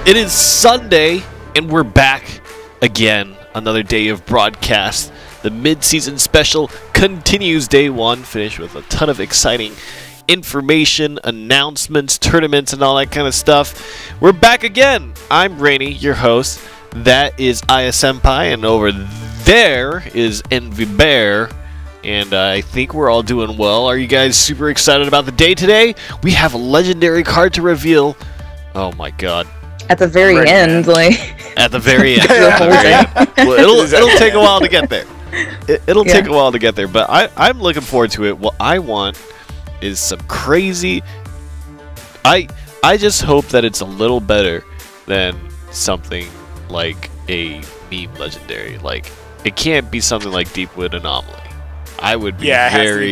It is Sunday, and we're back again. Another day of broadcast. The mid-season special continues day one, finished with a ton of exciting information, announcements, tournaments, and all that kind of stuff. We're back again. I'm Rainy, your host. That is Aya Senpai, and over there is NGE Bear. And I think we're all doing well. Are you guys super excited about the day today? We have a legendary card to reveal. Oh my god. At the very end, like... At the very end. At the very end. Well, it'll take a while to get there. It'll take a while to get there, but I'm looking forward to it. What I want is some crazy... I just hope that it's a little better than something like a meme legendary. Like, it can't be something like Deepwood Anomaly. I would be very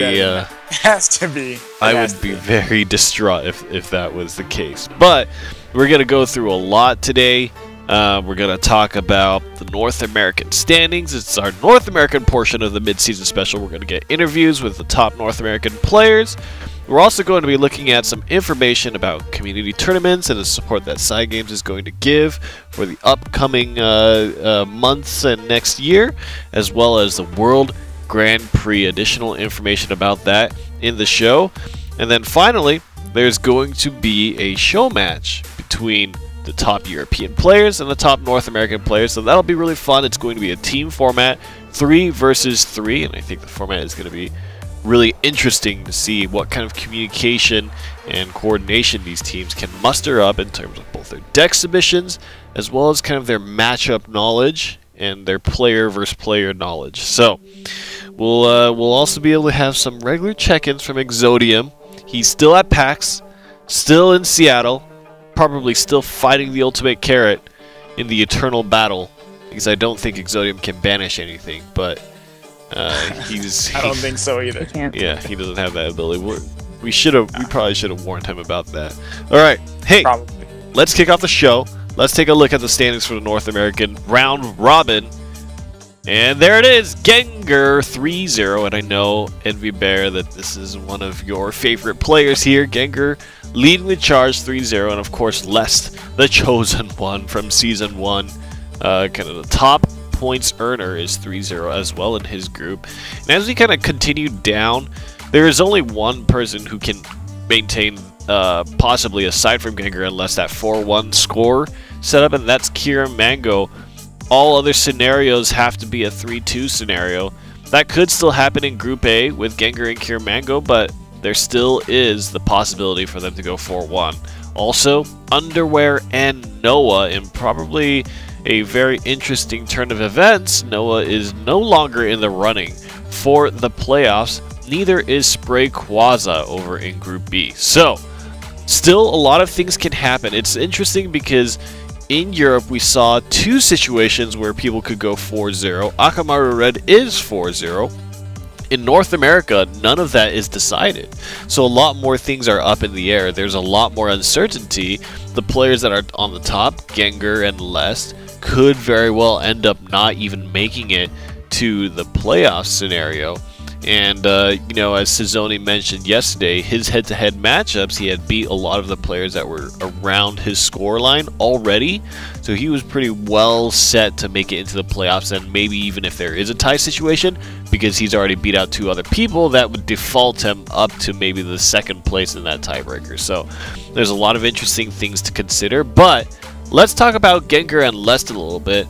distraught if that was the case. But we're going to go through a lot today. We're going to talk about the North American standings. It's our North American portion of the mid-season special. We're going to get interviews with the top North American players. We're also going to be looking at some information about community tournaments and the support that Side Games is going to give for the upcoming months and next year, as well as the World Grand Prix. Additional information about that in the show. And then finally, there's going to be a show match between the top European players and the top North American players, so that'll be really fun. It's going to be a team format, 3 versus 3, and I think the format is going to be really interesting to see what kind of communication and coordination these teams can muster up in terms of both their deck submissions as well as kind of their matchup knowledge and their player versus player knowledge. So we'll also be able to have some regular check-ins from Exodium. He's still at PAX, still in Seattle, probably still fighting the ultimate carrot in the eternal battle, because I don't think Exodium can banish anything, but I don't think so either. Yeah, he doesn't have that ability. We probably should have warned him about that. All right, hey, let's kick off the show. Let's take a look at the standings for the North American round robin. And there it is, Gengar 3-0, and I know, NGE Bear, that this is one of your favorite players here. Gengar leading the charge 3-0, and of course Lest, the chosen one from Season 1. Kind of the top points earner is 3-0 as well in his group. And as we kind of continue down, there is only one person who can maintain, possibly aside from Gengar, unless that 4-1 score setup, and that's Kira Mango. All other scenarios have to be a 3-2 scenario. That could still happen in Group A with Gengar and Kira Mango, but there still is the possibility for them to go 4-1. Also, Underwear and Noah, in probably a very interesting turn of events, Noah is no longer in the running for the playoffs. Neither is Spray Quaza over in Group B. So, still a lot of things can happen. It's interesting because in Europe, we saw 2 situations where people could go 4-0. Akamaru Red is 4-0. In North America, none of that is decided. So a lot more things are up in the air. There's a lot more uncertainty. The players that are on the top, Gengar and Lest, could very well end up not even making it to the playoff scenario. And, you know, as Cizoni mentioned yesterday, his head-to-head matchups, he had beat a lot of the players that were around his scoreline already. So he was pretty well set to make it into the playoffs, and maybe even if there is a tie situation, because he's already beat out 2 other people, that would default him up to maybe the 2nd place in that tiebreaker. So there's a lot of interesting things to consider, but let's talk about Gengar and Lest a little bit.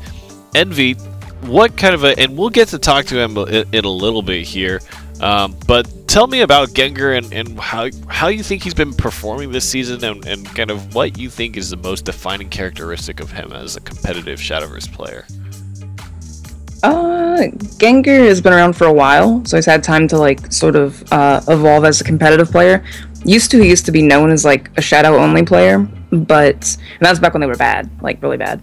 Envy, what kind of and we'll get to talk to him in a little bit here, but tell me about Gengar and how you think he's been performing this season, and kind of what you think is the most defining characteristic of him as a competitive Shadowverse player. Gengar has been around for a while, so he's had time to like sort of evolve as a competitive player. He used to be known as like a shadow only player, but that was back when they were bad, like really bad.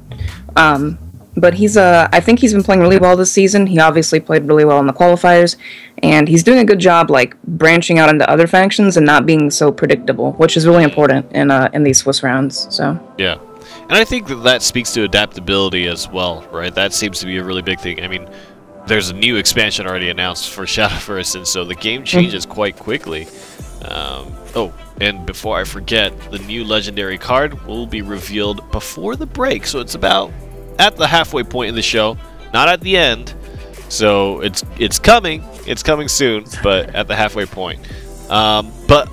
But he's I think he's been playing really well this season. He obviously played really well in the qualifiers, and he's doing a good job like branching out into other factions and not being so predictable, which is really important in these Swiss rounds. So yeah, and I think that speaks to adaptability as well, right? That seems to be a really big thing. I mean, there's a new expansion already announced for Shadowverse, and so the game changes quite quickly. Oh, and before I forget, the new legendary card will be revealed before the break, so it's about at the halfway point in the show, not at the end. So it's coming soon, but at the halfway point. But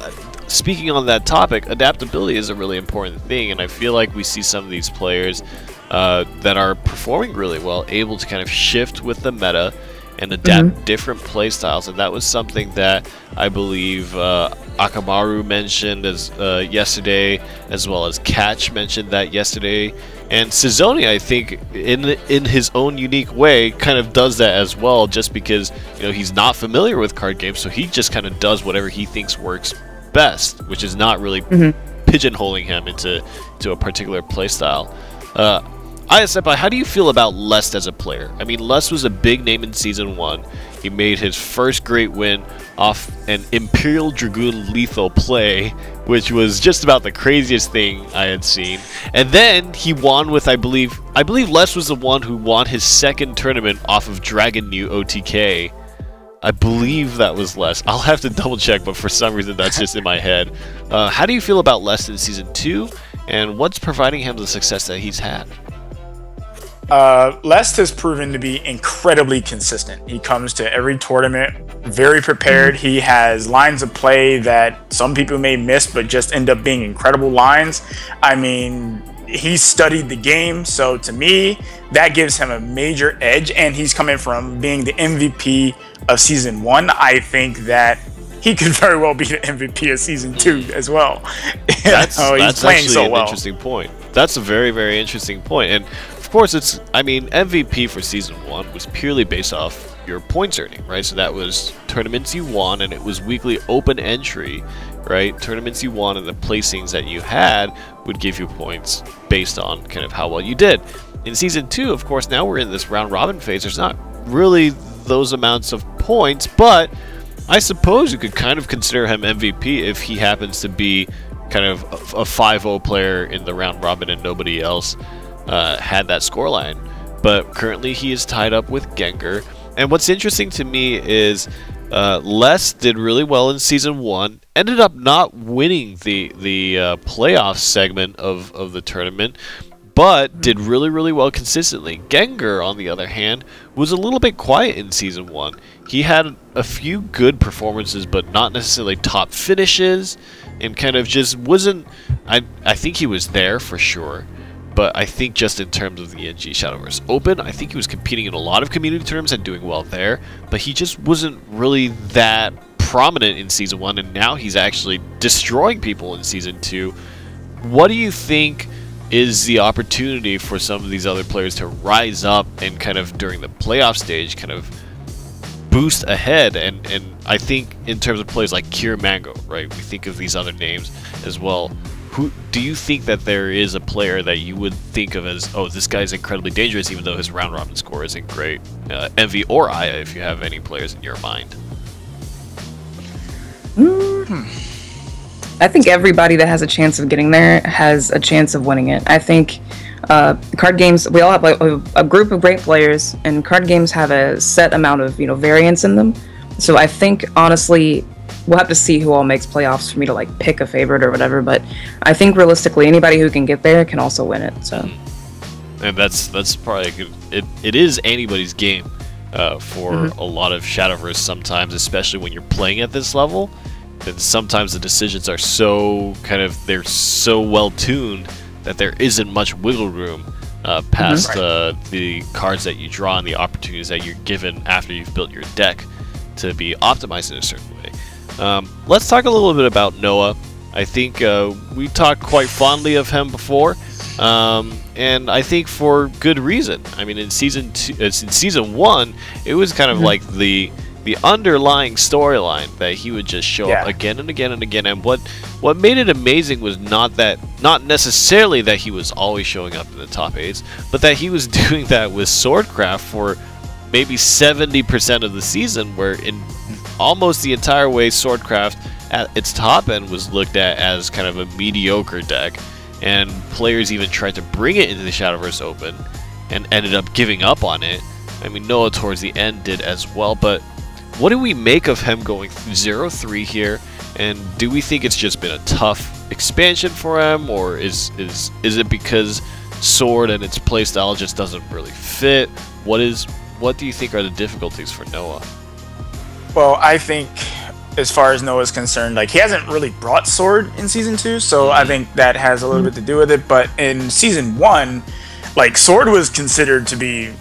speaking on that topic, adaptability is a really important thing, and I feel like we see some of these players that are performing really well, able to kind of shift with the meta and adapt different play styles, and that was something that I believe Akamaru mentioned yesterday, as well as Catch mentioned that yesterday, and Sizoni, I think, in his own unique way, kind of does that as well, just because he's not familiar with card games, so he just kind of does whatever he thinks works best, which is not really pigeonholing him into a particular play style. Senpai, how do you feel about Lest as a player? I mean, Lest was a big name in Season 1. He made his first great win off an Imperial Dragoon lethal play, which was just about the craziest thing I had seen. And then he won with, I believe Lest was the one who won his second tournament off of Dragon New OTK. I believe that was Lest. I'll have to double check, but for some reason that's just in my head. How do you feel about Lest in Season 2, and what's providing him the success that he's had? Lest has proven to be incredibly consistent. He comes to every tournament very prepared. He has lines of play that some people may miss, but just end up being incredible lines. I mean, he's studied the game, so to me, that gives him a major edge, and he's coming from being the MVP of Season 1. I think that he could very well be the MVP of Season 2 as well. That's playing actually so an well. Interesting point. That's a very, very interesting point. And of course, MVP for Season 1 was purely based off your points earning, right? So that was tournaments you won, and it was weekly open entry, right? Tournaments you won and the placings that you had would give you points based on kind of how well you did. In Season 2, of course, now we're in this round robin phase. There's not really those amounts of points, but I suppose you could kind of consider him MVP if he happens to be kind of a 5-0 player in the round robin and nobody else had that scoreline. But currently he is tied up with Gengar. And what's interesting to me is Les did really well in Season 1, ended up not winning the playoff segment of the tournament, but did really, really well consistently. Gengar, on the other hand, was a little bit quiet in Season 1. He had a few good performances, but not necessarily top finishes, and kind of just wasn't... I think he was there for sure, but I think just in terms of the NGE Shadowverse Open, I think he was competing in a lot of community tournaments and doing well there, but he just wasn't really that prominent in Season 1, and now he's actually destroying people in Season 2. What do you think is the opportunity for some of these other players to rise up and kind of during the playoff stage kind of boost ahead? And I think in terms of players like Cure Mango, right, we think of these other names as well. Who do you think that there is a player that you would think of as, oh, this guy's incredibly dangerous even though his round robin score isn't great? Envy or Aya, if you have any players in your mind. I think everybody that has a chance of getting there has a chance of winning it. I think card games, we all have like a group of great players, and card games have a set amount of variance in them. So I think honestly, we'll have to see who all makes playoffs for me to like pick a favorite or whatever. But I think realistically, anybody who can get there can also win it. So, and that's probably a good, it is anybody's game for a lot of Shadowverse sometimes, especially when you're playing at this level. And sometimes the decisions are so they're so well tuned that there isn't much wiggle room past the cards that you draw and the opportunities that you're given after you've built your deck to be optimized in a certain way. Let's talk a little bit about Noah. I think we talked quite fondly of him before, and I think for good reason. I mean, in Season 1, it was kind of like the underlying storyline that he would just show up again and again and again, and what made it amazing was not necessarily that he was always showing up in the top 8s, but that he was doing that with Swordcraft for maybe 70% of the season, where in almost the entire way Swordcraft at its top end was looked at as kind of a mediocre deck, and players even tried to bring it into the Shadowverse Open and ended up giving up on it I mean, Noah towards the end did as well, but what do we make of him going 0-3 here? And do we think it's just been a tough expansion for him, or is it because Sword and its playstyle just doesn't really fit? What do you think are the difficulties for Noah? Well, I think as far as Noah's concerned, like, he hasn't really brought Sword in Season 2, so I think that has a little bit to do with it. But in Season 1, like, Sword was considered to be,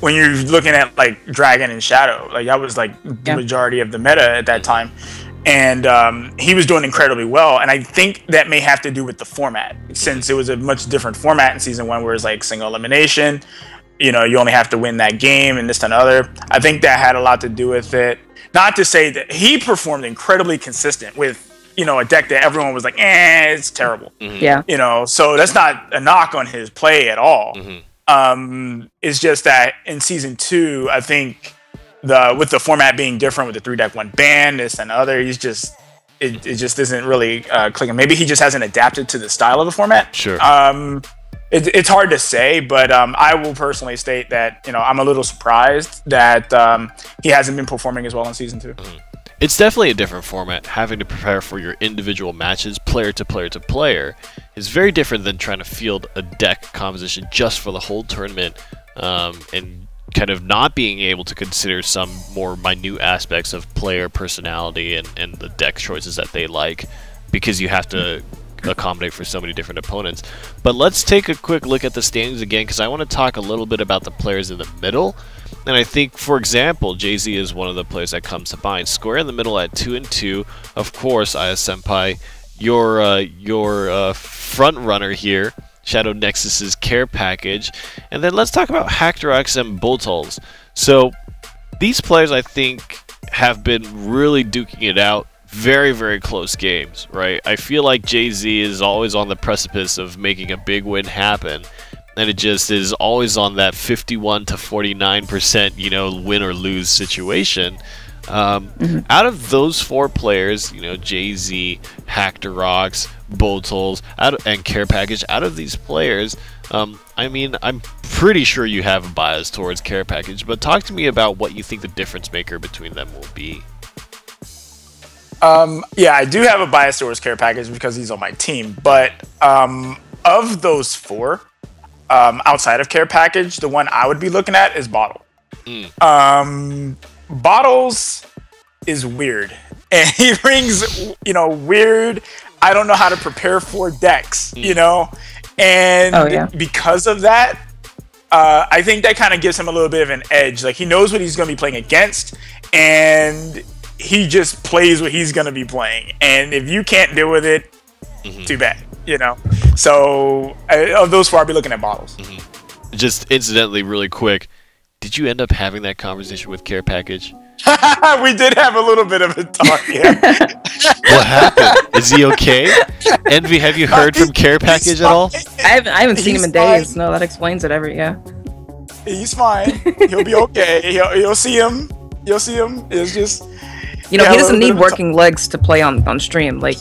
when you're looking at, like, Dragon and Shadow, like, that was, like, the majority of the meta at that time. And he was doing incredibly well, and I think that may have to do with the format, since it was a much different format in Season 1, where it's like single elimination, you know, you only have to win that game and this and other. I think that had a lot to do with it. Not to say that he performed incredibly consistent with, you know, a deck that everyone was like, it's terrible. Yeah. You know, so that's not a knock on his play at all. It's just that in Season 2, I think with the format being different, with the 3-deck 1 ban, this and other, he's just it just isn't really clicking. Maybe he just hasn't adapted to the style of the format. Sure. It's hard to say, but I will personally state that, you know, I'm a little surprised that he hasn't been performing as well in Season 2. It's definitely a different format. Having to prepare for your individual matches, player to player to player, is very different than trying to field a deck composition just for the whole tournament, and kind of not being able to consider some more minute aspects of player personality and the deck choices that they like, because you have to accommodate for so many different opponents. But let's take a quick look at the standings again, because I want to talk a little bit about the players in the middle. And I think, for example, Jay-Z is one of the players that comes to mind. Square in the middle at 2-2. Of course, Senpai, your front runner here, Shadow Nexus's care package. And then let's talk about Hackdrox and Boltals. So these players, I think, have been really duking it out. Very, very close games, right? I feel like Jay-Z is always on the precipice of making a big win happen, and it just is always on that 51 to 49%, you know, win or lose situation. Out of those four players, you know, Jay-Z, Hackdrox, Boltals, and Care Package, out of these players, I mean, I'm pretty sure you have a bias towards Care Package, but talk to me about what you think the difference maker between them will be. Yeah, I do have a bias towards Care Package because he's on my team, but of those four, outside of Care Package, the one I would be looking at is Bottle. Bottles is weird, and he brings, you know, weird, I don't know how to prepare for decks, you know, and because of that, I think that kind of gives him a little bit of an edge. Like, he knows what he's going to be playing against, and he just plays what he's going to be playing. And if you can't deal with it, too bad, you know. So of those four, I'll be looking at Bottles. Just incidentally, really quick, did you end up having that conversation with Care Package? We did have a little bit of a talk, yeah. What happened? Is he okay? Envy, have you heard from Care Package at all? I haven't seen him in days. No, that explains it. He's fine. He'll be okay. You'll see him. You'll see him. It's just, you know, he doesn't need working legs to play on stream. Like,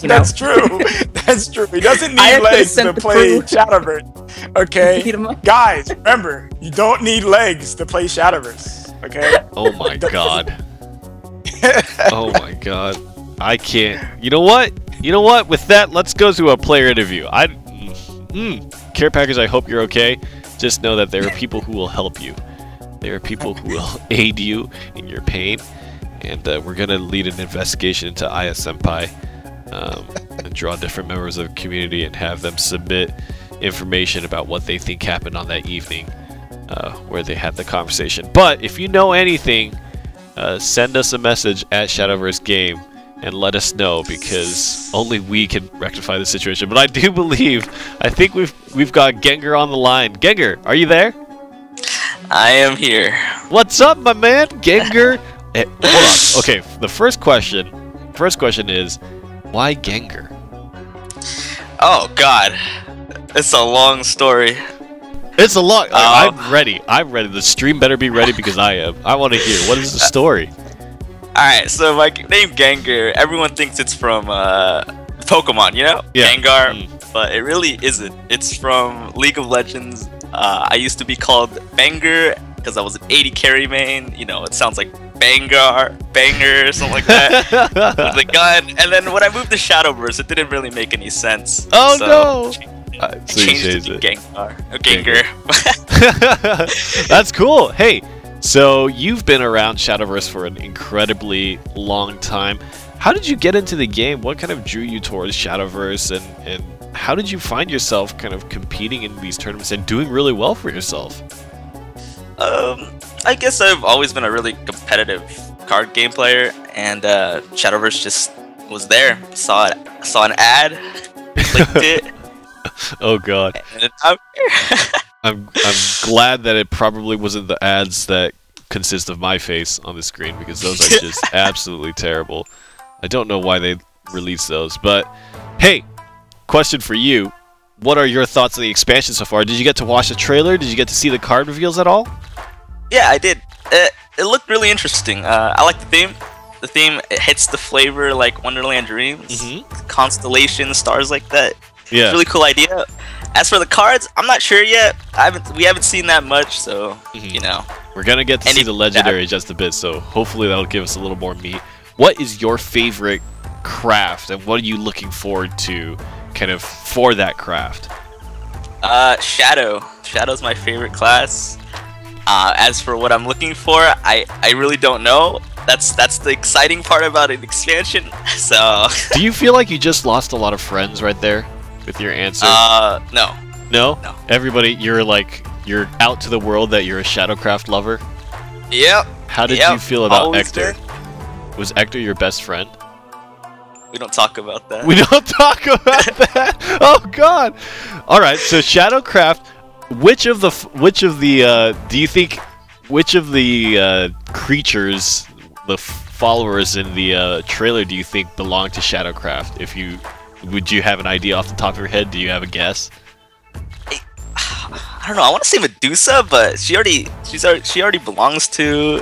you know. That's true. That's true. He doesn't need legs to play Shadowverse. Okay, guys, remember, you don't need legs to play Shadowverse. Okay. Oh my god. Oh my god. I can't. You know what? You know what? With that, let's go to a player interview. Care Package, I hope you're okay. Just know that there are people who will help you. There are people who will aid you in your pain. And we're going to lead an investigation into Aya Senpai, and draw different members of the community and have them submit information about what they think happened on that evening where they had the conversation. But if you know anything, send us a message at Shadowverse Game and let us know, because only we can rectify the situation. But I do believe, I think we've got Gengar on the line. Gengar, are you there? I am here. What's up, my man? Gengar. Hold on. Okay, the first question is, why Gengar? Oh god, it's a long story. It's a long. I'm ready. I'm ready. The stream better be ready, because I am. I want to hear, what is the story? Alright, so my name Gengar, everyone thinks it's from Pokemon, you know? Yeah. Gengar, but it really isn't. It's from League of Legends. I used to be called Banger because I was an 80 carry main. You know, it sounds like banger, or something like that with the gun. And then when I moved to Shadowverse, it didn't really make any sense. Oh so no! Changed it to Gengar. That's cool. Hey, so you've been around Shadowverse for an incredibly long time. How did you get into the game? What kind of drew you towards Shadowverse, and how did you find yourself kind of competing in these tournaments and doing really well for yourself? I guess I've always been a really competitive card game player, and Shadowverse just was there. Saw an ad, clicked it. Oh god. And I'm here. I'm glad that it probably wasn't the ads that consist of my face on the screen, because those are just absolutely terrible. I don't know why they released those, but hey, question for you. What are your thoughts on the expansion so far? Did you get to watch the trailer? Did you get to see the card reveals at all? Yeah, I did. It looked really interesting. I like the theme. The theme, it hits the flavor like Wonderland Dreams. Constellations, stars like that. Yeah. It's a really cool idea. As for the cards, I'm not sure yet. We haven't seen that much, so you know. We're gonna get to see the legendary just a bit, so hopefully that'll give us a little more meat. What is your favorite craft, and what are you looking forward to kind of for that craft? Shadow. Shadow's my favorite class. As for what I'm looking for, I really don't know. That's the exciting part about an expansion. So do you feel like you just lost a lot of friends right there with your answer? No. No? Everybody, you're out to the world that you're a Shadowcraft lover? Yep. How did you feel about Always Hector? been. Was Hector your best friend? We don't talk about that. We don't talk about that. Oh god. All right. So Shadowcraft. Which of the do you think which of the creatures, the followers in the trailer, do you think belong to Shadowcraft? Would you have an idea off the top of your head? Do you have a guess? I don't know. I want to say Medusa, but she already belongs to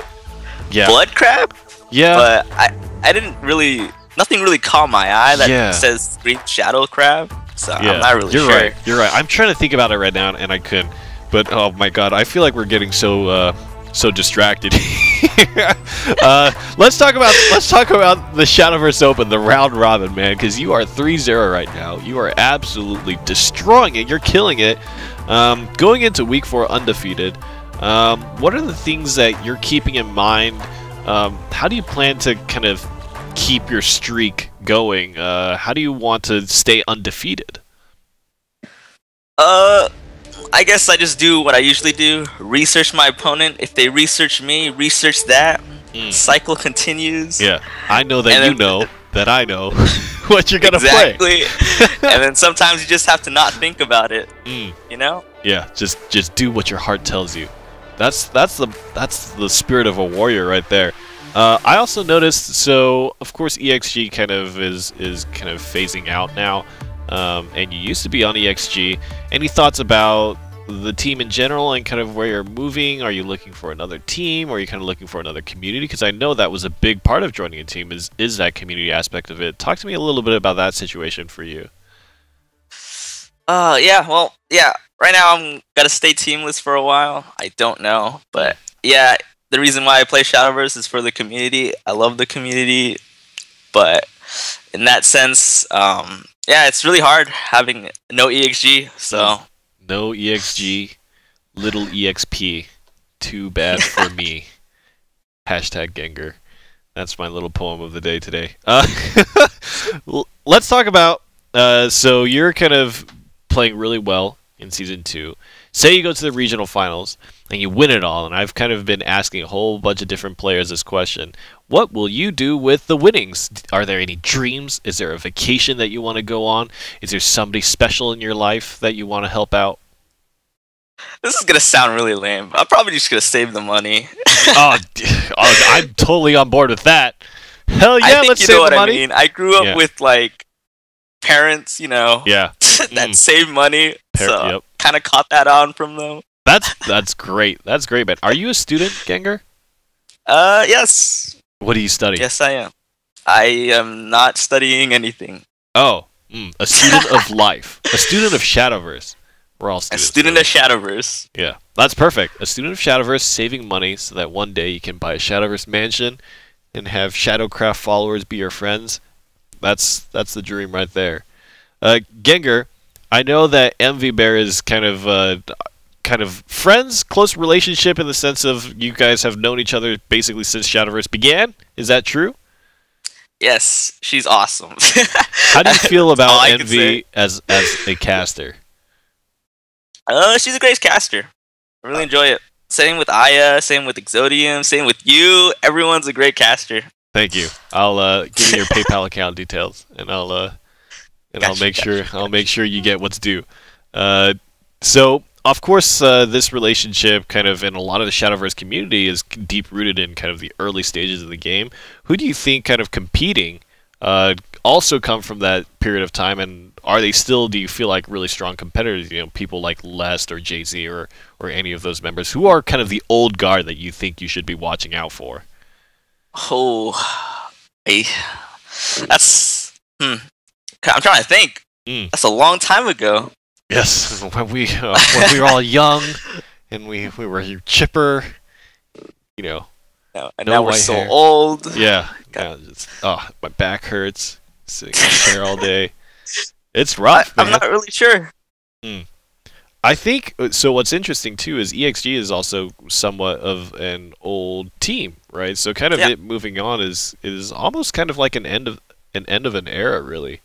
Bloodcraft. Yeah. But I didn't really. Nothing really caught my eye that says Green Shadowcraft, so I'm not really sure. Right. You're right. I'm trying to think about it right now, and I couldn't. But oh my god, I feel like we're getting so distracted. Let's talk about the Shadowverse Open, the round robin, man, because you are 3-0 right now. You are absolutely destroying it. You're killing it. Going into week 4 undefeated. What are the things that you're keeping in mind? How do you plan to kind of keep your streak going? How do you want to stay undefeated? I guess I just do what I usually do. Research my opponent. If they research me, research that. Cycle continues. Yeah, I know that you know that I know what you're gonna play. Exactly. And then sometimes you just have to not think about it. You know? Yeah, just do what your heart tells you. That's the spirit of a warrior right there. I also noticed, so of course EXG kind of is kind of phasing out now, and you used to be on EXG. Any thoughts about the team in general and kind of where you're moving? Are you looking for another team, or are you kind of looking for another community? Because I know that was a big part of joining a team is that community aspect of it. Talk to me a little bit about that situation for you. Yeah. Right now I'm gotta stay teamless for a while. I don't know, but yeah. The reason why I play Shadowverse is for the community. I love the community, but in that sense, yeah, it's really hard having no EXG. So no EXG, little EXP. Too bad for me. Hashtag Gengar. That's my little poem of the day today. Let's talk about. So you're kind of playing really well in Season 2. Say you go to the regional finals and you win it all, and I've kind of been asking a whole bunch of different players this question. What will you do with the winnings? Are there any dreams? Is there a vacation that you want to go on? Is there somebody special in your life that you want to help out? This is going to sound really lame. I'm probably just going to save the money. I'm totally on board with that. Hell yeah, let's save the money. I mean. I grew up with, like, parents, you know, that save money, so kind of caught that on from them. That's great. That's great, man. Are you a student, Gengar? Yes. What do you study? Yes, I am. I am not studying anything. Oh, a student of life. A student of Shadowverse. We're all students. A student of Shadowverse. Yeah. That's perfect. A student of Shadowverse saving money so that one day you can buy a Shadowverse mansion and have Shadowcraft followers be your friends. That's the dream right there. Gengar, I know that MV Bear is kind of friends, close relationship in the sense of you guys have known each other basically since Shadowverse began. Is that true? Yes, she's awesome. How do you feel about MV as a caster? She's a great caster. I really enjoy it. Same with Aya, same with Exodium, same with you. Everyone's a great caster. Thank you. I'll give you your PayPal account details, and I'll make sure you get what's due. So of course, this relationship, kind of in a lot of the Shadowverse community, is deep rooted in kind of the early stages of the game. Who do you think, kind of competing, also come from that period of time, and are they still, do you feel like, really strong competitors? You know, people like Lest or Jay-Z or any of those members. Who are kind of the old guard that you think you should be watching out for? Oh, that's I'm trying to think. That's a long time ago. Yes, when we were all young and we were chipper, you know. And now we're so old. Yeah. My back hurts. Sitting in the chair all day. It's rough, man. I'm not really sure. I think so. What's interesting too is EXG is also somewhat of an old team, right? So kind of it moving on is almost kind of like an end of an era, really.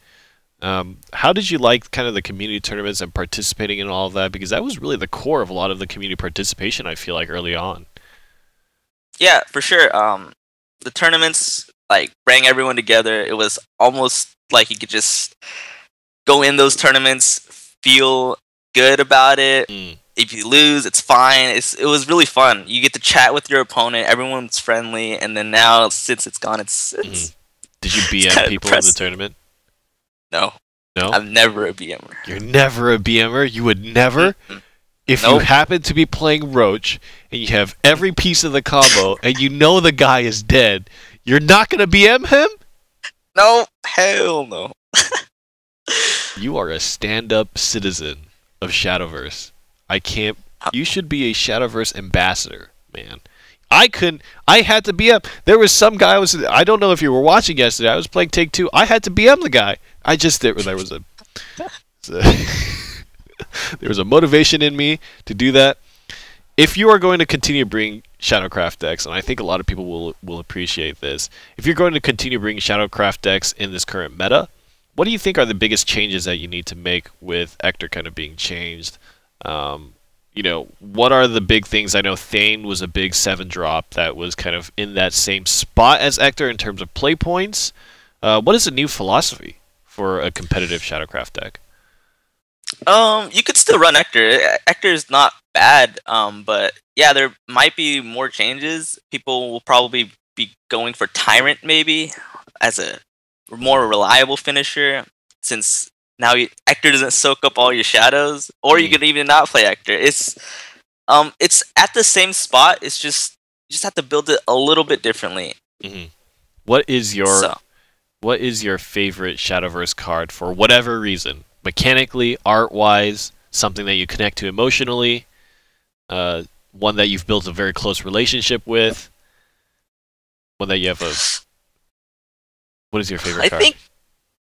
How did you like kind of the community tournaments and participating in all of that? Because that was really the core of a lot of the community participation, I feel like, early on. Yeah, for sure. The tournaments like bring everyone together. It was almost like you could just go in those tournaments, feel good about it. If you lose, it's fine. It was really fun. You get to chat with your opponent. Everyone's friendly, and then now since it's gone, it's Did you BM people in the tournament? No. No? I'm never a BMer. You're never a BMer? You would never? If you happen to be playing Roach, and you have every piece of the combo, and you know the guy is dead, you're not going to BM him? No. Hell no. You are a stand-up citizen of Shadowverse. You should be a Shadowverse ambassador, man. I had to BM. There was some guy, I don't know if you were watching yesterday, I was playing Take-Two, I had to BM the guy. There was a motivation in me to do that. If you are going to continue bringing Shadowcraft decks, and I think a lot of people will appreciate this, if you're going to continue bringing Shadowcraft decks in this current meta, what do you think are the biggest changes that you need to make with Ector kind of being changed? You know, what are the big things? I know Thane was a big 7-drop that was kind of in that same spot as Ector in terms of play points. What is the new philosophy for a competitive Shadowcraft deck? You could still run Ector. Ector is not bad, but yeah, there might be more changes. People will probably be going for Tyrant maybe as a more reliable finisher, since now Ector doesn't soak up all your shadows, or you could even not play Ector. It's at the same spot. It's just you just have to build it a little bit differently. What is your favorite Shadowverse card for whatever reason? Mechanically, art-wise, something that you connect to emotionally, one that you've built a very close relationship with, one that you have a... What is your favorite card?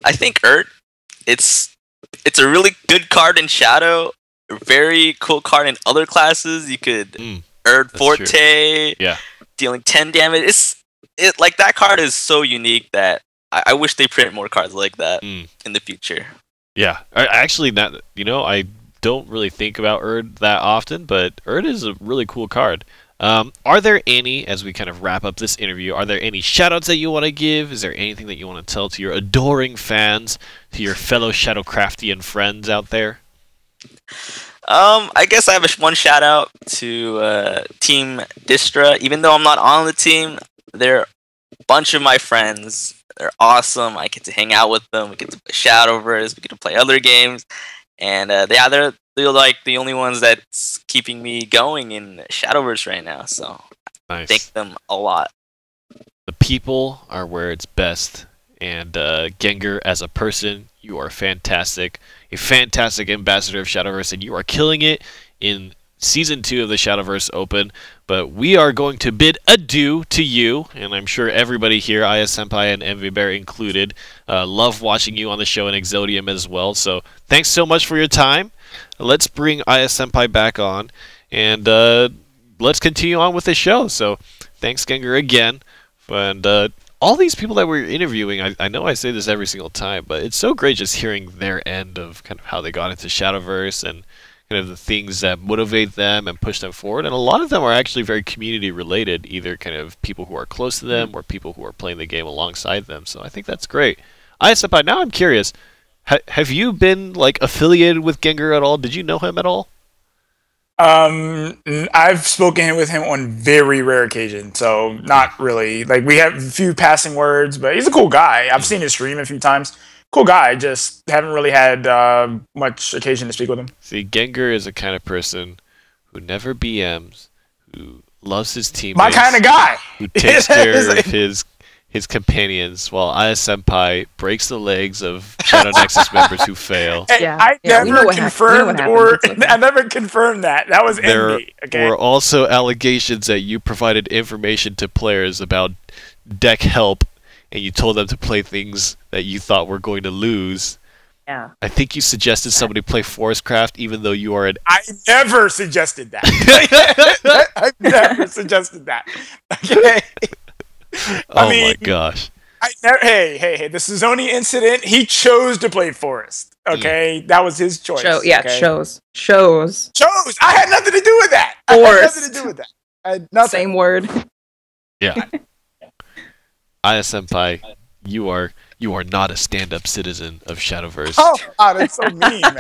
I think Urt. It's a really good card in Shadow. A very cool card in other classes. You could Urt Forte, dealing 10 damage. Like that card is so unique that I wish they print more cards like that in the future. Yeah, actually, I don't really think about Urt that often, but Urt is a really cool card. Are there any, as we kind of wrap up this interview, are there any shoutouts that you want to give? Is there anything that you want to tell to your adoring fans, to your fellow Shadowcraftian friends out there? I guess I have one shout out to Team Distra. Even though I'm not on the team, they're a bunch of my friends. They're awesome. I get to hang out with them. We get to play Shadowverse. We get to play other games, and they're like the only ones that's keeping me going in Shadowverse right now. So nice. Thank them a lot. The people are where it's best, and Gengar, as a person, you are fantastic. A fantastic ambassador of Shadowverse, and you are killing it in Season 2 of the Shadowverse Open, but we are going to bid adieu to you, and I'm sure everybody here, Aya Senpai and Envy Bear included, love watching you on the show and Exodium as well, so thanks so much for your time. Let's bring Aya Senpai back on, and let's continue on with the show. So thanks, Gengar, again, and all these people that we're interviewing, I know I say this every single time, but it's so great just hearing their end of kind of how they got into Shadowverse and kind of the things that motivate them and push them forward. And a lot of them are actually very community related, either kind of people who are close to them or people who are playing the game alongside them. So I think that's great. Ayasenpai, now I'm curious, have you been like affiliated with Gengar at all? Did you know him at all? I've spoken with him on very rare occasions, so not really. Like, we have a few passing words, but he's a cool guy. I've seen his stream a few times. Cool guy, just haven't really had much occasion to speak with him. See, Gengar is the kind of person who never BMs, who loves his teammates. My kind of guy! Who takes care of his companions, while Aya Senpai breaks the legs of Shadow Nexus members who fail. Yeah, I never confirmed I never confirmed that. That was envy. There were also allegations that you provided information to players about deck help, and you told them to play things that you thought were going to lose. Yeah. I think you suggested somebody play Forestcraft, even though you are an... I never suggested that. I never suggested that. Okay. Oh my gosh. Hey, the Suzzoni incident, he chose to play Forest. Okay? That was his choice. Shows. I had nothing to do with that. I had nothing. Same word. Yeah. Aya Senpai, you are not a stand-up citizen of Shadowverse. Oh God, that's so mean, man.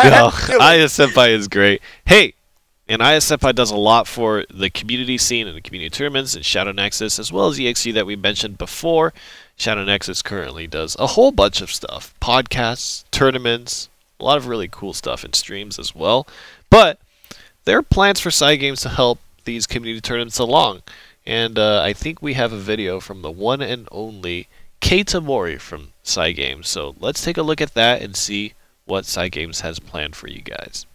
No, Aya Senpai is great. Hey, and Aya Senpai does a lot for the community scene and the community tournaments and Shadow Nexus, as well as EXE that we mentioned before. Shadow Nexus currently does a whole bunch of stuff. Podcasts, tournaments, a lot of really cool stuff in streams as well. But there are plans for Cygames to help these community tournaments along. And I think we have a video from the one and only Keita Mori from Cygames. So let's take a look at that and see what Cygames has planned for you guys.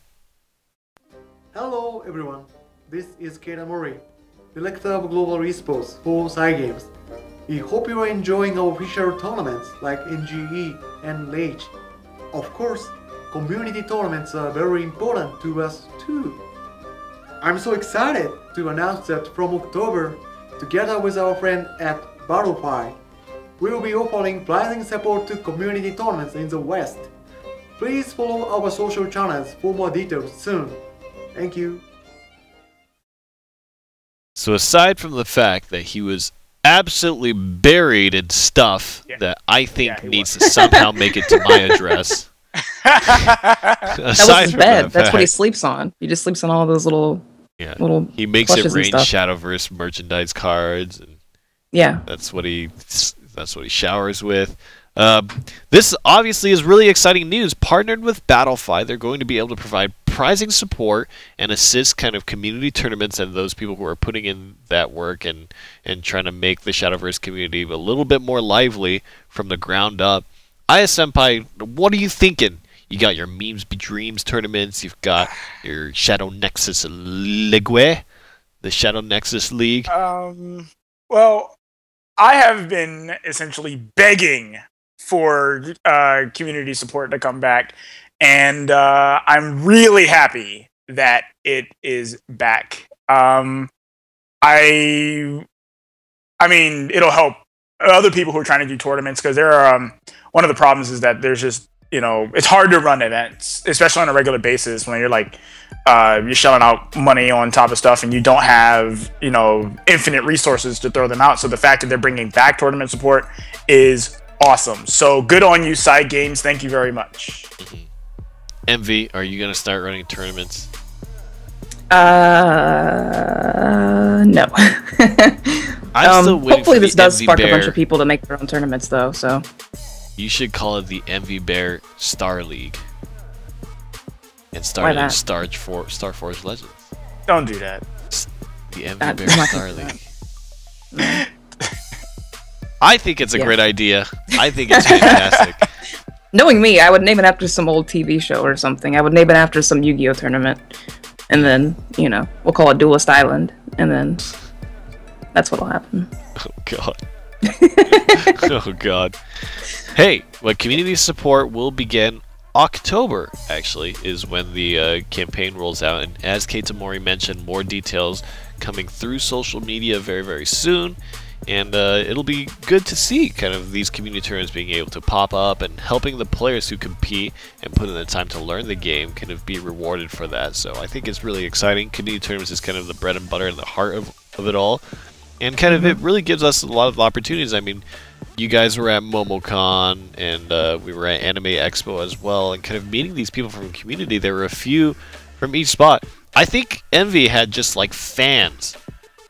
Hello everyone, this is Keita Mori, Director of Global Esports for Cygames. We hope you are enjoying our official tournaments like NGE and Rage. Of course, community tournaments are very important to us too. I'm so excited to announce that from October, together with our friend at Battlefy, we will be offering pricing support to community tournaments in the West. Please follow our social channels for more details soon. Thank you. So aside from the fact that he was absolutely buried in stuff that I think needs to somehow make it to my address. That was his bed. That's what he sleeps on. He just sleeps on all those little he makes it rain Shadowverse merchandise cards, and that's what he showers with. This obviously is really exciting news. Partnered with Battlefy, they're going to be able to provide prizing support and assist kind of community tournaments and those people who are putting in that work and trying to make the Shadowverse community a little bit more lively from the ground up. Aya Senpai, what are you thinking? You got your Memes Be Dreams tournaments, you've got your Shadow Nexus Ligue, the Shadow Nexus League. Well, I have been essentially begging for community support to come back, and I'm really happy that it is back. I mean, it'll help other people who are trying to do tournaments, because there are one of the problems is that there's just, it's hard to run events, especially on a regular basis, when you're like you're shelling out money on top of stuff and you don't have infinite resources to throw them out. So the fact that they're bringing back tournament support is awesome. So good on you, Cygames. Thank you very much. Envy, are you gonna start running tournaments? No. I'm still waiting. Hopefully this does Envy spark Bear. a bunch of people to make their own tournaments, though. So you should call it the Envy Bear Star League and start in Star Force Legends. Don't do that. The Envy Bear Star League. I think it's a great idea. I think it's fantastic. Knowing me, I would name it after some old TV show or something. I would name it after some Yu-Gi-Oh tournament. And then, you know, we'll call it Duelist Island. And then that's what'll happen. Oh, God. Oh, God. Hey, well, community support will begin October, actually, is when the campaign rolls out. And as Kei Tamori mentioned, more details coming through social media very, very soon. And it'll be good to see kind of these community tournaments being able to pop up and helping the players who compete and put in the time to learn the game kind of be rewarded for that. So I think it's really exciting. Community tournaments is kind of the bread and butter and the heart of it all. And kind of it really gives us a lot of opportunities. I mean, you guys were at MomoCon and we were at Anime Expo as well. And kind of meeting these people from the community, there were a few from each spot. I think Envy had just like fans.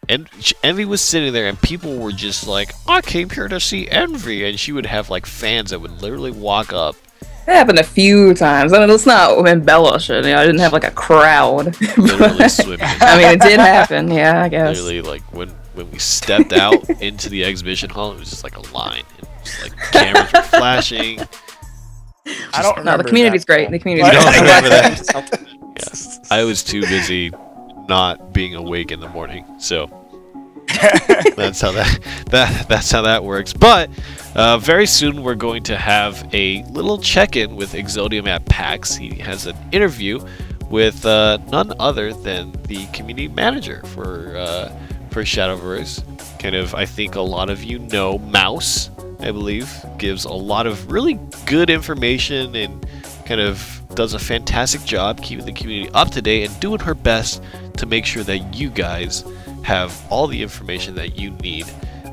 And Envy was sitting there, and people were just like, I came here to see Envy. And she would have, like, fans that would literally walk up. It happened a few times. I mean, let's not embellish it. You know, I didn't have, like, a crowd. Literally swimming. I mean, it did happen, yeah, I guess. Literally, like, when we stepped out into the exhibition hall, it was just like a line. And just, like, cameras were flashing. I don't remember. No, the community's great. The community's You don't great. remember that? Yes. I was too busy not being awake in the morning, so that's how that works. But very soon we're going to have a little check-in with Exodium at PAX. He has an interview with none other than the community manager for Shadowverse. Kind of, I think a lot of you know Mouse, I believe, gives a lot of really good information and kind of does a fantastic job keeping the community up to date and doing her best to make sure that you guys have all the information that you need.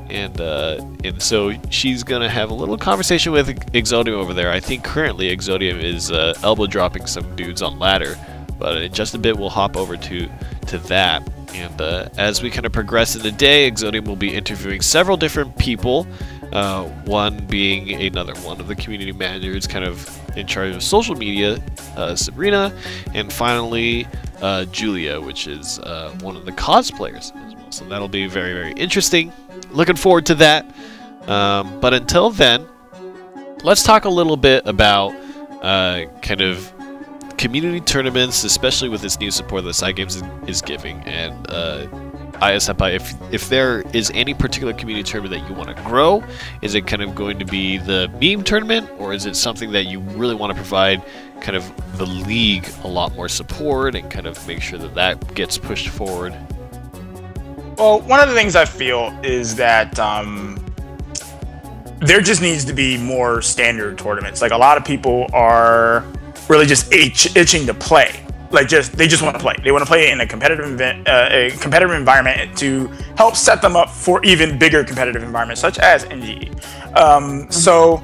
And so she's gonna have a little conversation with Exodium over there. I think currently Exodium is elbow dropping some dudes on ladder, but in just a bit we'll hop over to that. And as we kind of progress in the day, Exodium will be interviewing several different people. One being another one of the community managers, kind of in charge of social media, Sabrina, and finally Julia, which is one of the cosplayers as well. So that'll be very, very interesting. Looking forward to that. But until then, let's talk a little bit about kind of community tournaments, especially with this new support that Cygames is giving. And ISFI, if there is any particular community tournament that you want to grow, is it kind of going to be the meme tournament, or is it something that you really want to provide kind of the league a lot more support and kind of make sure that that gets pushed forward? Well, one of the things I feel is that there just needs to be more standard tournaments. Like, a lot of people are really just itching to play. Like, they just want to play. They want to play in a competitive environment to help set them up for even bigger competitive environments, such as NGE. So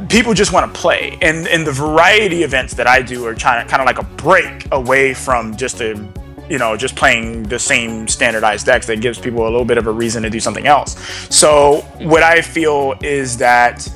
people just want to play, and the variety events that I do are kind of like a break away from just just playing the same standardized decks. That gives people a little bit of a reason to do something else. So what I feel is that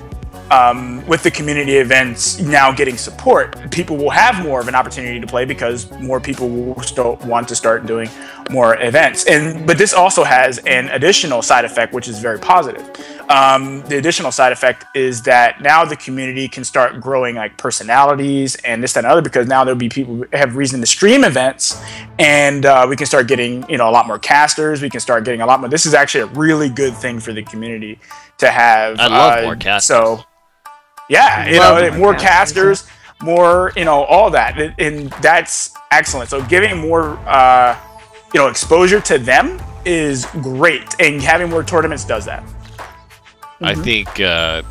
with the community events now getting support, people will have more of an opportunity to play because more people will still want to start doing more events. But this also has an additional side effect, which is very positive. The additional side effect is that now the community can start growing like personalities and this, that, and other, because now there'll be people who have reason to stream events, and we can start getting a lot more casters. We can start getting a lot more. This is actually a really good thing for the community to have. I love more casters. So yeah, more casters, more, all that, and that's excellent. So giving more, exposure to them is great, and having more tournaments does that. I think, I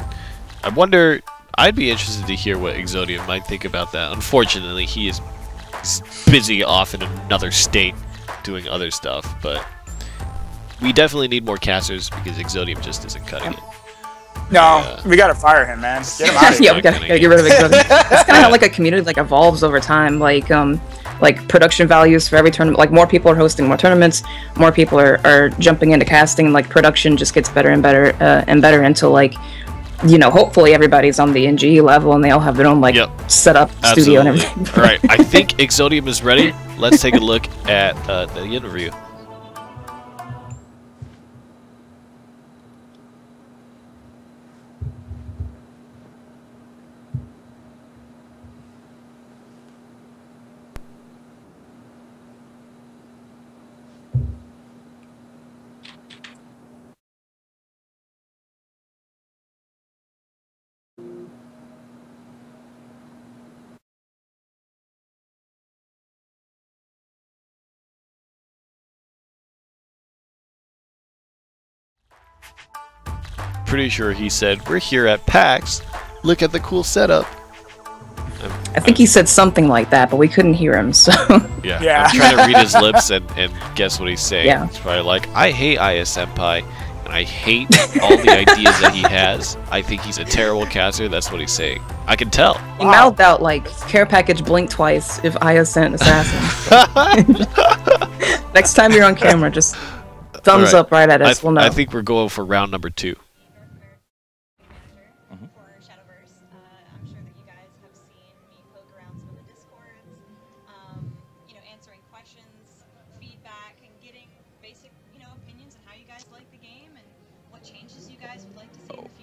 wonder, I'd be interested to hear what Exodium might think about that. Unfortunately, he's busy off in another state doing other stuff, but we definitely need more casters because Exodium just isn't cutting it. No, we gotta fire him, man. Get him out of here. Yeah, we gotta get rid of Exodium. That's kind of how like a community like evolves over time. Like production values for every tournament. Like, more people are hosting more tournaments, more people are jumping into casting. Like, production just gets better and better until, like, hopefully everybody's on the NGE level and they all have their own setup studio and everything. All right, I think Exodium is ready. Let's take a look at the interview. pretty sure he said, "We're here at PAX. Look at the cool setup." I think he said something like that, but we couldn't hear him, so... Yeah. I'm trying to read his lips and guess what he's saying. Yeah. It's probably like, I hate Aya Senpai, and I hate all the ideas that he has. I think he's a terrible caster. That's what he's saying. I can tell. He mouthed out, like, care package blink twice if Aya sent assassin. Next time you're on camera, just thumbs up right at us. We'll know. I think we're going for round number 2.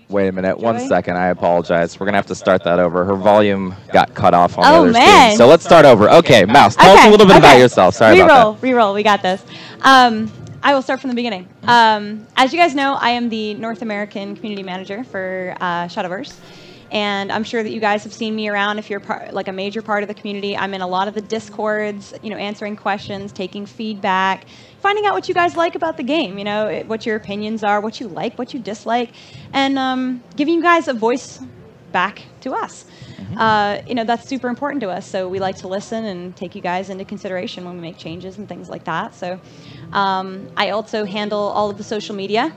Wait a minute, 1 second. I apologize. We're gonna have to start that over. Her volume got cut off on the other screen. So let's start over. Okay, Mouse, tell us a little bit about yourself. Sorry about that. Reroll. We got this. I will start from the beginning. As you guys know, I am the North American community manager for Shadowverse. And I'm sure that you guys have seen me around if you're like a major part of the community. I'm in a lot of the Discords, answering questions, taking feedback, finding out what you guys like about the game, what your opinions are, what you like, what you dislike, and giving you guys a voice back to us. That's super important to us. So we like to listen and take you guys into consideration when we make changes and things like that. So I also handle all of the social media.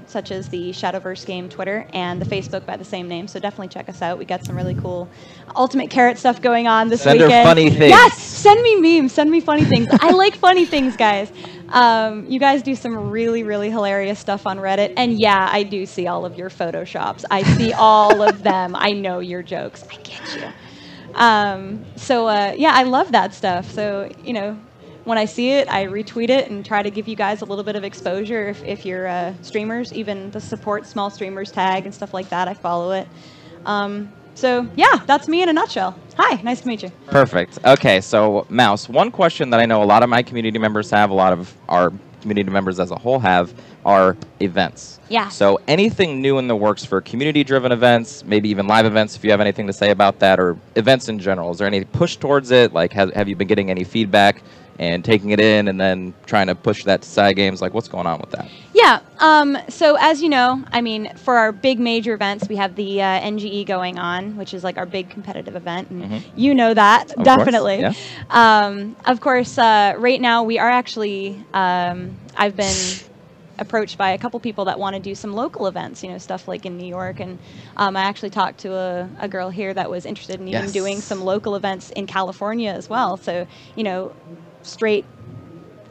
Such as the Shadowverse game Twitter and the Facebook by the same name. So definitely check us out. We got some really cool Ultimate Carrot stuff going on this weekend. Send her funny things. Yes, send me memes. Send me funny things. I like funny things, guys. You guys do some really, really hilarious stuff on Reddit. And yeah, I do see all of your Photoshops. I see all of them. I know your jokes. I get you. Yeah, I love that stuff. So, when I see it, I retweet it and try to give you guys a little bit of exposure if you're streamers, even the support small streamers tag and stuff like that. I follow it. So yeah, that's me in a nutshell. Hi, nice to meet you. Perfect. Okay, so Mouse, one question that I know a lot of my community members have, a lot of our community members as a whole have, are events. Yeah. So anything new in the works for community-driven events, maybe even live events, if you have anything to say about that, or events in general. Is there any push towards it? Like, have you been getting any feedback and taking it in and then trying to push that to side games? Like, what's going on with that? Yeah. So as you know, for our big major events, we have the NGE going on, which is like our big competitive event. And you know that, definitely. Course, yeah. Of course, right now we are actually, I've been approached by a couple people that want to do some local events, stuff like in New York. And I actually talked to a girl here that was interested in even doing some local events in California as well. So, straight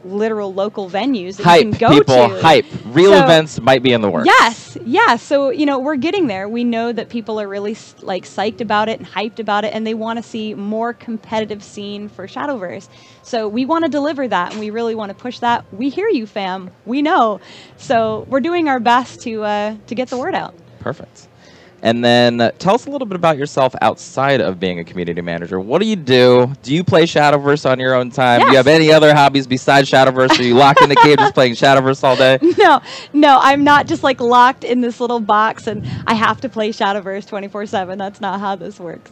literal local venues that you can go to. Hype. Real events might be in the works. Yes. Yeah. So, we're getting there. We know that people are really psyched about it and hyped about it, and they want to see more competitive scene for Shadowverse. So we want to deliver that, and we really want to push that. We hear you, fam. We know. So we're doing our best to get the word out. Perfect. And then tell us a little bit about yourself outside of being a community manager. What do you do? Do you play Shadowverse on your own time? Yes. Do you have any other hobbies besides Shadowverse? Are you locked in the cave just playing Shadowverse all day? No, I'm not just locked in this little box and I have to play Shadowverse 24/7. That's not how this works.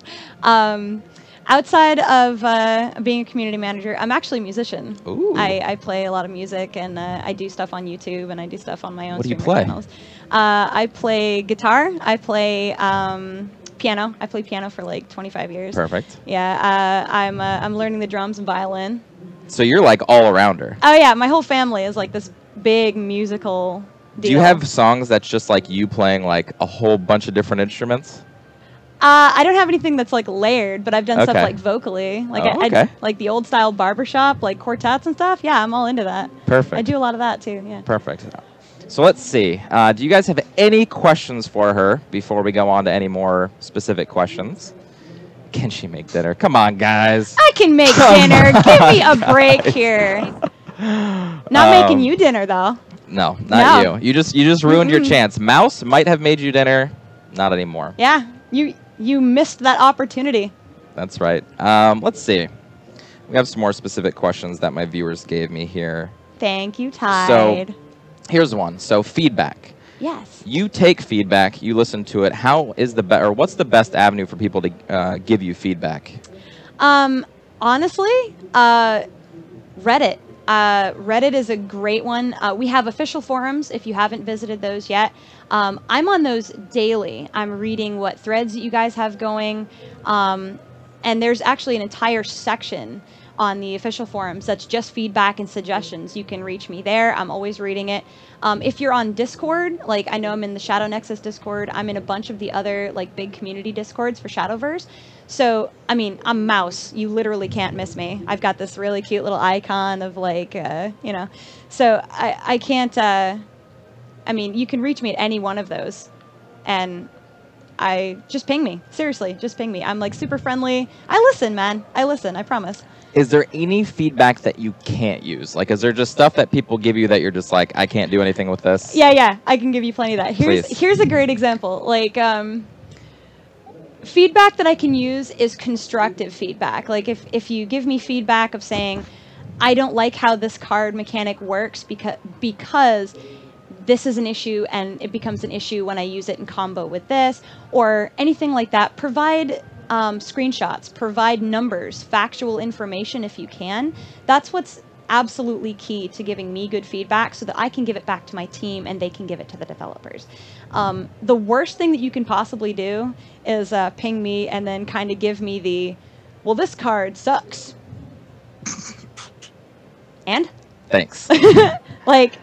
Outside of being a community manager, I'm actually a musician. Ooh. I play a lot of music, and I do stuff on YouTube, and I do stuff on my own streaming channels. I play guitar. I play piano. I played piano for 25 years. Perfect. Yeah, I'm learning the drums and violin. So you're all-arounder. Oh yeah, my whole family is this big musical deal. Do you have songs that's just you playing a whole bunch of different instruments? I don't have anything that's layered, but I've done stuff vocally, I the old style barbershop, quartets and stuff. Yeah, I'm all into that. Perfect. I do a lot of that too. Yeah. Perfect. So let's see. Do you guys have any questions for her before we go on to any more specific questions? Can she make dinner? Come on, guys. I can make dinner. Give me a break here. Not making you dinner though. No, not you. You just ruined your chance. Mouse might have made you dinner. Not anymore. Yeah. You missed that opportunity. That's right. Let's see. We have some more specific questions that my viewers gave me here. Thank you, Tide. So here's one. So feedback. Yes. You take feedback. You listen to it. How is what's the best avenue for people to give you feedback? Honestly, Reddit. Reddit is a great one. We have official forums if you haven't visited those yet. I'm on those daily. I'm reading what threads that you guys have going. And there's actually an entire section on the official forums that's just feedback and suggestions. You can reach me there. I'm always reading it. If you're on Discord, like I know I'm in the Shadow Nexus Discord. I'm in a bunch of the other like big community Discords for Shadowverse. So, I mean, I'm Mouse. You literally can't miss me. I've got this really cute little icon of like, you know. So I can't, I mean, you can reach me at any one of those. And just ping me. Seriously, just ping me. I'm like super friendly. I listen, man. I listen, I promise. Is there any feedback that you can't use? Like, is there just stuff that people give you that you're just like, I can't do anything with this? Yeah, I can give you plenty of that. Here's a great example. Like, feedback that I can use is constructive feedback. Like, if you give me feedback of saying, I don't like how this card mechanic works because this is an issue and it becomes an issue when I use it in combo with this, or anything like that, provide screenshots, provide numbers, factual information if you can. That's what's absolutely key to giving me good feedback so that I can give it back to my team and they can give it to the developers. The worst thing that you can possibly do is ping me and then kind of give me the, well, this card sucks. And? Thanks. Like,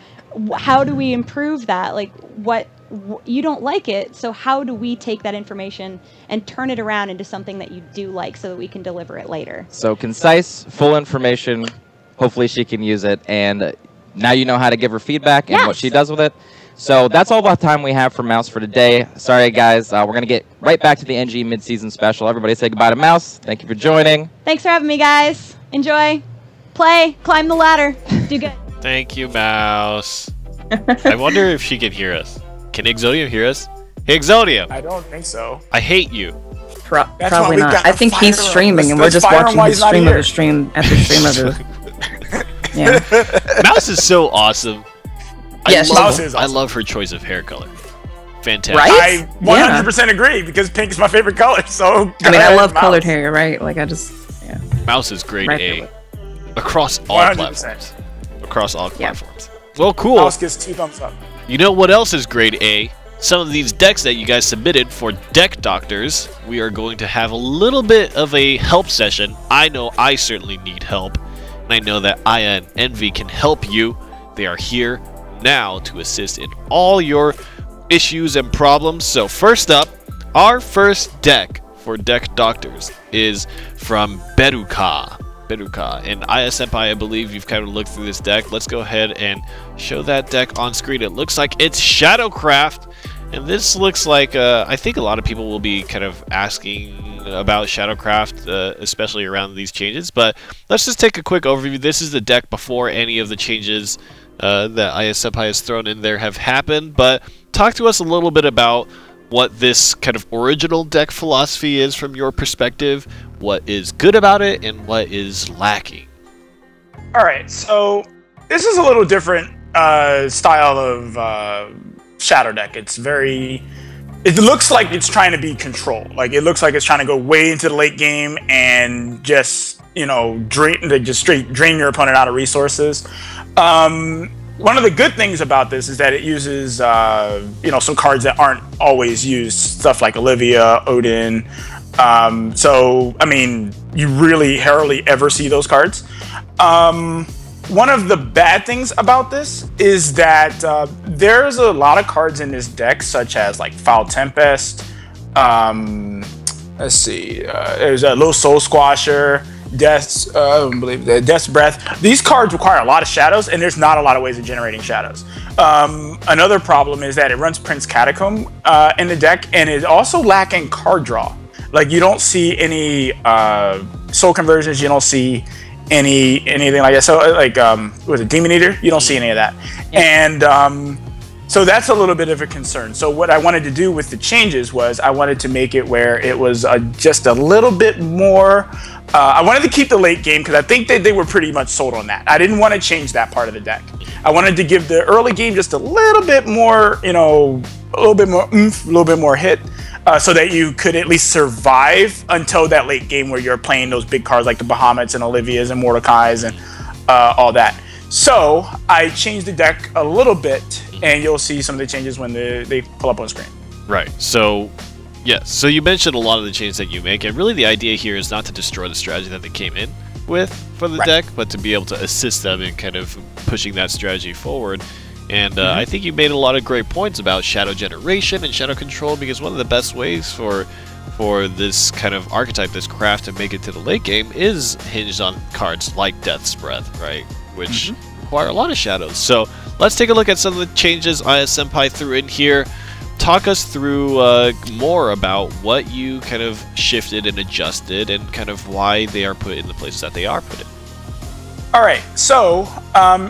how do we improve that? Like, you don't like it, so how do we take that information and turn it around into something that you do like so that we can deliver it later? So concise, full information. Hopefully she can use it, and now you know how to give her feedback and what she does with it. So that's all the time we have for Mouse for today. Sorry, guys. We're going to get right back to the NGE mid-season special. Everybody say goodbye to Mouse. Thank you for joining. Thanks for having me, guys. Enjoy. Play. Climb the ladder. Do good. Thank you, Mouse. I wonder if she can hear us. Can Exodium hear us? Hey, Exodium! I don't think so. I hate you. Probably not. I think he's streaming, and we're just watching his stream of his stream after stream of his. Yeah. Mouse is so awesome. Yes, Mouse is awesome. I love her choice of hair color. Fantastic. Right? I 100% agree, because pink is my favorite color, so... I mean, I love colored hair, right? Like, I just... Yeah. Mouse is grade A. Across all 100%. platforms. Across all platforms. Well, cool. Mouse gets 2 thumbs up. You know what else is grade A? Some of these decks that you guys submitted for Deck Doctors. We are going to have a little bit of a help session. I know I certainly need help. And I know that Aya and Envy can help you. They are here now to assist in all your issues and problems. So first up, our first deck for Deck Doctors is from Beruka. And Aya Senpai, I believe you've kind of looked through this deck. Let's go ahead and show that deck on screen. It looks like it's Shadowcraft, and this looks like I think a lot of people will be kind of asking about Shadowcraft, especially around these changes. But let's just take a quick overview. This is the deck before any of the changes that Aya Senpai has thrown in there have happened. But talk to us a little bit about what this kind of original deck philosophy is from your perspective, what is good about it, and what is lacking. Alright, so this is a little different style of Shadow deck. It's very... It looks like it's trying to be control. Like, it looks like it's trying to go way into the late game and just, you know, straight drain your opponent out of resources. One of the good things about this is that it uses, you know, some cards that aren't always used. Stuff like Olivia, Odin. So, I mean, you really rarely ever see those cards. One of the bad things about this is that there's a lot of cards in this deck, such as like Foul Tempest. Let's see. There's a little Soul Squasher. Death's Breath. These cards require a lot of shadows, and there's not a lot of ways of generating shadows. Another problem is that it runs Prince Catacomb in the deck, and it's also lacking card draw. Like, you don't see any soul conversions, you don't see anything like that. So, like, was it Demon Eater? You don't see any of that. And so that's a little bit of a concern. So what I wanted to do with the changes was I wanted to make it where it was just a little bit more... I wanted to keep the late game because I think that they were pretty much sold on that. I didn't want to change that part of the deck. I wanted to give the early game just a little bit more, you know, a little bit more oomph, a little bit more hit, so that you could at least survive until that late game where you're playing those big cards like the Bahamut's and Olivia's and Mordecai's and all that. So I changed the deck a little bit, and you'll see some of the changes when they pull up on screen. Right. So, yes. So you mentioned a lot of the changes that you make, and really the idea here is not to destroy the strategy that they came in with for the deck, but to be able to assist them in kind of pushing that strategy forward. And I think you made a lot of great points about shadow generation and shadow control, because one of the best ways for this kind of archetype, this craft, to make it to the late game is hinged on cards like Death's Breath, right? Which require a lot of shadows. So let's take a look at some of the changes IS Senpai threw in here. Talk us through more about what you kind of shifted and adjusted, and kind of why they are put in the places that they are put in. All right, so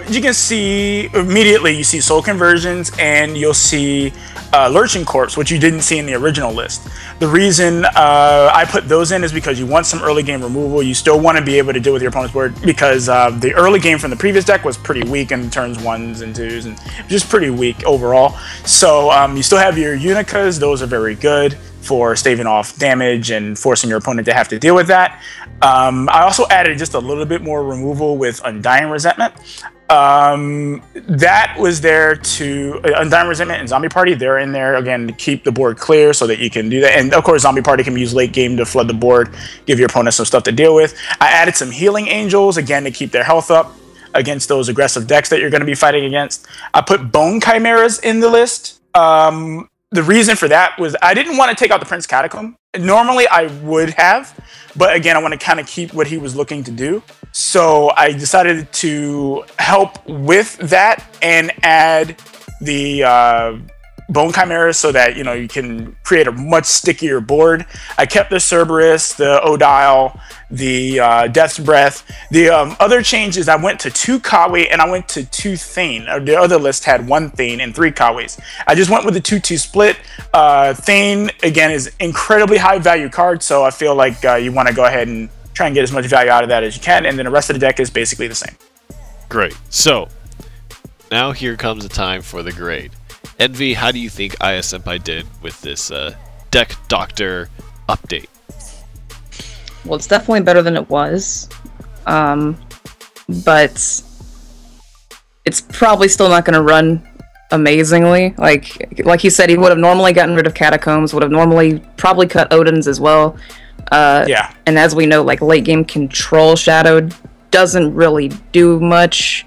you can see immediately, you see Soul Conversions, and you'll see Lurching Corpse, which you didn't see in the original list. The reason I put those in is because you want some early game removal. You still want to be able to deal with your opponent's board, because the early game from the previous deck was pretty weak in turns 1s and 2s, and just pretty weak overall. So you still have your Unicas. Those are very good for staving off damage and forcing your opponent to have to deal with that. I also added just a little bit more removal with Undying Resentment. That was there to Undying Resentment and Zombie Party. They're in there again to keep the board clear so that you can do that. And of course, Zombie Party can be used late game to flood the board, give your opponent some stuff to deal with. I added some Healing Angels again to keep their health up against those aggressive decks that you're going to be fighting against. I put Bone Chimeras in the list. The reason for that was I didn't want to take out the Prince Catacomb. Normally I would have, but again, I want to kind of keep what he was looking to do. So I decided to help with that and add the Bone Chimeras so that, you know, you can create a much stickier board. I kept the Cerberus, the Odile, the Death's Breath. The other changes, I went to 2 Kawi and I went to 2 Thane. The other list had 1 Thane and 3 Kawis. I just went with the 2-2 split. Thane, again, is incredibly high value card, so I feel like you want to go ahead and try and get as much value out of that as you can, and then the rest of the deck is basically the same. Great. So, now here comes the time for the grade. Envy, how do you think IS Senpai did with this Deck Doctor update? Well, it's definitely better than it was, but it's probably still not going to run amazingly. Like he said, he would have normally gotten rid of Catacombs, would have normally probably cut Odins as well. Yeah. And as we know, like late game control Shadow doesn't really do much.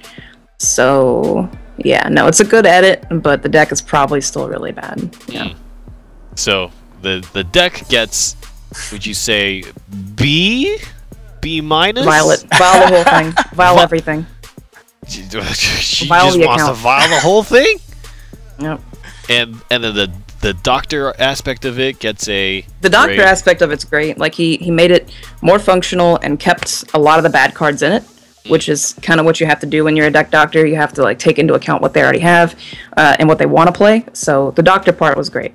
So yeah, no, it's a good edit, but the deck is probably still really bad. Yeah. So the deck gets, would you say, B minus? Vile the whole thing. Vile everything. She just Vile wants the to account. vile the whole thing? Yep. And then the doctor aspect of it gets a... The doctor aspect of it's great. Like, he made it more functional and kept a lot of the bad cards in it, which is kind of what you have to do when you're a deck doctor. You have to, like, take into account what they already have and what they want to play. So the doctor part was great.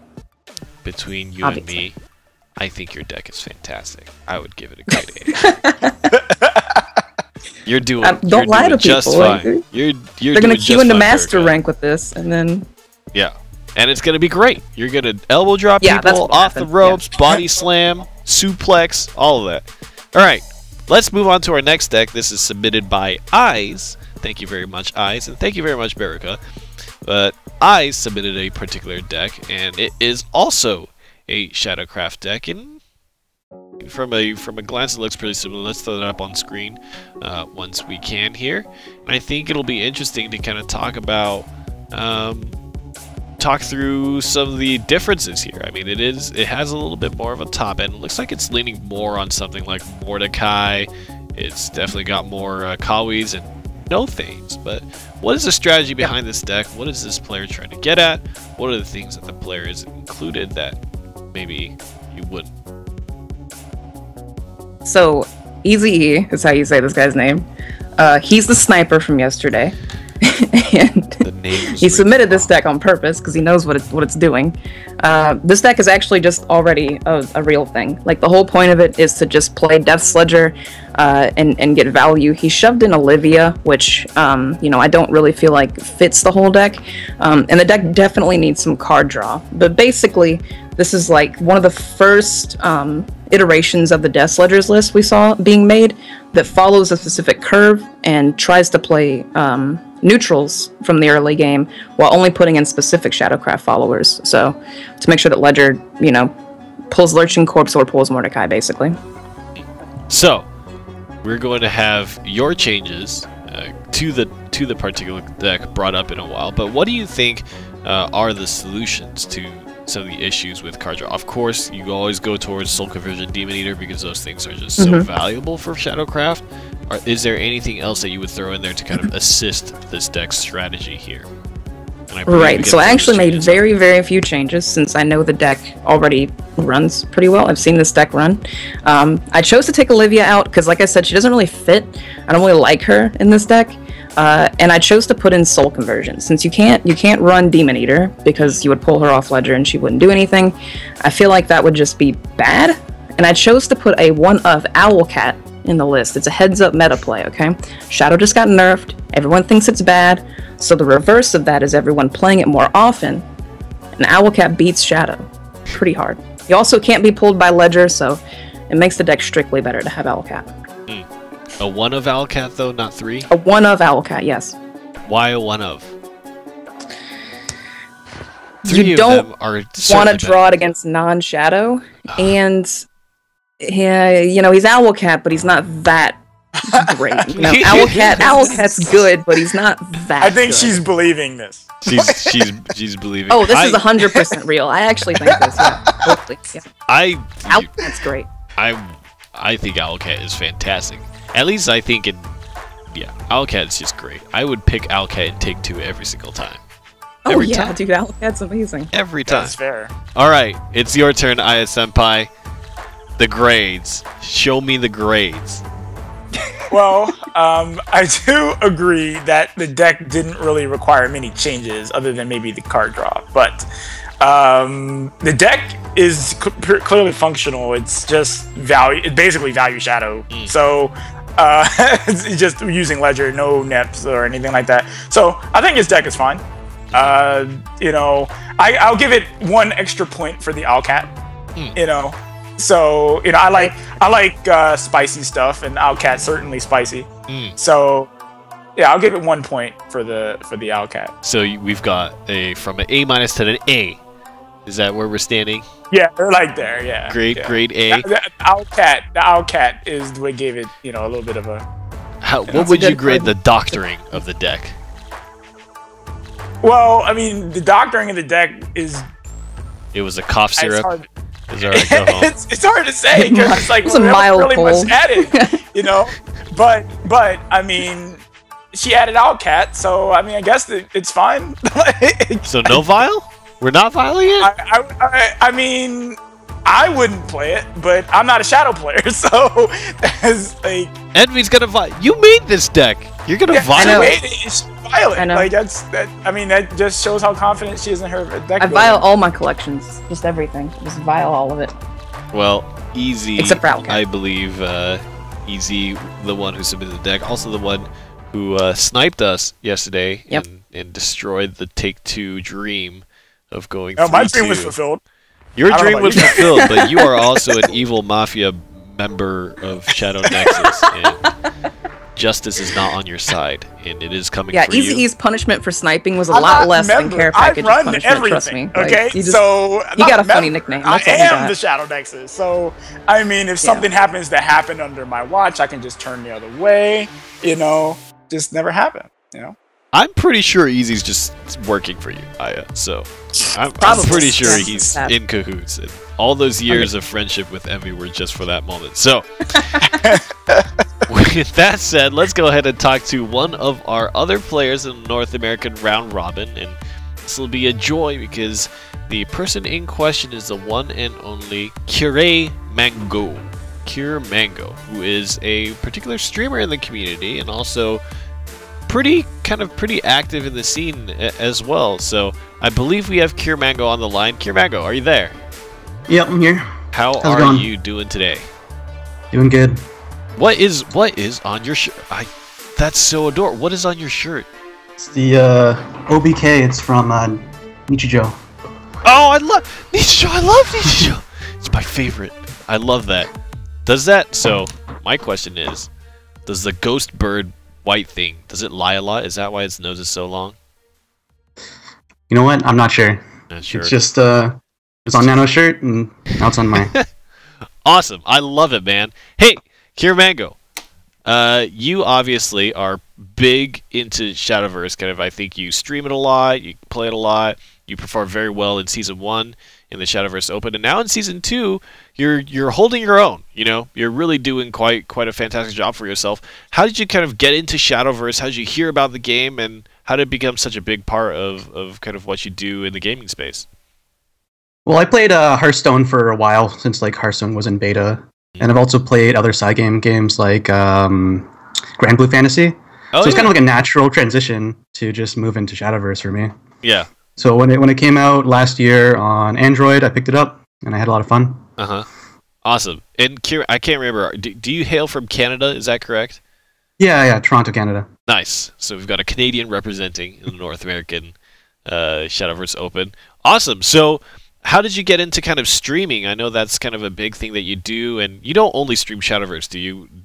Between you and me, I think your deck is fantastic. I would give it a great A. You're doing don't lie to just people. fine. Like, you're they're going to queue into fine, master Erica. rank with this, and then... Yeah. And it's going to be great. You're going to elbow drop Yeah, that's people what off the happened. ropes, body slam, suplex, all of that. All right. Let's move on to our next deck. This is submitted by Eyes. Thank you very much, Eyes. And thank you very much, Berica. But Eyes submitted a particular deck, and it is also a Shadowcraft deck. And from a glance, it looks pretty similar. Let's throw that up on screen once we can here. And I think it'll be interesting to kind of talk about... talk through some of the differences here. I mean, it has a little bit more of a top end. It looks like it's leaning more on something like Mordecai. It's definitely got more Kawis and no Thanes. But what is the strategy behind this deck? What is this player trying to get at? What are the things that the player has included that maybe you wouldn't? So, Easy E is how you say this guy's name. He's the sniper from yesterday. And he submitted this deck on purpose because he knows what it's doing. This deck is actually just already a real thing. Like, the whole point of it is to just play Death Sledger and get value. He shoved in Olivia, which I don't really feel like fits the whole deck. And the deck definitely needs some card draw. But basically, This is like one of the first iterations of the Death Sledgers list we saw being made that follows a specific curve and tries to play neutrals from the early game while only putting in specific Shadowcraft followers. So to make sure that Ledger, you know, pulls Lurching Corpse or pulls Mordecai, basically. So we're going to have your changes to the particular deck brought up in a while. But what do you think are the solutions to some of the issues with card draw? Of course, you always go towards Soul Conversion, Demon Eater, because those things are just so valuable for Shadowcraft. Or is there anything else that you would throw in there to kind of assist this deck's strategy here? Right, so I actually made very, very few changes since I know the deck already runs pretty well. I've seen this deck run. I chose to take Olivia out because, like I said, she doesn't really fit. I don't really like her in this deck. And I chose to put in Soul Conversion since you can't run Demon Eater because you would pull her off Ledger and she wouldn't do anything. I feel like that would just be bad. And I chose to put a one-of Owlcat in the list. It's a heads-up meta play, okay? Shadow just got nerfed. Everyone thinks it's bad. So the reverse of that is everyone playing it more often. And Owlcat beats Shadow pretty hard. You also can't be pulled by Ledger, so it makes the deck strictly better to have Owlcat. A one of Owlcat though, not three? A one of Owlcat, yes. Why a one of? You don't want to draw it against non-Shadow, and yeah, you know, he's Owlcat, but he's not that great. You know, Owlcat's good, but he's not that I think good. she's believing this. She's believing. Oh, this is 100% real. I actually think this. Yeah, totally. Yeah. Owlcat's great. I think Owlcat is fantastic. At least I think Owlcat is just great. I would pick Owlcat and take 2 every single time. Oh every yeah, time. dude, Owlcat's amazing. Every time. That's fair. Alright, it's your turn, Aya Senpai. The grades. Show me the grades. Well, I do agree that the deck didn't really require many changes other than maybe the card draw. But the deck is clearly functional. It's just value. It's basically value Shadow. So it's just using Ledger, no Neps or anything like that. So I think his deck is fine. You know, I'll give it 1 extra point for the Owlcat. You know. So, you know, I like spicy stuff, and Owlcat certainly spicy. So, yeah, I'll give it 1 point for the Owlcat. So we've got from an A- to an A. Is that where we're standing? Yeah, they're like there. Yeah. Grade A. The Owlcat is what gave it, you know, a little bit of a. What would you grade the doctoring of the deck? Well, I mean, the doctoring of the deck is. It was a cough syrup. It's hard to say because it's like it's a mild really much added, you know. But I mean, she added Owlcat, so I mean, I guess it's fine. So no vial? We're not vialing it? I mean, I wouldn't play it, but I'm not a Shadow player, so that's like. Envy's gonna vial. You made this deck. You're gonna vial it. It's violent. Like I mean, that just shows how confident she is in her deck. I vial all my collections, just everything. Just vial all of it. Well, Easy. Except for Owlcat. I believe Easy, the one who submitted the deck, also the one who sniped us yesterday and destroyed the Take-Two dream of going. Oh, my dream was fulfilled. Your dream was fulfilled, but you are also an evil mafia member of Shadow Nexus, and justice is not on your side, and it is coming for you. Yeah, Easy's punishment for sniping was a lot less than Care Package's punishment, everything, trust me. Okay, like, so you got a funny nickname. I am the Shadow Nexus, so I mean, if something happens that happened under my watch, I can just turn the other way, you know, just never happen, you know. I'm pretty sure Easy's just working for you, Aya. So I'm pretty sure he's in cahoots. And all those years of friendship with Envy were just for that moment. So with that said, let's go ahead and talk to one of our other players in the North American round robin, and this will be a joy because the person in question is the one and only Cure Mango. Cure Mango, who is a particular streamer in the community and also pretty active in the scene as well. So I believe we have Cure Mango on the line. Cure Mango, are you there? Yep, I'm here. How are you doing today? Doing good. What is on your shirt? That's so adorable. What is on your shirt? It's the OBK. It's from Nichijou. Oh, I love Nichijou. I love Nichijou. It's my favorite. I love that. Does that? So, my question is, does the ghost bird white thing, does it lie a lot? Is that why its nose is so long? You know what? I'm not sure. Not sure. It's just it's on Nano's shirt and now it's on mine. Awesome. I love it, man. Hey, Kiramango. You obviously are big into Shadowverse. Kind of, I think you stream it a lot, you play it a lot. You perform very well in Season 1 in the Shadowverse Open, and now in Season 2, you're holding your own. You know, you're really doing quite a fantastic job for yourself. How did you kind of get into Shadowverse? How did you hear about the game, and how did it become such a big part of kind of what you do in the gaming space? Well, I played Hearthstone for a while since like Hearthstone was in beta, and I've also played other side games like Grand Blue Fantasy. So it's kind of like a natural transition to just move into Shadowverse for me. Yeah. So when it came out last year on Android, I picked it up and I had a lot of fun. Awesome. And Kira, I can't remember. Do you hail from Canada? Is that correct? Yeah, Toronto, Canada. Nice. So we've got a Canadian representing in the North American Shadowverse Open. Awesome. So how did you get into kind of streaming? I know that's kind of a big thing that you do, and you don't only stream Shadowverse. Do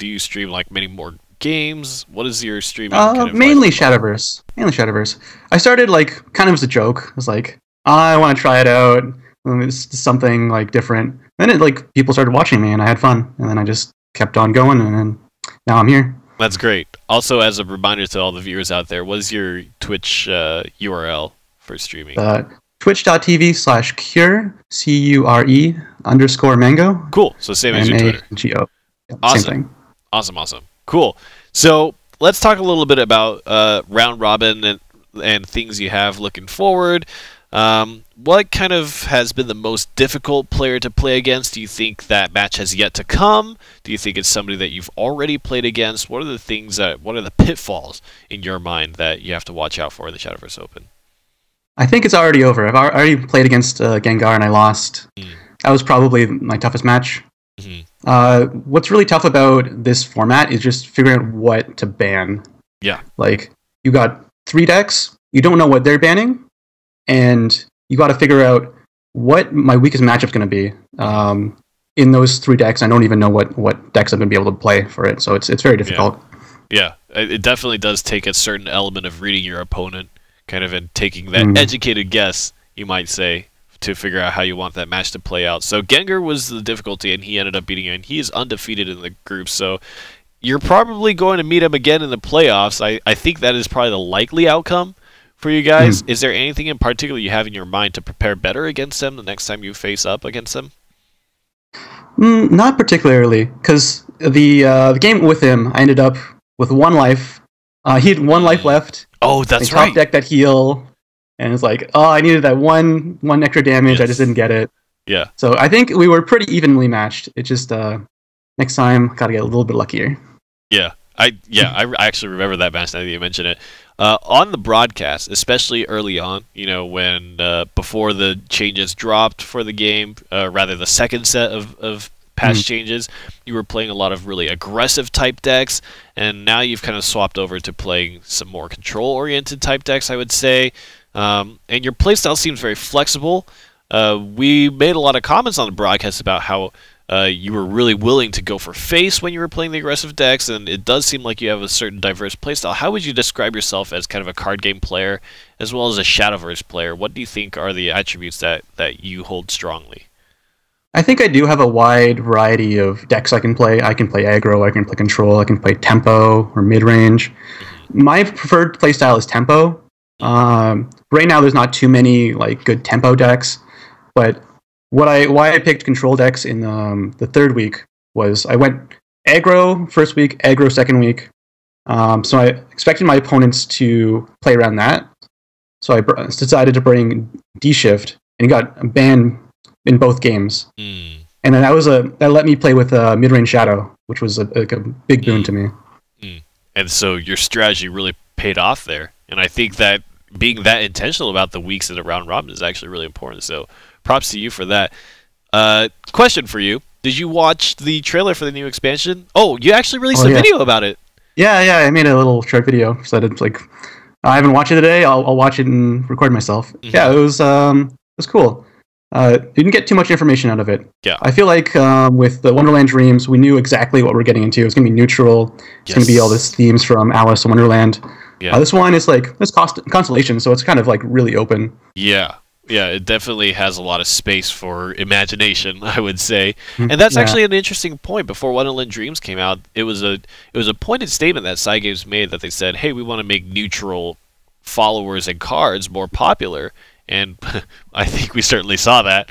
you stream like many more games? What is your streaming? Mainly Shadowverse. Mainly Shadowverse. I started like kind of as a joke. I was like, I want to try it out. It's something like different. Then it like people started watching me, and I had fun. And then I just kept on going, and then now I'm here. That's great. Also, as a reminder to all the viewers out there, what is your Twitch URL for streaming? Twitch.tv/cure CURE_mango. Cool. So same as your Twitter. MANGO. Awesome. Same thing. Awesome. Cool. So let's talk a little bit about round robin and things you have looking forward. What kind of has been the most difficult player to play against? Do you think that match has yet to come? Do you think it's somebody that you've already played against? What are the things what are the pitfalls in your mind that you have to watch out for in the Shadowverse Open? I think it's already over. I've already played against Gengar and I lost. That was probably my toughest match. What's really tough about this format is just figuring out what to ban. Yeah. Like, you got 3 decks, you don't know what they're banning, and you got to figure out what my weakest matchup's going to be. In those 3 decks, I don't even know what decks I'm going to be able to play for it, so it's very difficult. Yeah, it definitely does take a certain element of reading your opponent, kind of, and taking that educated guess, you might say, to figure out how you want that match to play out. So Gengar was the difficulty, and he ended up beating you, and he is undefeated in the group, so you're probably going to meet him again in the playoffs. I think that is probably the likely outcome for you guys. Is there anything in particular you have in your mind to prepare better against him the next time you face up against him? Not particularly, because the game with him, I ended up with 1 life. He had 1 life left. Oh, that's right. Top deck that heal, and it's like, I needed that one extra damage. I just didn't get it. Yeah. So I think we were pretty evenly matched. It just next time gotta get a little bit luckier. Yeah. I actually remember that match now that you mention it. On the broadcast, especially early on, when before the changes dropped for the game, rather the second set of patch changes, you were playing a lot of really aggressive type decks, and now you've kind of swapped over to playing some more control-oriented type decks, I would say. And your playstyle seems very flexible. We made a lot of comments on the broadcast about how you were really willing to go for face when you were playing the aggressive decks, and it does seem like you have a certain diverse playstyle. How would you describe yourself as kind of a card game player as well as a Shadowverse player? What do you think are the attributes that you hold strongly? I think I do have a wide variety of decks I can play. I can play aggro, I can play control, I can play tempo or mid-range. My preferred playstyle is tempo. Right now there's not too many like good tempo decks, but why I picked control decks in the 3rd week was I went aggro first week, aggro second week. So I expected my opponents to play around that. So I decided to bring D-Shift, and he got banned in both games. And then that let me play with mid-range Shadow, which was a big boon to me. And so your strategy really paid off there. And I think that being that intentional about the weeks of the round robin is actually really important. So props to you for that. Question for you. Did you watch the trailer for the new expansion? Oh, you actually released a video about it. Yeah, I made a little short video. So I haven't watched it today. I'll watch it and record myself. Yeah, it was was cool. Didn't get too much information out of it. Yeah. I feel like with the Wonderland Dreams, we knew exactly what we're getting into. It's going to be neutral. It's going to be all these themes from Alice in Wonderland. Yeah. This one is like this constellation, so it's kind of like really open. Yeah. Yeah, it definitely has a lot of space for imagination, I would say. And that's actually an interesting point. Before Wonderland Dreams came out, it was a pointed statement that Cygames made that they said, hey, we want to make neutral followers and cards more popular. And I think we certainly saw that.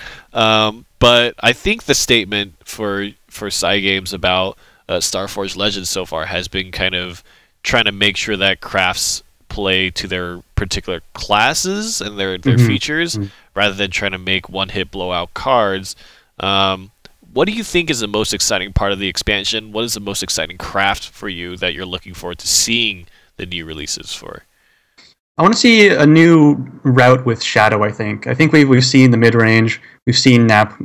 But I think the statement for Cygames about Starforge Legends so far has been kind of trying to make sure that crafts play to their particular classes and their features rather than trying to make one-hit blowout cards. What do you think is the most exciting part of the expansion? What is the most exciting craft for you that you're looking forward to seeing the new releases for? I want to see a new route with Shadow, I think. I think we've seen the mid-range, we've seen Nap.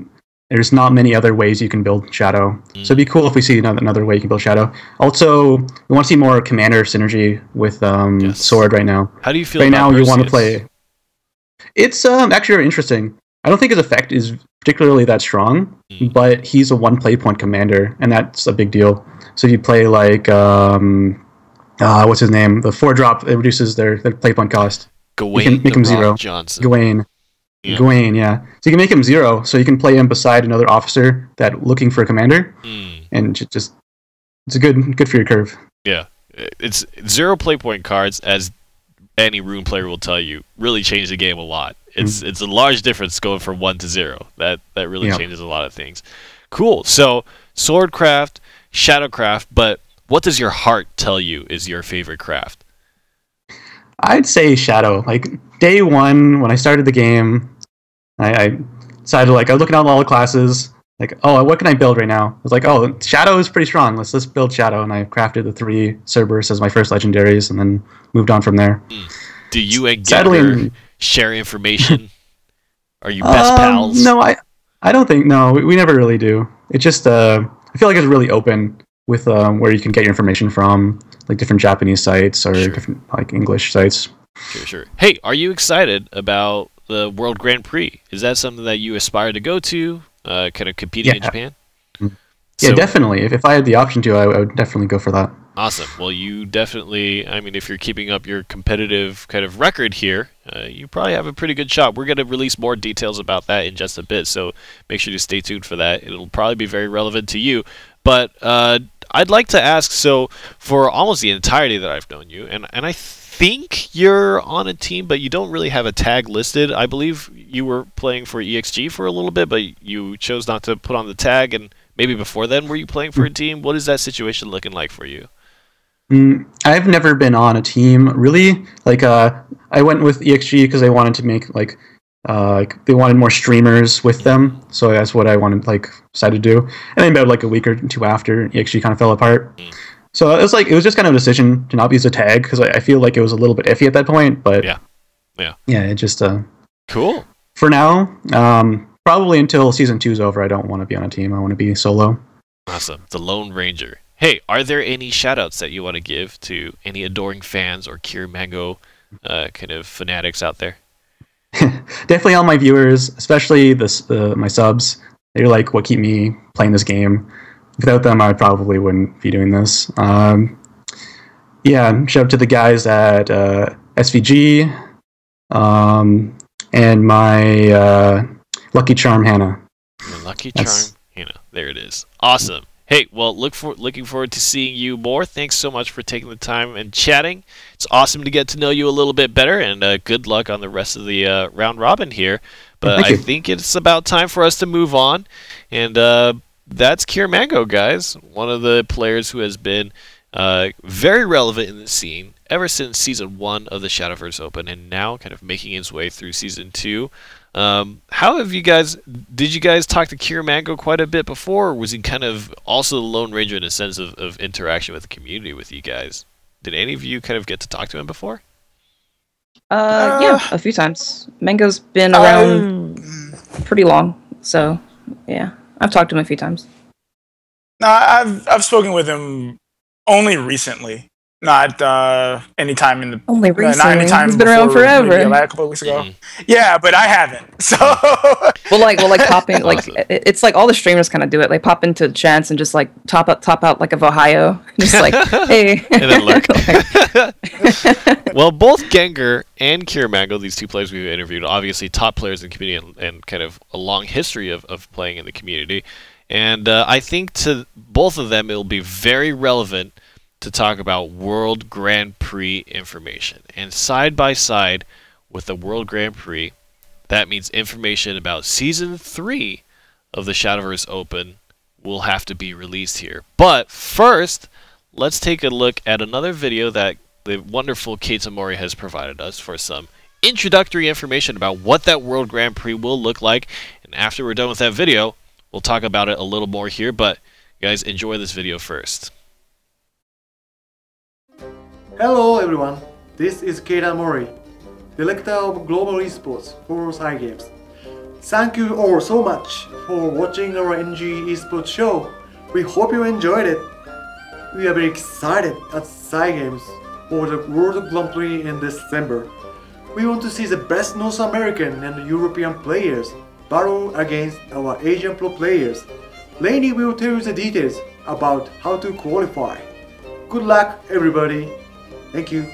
There's not many other ways you can build Shadow. So it'd be cool if we see another way you can build Shadow. Also, we want to see more Commander synergy with Sword right now. How do you feel right about now? Perseus? You want to play... It's actually very interesting. I don't think his effect is particularly that strong, but he's a one play point commander, and that's a big deal. So if you play like... what's his name? The 4-drop, it reduces their play point cost. Gawain, you can make him 0. Johnson. Gawain. Yeah. Gawain, yeah. So you can make him 0, so you can play him beside another officer that looking for a commander, and just it's a good for your curve. Yeah, it's 0 play point cards, as any Rune player will tell you, really change the game a lot. It's a large difference going from 1 to 0. That really changes a lot of things. Cool. So Swordcraft, Shadowcraft, but what does your heart tell you is your favorite craft? I'd say Shadow. Like day 1 when I started the game, I decided I was looking at all the classes. Like, oh, what can I build right now? I was like, oh, Shadow is pretty strong. Let's build Shadow, and I crafted the 3 Cerberus as my first legendaries, and then moved on from there. Do you and Gender share information? Are you best pals? No, I don't think. No, we never really do. It just I feel like it's really open with where you can get your information from, like different Japanese sites or different like English sites. Sure. Hey, are you excited about the World Grand Prix? Is that something that you aspire to go to? Kind of competing in Japan? Yeah, definitely. If I had the option to, I would definitely go for that. Awesome. Well, you definitely, I mean, if you're keeping up your competitive kind of record here, you probably have a pretty good shot. We're going to release more details about that in just a bit, so make sure to stay tuned for that. It'll probably be very relevant to you. But I'd like to ask, so for almost the entirety that I've known you, and I think you're on a team, but you don't really have a tag listed. I believe you were playing for EXG for a little bit, but you chose not to put on the tag, and maybe before then were you playing for a team? What is that situation looking like for you? I've never been on a team, really. Like, I went with EXG because they wanted to make, they wanted more streamers with them, so that's what I decided to do. And then about like a week or 2 after, EXG kind of fell apart. So it was just kind of a decision to not use a tag, because I feel like it was a little bit iffy at that point, but yeah, it just... Cool. For now, probably until Season 2 is over, I don't want to be on a team. I want to be solo. Awesome. The Lone Ranger. Hey, are there any shoutouts that you want to give to any adoring fans or Cure Mango kind of fanatics out there? Definitely all my viewers, especially my subs. They're like what keep me playing this game. Without them, I probably wouldn't be doing this. Yeah, shout out to the guys at SVG and my Lucky Charm Hannah. Lucky Charm Hannah. There it is. Awesome. Hey, well, looking forward to seeing you more. Thanks so much for taking the time and chatting. It's awesome to get to know you a little bit better, and good luck on the rest of the round robin here. But I think it's about time for us to move on, and that's Cure Mango, guys. One of the players who has been very relevant in the scene ever since Season 1 of the Shadowverse Open, and now kind of making his way through Season 2. How have you guys... Did you guys talk to Cure Mango quite a bit before, or was he kind of also the Lone Ranger in a sense of interaction with the community with you guys? Did any of you kind of get to talk to him before? Yeah, a few times. Mango's been around pretty long, so yeah, I've talked to him a few times. No, I've spoken with him only recently. Not anytime in the only recently. Not anytime. He's been around forever. Maybe a couple of weeks ago. Yeah, but I haven't. So well, like popping like it's like all the streamers kind of do it. They pop into chats and just like top out like of Ohio, just like hey, and then lurk. Well, both Gengar and Kiramango, these two players we've interviewed, obviously top players in the community and kind of a long history of playing in the community. And I think to both of them, it'll be very relevant to talk about World Grand Prix information. And side by side with the World Grand Prix, that means information about Season 3 of the Shadowverse Open will have to be released here. But first, let's take a look at another video that the wonderful Keita Mori has provided us for some introductory information about what that World Grand Prix will look like. And after we're done with that video, we'll talk about it a little more here. But guys, enjoy this video first. Hello everyone, this is Keita Mori, Director of Global Esports for Cygames. Thank you all so much for watching our NGE Esports show. We hope you enjoyed it. We are very excited at Cygames for the World Grand Prix in December. We want to see the best North American and European players battle against our Asian pro players. Lainey will tell you the details about how to qualify. Good luck everybody. Thank you.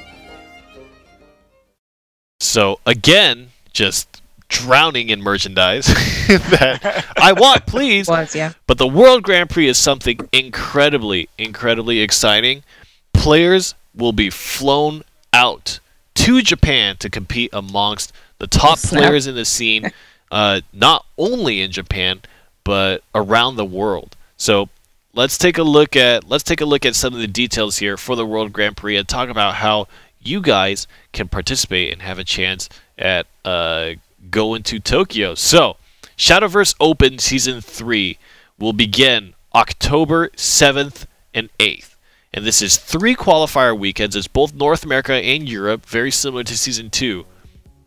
So again, just drowning in merchandise that I want, please. Yeah. But the World Grand Prix is something incredibly, incredibly exciting. Players will be flown out to Japan to compete amongst the top players in the scene, not only in Japan but around the world. So let's take a look at some of the details here for the World Grand Prix and talk about how you guys can participate and have a chance at going to Tokyo. So, Shadowverse Open Season 3 will begin October 7th and 8th. And this is 3 qualifier weekends. It's both North America and Europe, very similar to Season 2.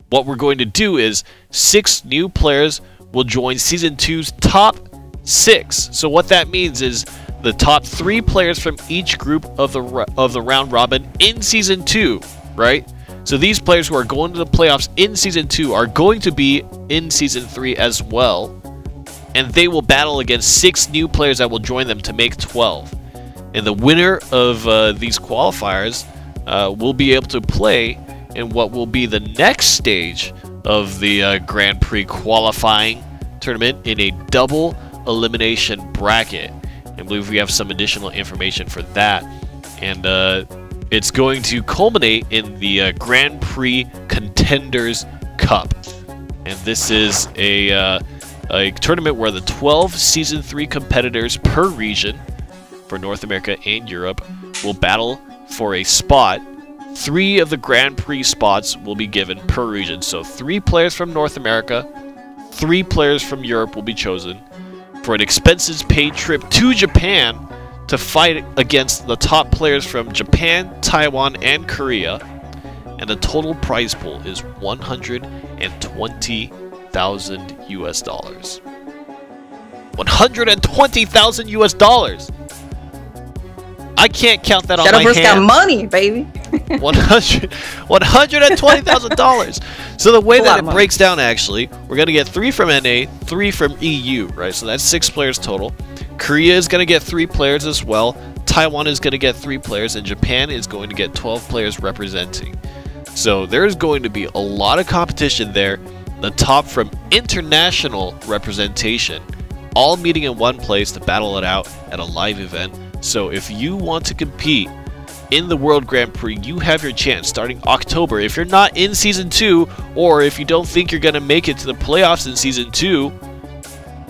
What we're going to do is 6 new players will join Season 2's top 6. So what that means is the top 3 players from each group of the round robin in Season 2, right? So these players who are going to the playoffs in Season 2 are going to be in Season 3 as well, and they will battle against 6 new players that will join them to make 12. And the winner of these qualifiers will be able to play in what will be the next stage of the Grand Prix qualifying tournament in a double elimination bracket. I believe we have some additional information for that. And it's going to culminate in the Grand Prix Contenders Cup. And this is a tournament where the 12 Season 3 competitors per region for North America and Europe will battle for a spot. 3 of the Grand Prix spots will be given per region. So 3 players from North America, 3 players from Europe will be chosen for an expenses-paid trip to Japan to fight against the top players from Japan, Taiwan, and Korea. And the total prize pool is $120,000 US. $120,000 US. I can't count that on my hands. Shadowverse got money, baby. $120,000. So the way that it breaks down, actually, we're going to get 3 from NA, 3 from EU, right? So that's 6 players total. Korea is going to get 3 players as well. Taiwan is going to get 3 players, and Japan is going to get 12 players representing. So there's going to be a lot of competition there. The top from international representation, all meeting in one place to battle it out at a live event. So if you want to compete in the World Grand Prix, you have your chance starting October. If you're not in Season 2, or if you don't think you're going to make it to the playoffs in Season 2,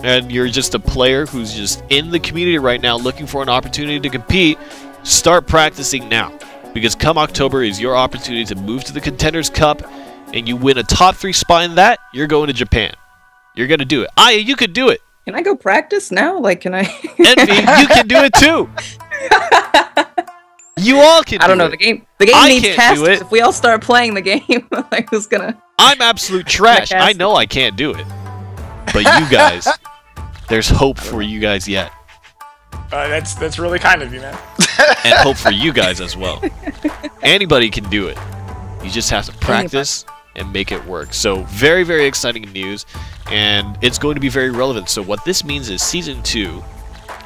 and you're just a player who's just in the community right now looking for an opportunity to compete, start practicing now. Because come October is your opportunity to move to the Contenders Cup, and you win a top 3 spot in that, you're going to Japan. You're going to do it. Aya, you could do it. Can I go practice now? Like, can I? Envy, you can do it too. You all can. I don't know. It. The game needs casters. If we all start playing the game, like, who's gonna? I'm absolute trash. I know I can't do it, but you guys, there's hope for you guys yet. That's really kind of you, man. and hope for you guys as well. Anybody can do it. You just have to practice and make it work. So very, very exciting news, and it's going to be very relevant. So what this means is Season 2,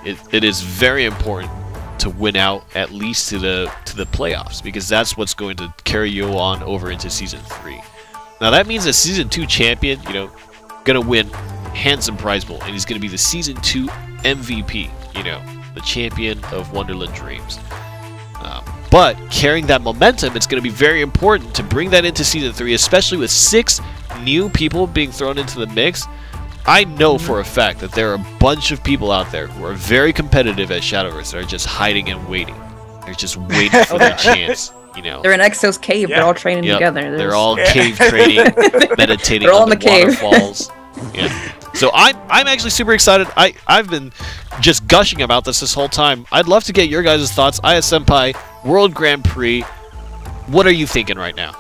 it is very important to win out at least to the playoffs, because that's what's going to carry you on over into Season 3. Now that means that Season 2 champion, you know, gonna win handsome prize pool, and he's gonna be the Season 2 MVP, you know, the champion of Wonderland Dreams. But carrying that momentum, it's going to be very important to bring that into Season 3, especially with 6 new people being thrown into the mix. I know for a fact that there are a bunch of people out there who are very competitive at Shadowverse that are just hiding and waiting. They're just waiting for their chance. You know, they're in Exo's cave. They're all training together. They're all cave training, meditating on the waterfalls. Yeah. So I'm actually super excited. I've been just gushing about this whole time. I'd love to get your guys' thoughts. Aya Senpai, World Grand Prix. What are you thinking right now?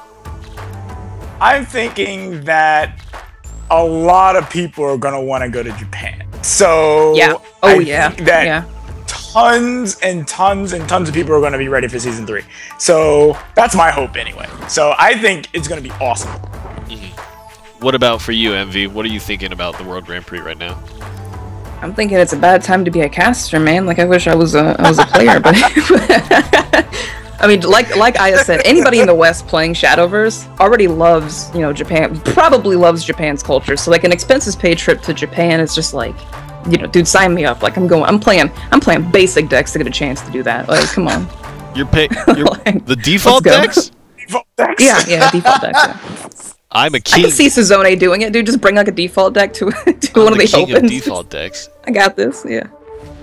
I'm thinking that a lot of people are gonna want to go to Japan. So yeah. Oh yeah. Tons and tons and tons of people are going to be ready for Season 3. So that's my hope anyway. So I think it's going to be awesome. What about for you, MV? What are you thinking about the World Grand Prix right now? I'm thinking it's a bad time to be a caster, man. Like I wish I was a player, but I mean, like Aya said, anybody in the West playing Shadowverse already loves, you know, Japan. Probably loves Japan's culture. So like an expenses paid trip to Japan is just like, you know, dude, sign me up. Like I'm playing basic decks to get a chance to do that. Like, come on. You're like, the default decks? Default decks? Yeah, default decks. Yeah. I'm a king. I can see Suzone doing it, dude. Just bring like a default deck to one of the king opens. Of default decks. I got this. Yeah.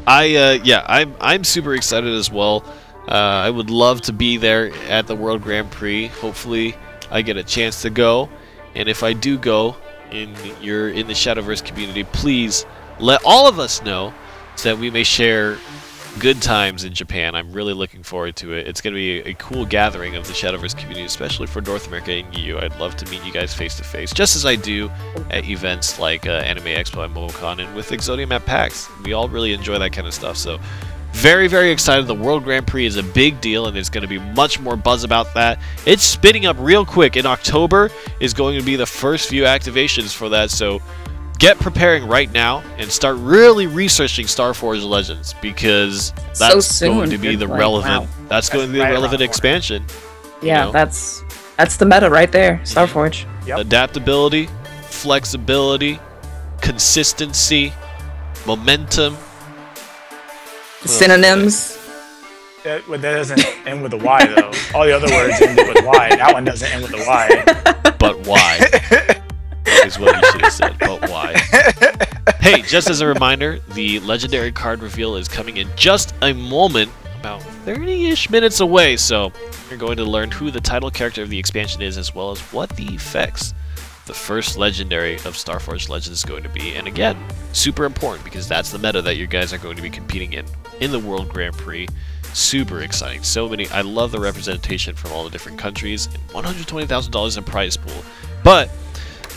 I'm super excited as well. I would love to be there at the World Grand Prix. Hopefully, I get a chance to go. And if I do go, you're in the Shadowverse community, please let all of us know so that we may share good times in Japan. I'm really looking forward to it. It's going to be a cool gathering of the Shadowverse community, especially for North America and EU. I'd love to meet you guys face to face, just as I do at events like Anime Expo and MomoCon and with Exodium at PAX. We all really enjoy that kind of stuff. So very, very excited. The World Grand Prix is a big deal, and there's going to be much more buzz about that. It's spinning up real quick. In October is going to be the first few activations for that, so get preparing right now and start really reaching Starforge Legends, because that's going to be the relevant. Wow. That's going to be the relevant expansion. Yeah, you know? That's the meta right there. Starforge. Yep. Adaptability, flexibility, consistency, momentum. Synonyms. That doesn't end with a Y though. All the other words end with Y. That one doesn't end with a Y. But why? Is what you should have said, but why? Hey, just as a reminder, the legendary card reveal is coming in just a moment, about 30-ish minutes away, so you're going to learn who the title character of the expansion is, as well as what the effects the first legendary of Starforge Legends is going to be. And again, super important, because that's the meta that you guys are going to be competing in the World Grand Prix. Super exciting. So many. I love the representation from all the different countries, and $120,000 in prize pool. But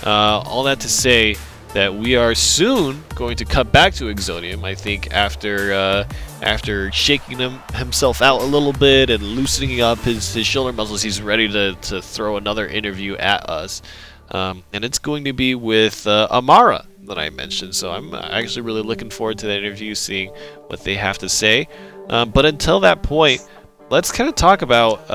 all that to say that we are soon going to cut back to Exodium. I think after shaking himself out a little bit and loosening up his shoulder muscles, he's ready to throw another interview at us. And it's going to be with Amara that I mentioned. So I'm actually really looking forward to that interview, seeing what they have to say. But until that point, let's kind of talk about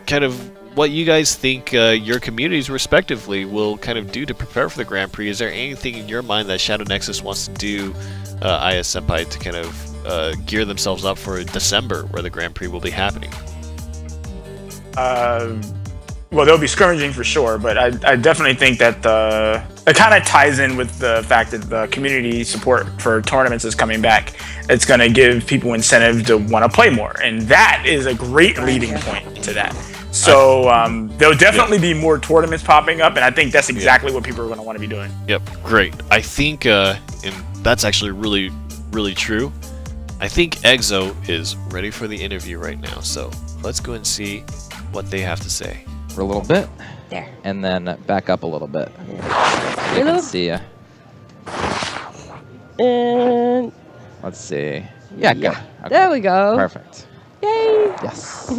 kind of what you guys think your communities respectively will kind of do to prepare for the Grand Prix. Is there anything in your mind that Shadow Nexus wants to do, Aya Senpai, to kind of gear themselves up for December, where the Grand Prix will be happening? Well, they'll be scrimmaging for sure, but I definitely think that it kind of ties in with the fact that the community support for tournaments is coming back. It's going to give people incentive to want to play more, and that is a great leading point to that. So there'll definitely be more tournaments popping up, and I think that's exactly what people are going to want to be doing. Yep, great. I think, and that's actually really, really true. I think Exo is ready for the interview right now, so let's go and see what they have to say. For a little bit. There. And then back up a little bit. So you can see ya. And let's see. Yeah, good. Okay. There we go. Perfect. Yes.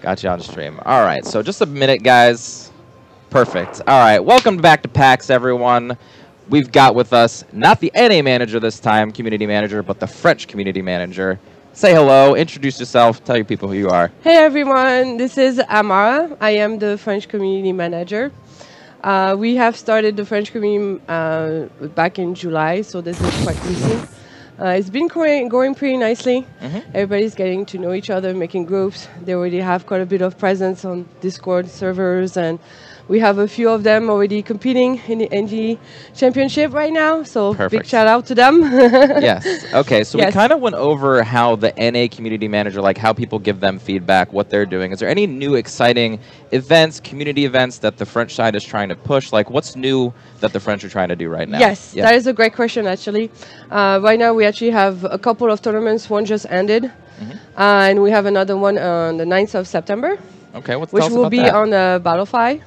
Got you on stream. All right, so just a minute, guys. Perfect. All right, welcome back to PAX, everyone. We've got with us not the NA manager this time, community manager, but the French community manager. Say hello, introduce yourself, tell your people who you are. Hey everyone, this is Amara. I am the French community manager. We have started the French community back in July, so this is quite recent. It's been going pretty nicely. Everybody's getting to know each other, making groups. They already have quite a bit of presence on Discord servers, and we have a few of them already competing in the NGE Championship right now, so big shout out to them. Yes. Okay, so we kind of went over how the NA community manager, like how people give them feedback, what they're doing. Is there any new exciting events, community events that the French side is trying to push? Like what's new that the French are trying to do right now? Yes, that is a great question actually. Right now we actually have a couple of tournaments. One just ended, and we have another one on the 9th of September. Okay, which will be on Battlefy.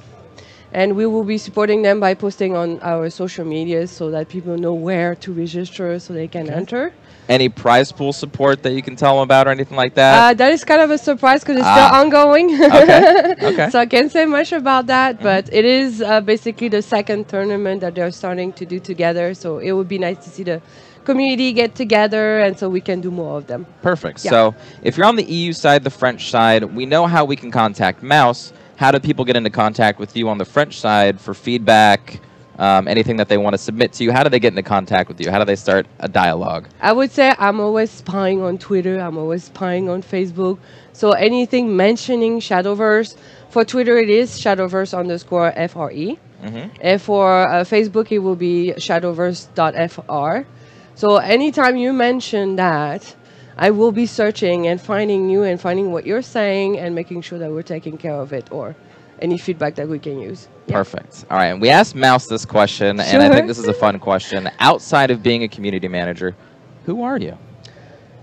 And we will be supporting them by posting on our social medias so that people know where to register so they can enter. Any prize pool support that you can tell them about or anything like that? That is kind of a surprise because it's still ongoing. Okay. So I can't say much about that, but it is basically the second tournament that they're starting to do together. So it would be nice to see the community get together and so we can do more of them. Perfect. Yeah. So if you're on the EU side, the French side, we know how we can contact Mouse. How do people get into contact with you on the French side for feedback, anything that they want to submit to you? How do they get into contact with you? How do they start a dialogue? I would say I'm always spying on Twitter. I'm always spying on Facebook. So anything mentioning Shadowverse, for Twitter it is Shadowverse_FRE. And for Facebook it will be Shadowverse.fr. So anytime you mention that, I will be searching and finding you and finding what you're saying and making sure that we're taking care of it or any feedback that we can use. Yeah. Perfect. All right. And we asked Mouse this question, and I think this is a fun question. Outside of being a community manager, who are you?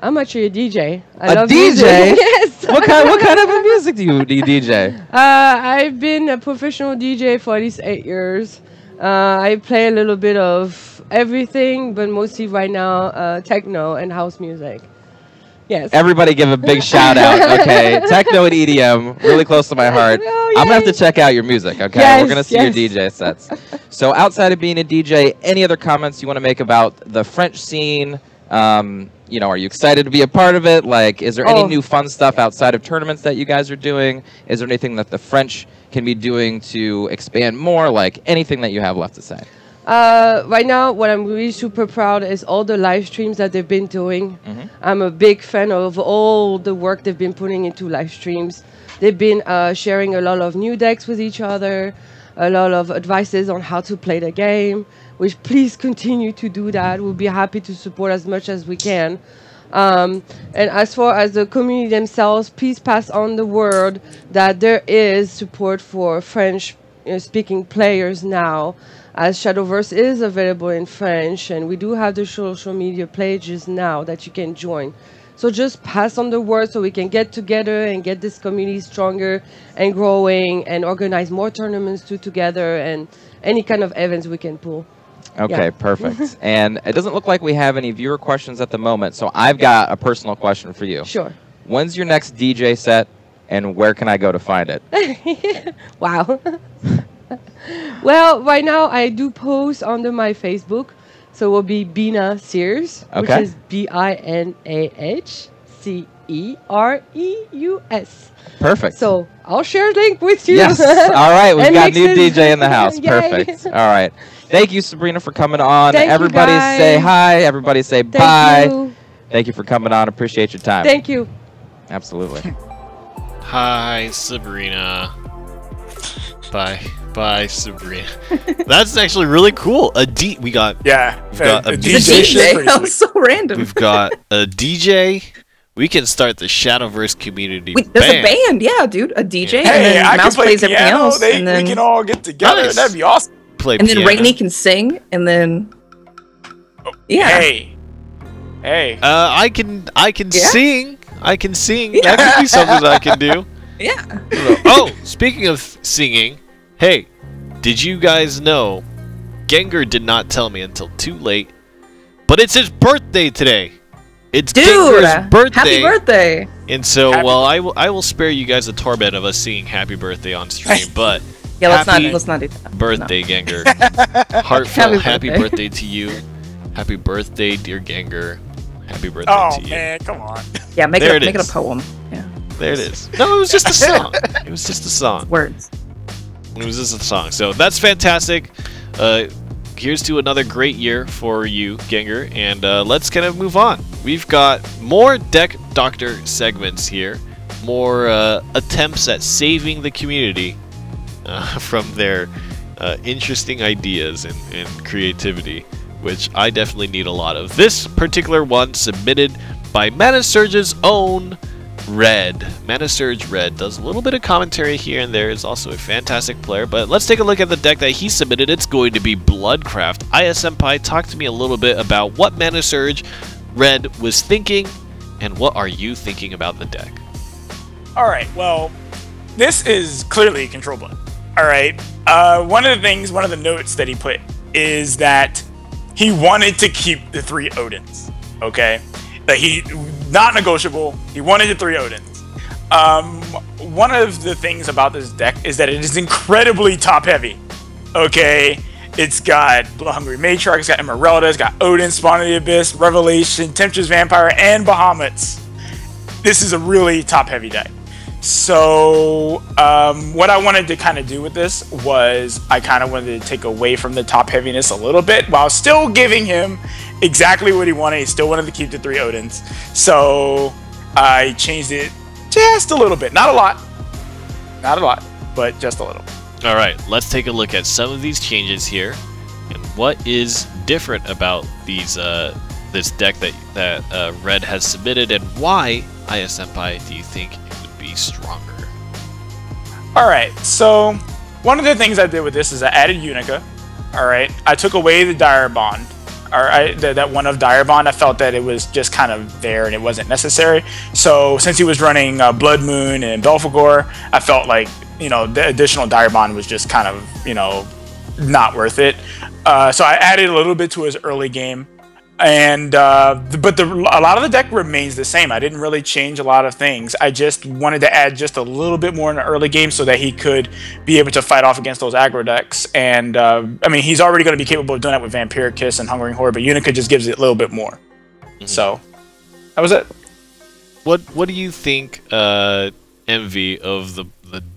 I'm actually a DJ. I love DJ? Music. Yes. What kind of music do you DJ? I've been a professional DJ for at least 8 years. I play a little bit of everything, but mostly right now techno and house music. Yes. Everybody give a big shout out, okay? Techno and EDM, really close to my heart. Oh, I'm going to have to check out your music, okay? Yes, we're going to see your DJ sets. So outside of being a DJ, any other comments you want to make about the French scene? You know, are you excited to be a part of it? Like, is there any new fun stuff outside of tournaments that you guys are doing? Is there anything that the French can be doing to expand more? Like, anything that you have left to say? Right now, what I'm really super proud is all the live streams that they've been doing. I'm a big fan of all the work they've been putting into live streams. They've been sharing a lot of new decks with each other, a lot of advices on how to play the game, which please continue to do that. We'll be happy to support as much as we can. And as far as the community themselves, please pass on the word that there is support for French speaking players now, as Shadowverse is available in French, and we do have the social media pages now that you can join. So just pass on the word so we can get together and get this community stronger and growing and organize more tournaments together and any kind of events we can pull. Okay, perfect. And it doesn't look like we have any viewer questions at the moment, so I've got a personal question for you. Sure. When's your next DJ set, and where can I go to find it? Wow. Well, right now I do post under my Facebook, so it will be Bina Sears, which is BINAHCEREUS. Perfect. So I'll share a link with you. Yes. All right, we've got new DJ in the house. Perfect. All right. Thank you, Sabrina, for coming on. Everybody say hi. Everybody say bye. Thank you for coming on. Appreciate your time. Thank you. Absolutely. Hi, Sabrina. Bye. Bye, Sabrina. That's actually really cool. We got a DJ. That was so random. We've got a DJ. We can start the Shadowverse community band. There's a band, yeah, dude. A DJ, and Hey, then I can Mouse play plays piano. everything else, and then We can all get together. Nice. That'd be awesome. Play and then piano. Rainy can sing, and then yeah. Hey. I can sing. I can sing. That could be something I can do. Yeah. Oh, speaking of singing, hey, did you guys know Gengar did not tell me until too late, but it's his birthday today. It's Dude, Gengar's birthday. Happy birthday! And so, well, I will spare you guys the torment of us singing Happy Birthday on stream, but Yeah, let's not do that. birthday, No. Gengar. Heartfelt happy birthday. birthday to you. Happy birthday, dear Gengar. Happy birthday Oh to you. man, come on. Yeah, make There it it a is. poem. Yeah. There it is. No, it was just a song. It was just a song. Words. It was just a song. So that's fantastic. Here's to another great year for you, Gengar, and let's kind of move on. We've got more Deck Doctor segments here, more attempts at saving the community from their interesting ideas and creativity, which I definitely need a lot of. This particular one submitted by Manasurge's own Red. Manasurge Red does a little bit of commentary here and there, is also a fantastic player, but let's take a look at the deck that he submitted. It's going to be Bloodcraft. Senpai, talk to me a little bit about what Manasurge Red was thinking, and what are you thinking about the deck? Alright, well, this is clearly Control Blood. Alright, one of the notes that he put is that he wanted to keep the 3 Odins, okay? That he, not negotiable, he wanted the 3 Odins. One of the things about this deck is that it is incredibly top heavy, okay? It's got Blood Hungry Matriarch, it's got Emeralda, it's got Odin, Spawn of the Abyss, Revelation, Temptress Vampire, and Bahamut's. This is a really top heavy deck. So, what I wanted to kind of do with this was I kind of wanted to take away from the top heaviness a little bit while still giving him exactly what he wanted. He still wanted to keep the 3 Odins. So, I changed it just a little bit. Not a lot. Not a lot, but just a little. Alright, let's take a look at some of these changes here, and what is different about these this deck that Red has submitted, and why, Senpai, do you think it would be stronger? Alright, so one of the things I did with this is I added Unica. Alright, I took away the Dire Bond. Alright, that one of Dire Bond, I felt that it was just kind of there and it wasn't necessary. So since he was running Blood Moon and Belphegor, I felt like, you know, the additional Dire Bond was just kind of, you know, not worth it. So I added a little bit to his early game. And but a lot of the deck remains the same. I didn't really change a lot of things. I just wanted to add just a little bit more in the early game so that he could be able to fight off against those aggro decks. And I mean, he's already going to be capable of doing that with Vampiric Kiss and Hungering Horde, but Unica just gives it a little bit more. So that was it. What do you think, Envy, of the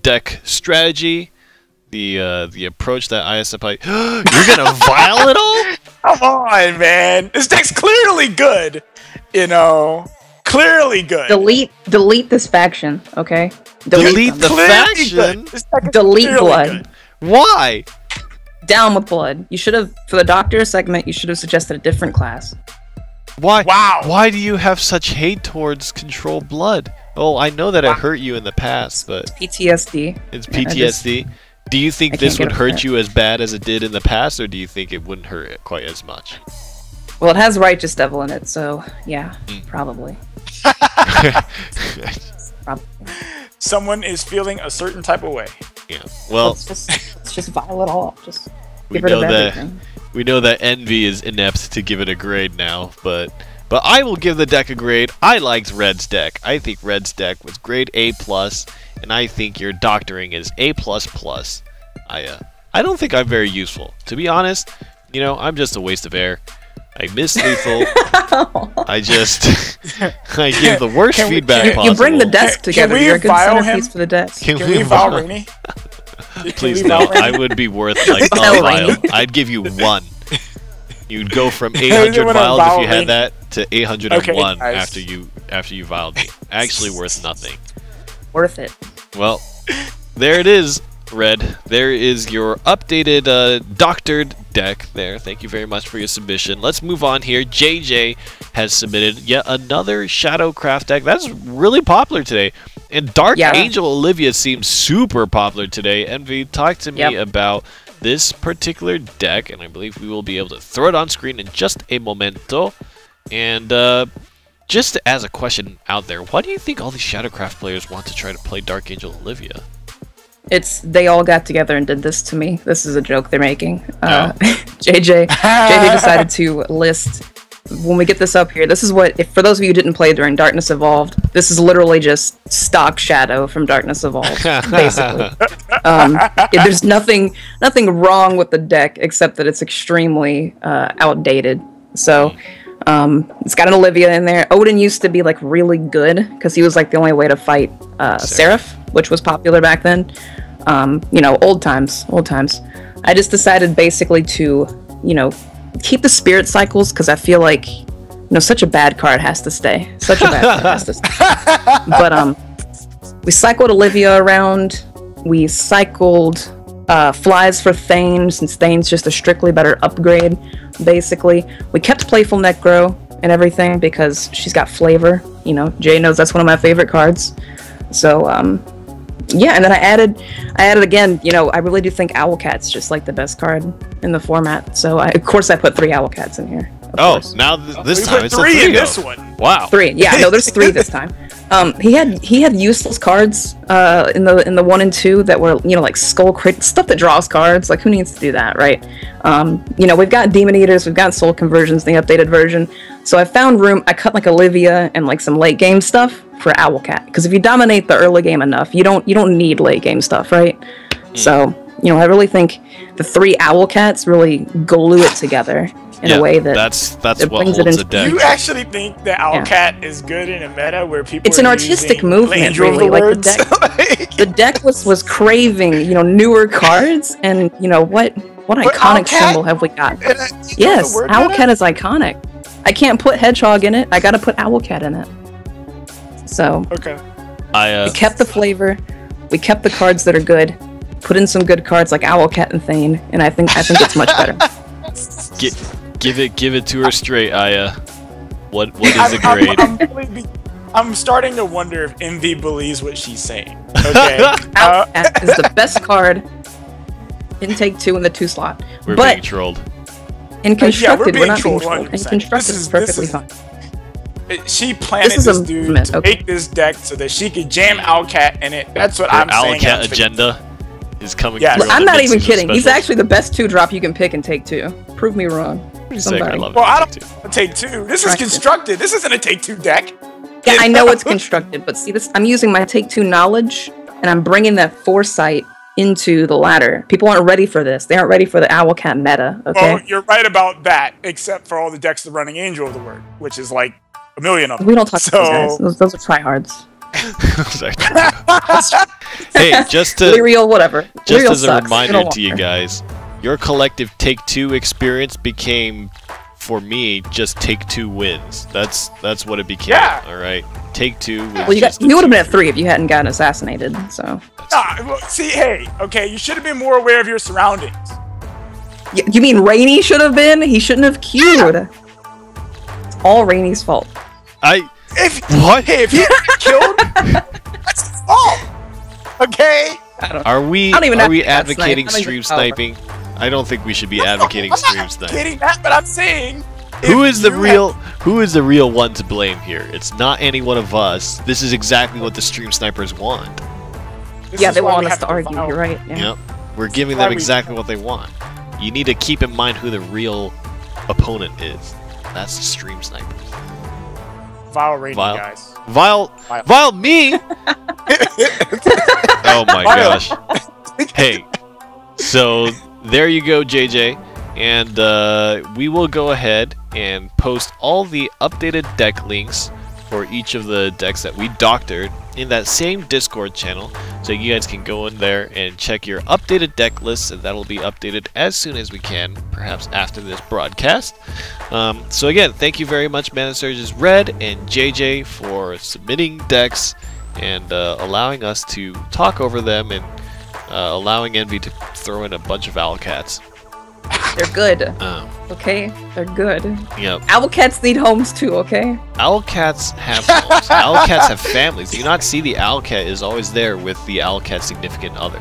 deck strategy, the approach that Senpai? You're gonna vial it all? Come on, man. This deck's clearly good. You know, clearly good. Delete this faction, okay? Delete the Clearly faction? good. Delete Clearly Blood. good. Why? Down with Blood. You should have, for the Doctor segment, you should have suggested a different class. Why? Wow. Why do you have such hate towards Control Blood? Oh, I know that it hurt you in the past, but PTSD. it's PTSD. Do you think I this can't would get over hurt it. you as bad as it did in the past, or do you think it wouldn't hurt it quite as much? Well, it has Righteous Devil in it, so yeah, probably. Probably. Someone is feeling a certain type of way. Yeah. Well, Let's just vial it all. Just we get rid know of that everything. we know that Envy is inept to give it a grade now, but I will give the deck a grade. I liked Red's deck. I think Red's deck was grade A+, and I think your doctoring is A++. I don't think I'm very useful. To be honest, you know, I'm just a waste of air. I miss lethal. I give the worst feedback possible. You bring the desk together. we You're a good vial centerpiece him? for the desk. Can Can we vow Rainy? Please Can we no. vow Rainy? I would be worth like a Tell vial. Rainy. I'd give you 1. You'd go from I 800 wanna vials if vow you Rainy. had that to 801 Okay, guys. after you vialed me. Actually worth nothing. Worth it. Well, there it is, Red. There is your updated doctored deck there. Thank you very much for your submission. Let's move on here. JJ has submitted yet another Shadowcraft deck. That's really popular today. And Dark Angel Olivia seems super popular today. Envy, talk to me about this particular deck, and I believe we will be able to throw it on screen in just a momento. And just as a question out there, why do you think all these Shadowcraft players want to try to play Dark Angel Olivia? They all got together and did this to me. This is a joke they're making. JJ decided to list when we get this up here, this is what, if for those of you who didn't play during Darkness Evolved, this is literally just stock Shadow from Darkness Evolved, basically. There's nothing wrong with the deck except that it's extremely outdated. So it's got an Olivia in there. Odin used to be like really good because he was like the only way to fight Seraph, which was popular back then. You know, old times. I just decided basically to, you know, keep the spirit cycles because I feel like, you know, such a bad card has to stay. Such a bad card has to stay. But we cycled Olivia around. We cycled Flies for Thane, since Thane's just a strictly better upgrade, basically. We kept Playful Necro and everything because she's got flavor. You know, Jay knows that's one of my favorite cards. So, yeah, and then I added again, you know, I really do think Owlcat's just like the best card in the format. So of course I put 3 Owlcats in here. Oh, now this time it's 3 in this one. Wow. 3. Yeah, no, there's 3 this time. He had useless cards in the 1 and 2 that were, you know, like Skull Crit, stuff that draws cards. Like, who needs to do that, right? You know, we've got Demon Eaters, we've got Soul Conversions, the updated version. So I found room. I cut like Olivia and like some late game stuff for Owlcat, because if you dominate the early game enough, you don't need late game stuff, right? So, you know, I really think the 3 Owlcats really glue it together in a way that that's what holds the deck. You actually think that Owlcat is good in a meta where people it's an artistic movement, really. Like the deck was craving, you know, newer cards, and you know what iconic symbol have we got? Yes, Owlcat is iconic. I can't put Hedgehog in it. I gotta put Owlcat in it. So okay, we kept the flavor, we kept the cards that are good, put in some good cards like Owlcat and Thane, and I think it's much better. Give it to her straight, Aya. What is a grade? I'm starting to wonder if Envy believes what she's saying. Okay, Owlcat is the best card in Take 2 in the 2 slot. We're being trolled. In Constructed, we're not being trolled. In Constructed, it's perfectly fine. She planted this dude to make this deck so that she could jam Owlcat in it. That's what I'm saying. Owlcat agenda is coming through. I'm not even kidding. He's specials. actually the best 2-drop you can pick in Take 2. Prove me wrong. I love well, I don't Take 2. This is Constructed. This isn't a Take 2 deck. Yeah, I know it's Constructed, but see this. I'm using my Take 2 knowledge, and I'm bringing that foresight into the ladder. People aren't ready for this. They aren't ready for the Owlcat meta. Okay. Well, you're right about that, except for all the decks that running Angel of the Word, which is like a million of them. We don't talk about those guys. Those are tryhards. Hey, just to real, whatever. Just real as a sucks. reminder to you guys, your collective Take 2 experience became, for me, just Take 2 wins. That's what it became. Yeah. All right. Take 2. Well, you would have been at 3 if you hadn't gotten assassinated. So. Well, see, hey, okay, you should have been more aware of your surroundings. You mean Rainy should have been? He shouldn't have queued. Yeah. It's all Rainy's fault. If you get killed, that's his fault. Okay. Are we advocating stream sniping? I don't think we should be advocating stream sniping. I'm not kidding that, but I'm saying who is the real one to blame here? It's not any one of us. This is exactly what the stream snipers want. Yeah, they want us to argue. You're right. Yeah. Yep. We're giving them exactly what they want. You need to keep in mind who the real opponent is. That's the stream snipers. Vile rating, guys. Vile me? Oh my gosh. Hey, so there you go, JJ. And we will go ahead and post all the updated deck links for each of the decks that we doctored in that same Discord channel, so you guys can go in there and check your updated deck lists, and that'll be updated as soon as we can, perhaps after this broadcast. So again, thank you very much, Mana Surges Red and JJ, for submitting decks and allowing us to talk over them, and allowing Envy to throw in a bunch of Owlcats. They're good. Okay? They're good. Yep. Owlcats need homes too, okay? Owlcats have homes. Owlcats have families. Do you not see the Owlcat is always there with the Owlcat significant other?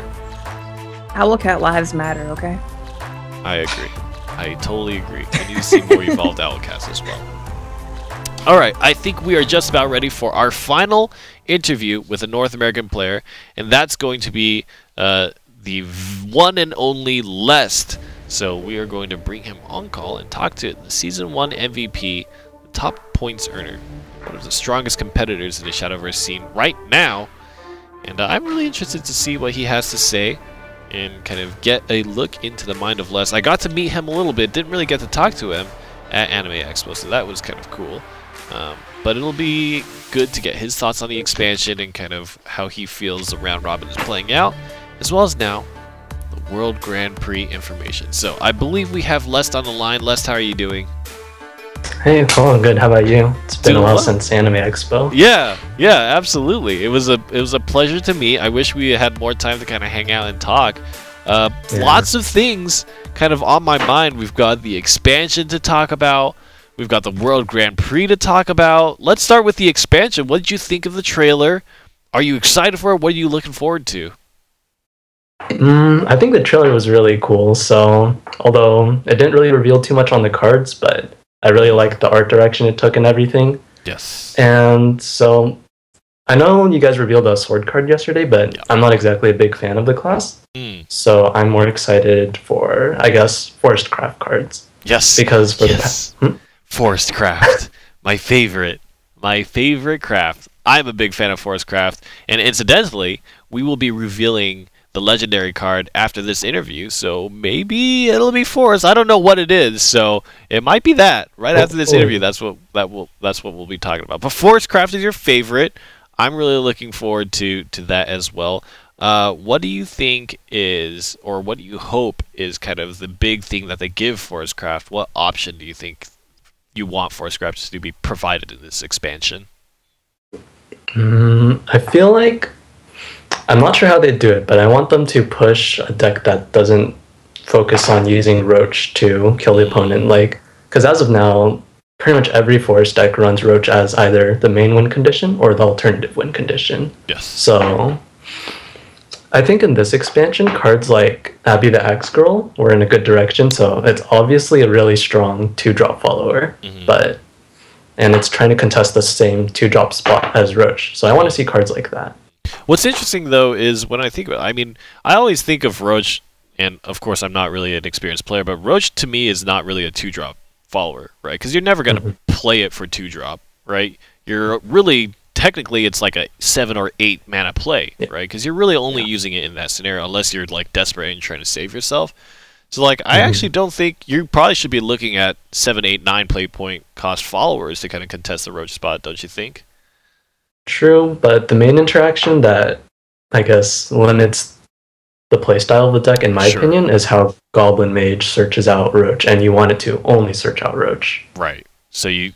Owlcat lives matter, okay? I agree. I totally agree. We need to see more evolved Owlcats as well. Alright, I think we are just about ready for our final interview with a North American player, and that's going to be the one and only Lest. So we are going to bring him on call and talk to the Season 1 MVP, the top points earner, one of the strongest competitors in the Shadowverse scene right now. And I'm really interested to see what he has to say and kind of get a look into the mind of Les. I got to meet him a little bit, didn't really get to talk to him at Anime Expo, so that was kind of cool. But it'll be good to get his thoughts on the expansion and kind of how he feels the round robin is playing out, as well as now the World Grand Prix information. So I believe we have Les on the line. Les, how are you doing? Hey, cool, good. How about you? It's been a while since Anime Expo. Yeah, absolutely. It was a pleasure to meet. I wish we had more time to kind of hang out and talk. Lots of things kind of on my mind. We've got the expansion to talk about. We've got the World Grand Prix to talk about. Let's start with the expansion. What did you think of the trailer? Are you excited for it? What are you looking forward to? I think the trailer was really cool. So, although it didn't really reveal too much on the cards, but I really liked the art direction it took and everything. Yes. And so, I know you guys revealed a sword card yesterday, but I'm not exactly a big fan of the class. So I'm more excited for, I guess, Forest Craft cards. Yes. Because for Forest Craft, my favorite craft. I'm a big fan of Forest Craft, and incidentally, we will be revealing the legendary card after this interview, so maybe it'll be Forest. I don't know what it is, so it might be that right after this interview. That's what we'll be talking about. But Forest Craft is your favorite. I'm really looking forward to that as well. What do you think is, or what do you hope is kind of the big thing that they give Forest Craft? What option do you think you want Forest Craft to be provided in this expansion? I feel like, I'm not sure how they do it, but I want them to push a deck that doesn't focus on using Roach to kill the opponent. Like, because as of now, pretty much every Forest deck runs Roach as either the main win condition or the alternative win condition. Yes. So I think in this expansion, cards like Abby the Axe Girl were in a good direction, so it's obviously a really strong 2-drop follower, and it's trying to contest the same 2-drop spot as Roach, so I want to see cards like that. What's interesting, though, is when I think about it, I mean, I always think of Roach, and of course I'm not really an experienced player, but Roach to me is not really a 2-drop follower, right? Because you're never going to play it for 2-drop, right? You're really... Technically, it's like a 7 or 8 mana play, right? Because you're really only using it in that scenario, unless you're like desperate and trying to save yourself. So, like, I actually don't think you probably should be looking at 7, 8, 9 play point cost followers to kind of contest the Roach spot, don't you think? True, but the main interaction that I guess limits the playstyle of the deck, in my opinion, is how Goblin Mage searches out Roach, and you want it to only search out Roach. Right. So you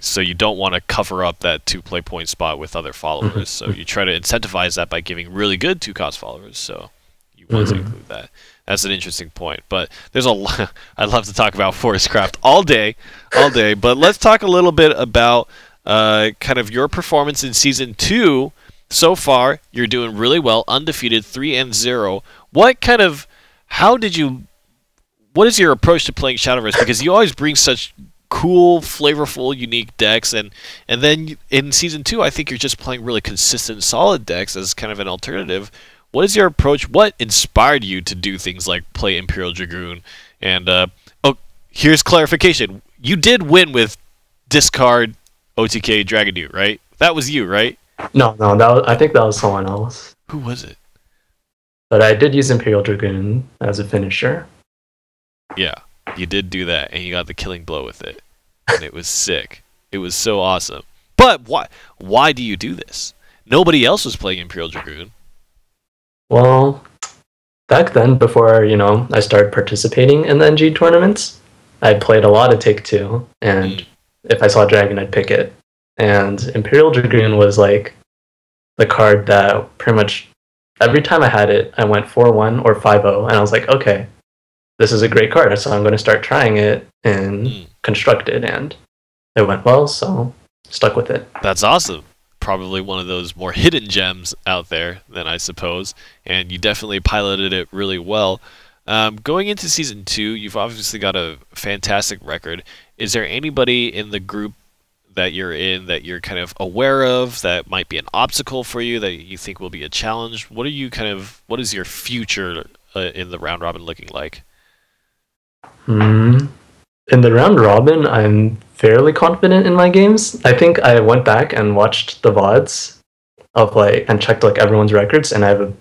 so you don't want to cover up that 2 play point spot with other followers. So you try to incentivize that by giving really good 2-cost followers. So you want to include that. That's an interesting point. But there's a lot. I'd love to talk about Forest Craft all day. But let's talk a little bit about kind of your performance in Season 2 so far. You're doing really well, undefeated, 3-0. What is your approach to playing Shadowverse? Because you always bring such cool, flavorful, unique decks, and then in Season 2, I think you're just playing really consistent, solid decks as kind of an alternative. What is your approach? What inspired you to do things like play Imperial Dragoon? And, here's clarification. You did win with discard OTK Dragon Newt, right? That was you, right? No, I think that was someone else. Who was it? But I did use Imperial Dragoon as a finisher. Yeah. You did do that, and you got the killing blow with it, and it was sick. It was so awesome. But why do you do this? Nobody else was playing Imperial Dragoon. Well, back then, before I started participating in the NGE tournaments, I played a lot of Take-Two, and if I saw Dragon, I'd pick it. And Imperial Dragoon was like the card that pretty much every time I had it, I went 4-1 or 5-0, and I was like, okay, this is a great card, so I'm going to start trying it in Constructed, and it went well, so stuck with it. That's awesome. Probably one of those more hidden gems out there, then, I suppose, and you definitely piloted it really well. Going into Season 2, you've obviously got a fantastic record. Is there anybody in the group that you're in that you're kind of aware of that might be an obstacle for you, that you think will be a challenge? What is your future in the round robin looking like? In the round robin, I'm fairly confident in my games. I think I went back and watched the VODs of and checked everyone's records, and I have a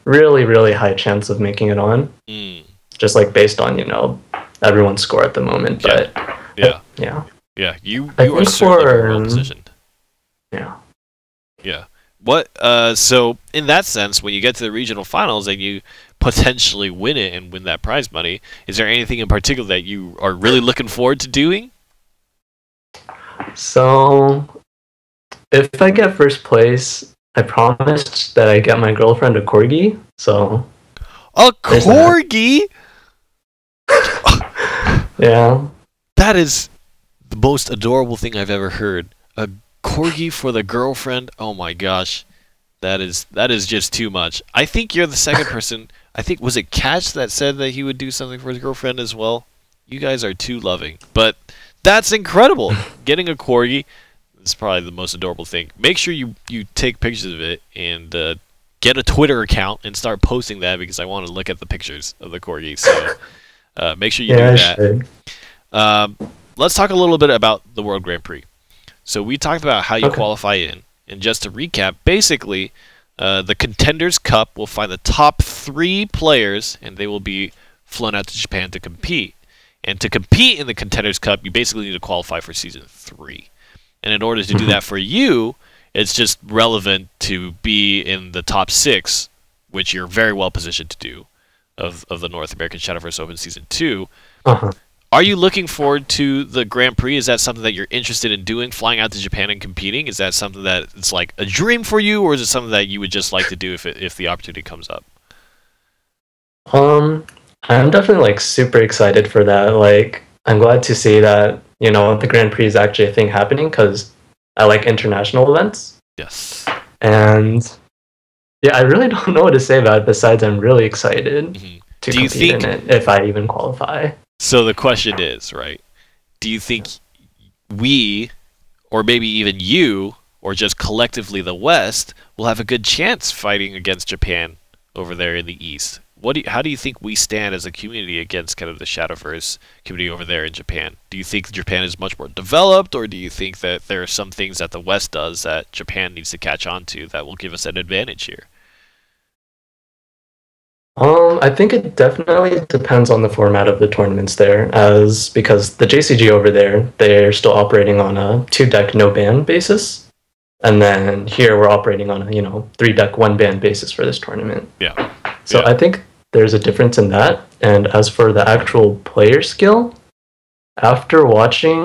really, really high chance of making it on. Just based on everyone's score at the moment. But yeah. You are certainly well positioned. Yeah. What? So in that sense, when you get to the regional finals and you potentially win it and win that prize money, is there anything in particular that you are really looking forward to doing? So, if I get first place, I promised that I get my girlfriend a corgi. So a corgi? Yeah. That is the most adorable thing I've ever heard. A corgi for the girlfriend? Oh my gosh. That is just too much. I think you're the second person. I think, was it Catch that said that he would do something for his girlfriend as well? You guys are too loving. But that's incredible. Getting a corgi is probably the most adorable thing. Make sure you take pictures of it and get a Twitter account and start posting that, because I want to look at the pictures of the corgi. So make sure you do that. Let's talk a little bit about the World Grand Prix. So we talked about how you qualify in. And just to recap, basically, the Contenders Cup will find the top 3 players, and they will be flown out to Japan to compete. And to compete in the Contenders Cup, you basically need to qualify for Season 3. And in order to do that for you, it's just relevant to be in the top 6, which you're very well positioned to do, of the North American Shadowverse Open Season 2. Are you looking forward to the Grand Prix? Is that something that you're interested in doing, flying out to Japan and competing? Is that something that it's like a dream for you, or is it something that you would just like to do if the opportunity comes up? I'm definitely super excited for that. I'm glad to see that the Grand Prix is actually a thing happening, because I like international events. Yes. And yeah, I really don't know what to say about it besides I'm really excited to compete in it if I even qualify. So the question is, right, do you think we, or maybe even you, or just collectively the West, will have a good chance fighting against Japan over there in the East? How do you think we stand as a community against kind of the Shadowverse community over there in Japan? Do you think Japan is much more developed, or do you think that there are some things that the West does that Japan needs to catch on to that will give us an advantage here? I think it definitely depends on the format of the tournaments there, because the JCG over there, they're still operating on a 2-deck no-ban basis, and then here we're operating on a 3-deck 1-ban basis for this tournament. Yeah. So I think there's a difference in that. And as for the actual player skill, after watching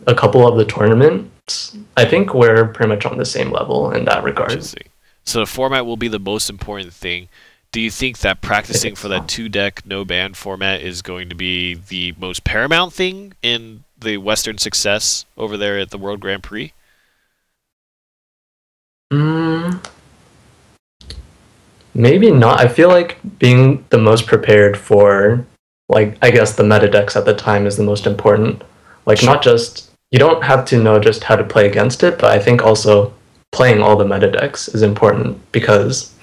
a couple of the tournaments, I think we're pretty much on the same level in that regard. So the format will be the most important thing. Do you think that practicing for that 2-deck no-ban format is going to be the most paramount thing in the Western success over there at the World Grand Prix? Maybe not. I feel like being the most prepared for, I guess the meta decks at the time is the most important. Not just, you don't have to know just how to play against it, but I think also playing all the meta decks is important, because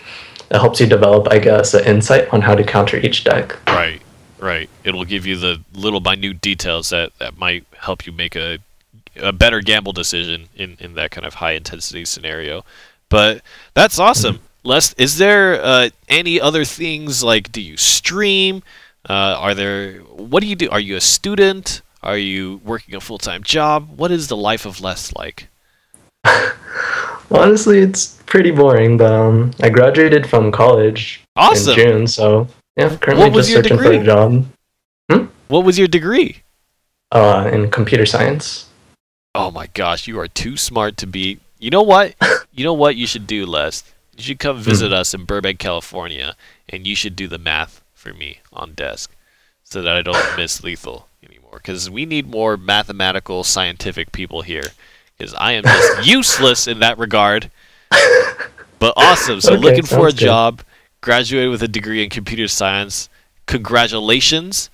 it helps you develop, I guess, an insight on how to counter each deck. Right. It'll give you the little minute details that might help you make a better gamble decision in that kind of high-intensity scenario. But that's awesome. Les, is there any other things, do you stream? What do you do? Are you a student? Are you working a full-time job? What is the life of Les like? Honestly, it's pretty boring, but I graduated from college in June, so yeah, currently just searching for a job. What was your degree? In computer science. Oh my gosh, you are too smart to be... You know what? You know what you should do, Les? You should come visit us in Burbank, California, and you should do the math for me on desk so that I don't miss lethal anymore. Because we need more mathematical, scientific people here. Because I am just useless in that regard. But awesome. So looking for a job, graduated with a degree in computer science. Congratulations.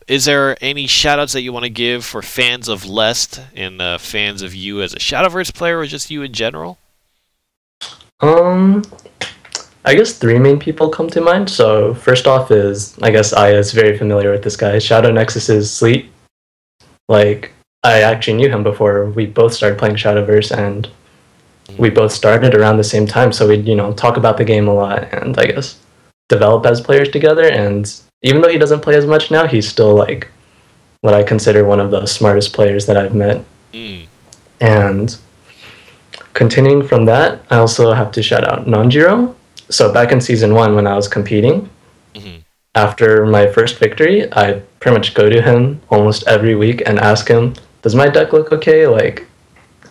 Is there any shout-outs that you want to give for fans of Lest and fans of you as a Shadowverse player, or just you in general? I guess three main people come to mind. So first off is, I guess Aya is very familiar with this guy, Shadow Nexus's Sleet. Like, I actually knew him before we both started playing Shadowverse, and we both started around the same time, so we'd, talk about the game a lot and, I guess, develop as players together. And even though he doesn't play as much now, he's still, like, what I consider one of the smartest players that I've met. And continuing from that, I also have to shout out Nonjiro. So back in Season 1 when I was competing, after my first victory, I pretty much go to him almost every week and ask him, does my deck look okay? Like,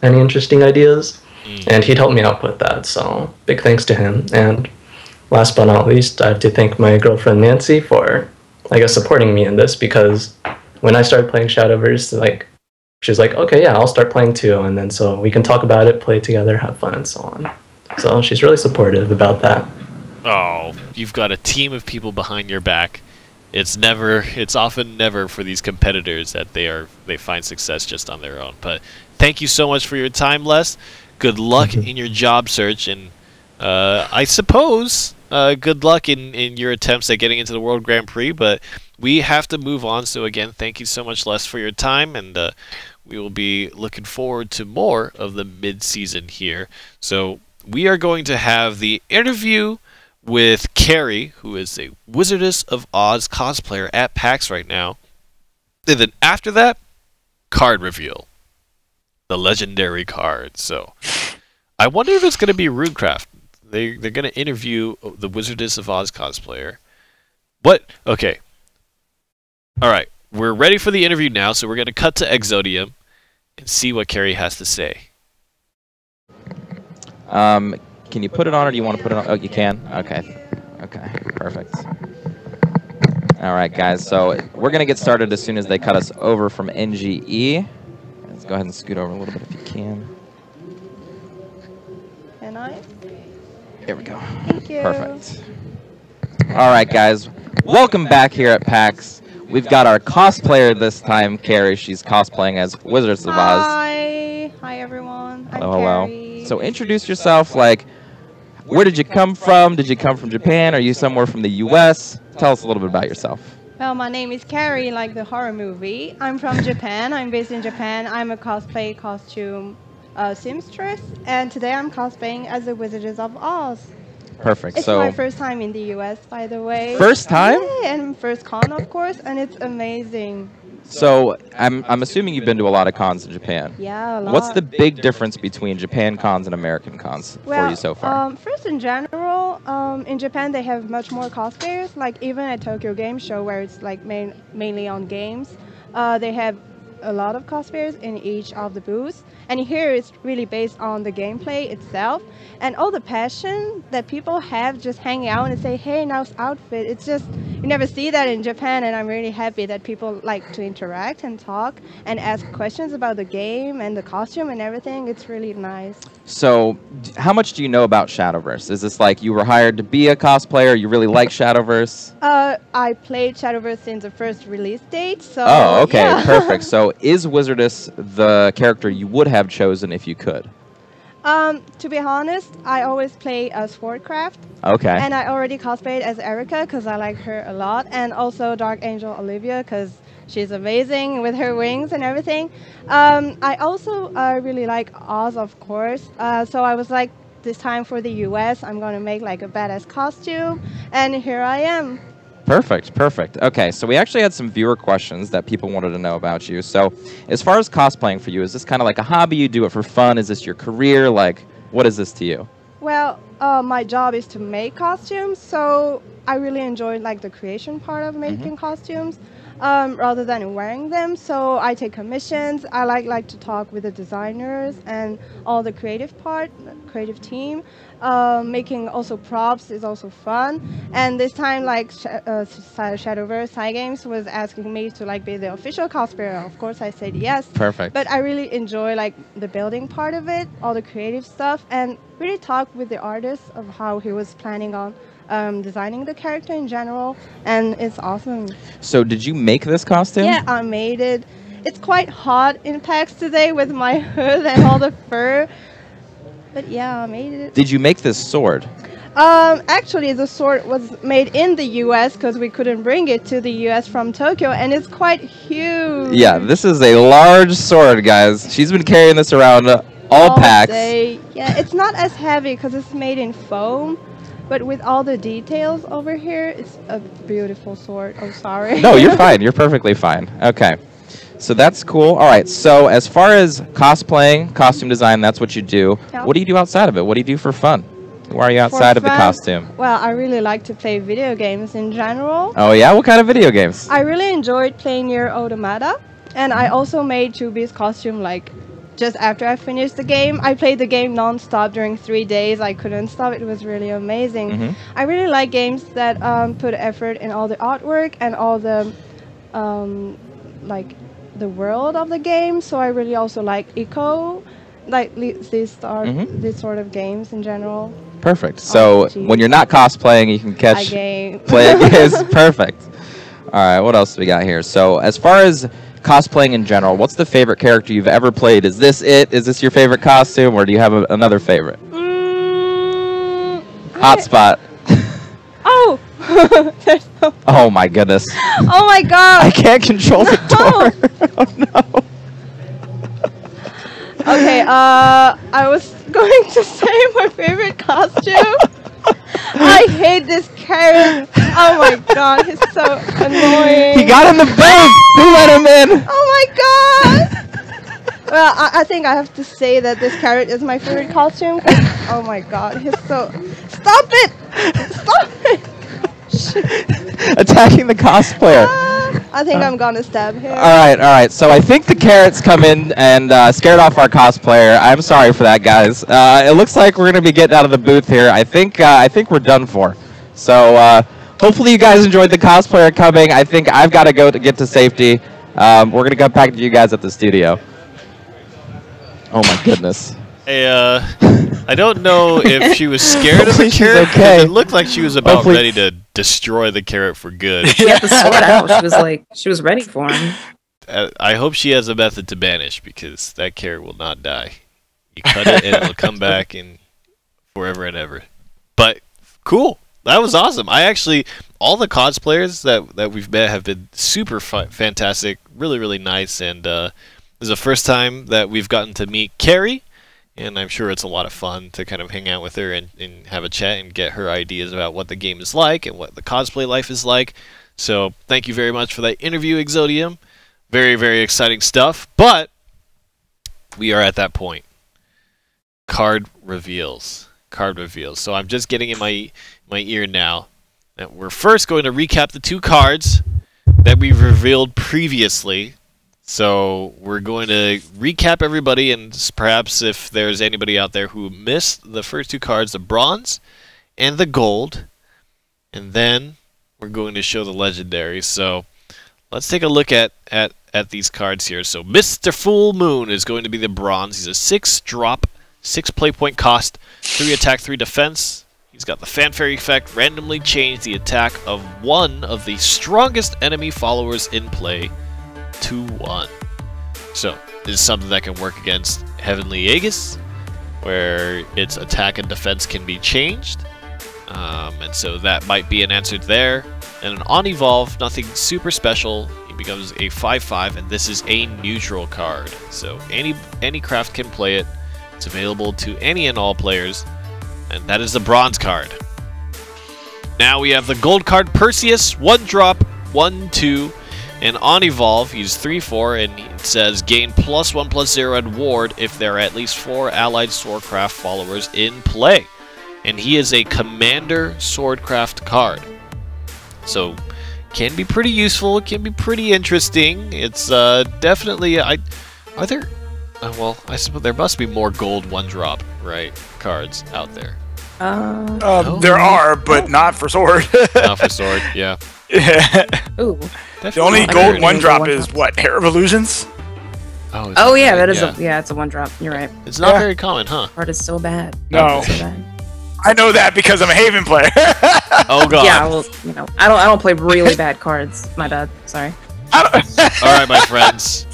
any interesting ideas? And he'd help me out with that, so big thanks to him. And last but not least, I have to thank my girlfriend Nancy for, I guess, supporting me in this, because when I started playing Shadowverse, like, she's like, okay, yeah, I'll start playing too, and then so we can talk about it, play together, have fun, and so on. So she's really supportive about that. Oh, you've got a team of people behind your back. It's often never for these competitors that they find success just on their own. But thank you so much for your time, Les. Good luck in your job search, and I suppose good luck in your attempts at getting into the World Grand Prix. But we have to move on. So again, thank you so much, Les, for your time, and we will be looking forward to more of the mid-season here. So we are going to have the interview with Carrie, who is a Wizardess of Oz cosplayer at PAX right now. And then after that, card reveal. The legendary card. So I wonder if it's going to be RuneCraft. They're going to interview the Wizardess of Oz cosplayer. What? Okay. Alright. We're ready for the interview now, so we're going to cut to Exodium and see what Carrie has to say. Can you put it on, or do you want to put it on? Oh, you can? Okay. Okay, perfect. All right, guys, so we're going to get started as soon as they cut us over from NGE. Let's go ahead and scoot over a little bit if you can. Can I? Here we go. Thank you. Perfect. All right, guys, welcome back here at PAX. We've got our cosplayer this time, Carrie. She's cosplaying as Wizards of Oz. Hi. Hi, everyone. Hello, I'm hello. Carrie. So introduce yourself, like, where did you come from? Did you come from Japan? Are you somewhere from the U.S.? Tell us a little bit about yourself. Well, my name is Carrie, like the horror movie. I'm from Japan. I'm based in Japan. I'm a cosplay costume seamstress, and today I'm cosplaying as the Wizards of Oz. Perfect. It's my first time in the U.S., by the way. First time? Yeah, and first con, of course, and it's amazing. So I'm assuming you've been to a lot of cons in Japan. Yeah, a lot. What's the big difference between Japan cons and American cons for you so far? First, in general, in Japan they have much more cosplayers. Like even at Tokyo Game Show, where it's like mainly on games, they have a lot of cosplayers in each of the booths. And here it's really based on the gameplay itself and all the passion that people have just hanging out and say, hey, nice outfit. It's just, you never see that in Japan, and I'm really happy that people like to interact and talk and ask questions about the game and the costume and everything. It's really nice. So how much do you know about Shadowverse? Is this like you were hired to be a cosplayer, you really like Shadowverse? I played Shadowverse since the first release date, so oh, okay, yeah. Perfect. So is Wizardess the character you would have chosen if you could? To be honest, I always play as Swordcraft. Okay. And I already cosplayed as Erica because I like her a lot, and also Dark Angel Olivia because she's amazing with her wings and everything. I also really like Oz, of course. So I was like, this time for the US, I'm going to make like a badass costume, and here I am. Perfect, perfect. Okay, so we actually had some viewer questions that people wanted to know about you. So as far as cosplaying for you, is this kind of like a hobby? You do it for fun? Is this your career? Like, what is this to you? Well, my job is to make costumes, so I really enjoy like the creation part of making costumes rather than wearing them. So I take commissions. I like to talk with the designers and all the creative team. Making also props is also fun. And this time, like Shadowverse High Games was asking me to like be the official cosplayer. Of course, I said yes. Perfect. But I really enjoy like the building part of it, all the creative stuff, and really talk with the artist of how he was planning on designing the character in general, and it's awesome. So did you make this costume? Yeah, I made it. It's quite hot in PAX today with my hood and all the fur. But yeah, I made it. Did you make this sword? Actually, the sword was made in the U.S. because we couldn't bring it to the U.S. from Tokyo, and it's quite huge. Yeah, this is a large sword, guys. She's been carrying this around all packs. Day. Yeah, it's not as heavy because it's made in foam, but with all the details over here, it's a beautiful sword. Oh, sorry. No, you're fine. You're perfectly fine. Okay. So that's cool. All right. So as far as cosplaying, costume design, that's what you do. Yep. What do you do outside of it? What do you do for fun? Why are you outside of the costume? Well, I really like to play video games in general. Oh, yeah? What kind of video games? I really enjoyed playing Nier Automata, and I also made Chubby's costume like just after I finished the game. I played the game non-stop during 3 days. I couldn't stop. It was really amazing. I really like games that put effort in all the artwork and all the like the world of the game. So I really also like Eco, like these sort of games in general. Perfect. So when you're not cosplaying, you can catch play games. Perfect. All right. What else do we got here? So as far as cosplaying in general, what's the favorite character you've ever played? Is this it? Is this your favorite costume, or do you have another favorite? Hotspot. Oh! Oh my goodness. Oh my god! I can't control the door. Oh no. Okay, I was going to say my favorite costume. I hate this carrot. Oh my god, he's so annoying. He got in the booth! Who let him in? Oh my god! Well, I think I have to say that this carrot is my favorite costume. Oh my god, he's so... Stop it! Stop it! Attacking the cosplayer. I think I'm gonna stab him. All right. So I think the carrots come in and scared off our cosplayer. I'm sorry for that, guys. It looks like we're gonna be getting out of the booth here. I think we're done for. So hopefully you guys enjoyed the cosplayer coming. I think I've got to go to get to safety. We're gonna come back to you guys at the studio. Oh my goodness. Hey, I don't know if she was scared of the carrot. Okay. It looked like she was about ready to destroy the carrot for good. She had the sword out. She was ready for him. I hope she has a method to banish, because that carrot will not die. You cut it and it'll come back in forever and ever. But cool. That was awesome. All the cosplayers that we've met have been super fantastic, really, really nice, and this is the first time that we've gotten to meet Carrie. And I'm sure it's a lot of fun to kind of hang out with her and have a chat and get her ideas about what the game is like and what the cosplay life is like. So thank you very much for that interview, Exodium. Very, very exciting stuff. But we are at that point. Card reveals. So I'm just getting in my ear now that we're first going to recap the 2 cards that we've revealed previously. So we're going to recap everybody, and perhaps if there's anybody out there who missed the first 2 cards, the bronze and the gold, and then we're going to show the legendary. So let's take a look at these cards here. So Mr. Full Moon is going to be the bronze. He's a 6-drop, 6 play point cost, 3 attack, 3 defense. He's got the fanfare effect, randomly change the attack of one of the strongest enemy followers in play to 1. So this is something that can work against Heavenly Aegis, where its attack and defense can be changed, and so that might be an answer there. And on evolve, nothing super special. He becomes a 5/5, and this is a neutral card. So any craft can play it. It's available to any and all players, and that is the bronze card. Now we have the gold card, Perseus, 1-drop, 1/2. And on evolve, he's 3/4, and it says gain +1/+0 and ward if there are at least 4 allied swordcraft followers in play. And he is a commander swordcraft card. So, can be pretty useful, can be pretty interesting. It's definitely... well, I suppose there must be more gold 1-drop, right, cards out there. There are, but not for sword. Not for sword, yeah. Yeah. Ooh. The only gold 1-drop is what? Hair of Illusions? Oh yeah, that is it's a 1-drop. You're right. It's not very common, huh? Card is so bad. No. So bad. I know that because I'm a Haven player. Oh god. Yeah, well, I don't play really bad cards. My bad. Sorry. All right, my friends.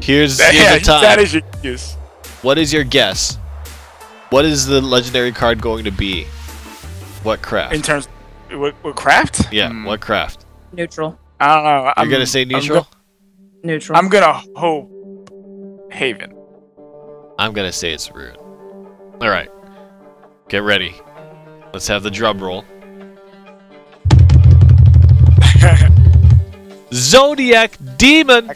Here's the time. That is your excuse. What is your guess? What is the legendary card going to be? What craft? In terms, what craft? Yeah, what craft? Neutral. I don't know. You're gonna say neutral? Neutral. I'm gonna hope Haven. I'm gonna say it's Rune. All right, get ready. Let's have the drum roll. Zodiac Demon.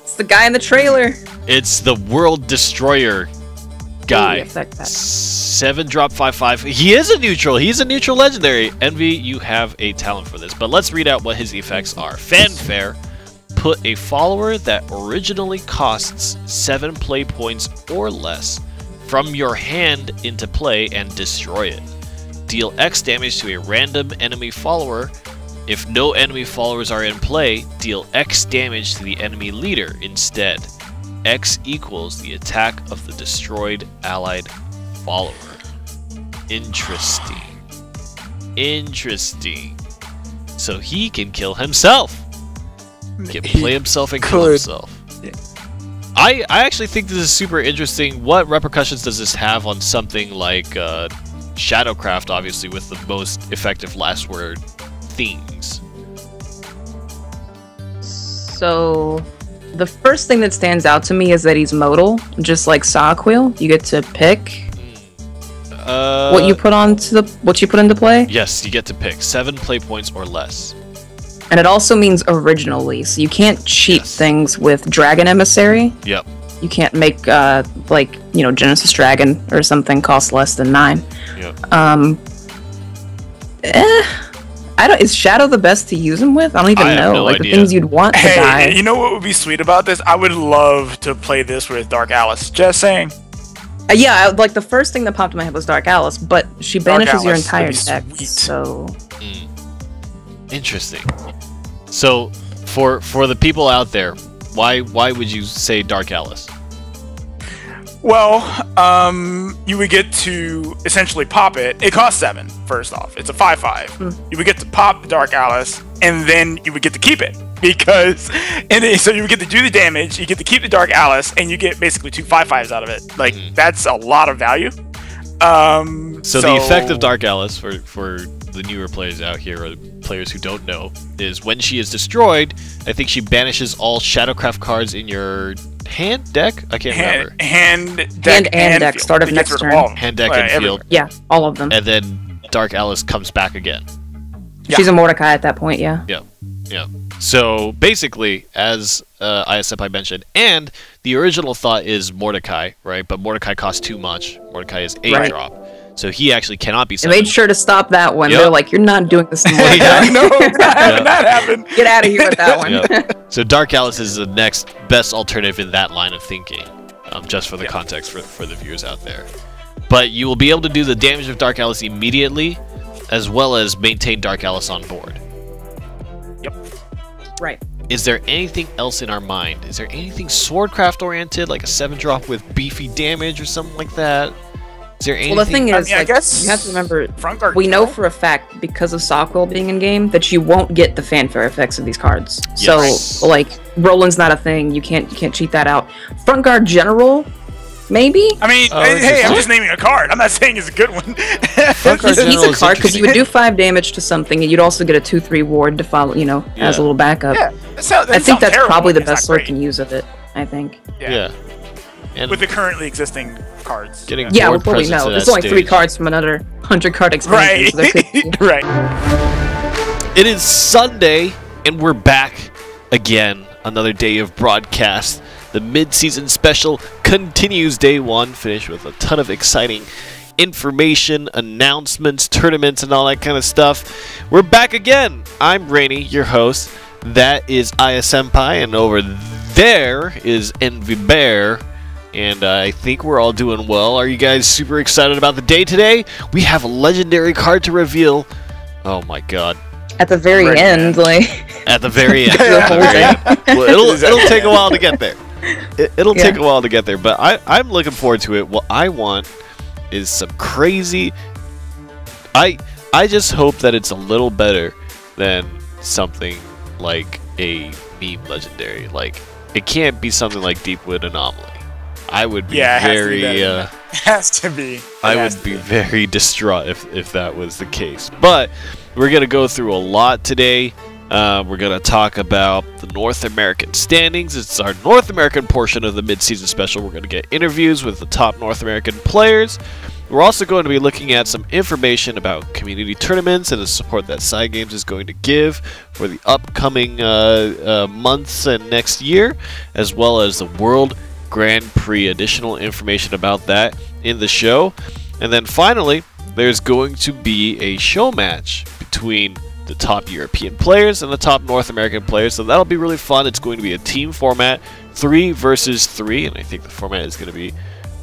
It's the guy in the trailer. It's the World Destroyer guy. Ooh, affect that. 7-drop 5/5. He is a neutral. He's a neutral legendary. Envy, you have a talent for this. But let's read out what his effects are. Fanfare. Put a follower that originally costs 7 play points or less from your hand into play and destroy it. Deal X damage to a random enemy follower. If no enemy followers are in play, deal X damage to the enemy leader instead. X equals the attack of the destroyed allied follower. Interesting. Interesting. So he can kill himself. He can play himself and kill himself. I actually think this is super interesting. What repercussions does this have on something like Shadowcraft, obviously, with the most effective last word themes? So, the first thing that stands out to me is that he's modal, just like Sawquill. You get to pick what you put into play. Yes, you get to pick 7 play points or less. And it also means originally, so you can't cheat things with Dragon Emissary. Yep. You can't make like, you know, Genesis Dragon or something cost less than 9. Yep. Is Shadow the best to use him with? I don't even know. No like idea. the things you'd want to die. You know what would be sweet about this? I would love to play this with Dark Alice. Just saying. Yeah, like the first thing that popped in my head was Dark Alice, but she banishes your entire deck. Sweet. So Interesting. So for the people out there, why would you say Dark Alice? Well, you would get to essentially pop it. It costs 7, first off. It's a 5/5. You would get to pop the Dark Alice, and then you would get to keep it. So you would get to do the damage, you get to keep the Dark Alice, and you get basically 2 5/5s out of it. Like, that's a lot of value. So the effect of Dark Alice, for the newer players out here, or the players who don't know, is when she is destroyed, I think she banishes all Shadowcraft cards in your hand deck? I can't remember. Hand, deck, and deck, field. start of next turn. Hand, deck, and field. Yeah, all of them. And then Dark Alice comes back again. She's a Mordecai at that point, yeah. Yeah, yeah. So basically, as ISFI mentioned, and the original thought is Mordecai, right? But Mordecai costs too much. Mordecai is 8-drop. So he actually cannot be They summoned. made sure to stop that one. They're like, you're not doing this anymore. No, that happened. Get out of here with that one. So Dark Alice is the next best alternative in that line of thinking, just for the context for the viewers out there. But you will be able to do the damage of Dark Alice immediately, as well as maintain Dark Alice on board. Yep. Right. Is there anything else in our mind? Is there anything Swordcraft oriented, like a 7-drop with beefy damage or something like that? Is there anything? Well, the thing is, I guess you have to remember, front guard we know for a fact, because of Sawquill being in game, that you won't get the fanfare effects of these cards. Yes. So, like, Roland's not a thing. You can't cheat that out. Front guard general, maybe? I mean, hey, I'm just naming a card. I'm not saying it's a good one. He's a card because you would do 5 damage to something, and you'd also get a 2/3 ward to follow, you know, as a little backup. Yeah, I think that's probably the best Sword can use of it. I think. Yeah. And with the currently existing cards. Yeah, we'll probably know. There's only 3 cards from another 100-card expansion. Right. Right. It is Sunday, and we're back again. Another day of broadcast. The mid-season special continues day 1, finished with a ton of exciting information, announcements, tournaments, and all that kind of stuff. We're back again. I'm Rainy, your host. That is ISMPI, and over there is Envy Bear. And I think we're all doing well. Are you guys super excited about the day today? We have a legendary card to reveal. Oh my god. At the very end, like... At the very end. Well, it'll take a while to get there. It'll take a while to get there, but I'm looking forward to it. What I want is some crazy... I just hope that it's a little better than something like a meme legendary. Like, it can't be something like Deepwood Anomaly. I would be has to be. I would be very distraught if that was the case. But we're going to go through a lot today. We're going to talk about the North American standings. It's our North American portion of the mid-season special. We're going to get interviews with the top North American players. We're also going to be looking at some information about community tournaments and the support that Side Games is going to give for the upcoming months and next year, as well as the World Grand Prix. Additional information about that in the show. And then finally, there's going to be a show match between the top European players and the top North American players, so that'll be really fun. It's going to be a team format, 3 versus 3, and I think the format is going to be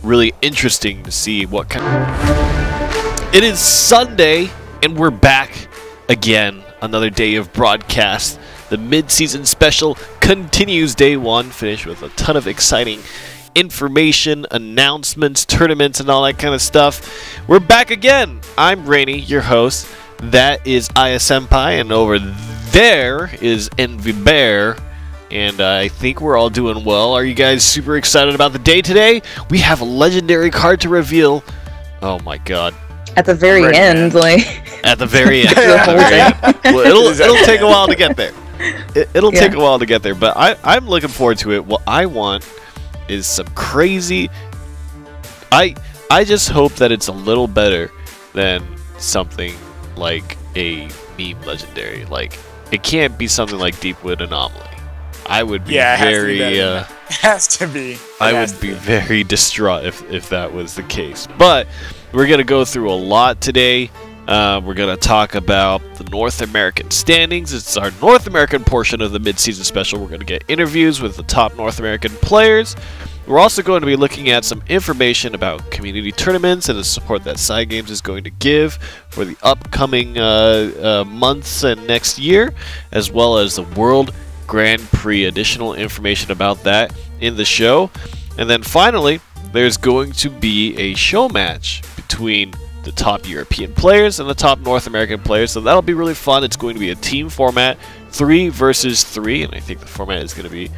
really interesting to see what kind of... It is Sunday, and we're back again. Another day of broadcast. The mid-season special continues day 1, finished with a ton of exciting information, announcements, tournaments, and all that kind of stuff. We're back again. I'm Rainy, your host. That is Aya Senpai, and over there is Envy Bear, and I think we're all doing well. Are you guys super excited about the day today? We have a legendary card to reveal. Oh my god. At the very end, like... At the very end. Well, it'll take a while to get there. It'll take a while to get there, but I'm looking forward to it. What I want is some crazy... I just hope that it's a little better than something like a meme legendary. Like, it can't be something like Deepwood Anomaly. I would be very distraught if that was the case. But we're gonna go through a lot today. We're gonna talk about the North American standings. It's our North American portion of the mid-season special. We're gonna get interviews with the top North American players. We're also going to be looking at some information about community tournaments and the support that Side Games is going to give for the upcoming months and next year, as well as the World Grand Prix. Additional information about that in the show. And then finally, there's going to be a show match between the top European players and the top North American players, so that'll be really fun. It's going to be a team format, 3 versus 3, and I think the format is going to be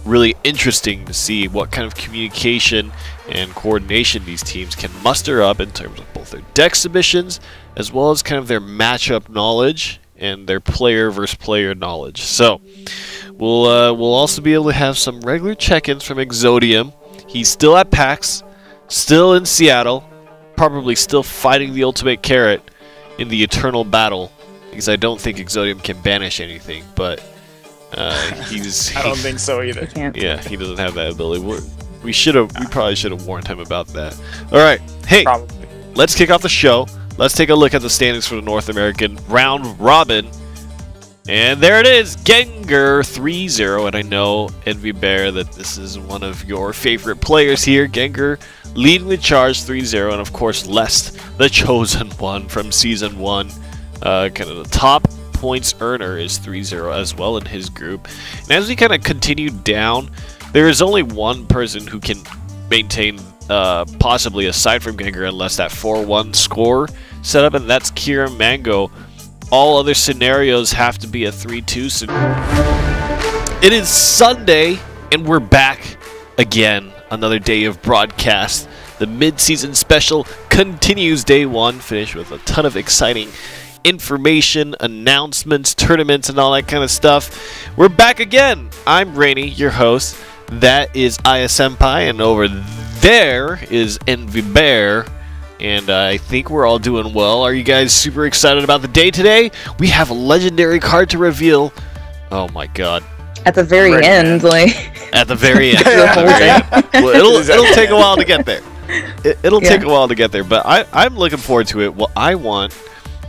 really interesting to see what kind of communication and coordination these teams can muster up in terms of both their deck submissions as well as kind of their matchup knowledge and their player versus player knowledge. So we'll also be able to have some regular check-ins from Exodium. He's still at PAX, still in Seattle, probably still fighting the ultimate carrot in the eternal battle, because I don't think Exodium can banish anything, but I don't think so either. Yeah, he doesn't have that ability. We probably should have warned him about that. All right, hey, let's kick off the show. Let's take a look at the standings for the North American round robin. And there it is, Gengar 3-0. And I know, Envy Bear, that this is one of your favorite players here. Gengar leading the charge 3-0. And of course, Lest, the chosen one from Season 1. Kind of the top points earner is 3-0 as well in his group. And as we kind of continue down, there is only one person who can maintain, possibly aside from Gengar, unless that 4-1 score set up, and that's Kira Mango. All other scenarios have to be a 3-2 scenario. It is Sunday, and we're back again. Another day of broadcast. The mid-season special continues day 1, finished with a ton of exciting information, announcements, tournaments, and all that kind of stuff. We're back again. I'm Rainy, your host. That is Aya Senpai, and over there is Envy Bear, and I think we're all doing well. Are you guys super excited about the day today? We have a legendary card to reveal. Oh my god. At the very end, like... At the very end. Well, it'll take a while to get there. It'll take a while to get there, but I'm looking forward to it. What I want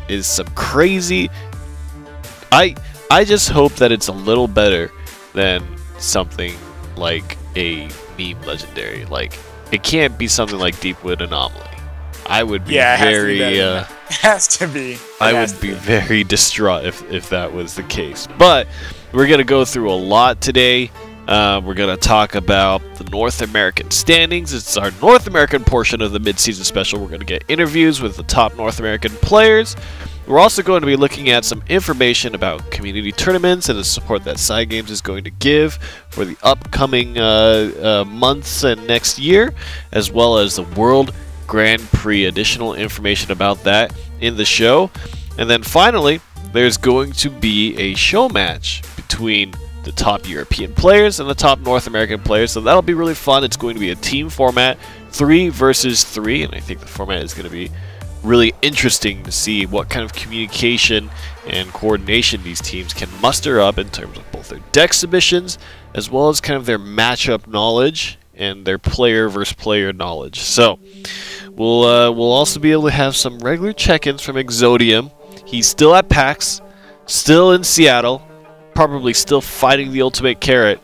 is some crazy... I just hope that it's a little better than something like a meme legendary. Like, it can't be something like Deepwood Anomaly. I would be very distraught if that was the case. But we're gonna go through a lot today. We're gonna talk about the North American standings. It's our North American portion of the mid-season special. We're gonna get interviews with the top North American players. We're also going to be looking at some information about community tournaments and the support that Cygames is going to give for the upcoming months and next year, as well as the World Grand Prix. Additional information about that in the show. And then finally, there's going to be a show match between the top European players and the top North American players, so that'll be really fun. It's going to be a team format, 3 versus 3, and I think the format is going to be really interesting to see what kind of communication and coordination these teams can muster up in terms of both their deck submissions as well as kind of their matchup knowledge and their player versus player knowledge. So we'll also be able to have some regular check-ins from Exodium. He's still at PAX, still in Seattle, probably still fighting the ultimate carrot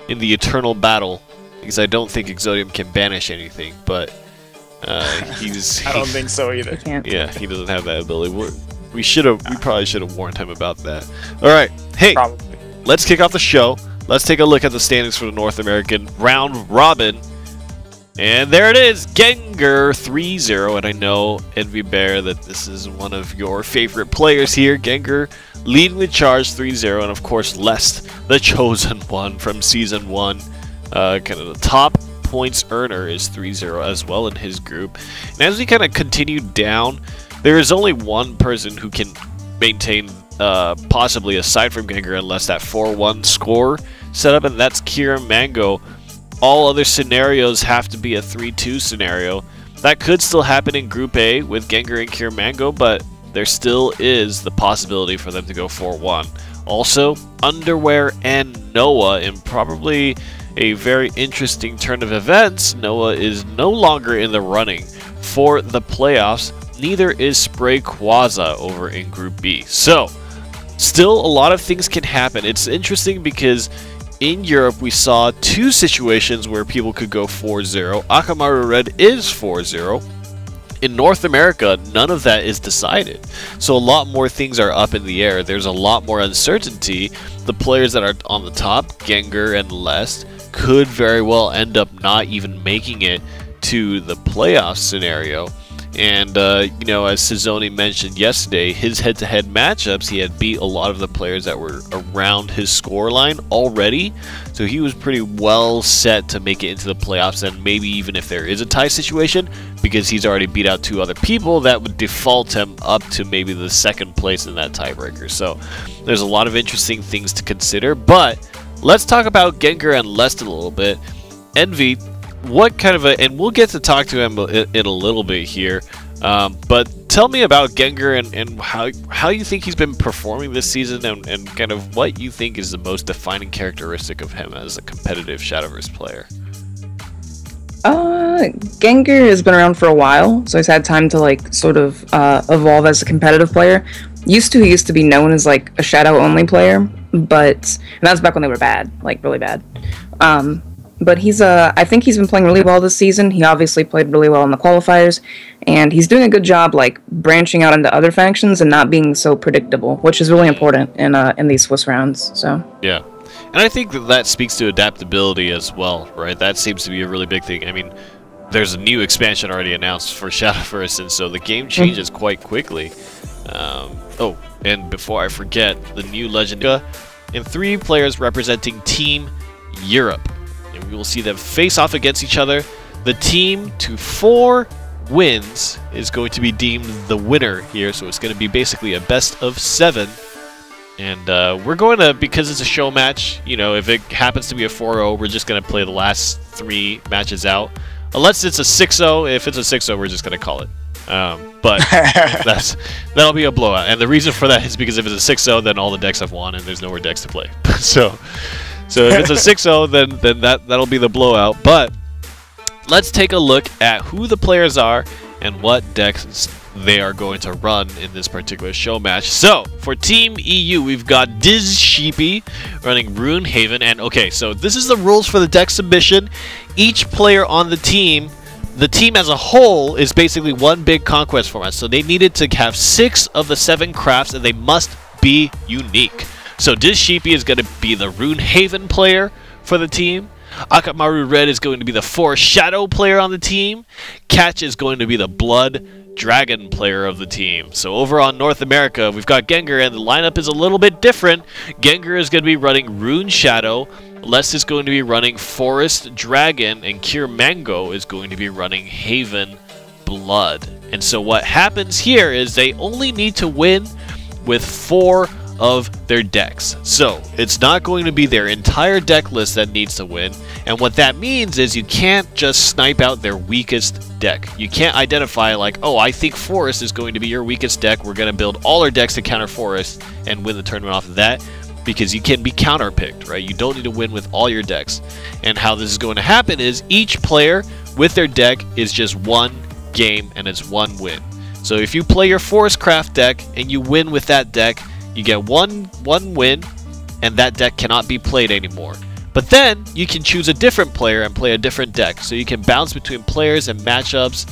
in the eternal battle, because I don't think Exodium can banish anything, but I don't think so either. Yeah, he doesn't have that ability. We probably should have warned him about that. All right, hey, Probably. let's kick off the show. Let's take a look at the standings for the North American round robin. And there it is, Gengar 3-0. And I know, Envy Bear, that this is one of your favorite players here. Gengar leading the charge 3-0. And of course, Lest, the chosen one from Season 1. Kind of the top points earner is 3-0 as well in his group. And as we kind of continue down, there is only one person who can maintain, possibly aside from Gengar, unless that 4-1 score set up, and that's Kira Mango. All other scenarios have to be a 3-2 scenario. That could still happen in Group A with Gengar and Kira Mango, but there still is the possibility for them to go 4-1. Also, Underwear and Noah, in probably a very interesting turn of events, Noah is no longer in the running for the playoffs. Neither is Spray Quaza over in Group B. So, still a lot of things can happen. It's interesting because in Europe we saw 2 situations where people could go 4-0. Akamaru Red is 4-0. In North America, none of that is decided. So a lot more things are up in the air. There's a lot more uncertainty. The players that are on the top, Gengar and Lest, could very well end up not even making it to the playoff scenario. And, you know, as Cizoni mentioned yesterday, his head-to-head matchups, he had beat a lot of the players that were around his scoreline already. So he was pretty well set to make it into the playoffs, and maybe even if there is a tie situation, because he's already beat out 2 other people, that would default him up to maybe the 2nd place in that tiebreaker. So there's a lot of interesting things to consider, but let's talk about Gengar and Lest a little bit. Envy, what kind of and we'll get to talk to him in a little bit here, but tell me about Gengar and how you think he's been performing this season, and kind of what you think is the most defining characteristic of him as a competitive Shadowverse player. Gengar has been around for a while, so he's had time to like sort of evolve as a competitive player. He used to be known as like a shadow only player, but and that's back when they were bad, like really bad. But he's I think he's been playing really well this season. He obviously played really well in the qualifiers, and he's doing a good job like branching out into other factions and not being so predictable, which is really important in these Swiss rounds. So yeah, and I think that speaks to adaptability as well, right? That seems to be a really big thing. I mean, there's a new expansion already announced for Shadowverse, and so the game changes quite quickly. Oh, and before I forget, the new legend and 3 players representing Team Europe. And we will see them face off against each other. The team to 4 wins is going to be deemed the winner here, so it's going to be basically a best of 7. And we're going to, because it's a show match, you know, if it happens to be a 4-0, we're just going to play the last 3 matches out. Unless it's a 6-0, if it's a 6-0, we're just going to call it. But that'll be a blowout. And the reason for that is because if it's a 6-0, then all the decks have won and there's no more decks to play. So if it's a 6-0, then that'll be the blowout. But let's take a look at who the players are and what decks they are going to run in this particular show match. So for Team EU, we've got Diz Sheepy running Rune Haven. And okay, so this is the rules for the deck submission. Each player on the team as a whole is basically one big conquest format. So they needed to have 6 of the 7 crafts, and they must be unique. So Diz Sheepy is going to be the Rune Haven player for the team. Akamaru Red is going to be the Forest Shadow player on the team. Catch is going to be the Blood Dragon player of the team. So over on North America, we've got Gengar, and the lineup is a little bit different. Gengar is going to be running Rune Shadow, Les is going to be running Forest Dragon, and Cure Mango is going to be running Haven Blood. And so what happens here is they only need to win with 4 of their decks. So it's not going to be their entire deck list that needs to win, and what that means is you can't just snipe out their weakest deck. You can't identify like, oh, I think Forest is going to be your weakest deck, we're going to build all our decks to counter Forest and win the tournament off of that, because you can be counterpicked, right? You don't need to win with all your decks. And how this is going to happen is each player with their deck is just one game, and it's one win. So if you play your Forest Craft deck and you win with that deck, you get one win, and that deck cannot be played anymore. But then you can choose a different player and play a different deck. So you can bounce between players and matchups,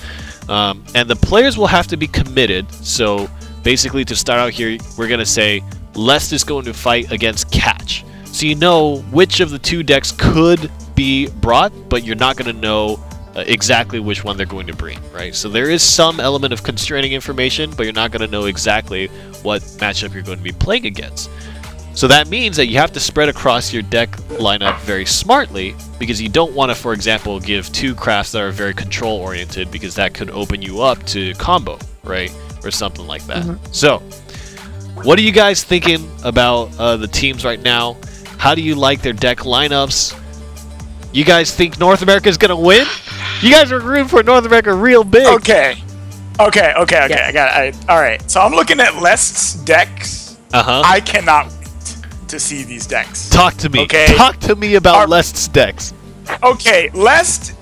and the players will have to be committed. So basically, to start out here, we're going to say Les is going to fight against Catch. So you know which of the 2 decks could be brought, but you're not going to know exactly which one they're going to bring, right? So there is some element of constraining information, but you're not going to know exactly what matchup you're going to be playing against. So that means that you have to spread across your deck lineup very smartly, because you don't want to, for example, give 2 crafts that are very control oriented, because that could open you up to combo, right? Or something like that. So what are you guys thinking about the teams right now? How do you like their deck lineups? You guys think North America is going to win? You guys are rooting for North America real big. Okay. I got it. All right. So I'm looking at Lest's decks. I cannot wait to see these decks. Talk to me. Okay. Talk to me about Lest's decks. Okay. Lest,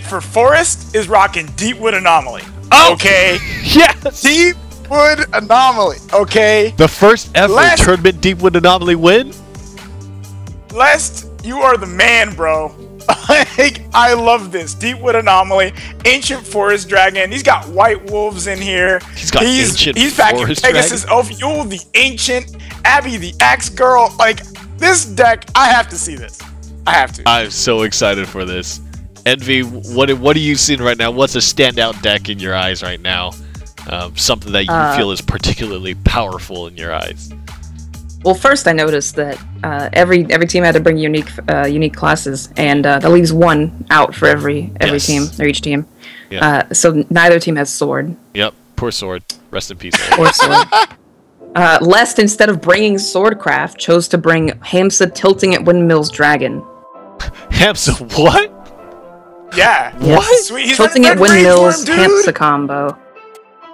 for Forest, is rocking Deepwood Anomaly. Oh. Okay. Yes. Deepwood Anomaly. Okay. The first ever tournament Deepwood Anomaly win. Lest, you are the man, bro. Like, I love this. Deepwood Anomaly, Ancient Forest Dragon. He's got White Wolves in here. He's got Ancient He's back in Forest Pegasus Ophiul, the Ancient, Abby the Axe Girl. Like, this deck, I have to see this. I have to. I'm so excited for this. Envy, what are you seeing right now? What's a standout deck in your eyes right now? Something that you feel is particularly powerful in your eyes. Well, first I noticed that every team had to bring unique classes, and that leaves 1 out for every team or each team. Yeah. So neither team has Sword. Yep. Poor Sword. Rest in peace. Poor Sword. Lest, instead of bringing Swordcraft, chose to bring Hamsa Tilting at Windmills Dragon. Hamsa what? Yeah. What? Sweet. Tilting at Windmills Hamsa combo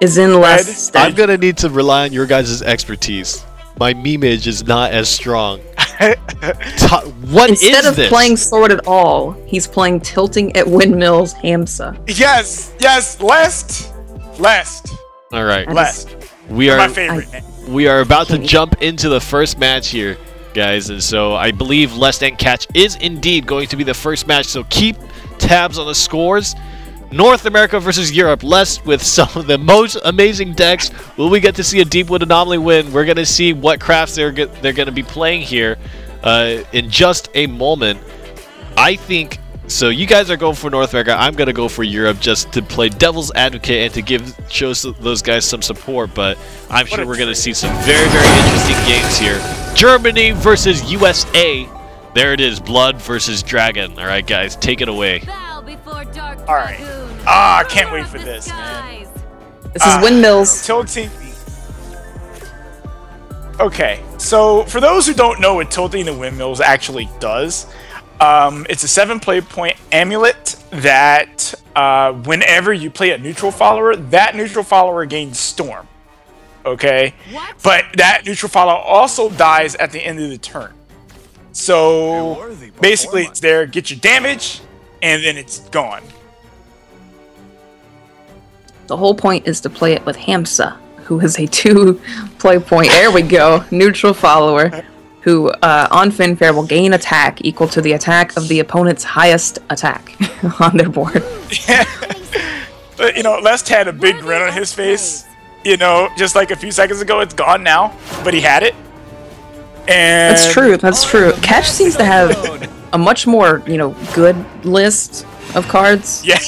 is in Lest's deck. I'm gonna need to rely on your guys' expertise. My memeage is not as strong. What is this? Instead of playing Sword at all, he's playing Tilting at Windmills Hamsa. Yes, Lest. All right, Lest. We are my favorite. We are about to jump into the first match here, guys, and so I believe Lest and Catch is indeed going to be the first match. So keep tabs on the scores. North America versus Europe. Les with some of the most amazing decks. Will we get to see a Deepwood Anomaly win? We're going to see what crafts they're going to be playing here in just a moment. I think, so you guys are going for North America. I'm going to go for Europe just to play devil's advocate and to show those guys some support. But I'm sure we're going to see some very, very interesting games here. Germany versus USA. There it is, Blood versus Dragon. All right, guys, take it away. All right. I can't wait for this, man. This is Windmills. Tilting. Okay, so for those who don't know what Tilting the Windmills actually does, it's a 7 play point amulet that whenever you play a neutral follower, that neutral follower gains Storm. Okay? What? But that neutral follower also dies at the end of the turn. So basically it's there, get your damage, and then it's gone. The whole point is to play it with Hamsa, who is a 2 play point, there we go, neutral follower, who on Finfair will gain attack equal to the attack of the opponent's highest attack on their board. Yeah. But, you know, Lest had a big grin on his face, you know, just like a few seconds ago. It's gone now, but he had it. And That's true. Catch seems to have a much more, you know, good list of cards. Yeah.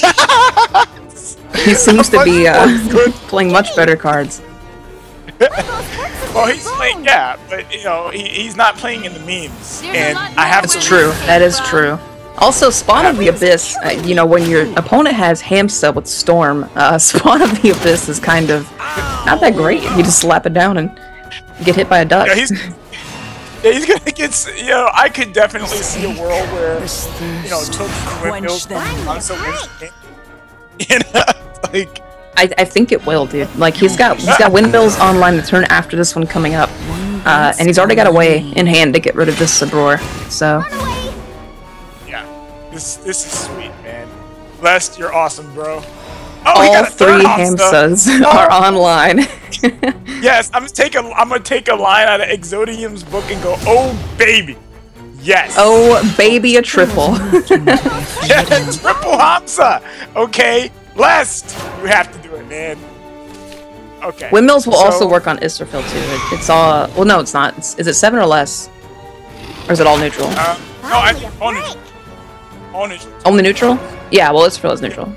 He seems to be playing much better cards. Well, he's playing, yeah, but you know, he's not playing in the memes, and I have That's true. That is true. Also, Spawn of the Abyss, you know, when your opponent has Hamsa with Storm, Spawn of the Abyss is kind of not that great. You just slap it down and get hit by a duck. Yeah, he's gonna get. You know, I could definitely see a world where you know, took windmills on some you know, like. I think it will, dude. Like he's got windmills online the turn after this one coming up, and he's already got a way in hand to get rid of this Sabror. So. Yeah, this is sweet, man. Lest, you're awesome, bro. Oh, all three Hamsas are online. Yes, I'm gonna take a line out of Exodium's book and go, oh baby, yes. Oh baby, a triple. Yeah, triple Hamsa. Okay, Lest, you have to do it, man. Okay. Windmills will also work on Israfil too. It's all well, no, it's not. Is it 7 or less, or is it all neutral? No, I think all neutral. All neutral. Only neutral? Yeah, well, Israfil is neutral.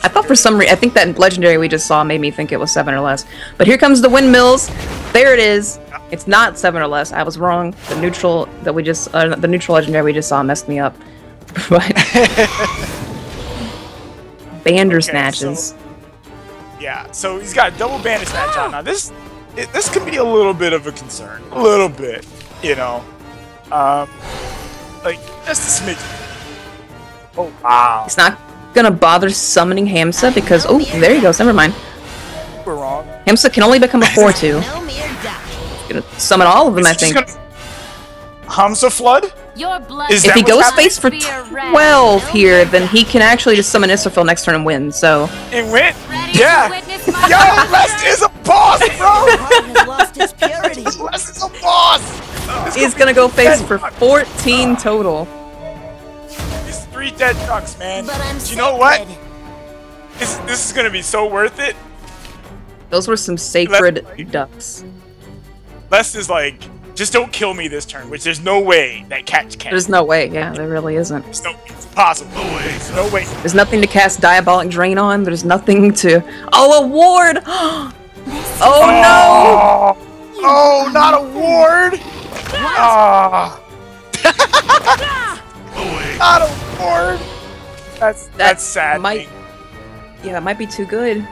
I thought for some reason, I think that legendary we just saw made me think it was 7 or less. But here comes the windmills. There it is. It's not 7 or less. I was wrong. The neutral that we just, the neutral legendary we just saw messed me up. But Bandersnatches. So, yeah, so he's got a double Bandersnatch on. Now this could be a little bit of a concern. A little bit, you know. Like, just a smidge. Oh, wow. He's not gonna bother summoning Hamsa because, oh, there he goes, never mind. We're wrong. Hamsa can only become a 4-2. Gonna summon all of them, I think. Hamsa Flood? If he goes face for 12 here, then he can actually just summon Israfil next turn and win, so... And win? Yeah! Yo, Lest is a boss, bro! Lest is a boss! He's gonna go face for 14 total. It's 3 dead ducks, man. You know what? This is gonna be so worth it. Those were some sacred ducks. Lest is like, just don't kill me this turn, which there's no way that catch can. There's no way, yeah, there really isn't. It's impossible. No way. There's no way. There's nothing to cast Diabolic Drain on. There's nothing to... Oh, a ward! Oh, no! Oh, not a ward! Oh. Not a ward! That's sad. Yeah, that might be too good.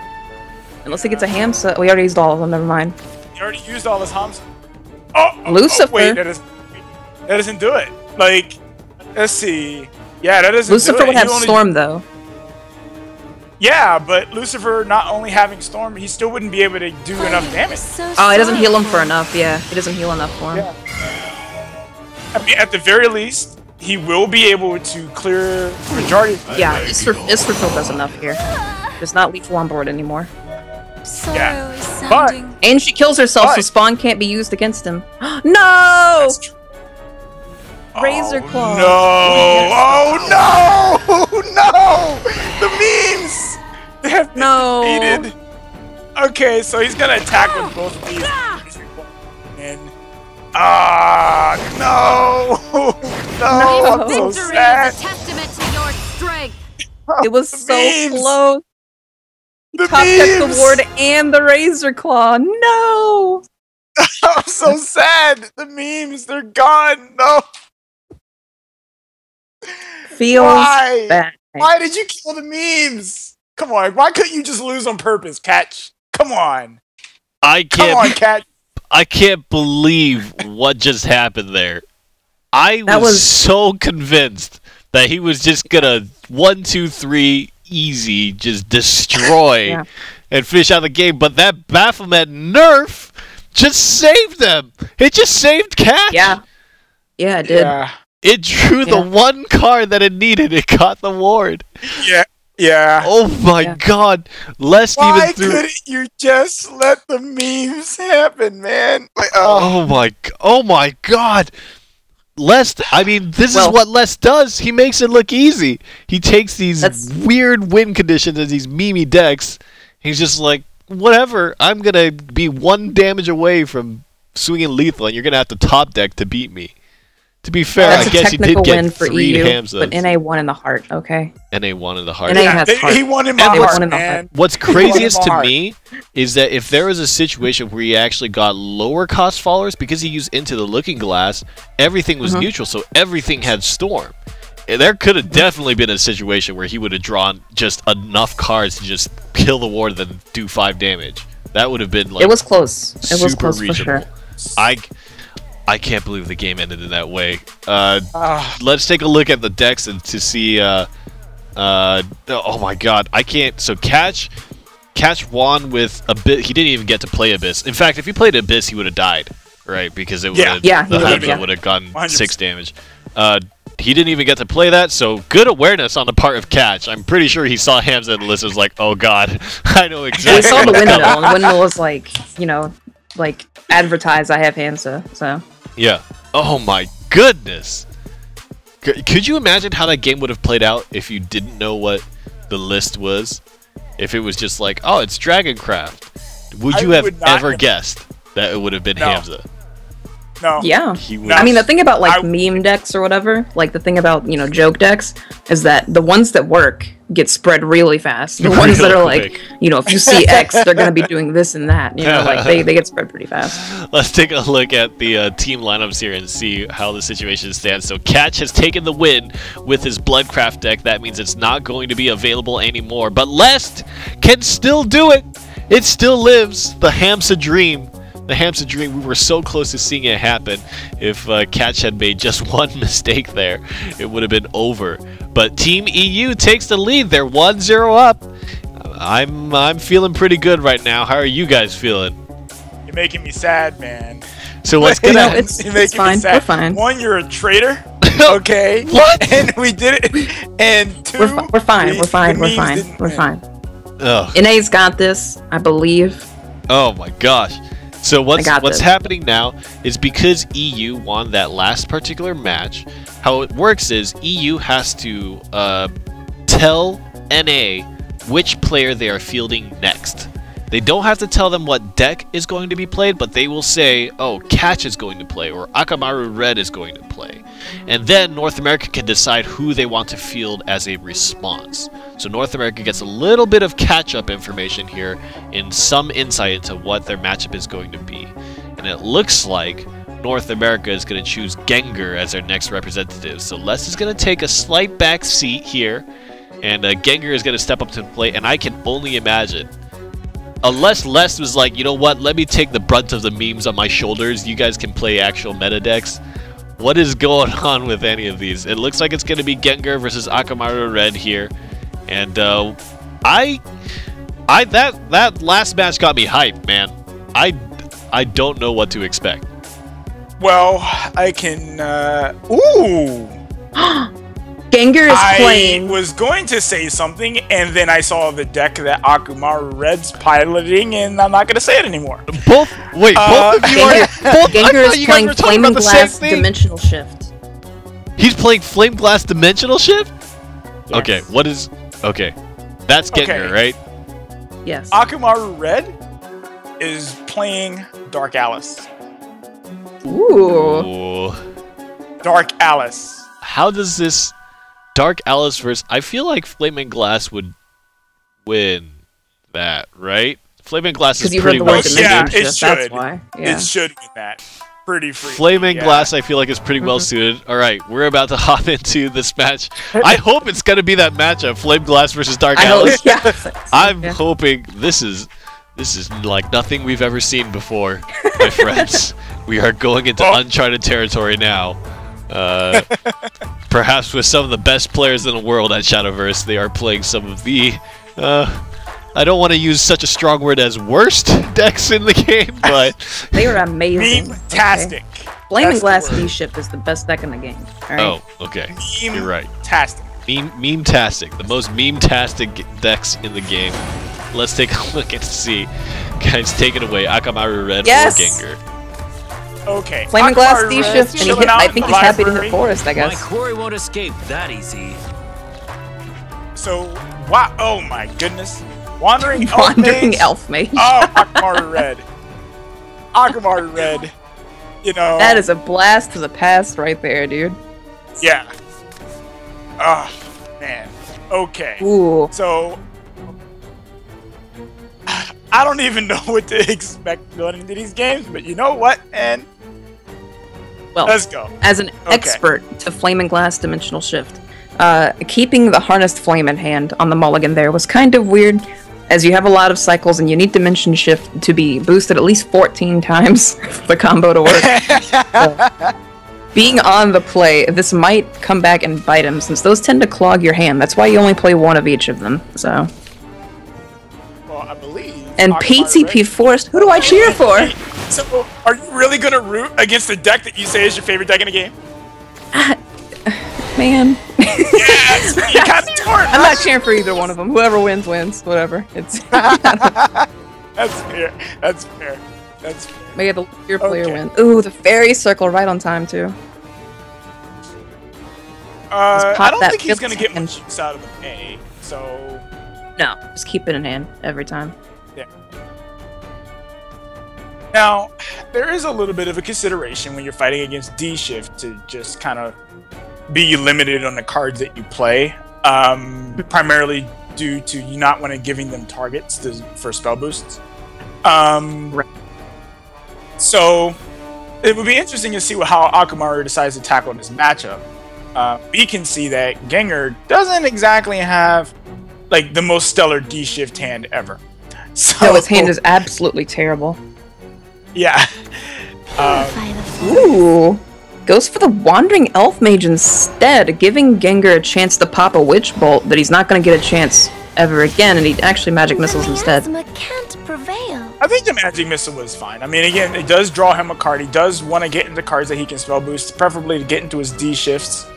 Unless he gets a Hamsa. We already used all of them, never mind. You already used all his Hamsa. Oh, Lucifer. Oh, wait, that doesn't do it. Like, let's see. Yeah, that doesn't Lucifer do it. would have Storm, though. Yeah, but Lucifer not only having Storm, he still wouldn't be able to do enough damage. Oh, it doesn't heal him for enough, yeah. He doesn't heal enough for him. Yeah. I mean, at the very least, he will be able to clear the majority of it. Yeah, Israfil does enough here. There's not lethal on board anymore. Yeah. But, and she kills herself, so Spawn can't be used against him. No! That's true. Razor Claw. No! Oh no! No! The memes! They have been defeated. Okay, so he's gonna attack with both of these. And no! No! I'm so sad. Testament to your strength. It was so close. He top-decked the ward and the Razor Claw. No! I'm so sad. The memes, they're gone. No. Feels bad. Why did you kill the memes? Come on. Why couldn't you just lose on purpose, Catch? Come on. Come on, Catch. I can't believe what just happened there. I was so convinced that he was just gonna 1, 2, 3 easy just destroy and finish out the game, but that Baphomet nerf just saved them. It just saved Catch. Yeah, it did. Yeah. It drew the one card that it needed. It got the ward. Yeah. Oh my god. Why couldn't you just let the memes happen, man? Like, oh my god. Lest, I mean, this is what Lest does. He makes it look easy. He takes these weird win conditions and these memey decks. He's just like, whatever. I'm going to be 1 damage away from swinging lethal, and you're going to have to top deck to beat me. To be fair, That's I guess he did technical get win for 3 EU, Hamzas. but NA won in the heart. Okay. NA won in the heart. NA has heart. He won in my And heart, won in the man. heart. What's He won craziest in my to heart. me is that if there was a situation where he actually got lower cost followers because he used Into the Looking Glass, everything was neutral, so everything had Storm. And there could have definitely been a situation where he would have drawn just enough cards to just kill the ward and then do 5 damage. That would have been like It was close. It was super close reasonable. for sure. I can't believe the game ended in that way. Let's take a look at the decks and to see. Oh my God, I can't. So Catch won with Abyss. He didn't even get to play Abyss. In fact, if he played Abyss, he would have died, right? Because it would have Yeah, he the would've, Hamza would have gotten 100%. 6 damage. He didn't even get to play that, so good awareness on the part of Catch. I'm pretty sure he saw Hamza and the list was like, oh God, I know exactly. We saw the what's windmill, coming. and the windmill was like, you know, like advertised. I have Hansa, so. Yeah. Oh my goodness. Could you imagine how that game would have played out if you didn't know what the list was? If it was just like, oh, it's Dragoncraft. Would you I have would not ever have- guessed that it would have been No. Hamza? No. Yeah. He would. I mean, the thing about like I- meme decks or whatever, like the thing about, you know, joke decks, is that the ones that work get spread really fast. The ones that Real are like, quick. you know, if you see X, they're going to be doing this and that. You know, like they get spread pretty fast. Let's take a look at the team lineups here and see how the situation stands. So Catch has taken the win with his Bloodcraft deck. That means it's not going to be available anymore. But Lest can still do it. It still lives. The Hamza dream. The Hamza dream. We were so close to seeing it happen. If Catch had made just one mistake there, it would have been over. But Team EU takes the lead. They're 1-0 up. I'm feeling pretty good right now. How are you guys feeling? You're making me sad, man. So what's No, gonna? it's You're making me fine. sad. We're fine. One, you're a traitor. Okay. What? And we did it. And 2, We're fine. We're fine. the We're memes fine. didn't We're win. fine. Ugh. NA's got this, I believe. Oh my gosh. So what's got this. happening now is because EU won that last particular match, how it works is EU has to tell NA which player they are fielding next. They don't have to tell them what deck is going to be played, but they will say, oh, Catch is going to play, or Akamaru Red is going to play. And then North America can decide who they want to field as a response. So North America gets a little bit of catch-up information here and some insight into what their matchup is going to be. And it looks like North America is going to choose Gengar as their next representative. So Les is going to take a slight back seat here, and Gengar is going to step up to the plate, and I can only imagine, unless Les was like, you know what, let me take the brunt of the memes on my shoulders, you guys can play actual meta decks. What is going on with any of these? It looks like it's going to be Gengar versus Akamaru Red here. And that last match got me hyped, man. I don't know what to expect. Well, I can. Ooh. Gengar is I playing. was going to say something, and then I saw the deck that Akumaru Red's piloting, and I'm not going to say it anymore. Both of you are. Gengar is you guys playing were talking Flaming about the same Glass thing. Dimensional Shift. He's playing Flame Glass Dimensional Shift? Yes. Okay, what is... Okay, that's Gengar, Okay. right? Yes. Akumaru Red is playing Dark Alice. Ooh. Ooh. Dark Alice. How does this Dark Alice versus... I feel like Flaming Glass would win that, right? Flaming Glass is Because you heard pretty the well word suited. Yeah, Dimensional it Shift, that's should. why. Yeah. It should win that. Pretty free. Flaming yeah. Glass, I feel like, is pretty well suited. All right, we're about to hop into this match. I hope it's going to be that matchup, Flame Glass versus Dark I hope, Alice. yeah. I'm Yeah. hoping this is like nothing we've ever seen before, my friends. We are going into uncharted territory now. Perhaps with some of the best players in the world at Shadowverse, they are playing some of the I don't want to use such a strong word as worst decks in the game, but They are amazing. Meme-tastic. Flaming That's the Glass word. V-Shift is the best deck in the game. All right? oh, okay, you're right. Tastic. Meme-tastic, the most meme-tastic decks in the game. Let's take a look and see. Guys, take it away. Akamaru Red Yes! or Gengar. Okay. Flaming Glass Akumaru V-Shift, Red's and he chilling hit, out I in think the he's happy to library. hit Forest, I My guess. quarry won't escape that easy. So, wow. Oh my goodness. Wandering Wandering Elf Elf Mage. Oh, Akumaru Red. Akumaru Red You know. That is a blast to the past right there, dude. Yeah. Oh, man. Okay. Ooh. So, I don't even know what to expect going into these games, but you know what? And well, let's go. As an expert to Flame and Glass Dimensional Shift, keeping the Harnessed Flame in hand on the mulligan there was kind of weird, as you have a lot of cycles and you need Dimension Shift to be boosted at least 14 times for the combo to work. Being on the play, this might come back and bite him, since those tend to clog your hand. That's why you only play one of each of them, so... Well, I believe... And PTP Force, who do I cheer for? So, are you really gonna root against the deck that you say is your favorite deck in the game? Man. Yes! You kind of torn! I'm not cheering for either one of them. Whoever wins, wins. Whatever. It's... That's fair. That's fair. That's fair. May the your player win. Ooh, the fairy circle right on time too. I don't think he's gonna get much use out of the A, so... No, just keep it in hand every time. Yeah. Now, there is a little bit of a consideration when you're fighting against D-Shift to just kind of be limited on the cards that you play, primarily due to you not want to giving them targets for spell boosts. Right. So, it would be interesting to see how Akamaru decides to tackle this matchup. We can see that Gengar doesn't exactly have like the most stellar D-Shift hand ever. So, no, his hand is absolutely terrible. Yeah. Ooh. Goes for the Wandering Elf Mage instead, giving Gengar a chance to pop a Witch Bolt that he's not going to get a chance ever again, and he actually Magic Missiles instead. Can't prevail. I think the Magic Missile was fine. I mean, again, it does draw him a card. He does want to get into cards that he can spell boost, preferably to get into his D shifts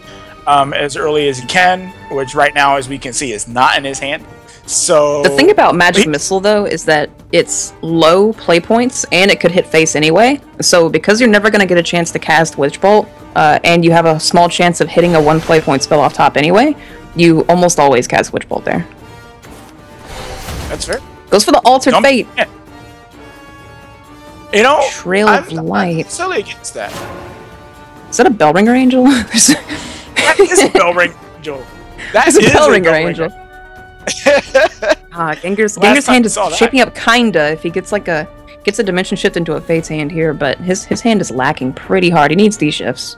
as early as he can, which right now, as we can see, is not in his hand. So the thing about Magic Missile, though, is that it's low play points, and it could hit face anyway. So because you're never going to get a chance to cast Witch Bolt, and you have a small chance of hitting a 1 play point spell off top anyway, you almost always cast Witch Bolt there. That's fair. Goes for the Altered Fate. Yeah. You know, Trail of Light. I'm silly against that. Is that a Bellringer Angel? That is a Bellringer Angel. That is a Bellringer Angel. Gengar's hand is shaping up kinda if he gets like a Dimension Shift into a Fate's hand here, but his hand is lacking pretty hard. He needs these shifts.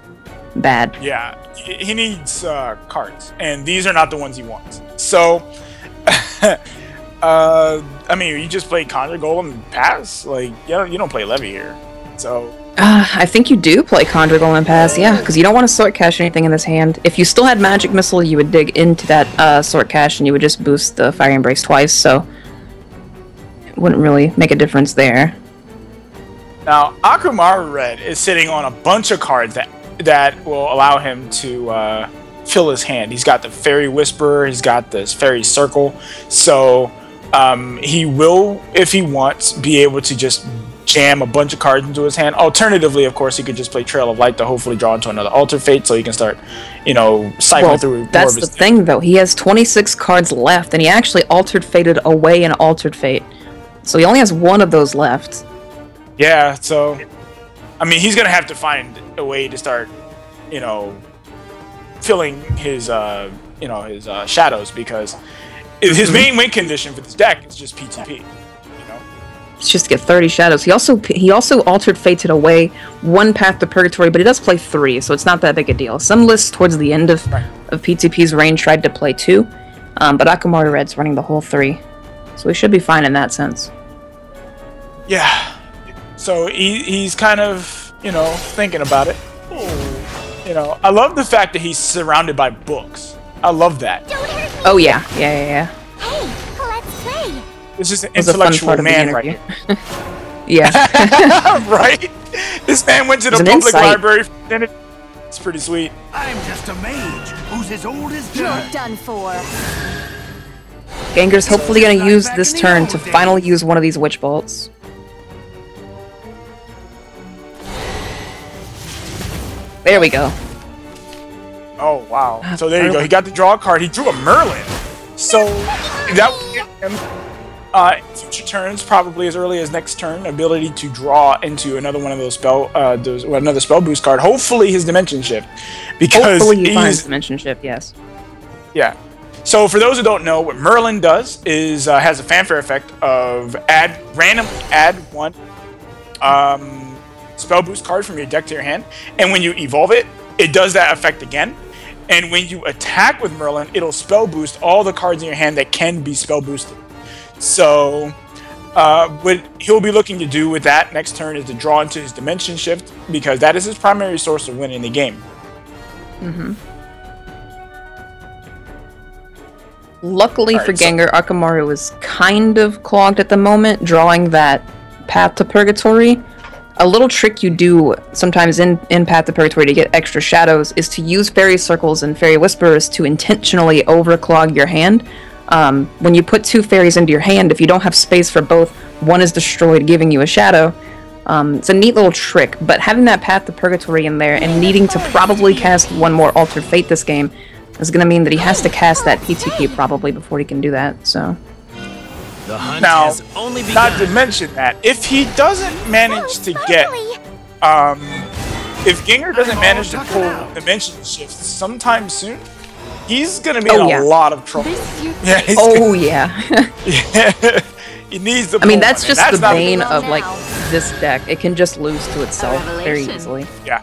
Bad. Yeah, he needs cards, and these are not the ones he wants. So, I mean, you just play Conjure Golem and pass. Like, you don't play Levy here. So. I think you do play Conjure Golem and pass, yeah, because you don't want to Sort Cache anything in this hand. If you still had Magic Missile, you would dig into that Sort Cache and you would just boost the Fire Embrace twice, so it wouldn't really make a difference there. Now, Akamaru Red is sitting on a bunch of cards that will allow him to fill his hand. He's got the Fairy Whisperer, he's got this Fairy Circle, so he will, if he wants, be able to just jam a bunch of cards into his hand. Alternatively, of course, he could just play Trail of Light to hopefully draw into another Alter Fate so he can start, cycling through that's more of his the thing, though. He has 26 cards left, and he actually Altered Fated away an Altered Fate. So he only has one of those left. Yeah, so, I mean, he's going to have to find a way to start, filling his, his shadows, because his main win condition for this deck is just PTP. It's just to get 30 shadows. He also Altered Fated away one Path to Purgatory, but he does play 3, so it's not that big a deal. Some lists towards the end of PTP's reign tried to play 2, but Akamaru Red's running the whole 3, so he should be fine in that sense. Yeah, so he's kind of thinking about it. I love the fact that he's surrounded by books. I love that. Oh yeah. Hey, let's play. This is an intellectual man right here. Yeah. Right? This man went to the public library. It's pretty sweet. I'm just a mage who's as old as dirt. You're done for. Gengar's hopefully going to use this turn to finally use one of these Witch Bolts. There we go. Oh, wow. So there you go. He got to draw a card. He drew a Merlin. So that would get him future turns, probably as early as next turn, ability to draw into another one of those another spell boost card. Hopefully his Dimension Shift, because hopefully he finds Dimension Shift. Yes. Yeah. So for those who don't know, what Merlin does is has a fanfare effect of randomly add one spell boost card from your deck to your hand, and when you evolve it, it does that effect again. And when you attack with Merlin, it'll spell boost all the cards in your hand that can be spell boosted. So what he'll be looking to do with that next turn is to draw into his Dimension Shift, because that is his primary source of winning the game. Luckily for Gengar, Akamaru is kind of clogged at the moment, drawing that Path to Purgatory. A little trick you do sometimes in Path to Purgatory to get extra shadows is to use Fairy Circles and Fairy Whisperers to intentionally overclog your hand. When you put 2 fairies into your hand, if you don't have space for both, one is destroyed, giving you a shadow. It's a neat little trick, but having that Path to Purgatory in there and needing to probably cast one more Altered Fate this game is going to mean that he has to cast that PTP probably before he can do that, so... Now, not to mention that, if he doesn't manage to get... if Gengar doesn't manage to pull Dimension Shifts sometime soon, he's going to be in a lot of trouble. Yeah, he needs to pull that's just the bane of, like, this deck. It can just lose to itself very easily. Yeah.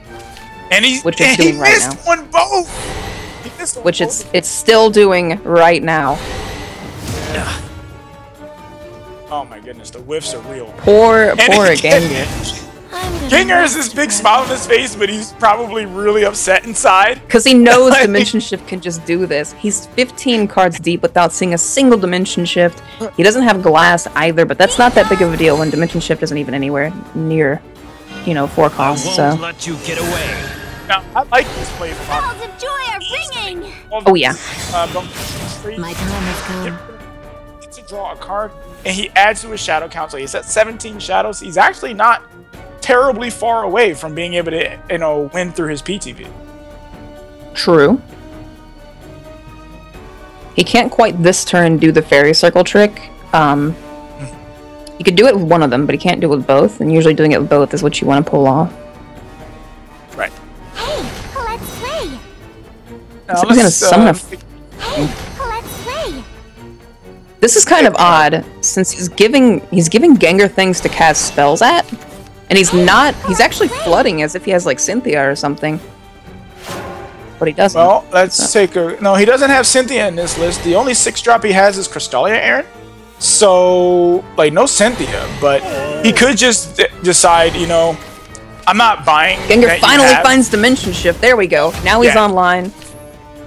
And which it's doing right now. One both! Which it's still doing right now. Oh my goodness, the whiffs are real. Poor Gengar. Gengar has this big smile on his face, but he's probably really upset inside. Because he knows Dimension Shift can just do this. He's 15 cards deep without seeing a single Dimension Shift. He doesn't have Glass either, but that's not that big of a deal when Dimension Shift isn't even anywhere near, 4 costs, so... let you get away. Now, I like this play from Bells of joy are ringing! Oh yeah. My time has come. To draw a card, and he adds to his shadow count, so he's at 17 shadows. He's actually not terribly far away from being able to, win through his PTP. True. He can't quite this turn do the Fairy Circle trick. He could do it with one of them, but he can't do it with both, and usually doing it with both is what you want to pull off. Right. Hey, let's play! So he's gonna summon a... This is kind of odd, since he's giving Gengar things to cast spells at, and he's actually flooding as if he has, like, Cynthia or something. But he doesn't. Well, let's take a... No, he doesn't have Cynthia in this list. The only 6-drop he has is Crystalia, Aaron. So, like, no Cynthia, but he could just decide, I'm not buying... Gengar finally finds Dimension Shift. There we go. Now he's online.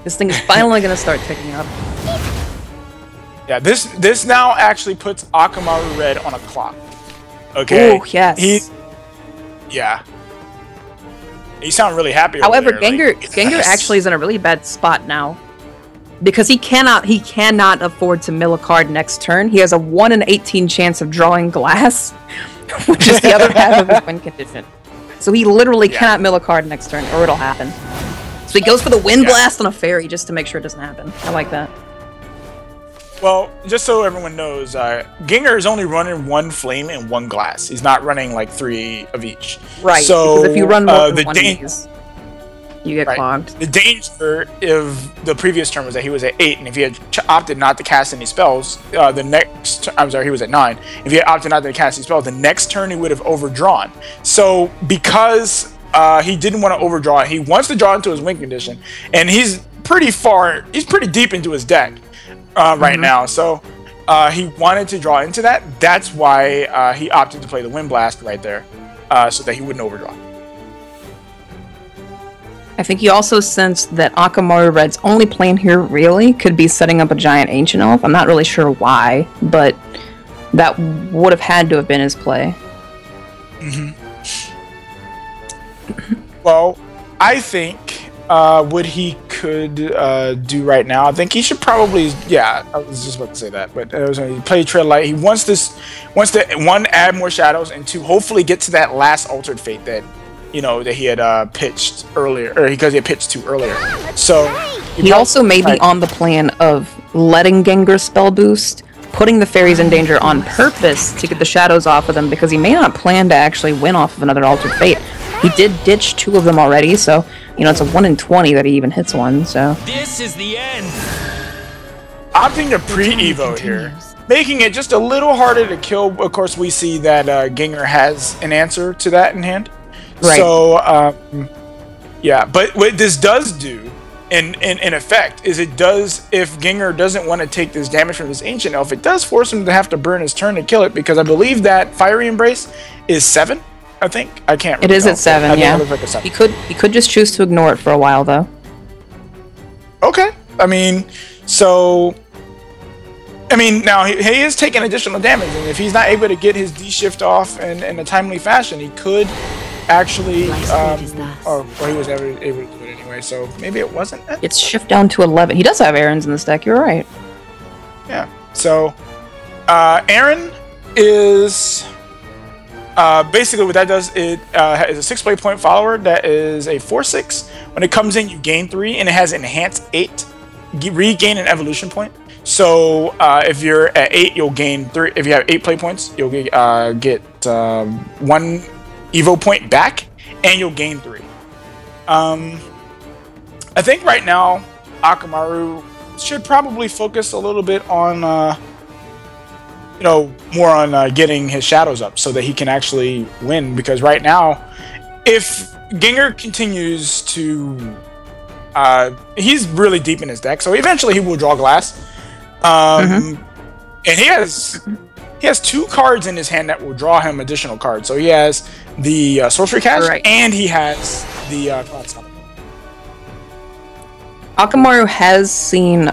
This thing is finally going to start ticking up. Yeah, this now actually puts Akamaru Red on a clock. Okay. Oh yes. You sound really happy. However, over there. Gengar actually is in a really bad spot now, because he cannot afford to mill a card next turn. He has a 1 in 18 chance of drawing Glass, which is the other half of his win condition. So he literally cannot mill a card next turn, or it'll happen. So he goes for the Wind Blast on a Fairy just to make sure it doesn't happen. I like that. Well, just so everyone knows, Gengar is only running 1 Flame and 1 Glass. He's not running like 3 of each. Right. So because if you run more than one of these, you get clogged. The danger of the previous turn was that he was at 8, and if he had opted not to cast any spells, he was at 9. If he had opted not to cast any spells, the next turn he would have overdrawn. So because he didn't want to overdraw, he wants to draw into his win condition, and he's pretty deep into his deck. Right now, so he wanted to draw into that. That's why he opted to play the Wind Blast right there, so that he wouldn't overdraw. I think he also sensed that Akamaru Red's only plan here really could be setting up a giant Ancient Elf. I'm not really sure why, but that would have had to have been his play. Well, I think what he could do right now, I think he should probably, I was just about to say that, but it was when he played Tread Light. He wants to, 1, add more shadows, and 2, hopefully get to that last Altered Fate that, that he had pitched earlier, or because he had pitched to earlier. So he also may be on the plan of letting Gengar spell boost, putting the fairies in danger on purpose to get the shadows off of them because he may not plan to actually win off of another Altered Fate. He did ditch 2 of them already, so, you know, it's a 1 in 20 that he even hits one, so. This is the end. Opting to pre-evo here, making it just a little harder to kill. Of course, we see that Ginger has an answer to that in hand. Right. So, yeah, but what this does do, in effect, is it does, if Ginger doesn't want to take this damage from this Ancient Elf, it does force him to have to burn his turn to kill it, because I believe that Fiery Embrace is 7, I think. I can't remember. It is at 7, yeah. Like a 7. He could just choose to ignore it for a while, though. Okay. I mean, so... I mean, now he is taking additional damage, and if he's not able to get his D-shift off in a timely fashion, he could actually, or he was never able to do it anyway, so maybe it wasn't. It's shift down to 11. He does have Aaron's in this deck, you're right. Yeah, so Aaron is basically what that does, it is a 6 point follower that is a 4/6. When it comes in, you gain 3, and it has enhance 8, regain an evolution point. So if you're at 8, you'll gain 3. If you have 8 play points, you'll get 1 Evo point back, and you'll gain 3. I think right now Akamaru should probably focus a little bit on, you know, more on getting his shadows up so that he can actually win. Because right now, if Ginger continues to, he's really deep in his deck, so eventually he will draw glass. And he has 2 cards in his hand that will draw him additional cards. So he has the Sorcery Cache, and he has the Cloud Summon. Akamaru has seen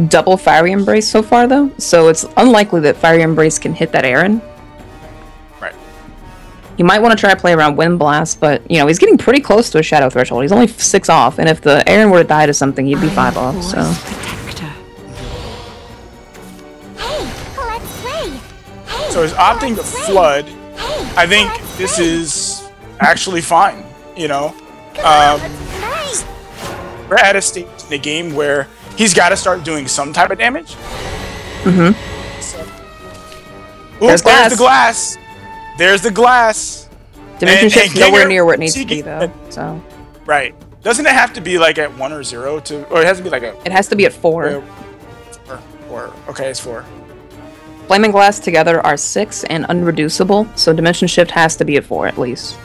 double Fiery Embrace so far, though, so it's unlikely that Fiery Embrace can hit that Aaron. Right. You might want to try to play around Wind Blast, but, you know, he's getting pretty close to a Shadow Threshold. He's only 6 off, and if the Aaron were to die to something, he'd be 5 off, so... So he's opting to flood. I think this is actually fine, you know. We're at a stage in the game where he's got to start doing some type of damage. So, there's the glass. There's the glass. Dimension Shift's nowhere near where it needs to be, though. So. Right. Doesn't it have to be like at 1 or 0 to, or it has to be like a? It has to be at 4. 4. Okay, it's 4. Flame and Glass together are 6 and unreducible, so Dimension Shift has to be at 4 at least.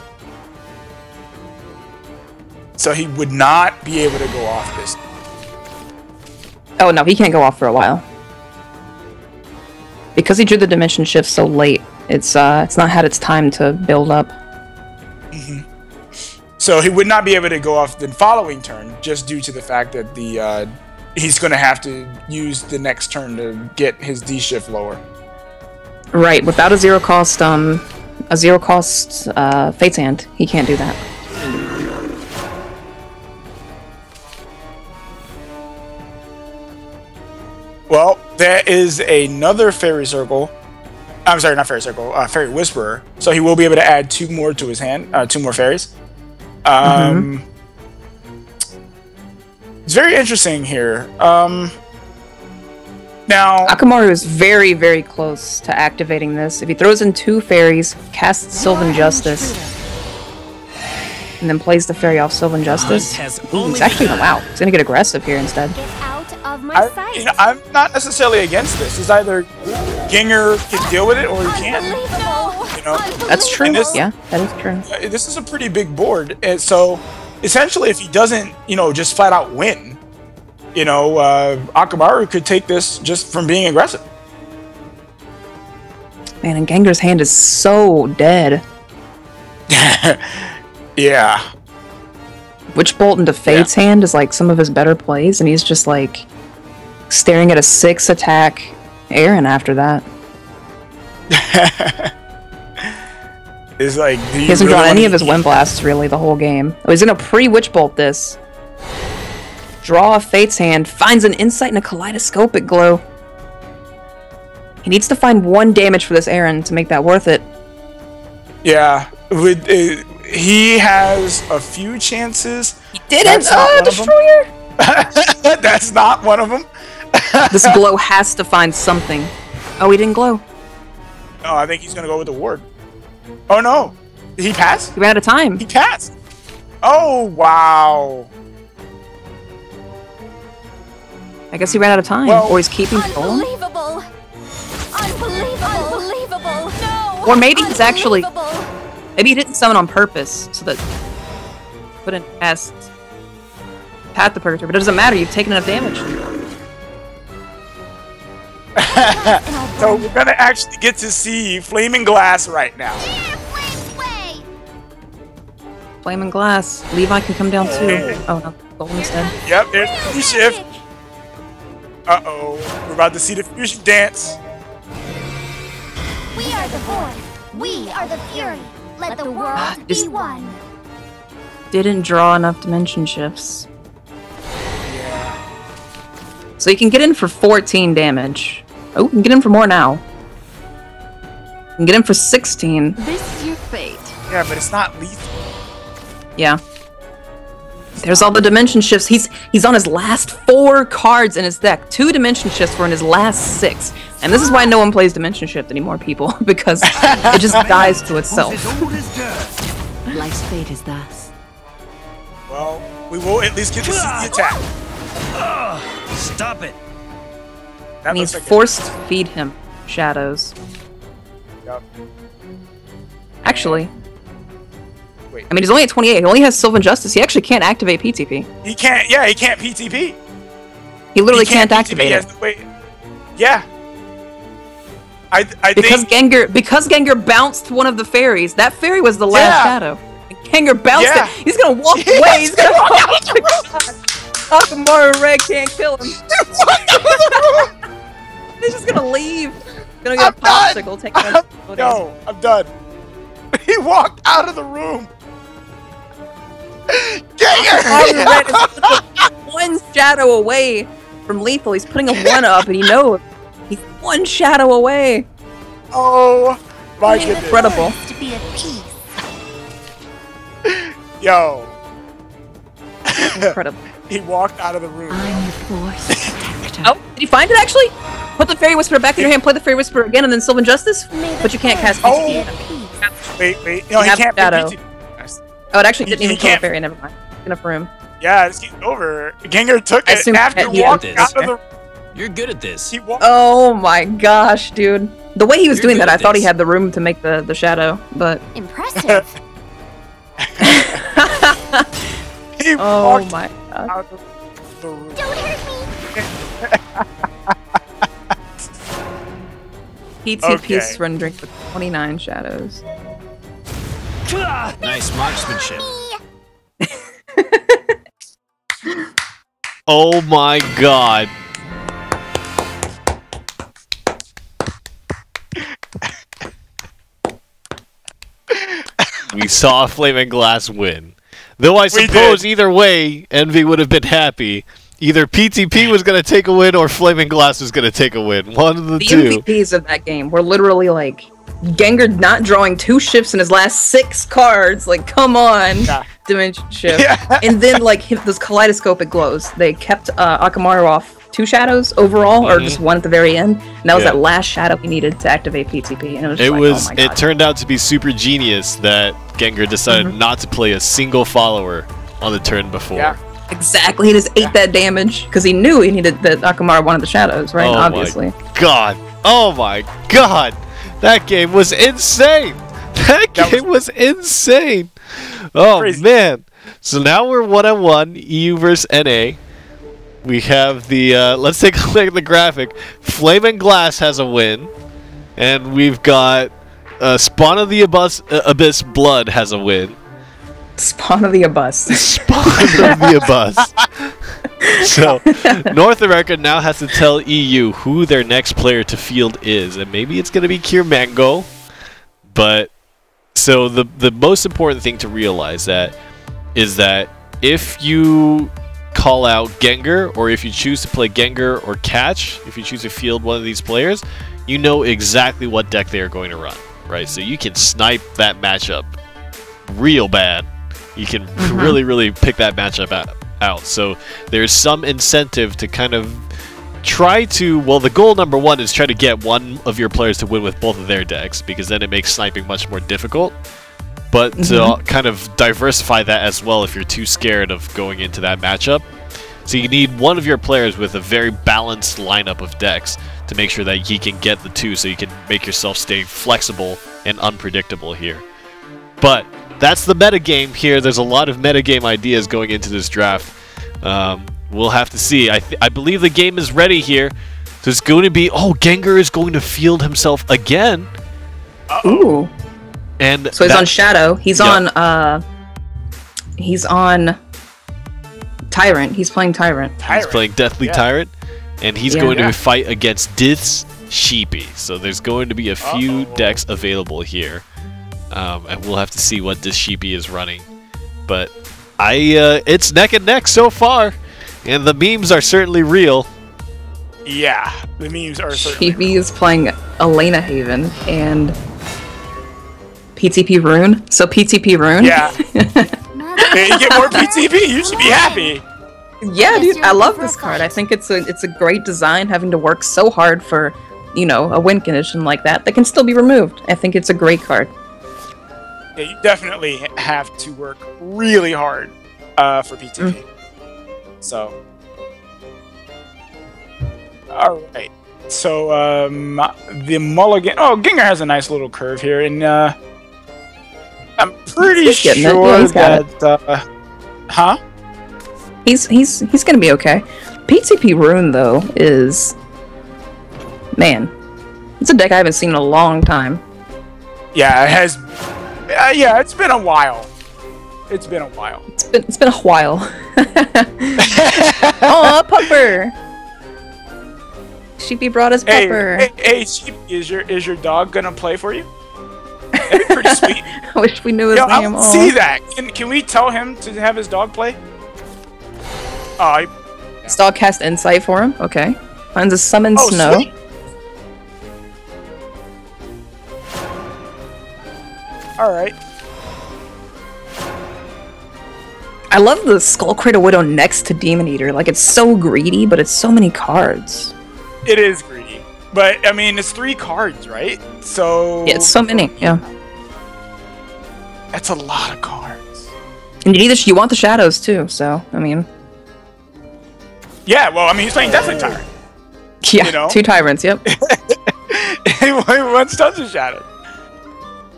So he would not be able to go off this. Oh no, he can't go off for a while. Because he drew the Dimension Shift so late, it's not had its time to build up. So he would not be able to go off the following turn, just due to the fact that the he's going to have to use the next turn to get his D-shift lower. Right, without a zero cost Fate's Hand, he can't do that. Well, there is another Fairy Circle. I'm sorry, not Fairy Circle, Fairy Whisperer. So he will be able to add 2 more to his hand, 2 more fairies. It's very interesting here. Now, Akamaru is very, very close to activating this. If he throws in 2 fairies, casts Sylvan Justice, and then plays the fairy off Sylvan Justice, he's actually wow. He's gonna get aggressive here instead. I'm not necessarily against this. It's either Ginger can deal with it or he can't. You know, that's true. Yeah, that is true. This is a pretty big board, and so essentially, if he doesn't, you know, just flat out win, you know, Akamaru could take this just from being aggressive. Man, and Gengar's hand is so dead. Yeah. Witch Bolt into Fate's hand is like some of his better plays, and he's just like staring at a 6 attack Aaron after that. It's like, he hasn't drawn any of his Wind Blasts really the whole game. Oh, he's gonna pre-Witch Bolt this. Draw a Fate's Hand, finds an Insight and a Kaleidoscopic Glow. He needs to find 1 damage for this Aaron to make that worth it. Yeah, he has a few chances. He didn't! Destroyer! That's not one of them. This glow has to find something. Oh, he didn't glow. No, I think he's gonna go with the ward. Oh no! Did he pass? He ran out of time. He passed! Oh, wow! I guess he ran out of time. Well, or he's keeping going. Unbelievable! Unbelievable! No! Or maybe he's actually... Maybe he didn't summon on purpose, so that... Couldn't cast... Path the Purgatory, but it doesn't matter, you've taken enough damage. So we're gonna actually get to see Flaming Glass right now. Flaming Glass. Levi can come down too. Oh no, Golden's dead. Yep, there's the shift. Uh-oh, we're about to see the fusion dance. We are the void. We are the fury. Let the world be one. Didn't draw enough dimension shifts. So you can get in for 14 damage. Oh, you can get in for more now. You can get in for 16. This is your fate. Yeah, but it's not lethal. Yeah. There's all the dimension shifts. He's on his last 4 cards in his deck. 2 dimension shifts were in his last 6. And this is why no one plays dimension shift anymore, people. Because it just dies to itself. Life's fate is thus. Well, we will at least get to see the attack. Stop it! And he's forced to feed him shadows. Yep. Actually, wait. I mean, he's only at 28. He only has Sylvan Justice. He actually can't activate PTP. He can't. Yeah, he can't PTP. He literally can't activate it. Wait. Yeah. I because think Gengar bounced one of the fairies. That fairy was the last shadow. And Gengar bounced it. He's gonna walk away. He's gonna walk out. Akamaru Red can't kill him. He's just gonna leave. Gonna get a popsicle. Take it. No, I'm done. He walked out of the room. Akamaru Red is one shadow away from lethal. He's putting a 1 up, and he knows he's 1 shadow away. Oh my goodness! Incredible. To be at peace. Yo. Incredible. He walked out of the room. I'm the force protector. Oh, did you find it actually? Put the Fairy Whisperer back in your hand, play the Fairy Whisperer again, and then Sylvan Justice? But you can't cast PTP. Wait. No, he can't Shadow. PTP. Oh, it actually didn't even kill a can't. Fairy, never mind. Enough room. Yeah, it's over. Gengar took it after walking out of the... You're good at this. He walked... Oh my gosh, dude. The way he was doing that, I thought he had the room to make the shadow, but... Impressive. He oh my god. out of the room. Don't hurt me. PTP surrendering for 29 shadows. Nice marksmanship. Oh my god. We saw Flaming Glass win. Though I suppose either way, Envy would have been happy. Either PTP was going to take a win or Flaming Glass was going to take a win. One of the two. The MVPs of that game were literally like Gengar not drawing 2 shifts in his last 6 cards. Like, come on, Dimension Shift. And then like this kaleidoscopic glows. They kept Akamaru off 2 shadows overall, or just 1 at the very end. And that was that last shadow he needed to activate PTP. And it was just like, oh my God. It turned out to be super genius that Gengar decided not to play a single follower on the turn before. Yeah. Exactly, he just ate that damage because he knew he needed that Akamaru wanted the shadows, right? Obviously. Oh my god! That game was insane! That game was insane! Oh man! So now we're 1-on-1, EU versus NA. We have the, let's take a look at the graphic. Flaming Glass has a win. And we've got Spawn of the Abyss Blood has a win. Spawn of the Abyss. Spawn of the Abyss. So, North America now has to tell EU who their next player to field is. And maybe it's going to be Kirmango. But, so the most important thing to realize is that if you call out Gengar, or if you choose to play Gengar or Catch, if you choose to field one of these players, you know exactly what deck they are going to run, right? So you can snipe that matchup real bad. You can really, really pick that matchup out. So there's some incentive to kind of try to, well, the goal number one is try to get one of your players to win with both of their decks, because then it makes sniping much more difficult. But to kind of diversify that as well if you're too scared of going into that matchup. So you need one of your players with a very balanced lineup of decks to make sure that he can get the two, so you can make yourself stay flexible and unpredictable here. But that's the metagame here. There's a lot of metagame ideas going into this draft. We'll have to see. I believe the game is ready here. So it's going to be... Oh, Gengar is going to field himself again. Ooh. And so he's on Shadow. He's on... He's on... Tyrant. He's playing Tyrant. He's playing Deathly Tyrant. And he's going to fight against Dith's Sheepy. So there's going to be a few decks available here. And we'll have to see what this Sheepy is running. But it's neck and neck so far. And the memes are certainly real. Yeah, the memes are certainly Sheepy is playing Elena Haven and PTP Rune. So PTP Rune. Yeah. Hey, you get more PTP, you should be happy. Yeah, dude, I love this card. I think it's a great design, having to work so hard for, you know, a win condition like that can still be removed. I think it's a great card. Yeah, you definitely have to work really hard for PTP. So, all right. So the mulligan. Oh, Gengar has a nice little curve here, and I'm pretty sure that. Huh? He's gonna be okay. PTP Rune though is, man, it's a deck I haven't seen in a long time. Yeah, it has. Yeah, it's been a while. It's been a while. It's been a while. Oh, Pupper! Sheepy brought us Pupper. Hey, Sheepy, is your dog gonna play for you? That'd be pretty sweet. I wish we knew his name. I want to see that. Can we tell him to have his dog play? Oh, his dog cast Insight for him. Okay. Finds a Summon Snow. Sweet. All right. I love the Skull Crater Widow next to Demon Eater. Like, it's so greedy, but it's so many cards. It is greedy. But, I mean, it's 3 cards, right? So... Yeah, it's so many, yeah. That's a lot of cards. And you want the shadows, too, so, I mean... Yeah, well, I mean, he's playing Deathly Tyrant. Yeah, you know? 2 Tyrants, yep. He wants tons of shadows.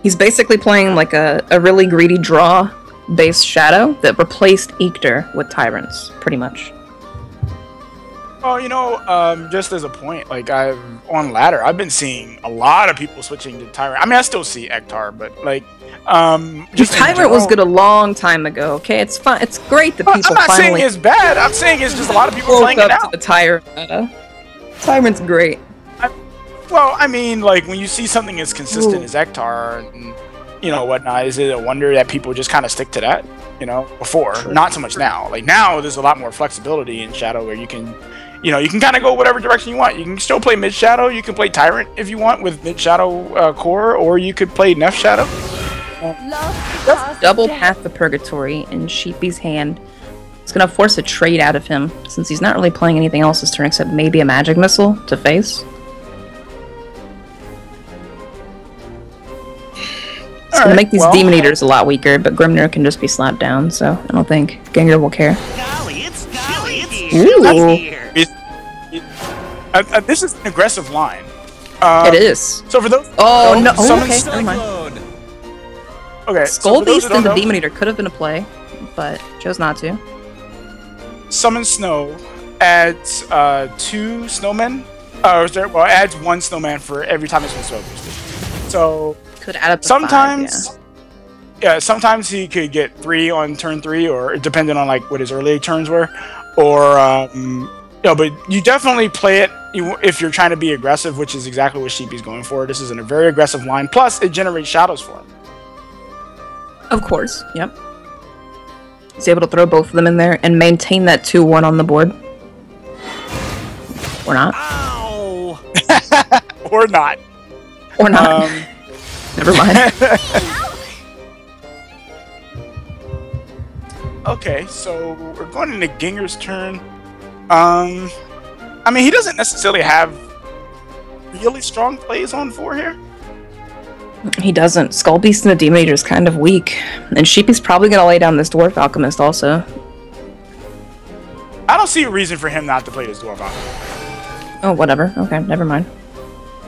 He's basically playing, like, a really greedy draw-based shadow that replaced Eekter with Tyrants, pretty much. Well, you know, just as a point, like, on ladder, I've been seeing a lot of people switching to Tyrant. I mean, I still see Ektar, but, like, just Tyrant was good a long time ago, okay? It's fine. It's great that people finally... I'm not saying it's bad. I'm saying it's just a lot of people playing it out. To the Tyrant meta. Tyrant's great. Well, I mean, like, when you see something as consistent as Ektar and, you know, whatnot, is it a wonder that people just kind of stick to that? You know, before. Sure. Not so much now. Like, now there's a lot more flexibility in Shadow where you can... You know, you can kind of go whatever direction you want. You can still play Mid Shadow. You can play Tyrant if you want with Mid Shadow core, or you could play Neff Shadow. Double Path to Purgatory in Sheepy's hand. It's gonna force a trade out of him since he's not really playing anything else this turn except maybe a Magic Missile to face. It's gonna make these Demon Eaters a lot weaker, but Grimnir can just be slapped down, so I don't think Gengar will care. Ooh. This is an aggressive line. It is. So for those... Oh, no. Oh, okay, never mind. Okay, Skull Beast into Demon Eater could have been a play, but chose not to. Summon Snow adds 2 snowmen. Well, adds 1 snowman for every time it's been snow boosted. So... Could add up to sometimes... 5, yeah, sometimes he could get 3 on turn 3, or depending on like what his early turns were. Or... you know, but you definitely play it if you're trying to be aggressive, which is exactly what Sheepy's going for. This is a very aggressive line. Plus, it generates shadows for him. Of course, yep. He's able to throw both of them in there and maintain that 2-1 on the board. Or not. Ow! Or not. Or not. Never mind. Okay, so we're going into Gengar's turn. I mean, he doesn't necessarily have really strong plays on 4 here. He doesn't. Skull Beast and the Demon Eater is kind of weak. And Sheepy's probably going to lay down this Dwarf Alchemist also. I don't see a reason for him not to play this Dwarf Alchemist. Oh, whatever. Okay, never mind.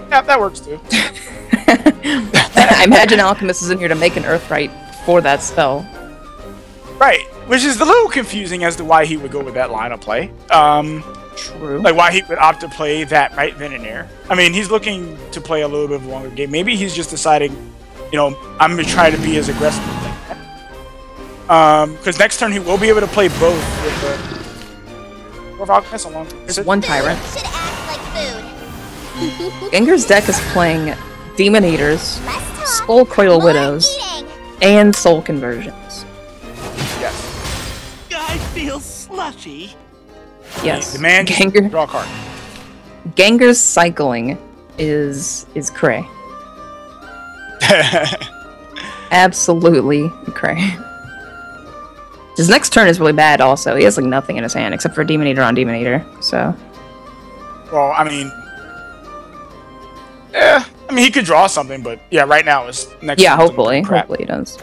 Yeah, that works too. I imagine Alchemist is in here to make an Earthright for that spell. Right, which is a little confusing as to why he would go with that line of play. True. Like why he would opt to play that right then and there. I mean, he's looking to play a little bit of a longer game. Maybe he's just deciding, you know, I'm going to try to be as aggressive as I can. Because next turn he will be able to play both with the Dwarf Alchemist along with There's one Tyrant. Should act like food. Gengar's deck is playing Demon Eaters, Skull Coil Widows, and Soul Conversions. Yes. I feel slushy. Yes. The man Gengar, draw a card. Gengar's cycling is cray. Absolutely cray. His next turn is really bad also. He has like nothing in his hand except for Demon Eater on Demon Eater, so. Well, I mean... Yeah, I mean, he could draw something, but yeah, right now his next yeah, turn's hopefully. crap. Hopefully he does.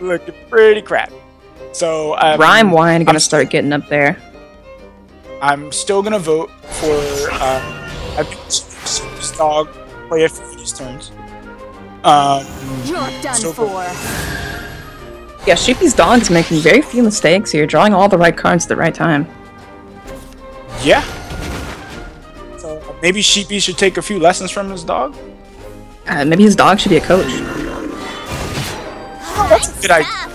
Looking pretty crap. So, Rhyme Wine gonna start getting up there. I'm still gonna vote for I think Sheepy's dog play a few of these turns. You're done for. Yeah, Sheepy's dog's making very few mistakes here, drawing all the right cards at the right time. Yeah. So maybe Sheepy should take a few lessons from his dog. Maybe his dog should be a coach. Oh, that's a good idea.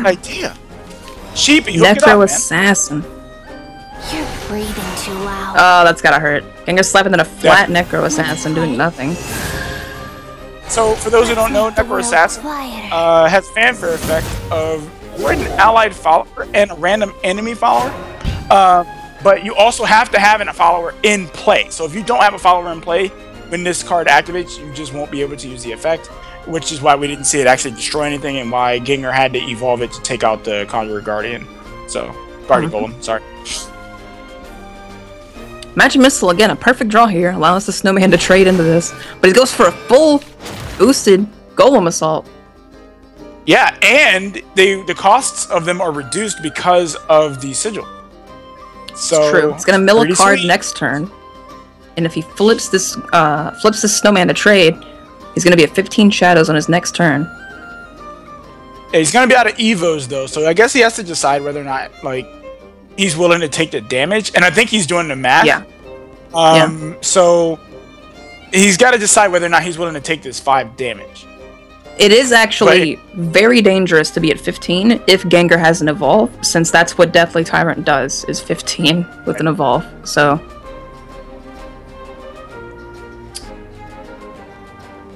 Idea. Sheepy, hook it up, Necro man. Assassin. You're breathing too loud. Oh, that's gotta hurt. Gengar's slapping at a flat Necro Assassin doing nothing. So, for those who don't know, Necro Assassin has fanfare effect of an allied follower and a random enemy follower. But you also have to have a follower in play. So if you don't have a follower in play, when this card activates, you just won't be able to use the effect, which is why we didn't see it actually destroy anything and why Gengar had to evolve it to take out the Conjurer Guardian. So, Guardian Golem, sorry. Magic Missile, again, a perfect draw here. Allows the Snowman to trade into this. But he goes for a full boosted Golem Assault. Yeah, and the costs of them are reduced because of the Sigil. So, It's true. It's gonna mill a pretty card sweet. next turn. And if he flips this Snowman to trade, he's gonna be at 15 shadows on his next turn. Yeah, he's gonna be out of Evos though, so I guess he has to decide whether or not he's willing to take the damage, and I think he's doing the math. Yeah. So he's got to decide whether or not he's willing to take this 5 damage. It is actually very dangerous to be at 15 if Gengar has an Evolve, since that's what Deathly Tyrant does, is 15 with an Evolve, so...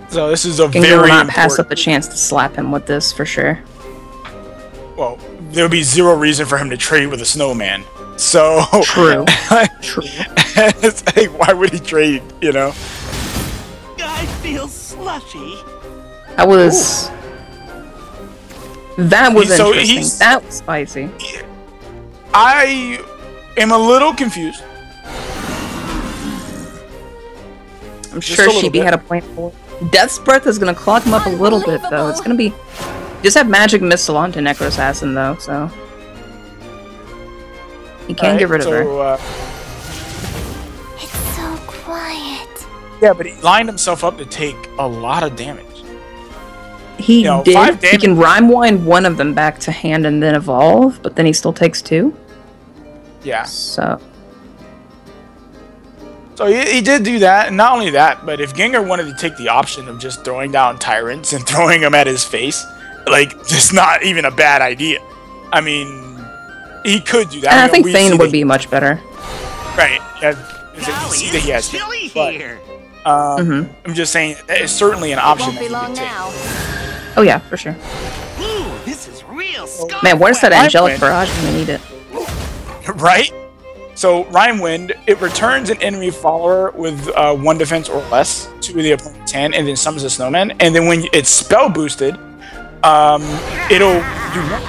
So this is a Gengar very will not important... pass up the chance to slap him with this, for sure. Well, there would be zero reason for him to trade with a Snowman. So... True. True. It's like, why would he trade, you know? I feel slushy. That was... That was So interesting. he's- That was spicy. I am a little confused. I'm Just sure a little Sheepy bit. had a point for it. Death's Breath is going to clog him up a little bit, though. It's going to be... Just have Magic Missile onto Necro Assassin, though, so... You can't get rid of her. It's so quiet. Yeah, but he lined himself up to take a lot of damage. He you know, did. 5 He damage. can Rhyme Wind one of them back to hand and then evolve, but then he still takes 2. Yeah. So... So he did do that, and not only that, but if Gengar wanted to take the option of just throwing down Tyrants and throwing them at his face, just not even a bad idea. I mean, he could do that. And I think we see Thane would that be much better. Right. Yeah, we see that he has chilly but, here. I'm just saying, that is certainly an option Won't that be he long could take. now. Oh yeah, for sure. Ooh, this is real Scott. Man, where's that Rhyme Angelic Wind. Barrage when we need it? Right? So, Rhyme Wind, it returns an enemy follower with 1 defense or less to the opponent's hand, and then summons a Snowman. And then when it's spell boosted, it'll do more.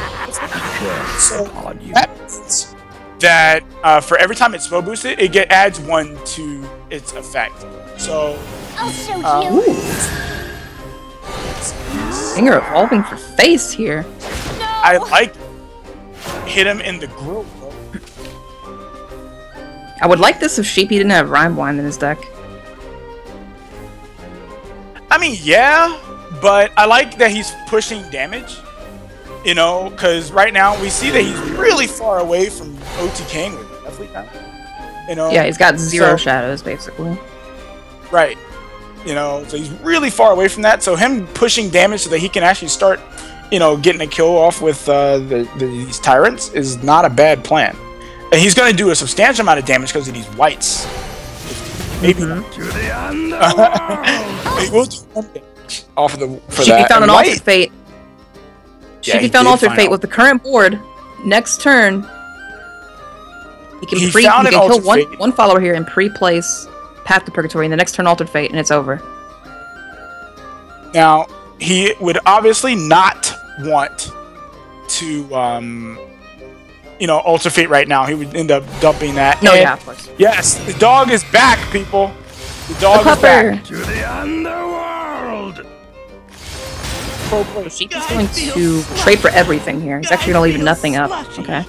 So, that means that for every time it's spell boosted, it adds 1 to its effect. So I'll show you. Finger evolving for face here. I like hit him in the grill, bro. I would like this if Sheepy didn't have Rhyme Blind in his deck. I mean, yeah, but I like that he's pushing damage. You know, because right now we see that he's really far away from OTKing with Deathly now. You know? Yeah, he's got 0 shadows, basically. Right. You know, so he's really far away from that. So him pushing damage so that he can actually start, you know, getting a kill off with these tyrants is not a bad plan. And he's going to do a substantial amount of damage because of these whites. Maybe not. To the underworld. He will do some damage off of the for Sheepy that. found an White- Altered Fate. Yeah, Sheepy he found did Altered find Fate out. with the current board. Next turn, he can He he found can an kill Altered Fate. one follower here and pre-place Path to Purgatory, and the next turn Altered Fate, and it's over. Now, he would obviously not want to, you know, Alter Fate right now. He would end up dumping that. No, And yeah, of course. yes, the dog is back, people. The dog is back. To the underworld. Sheepy's going to trade for everything here. He's actually going to leave nothing up. Okay.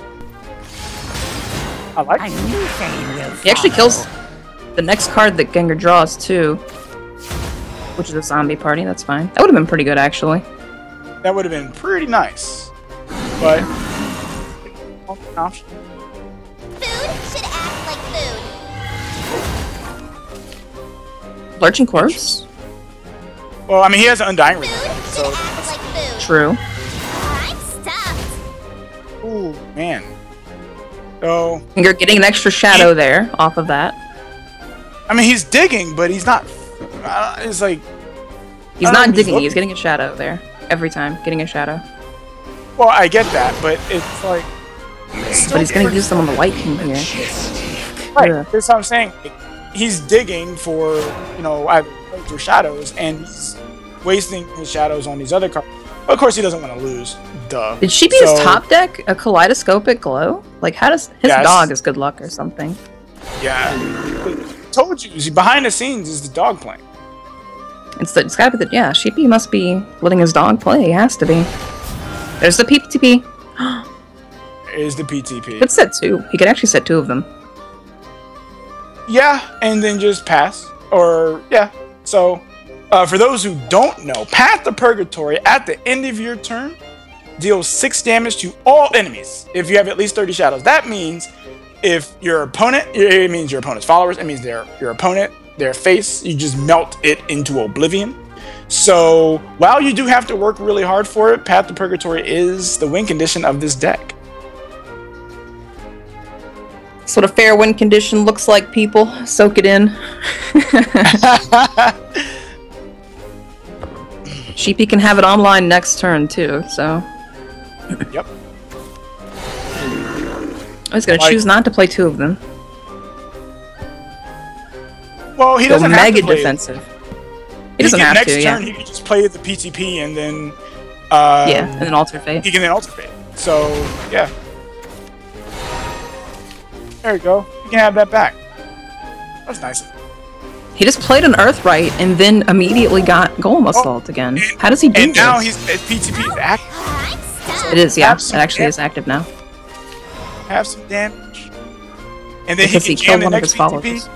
I like I it. knew Fane will He actually follow. kills the next card that Gengar draws, too. Which is a zombie party, that's fine. That would have been pretty good, actually. That would have been pretty nice. But option. Food should act like food. Lurching Corpse? Well, I mean, he has an Undying Ring. Food should So, act like food. True. I'm stuffed. ooh, man. So, And you're getting an extra shadow there off of that. I mean, he's digging, but he's not. It's like. He's I don't know not if digging, looking. he's getting a shadow there. Every time, getting a shadow. Well, I get that, but it's like. But he's gonna use them on the White King here. Right, Yeah. that's what I'm saying. He's digging for, you know, either for shadows, and he's wasting his shadows on these other cards. Of course, he doesn't want to lose. Duh. Did she be his top deck a kaleidoscopic glow? Like, how does his Yes. dog is good luck or something? Yeah. Told you, see, behind the scenes is the dog playing. It's gotta be the Sheepy must be letting his dog play. He has to be. There's the PTP. Is the PTP. Could set 2. He could actually set 2 of them. Yeah, and then just pass. Or, yeah. So, for those who don't know, Path to Purgatory at the end of your turn deals 6 damage to all enemies if you have at least 30 shadows. That means if your opponent, it means your opponent's followers, it means your opponent, their face, you just melt it into oblivion. So, while you do have to work really hard for it, Path to Purgatory is the win condition of this deck. That's what a fair win condition looks like, people. Soak it in. Sheepy can have it online next turn, too, so. Yep. I was gonna choose not to play 2 of them. Well, he Go doesn't have mega to play defensive. He doesn't have next to, yeah. turn, he can just play the PTP and then. Yeah, and then Alter Fate. He can then Alter Fate. So, yeah. There you go. You can have that back. That's nice. He just played an Earthright and then immediately got Golem Assault again. How does he do And this? now his PTP is active. It is, yeah. Have It some actually is active now. Have some damage. And then Because he he can jam killed the one of next his followers. PTP.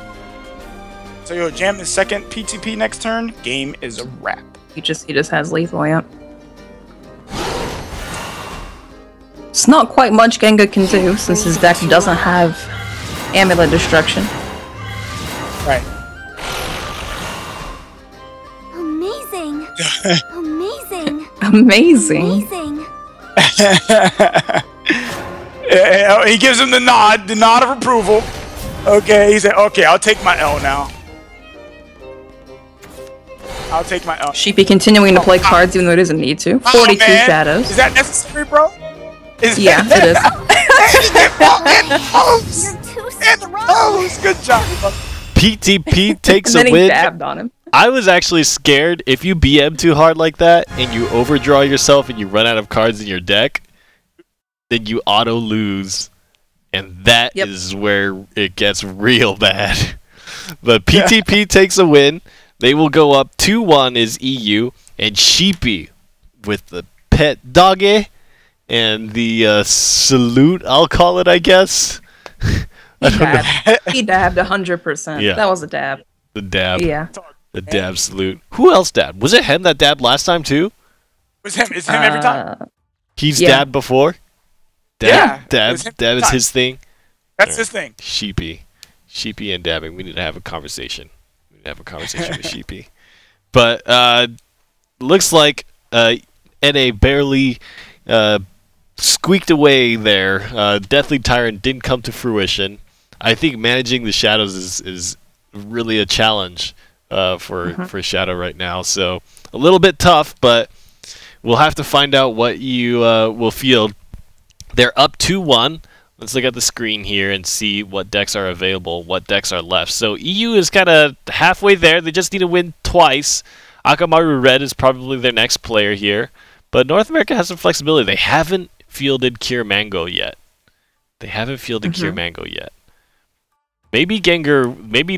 So you'll jam the second PTP next turn. Game is a wrap. He just has lethal, yeah. It's not quite much Gengar can do since his deck doesn't have Amulet Destruction. Right. Amazing. Amazing. Amazing. Amazing. He gives him the nod of approval. Okay, he said, okay, I'll take my L now. I'll take my L. Sheepy continuing to play cards even though it doesn't need to. 42 man. shadows. Is that necessary, bro? Yeah, it is. Good job. PTP takes And a then he win. dabbed on him. I was actually scared if you BM too hard like that and you overdraw yourself and you run out of cards in your deck, then you auto lose And that is where it gets real bad. But PTP takes a win. They will go up 2-1 is EU. And Sheepy with the pet doggy and the salute, I'll call it, I guess. He dabbed 100%. Yeah. That was a dab. The dab. Yeah. The dab salute. Who else dabbed? Was it him that dabbed last time too? It's him every time. He's dabbed before? Dab is his thing? That's his thing. Sheepy and dabbing. We need to have a conversation. With Sheepy. But looks like NA barely squeaked away there. Deathly Tyrant didn't come to fruition. I think managing the shadows is really a challenge for Shadow right now. So a little bit tough, but we'll have to find out what you will field. They're up 2-1. Let's look at the screen here and see what decks are available, what decks are left. So EU is kind of halfway there. They just need to win twice. Akamaru Red is probably their next player here. But North America has some flexibility. They haven't fielded Cure Mango yet. Maybe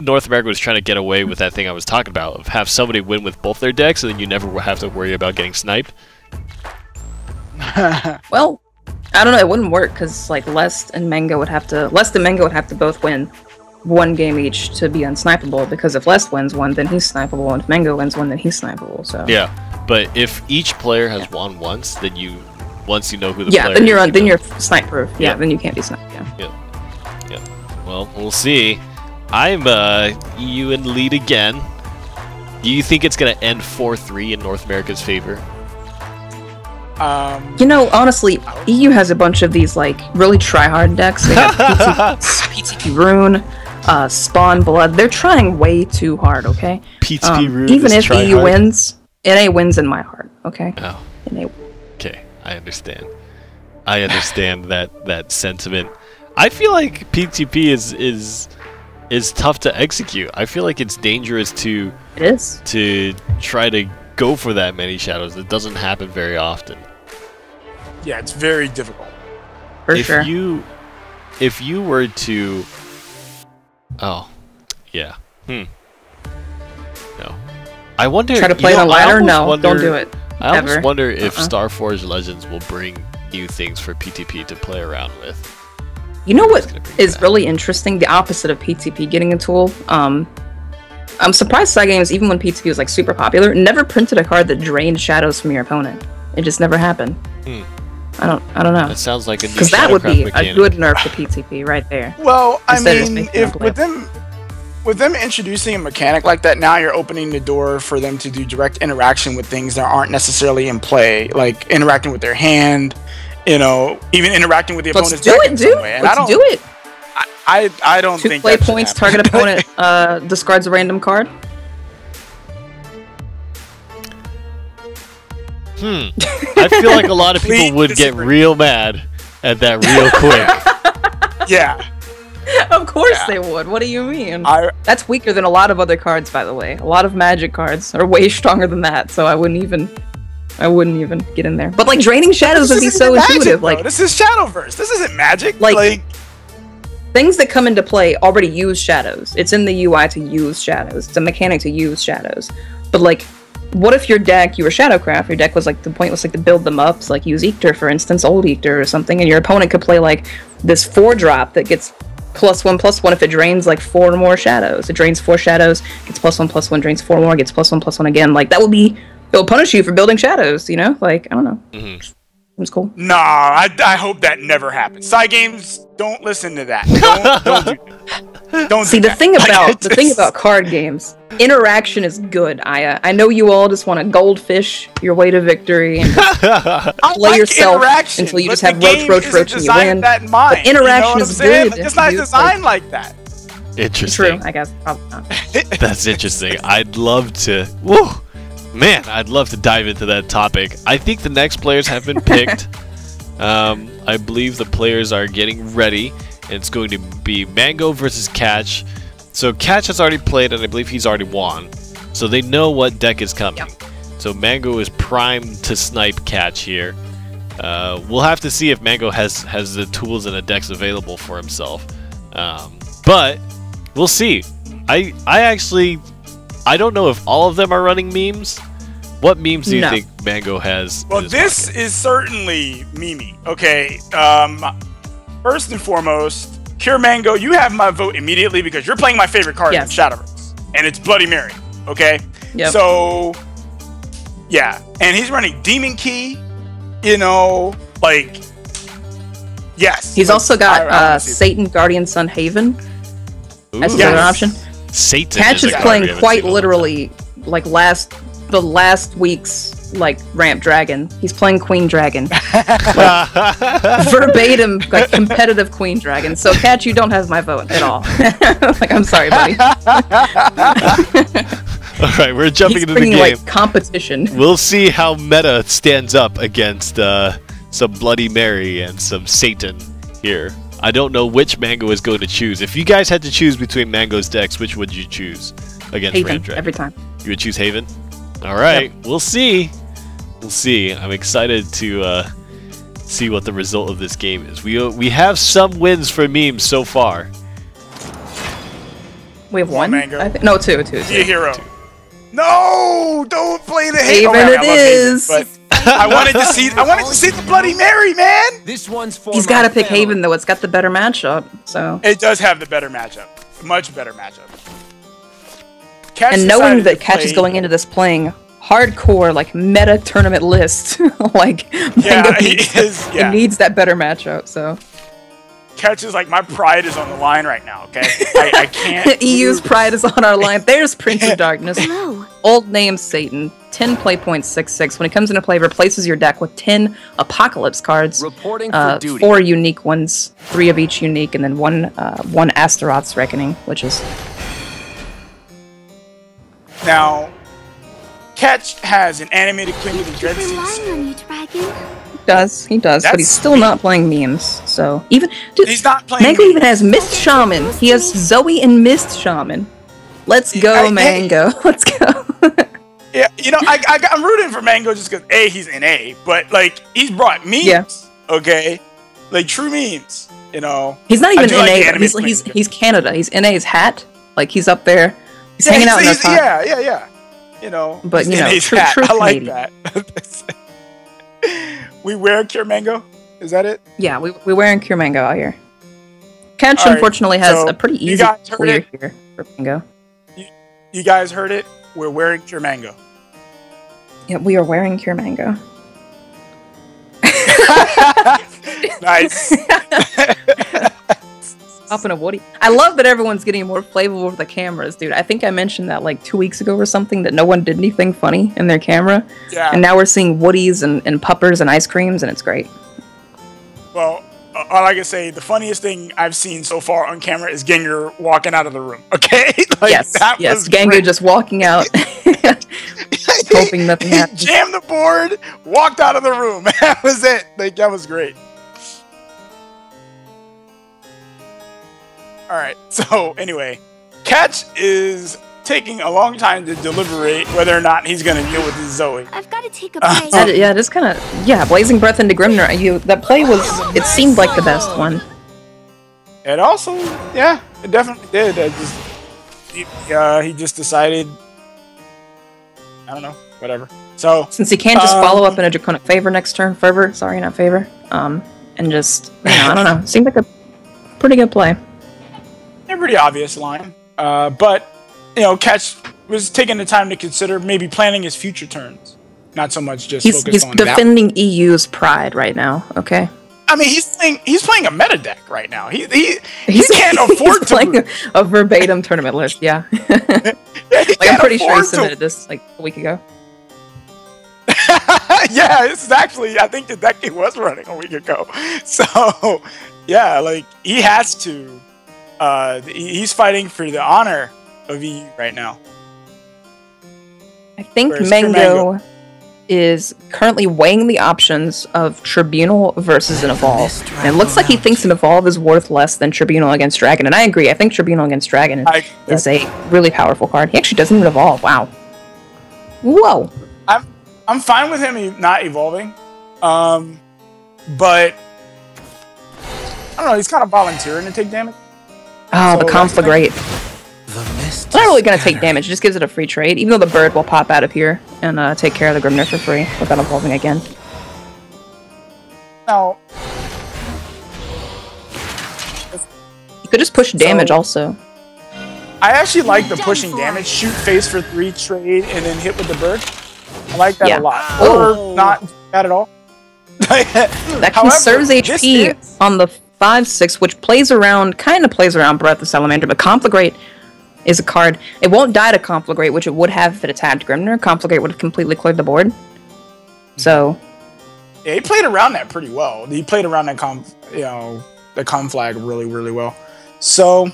North America was trying to get away with that thing I was talking about, of have somebody win with both their decks and then you never have to worry about getting sniped. Well, I don't know. It wouldn't work because like Lest and Mango would have to both win one game each to be unsnipeable. Because if Lest wins one, then he's snipeable, and if Mango wins one, then he's snipeable. So yeah, but if each player has won once, then once you know who the player is, then you're snipe proof. Yeah, then you can't be sniped. Yeah. Well, we'll see. I'm EU in the lead again. Do you think it's gonna end 4-3 in North America's favor? Honestly, EU has a bunch of these like really try-hard decks. They have PTP Rune, Spawn Blood. They're trying way too hard. Okay. PTP Rune. Even if EU wins, NA wins in my heart. Okay. Oh. NA. Okay, I understand. that sentiment. I feel like PTP is tough to execute. I feel like it's dangerous to try to go for that many shadows. It doesn't happen very often. Yeah, it's very difficult. For sure. If you were to... Oh. Yeah. No. I wonder... Try to play it on ladder? No, don't do it. I almost wonder if Starforge Legends will bring new things for PTP to play around with. You know what is really interesting? The opposite of PTP getting a tool. I'm surprised Cygames, even when PTP was like super popular, never printed a card that drained shadows from your opponent. It just never happened. I don't know. That sounds like a new because that would be mechanic. A good nerf to PTP right there. Well, I mean, if with them introducing a mechanic like that, now you're opening the door for them to do direct interaction with things that aren't necessarily in play, like interacting with their hand, even interacting with the opponent's deck in some way. Let's do it. I don't think 2 play points, target opponent discards a random card. I feel like a lot of people would get real mad at that real quick. Yeah. Of course they would. What do you mean? That's weaker than a lot of other cards, by the way. A lot of Magic cards are way stronger than that, so I wouldn't even get in there. But like draining shadows would be so intuitive. Like this is Shadowverse. This isn't Magic. Like things that come into play already use shadows. It's in the UI to use shadows. It's a mechanic to use shadows. But like, what if your deck, you were Shadowcraft, your deck was like, the point was like to build them up, so like use Eekter, for instance, old Eekter or something, and your opponent could play like this 4-drop that gets +1/+1 if it drains like 4 or more shadows. It drains 4 shadows, gets +1/+1, drains 4 more, gets +1/+1 again. Like that would be, it'll punish you for building shadows, Like, I don't know. It was cool. Nah, I hope that never happens. Cygames, don't listen to that. Don't do that. Don't see do the thing about card games. Interaction is good, Aya. I know you all just want to goldfish your way to victory and play yourself until you just have roach and you win. But interaction is good. It's not designed like that. Interesting. True, I guess. Probably not. That's interesting. I'd love to. Whoa. Man, I'd love to dive into that topic. I think the next players have been picked. I believe the players are getting ready. And it's going to be Mango versus Catch. So Catch has already played, and I believe he's already won. So they know what deck is coming. So Mango is primed to snipe Catch here. We'll have to see if Mango has the tools and the decks available for himself. But we'll see. I don't know if all of them are running memes. What memes do you think Mango has? Well, this is certainly memey. Okay. First and foremost, Pure Mango, you have my vote immediately because you're playing my favorite card in Shadowverse, and it's Bloody Mary. Okay. Yep. So, yeah, and he's running Demon Key. You know, like, yes. He's also got Satan Guardian Sun Haven as another option. Satan. Catch is playing quite literally like the last week's like ramp dragon. He's playing Queen Dragon, like, verbatim, like competitive Queen Dragon. So Catch, you don't have my vote at all. Like, I'm sorry, buddy. All right, we're jumping into the game. Like competition. We'll see how meta stands up against some Bloody Mary and some Satan here. I don't know which Mango is going to choose. If you guys had to choose between Mango's decks, which would you choose against Haven, Ram Dragon? every time. You would choose Haven? All right, we'll see. We'll see. I'm excited to see what the result of this game is. We have some wins for memes so far. We have one? Mango. No, two. Be a hero. No, don't play the Haven. It is. Haven, but I wanted to see the Bloody Mary, man. This one's for He's got to pick Haven though. It's got the better matchup. So it does have the better matchup, much better matchup. Catch and knowing that Catch is going into this playing hardcore like meta tournament list, like Mango needs that better matchup. So Catch is like, my pride is on the line right now. Okay, I can't. EU's pride is on our line. There's Prince of Darkness. Old name Satan. 10 play points, 6/6. When it comes into play, replaces your deck with 10 Apocalypse cards. Reporting for duty. 4 unique ones, 3 of each unique, and then one Astaroth's Reckoning, which is. Now, Catch has an animated Queen with the Dread Seas. Relying on you, Dragon. He does, but he's still not playing memes. So even dude, he's not playing. Mango even has Mist Shaman. He has Zoe and Mist Shaman. Let's go, Mango. Let's go. Yeah, you know, I'm rooting for Mango just because he's NA, but like he's brought memes. Yeah. Okay, like true memes. You know, he's not even NA. Like he's Canada. He's NA's hat. Like he's up there. He's hanging out in the top. Yeah. You know, but you know, true I like Canadian. that. We wear Cure Mango. Is that it? Yeah, we're wearing Cure Mango out here. Catch unfortunately has a pretty easy clear here for Mango. You guys heard it. We're wearing Cure Mango. Yeah, we are wearing Cure Mango. Nice. Up in a Woody. I love that everyone's getting more playful with the cameras, dude. I think I mentioned that like 2 weeks ago or something, that no one did anything funny in their camera. Yeah. And now we're seeing Woodies and puppers and ice creams, and it's great. Well, all I can say, the funniest thing I've seen so far on camera is Gengar walking out of the room. Okay? Like, yes, Gengar just walking out, hoping nothing happens. He jammed the board, walked out of the room. That was it. Like, that was great. All right. So anyway, Catch is taking a long time to deliberate whether or not he's going to deal with his Zoe. I've got to take a break. Yeah, just kind of Blazing Breath into Grimner. That play was, it seemed like the best one. It also, yeah, it definitely did. He just decided, I don't know, whatever. So since he can't just follow up in a Draconic Favor next turn, not Favor, and just, I don't know, seemed like a pretty good play. A pretty obvious line, but Catch was taking the time to consider maybe planning his future turns, not so much just focused on that. He's defending EU's pride right now. Okay. I mean, he's playing a meta deck right now. He can't afford to playing a verbatim tournament list. Yeah. I'm pretty sure he submitted this like a week ago. Yeah, this is actually, I think the deck he was running a week ago. So yeah, like he has to. He's fighting for the honor of EU right now. I think Mango is currently weighing the options of Tribunal versus an Evolve. And it looks like he thinks an Evolve is worth less than Tribunal against Dragon. And I agree. I think Tribunal against Dragon is a really powerful card. He actually doesn't even evolve. Wow. Whoa. I'm fine with him not evolving. but I don't know. He's kind of volunteering to take damage. Oh, So the Conflagrate. The mist It's not really going to take damage. It just gives it a free trade, even though the bird will pop out of here and take care of the Grimner for free without evolving again. Now, You could just push damage also. I actually like the pushing damage, shoot face for 3 trade, and then hit with the bird. I like that a lot. Or not that at all. That However, conserves this HP is- on the 5/6, which kind of plays around Breath of Salamander, but Conflagrate is a card. It won't die to Conflagrate, which it would have if it attacked Grimner. Conflagrate would have completely cleared the board. So, yeah, he played around that pretty well. He played around that the Conflag really, really well. So,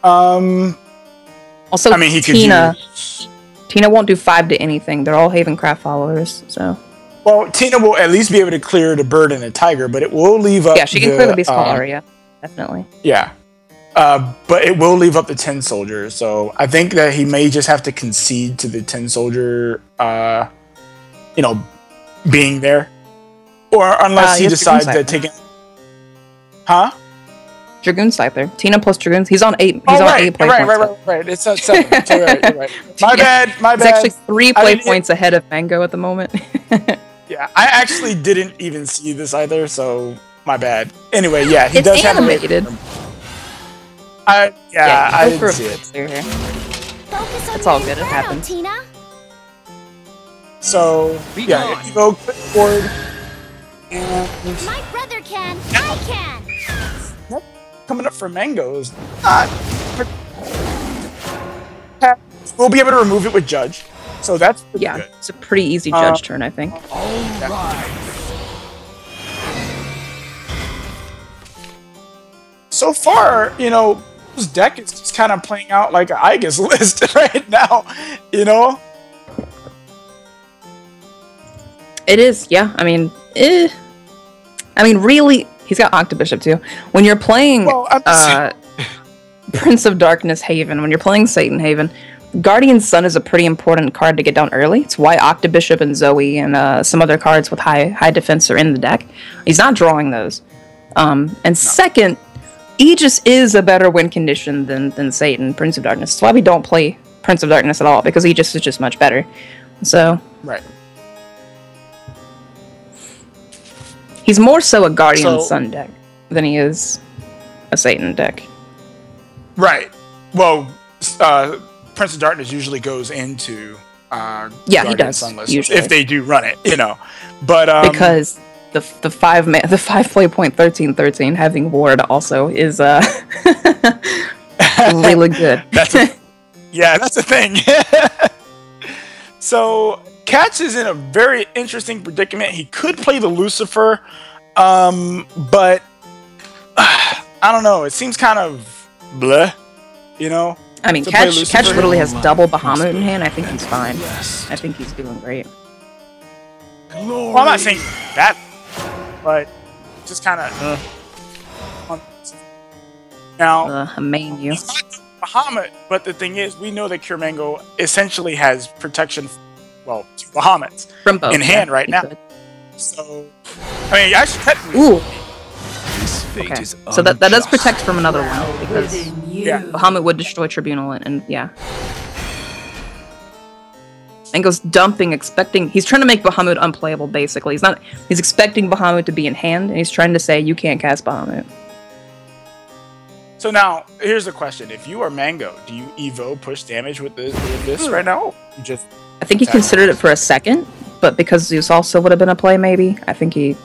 also, I mean, he could Tina won't do 5 to anything. They're all Havencraft followers, so. Well, Tina will at least be able to clear the bird and the tiger, but it will leave up. Yeah, she can clear the Beast Call area, definitely. Yeah. But it will leave up the 10 soldier, so I think that he may just have to concede to the 10 soldier, being there. Or unless he decides to take it. Huh? Dragoon Scyther. Tina plus Dragoons. He's on 8. He's on 8 play points. Right. It's at 7. You're right. My bad. He's actually 3 play points ahead of Mango at the moment. Yeah, I actually didn't even see this either, so my bad. Anyway, yeah, he does have animated. I didn't see it. It's all good. It happened. Tina. So yeah, Evo click forward, and My brother can. I can. coming up for Mangoes. We'll be able to remove it with Judge, so that's pretty good. It's a pretty easy Judge turn, I think. So far, this deck is just kind of playing out like an Aegis list right now, It is, yeah. I mean, really, he's got Octobishop too. When you're playing Prince of Darkness Haven, when you're playing Satan Haven, Guardian Sun is a pretty important card to get down early. It's why Octobishop and Zoe and some other cards with high defense are in the deck. He's not drawing those. Second, Aegis is a better win condition than Satan, Prince of Darkness. That's why we don't play Prince of Darkness at all, because Aegis is just much better. So, right. He's more so a Guardian Sun deck than he is a Satan deck. Right. Well, Prince of Darkness usually goes into he does Sunless, usually if they do run it, But because the 5 play point 13/13 having ward also is really good. That's the thing. So Katz is in a very interesting predicament. He could play the Lucifer, but I don't know. It seems kind of bleh, I mean, Catch literally has double Bahamut in hand. I think he's fine. I think he's doing great. Well, I'm not saying that, but just kind of. Now, main you. Bahamut, but the thing is, we know that Cure Mango essentially has protection, to Bahamuts from both, in hand right now. So, I mean, actually, technically. Okay, so that does protect from another one, because Bahamut would destroy Tribunal, and yeah. Mango's dumping, he's trying to make Bahamut unplayable, basically. He's expecting Bahamut to be in hand, and he's trying to say, you can't cast Bahamut. So now, here's the question. If you are Mango, do you Evo push damage with this right now? I think he considered it for a second, but because Zeus also would have been a play, maybe, I think he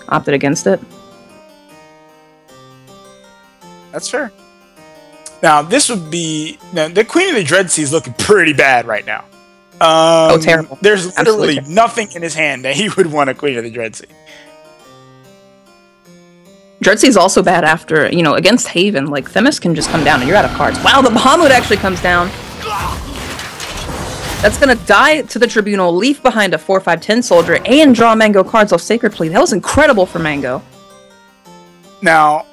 opted against it. That's fair. Now, this would be... Now, the Queen of the Dread Sea is looking pretty bad right now. Terrible. There's literally nothing in his hand that he would want a Queen of the Dread Sea. Dread Sea is also bad after, against Haven. Like, Themis can just come down and you're out of cards. Wow, the Bahamut actually comes down. That's gonna die to the Tribunal, leave behind a 4/5/10 soldier, and draw Mango cards off Sacred Plea. That was incredible for Mango. Now,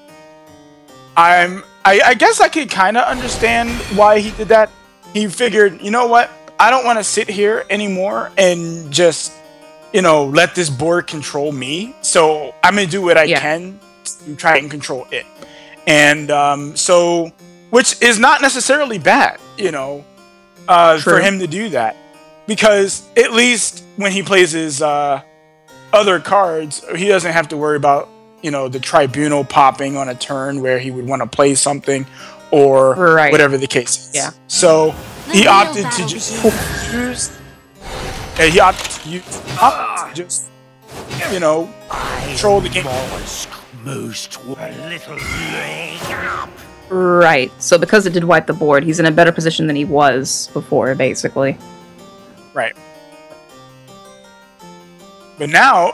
I guess I could kind of understand why he did that. He figured, you know what? I don't want to sit here anymore and just let this board control me. So I'm gonna do what I can to try and control it. And which is not necessarily bad, for him to do that, because at least when he plays his other cards, he doesn't have to worry about the tribunal popping on a turn where he would want to play something or whatever the case is. Yeah. So he opted to just use. He opted to just control the game. Right. So because it did wipe the board, he's in a better position than he was before, basically. Right. But now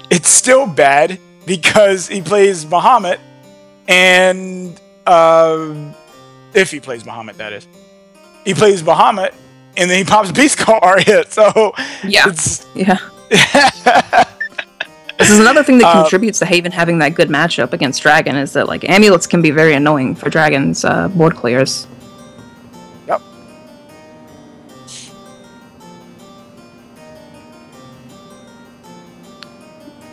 it's still bad because he plays Bahamut, and if he plays Bahamut, that is, he plays Bahamut, and then he pops Beast Aria. So This is another thing that contributes to Haven having that good matchup against Dragon, is that like amulets can be very annoying for Dragon's board clears. Yep.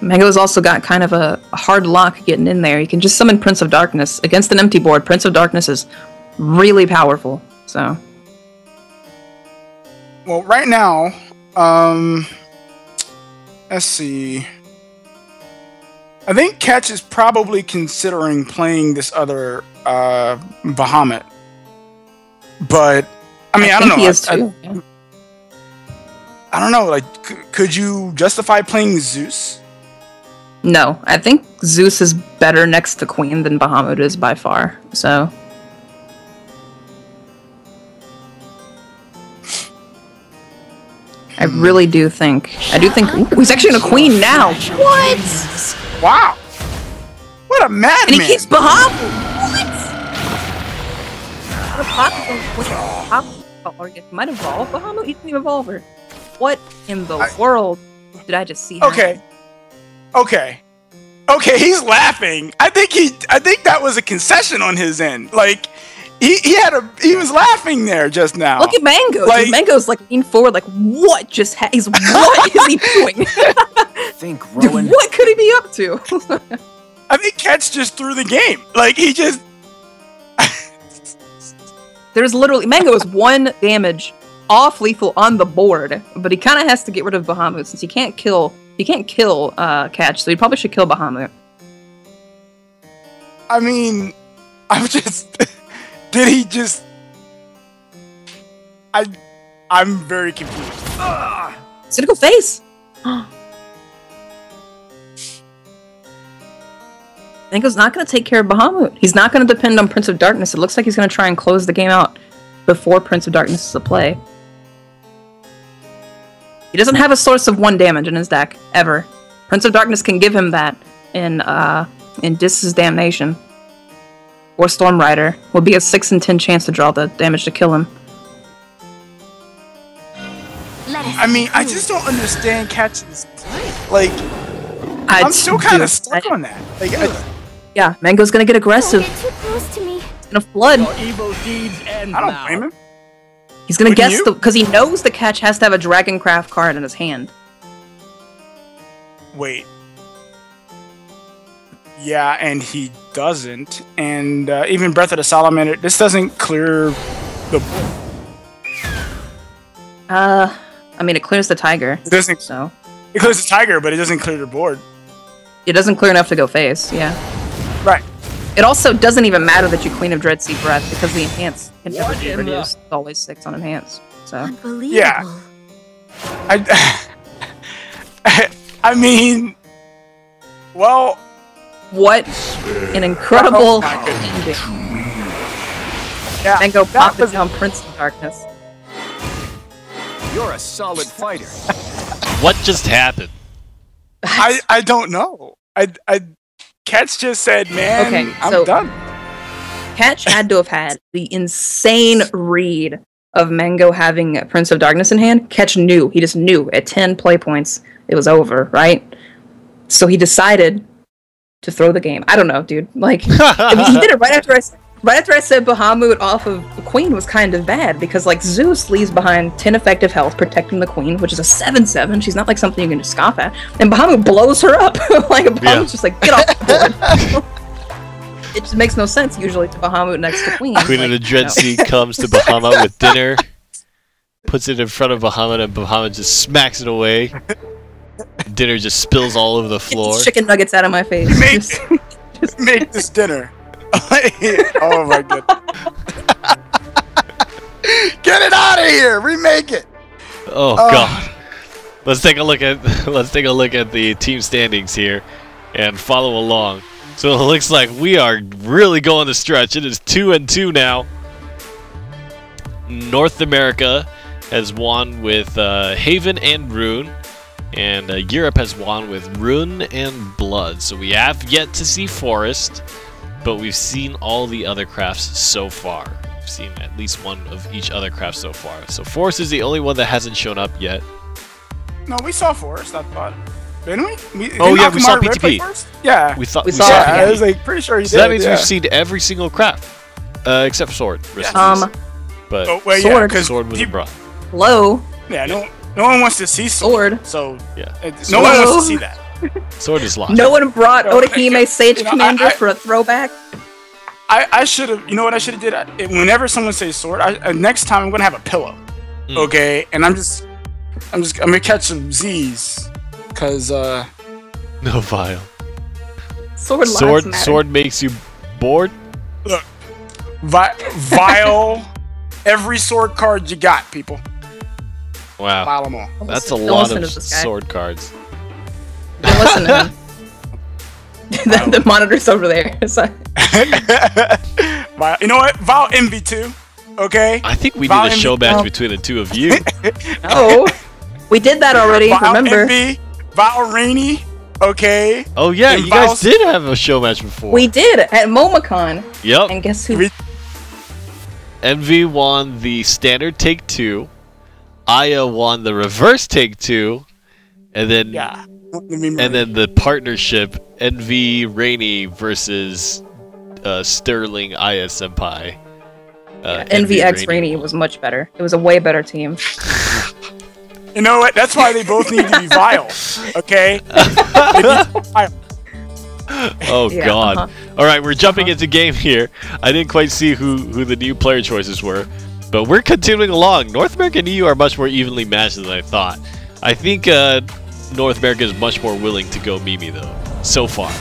Mango's also got kind of a hard lock getting in there. He can just summon Prince of Darkness against an empty board. Prince of Darkness is really powerful. So, well, right now, let's see. I think Catch is probably considering playing this other Bahamut, but I mean, I don't know. He is too. I don't know. Like, could you justify playing Zeus? No, I think Zeus is better next to Queen than Bahamut is by far. So, I really do think. Ooh, he's actually in a Queen now. What? Wow! What a madman! And he keeps Bahamut. What? He might evolve Bahamut. He didn't evolve her. What in the world did I just see? Okay, he's laughing. I think that was a concession on his end. Like, he was laughing there just now. Look at Mango. Like, Mango's like leaning forward, like, what just what is he doing? Dude, what could he be up to? I think Catch just threw the game. Like, he just. There's literally Mango is 1 damage off lethal on the board, but he kind of has to get rid of Bahamut since he can't kill Catch, so he probably should kill Bahamut. I mean, I'm just. Did he just? I'm very confused. He's gonna go face. Mango's not gonna take care of Bahamut. He's not gonna depend on Prince of Darkness. It looks like he's gonna try and close the game out before Prince of Darkness is a play. He doesn't have a source of 1 damage in his deck ever. Prince of Darkness can give him that in Dis's Damnation. Or Storm Rider would be a 6 in 10 chance to draw the damage to kill him. I mean, I just don't understand Catch's play. Like, I'm still kind of stuck on that. Like, yeah, Mango's gonna get aggressive. Don't get too close to me. He's gonna flood. I don't blame him. He's gonna guess because he knows the Catch has to have a Dragoncraft card in his hand. Wait. Yeah, and he doesn't. And even Breath of the Salamander, this doesn't clear the board. I mean, it clears the Tiger. It doesn't. So it clears the Tiger, but it doesn't clear the board. It doesn't clear enough to go face. Yeah. Right. It also doesn't even matter that you Queen of Dreadseed Breath because the enhance can never be reduced. It's always 6 on enhance. So. Unbelievable. Yeah. I mean, well. What an incredible ending. Yeah, Mango popped it down Prince of Darkness. You're a solid fighter. What just happened? I don't know. Catch just said, man, okay, I'm done. Catch had to have had the insane read of Mango having Prince of Darkness in hand. Catch knew. He just knew at 10 play points it was over, right? So he decided to throw the game. I don't know, dude. Like, he did it right after Right after I said Bahamut off of the Queen was kind of bad, because like Zeus leaves behind 10 effective health protecting the Queen, which is a 7/7. She's not like something you can just scoff at. And Bahamut blows her up. Like Bahamut's just like, get off the board. It just makes no sense usually to Bahamut next to Queen. Queen of the Dread Sea comes to Bahamut with dinner, puts it in front of Bahamut, and Bahamut just smacks it away. Dinner just spills all over the floor. Chicken nuggets out of my face. Make this dinner. Oh my goodness. Get it out of here! Remake it! Oh god. Let's take a look at the team standings here and follow along. So it looks like we are really going the stretch. It is 2-2 now. North America has won with Haven and Rune, and Europe has won with Rune and Blood. So we have yet to see Forest, but we've seen all the other crafts so far. We've seen at least one of each other craft so far. So Forest is the only one that hasn't shown up yet. No, we saw Forest, I thought. Didn't we? Oh yeah, we saw PTP. Yeah. We saw yeah, I was like pretty sure he so did. That means we've seen every single craft. Except Sword. Yeah. But Sword. Sword was brought. Low. Yeah, no one wants to see Sword. So yeah. No one wants to see that. Sword is lost. No one brought Otahime Sage Commander for a throwback. I should have. You know what I should have did? Whenever someone says Sword, next time I'm gonna have a pillow. Okay, and I'm gonna catch some Z's, cause no Vile. Sword makes you bored. Look, Vile. Every sword card you got, people. Wow. File them all. That's a lot of sword cards. Don't listen to him. The monitor's over there. You know what? Vile MV2. Okay. I think we need a show match between the two of you. Oh, we did that already. Vile remember? MV, Vile Rainy. Okay. Oh yeah, you guys did have a show match before. We did at MomoCon. Yep. And guess who? Envy won the standard take 2. Aya won the reverse take 2, and then the partnership Envy Rainy versus Sterling Aya Senpai. Envy X Rainy was much better. It was a way better team. You know what? That's why they both need to be vile. Okay. Oh god. All right, we're jumping into game here. I didn't quite see who the new player choices were, but we're continuing along. North America and EU are much more evenly matched than I thought. I think North America is much more willing to go Mimi though, so far,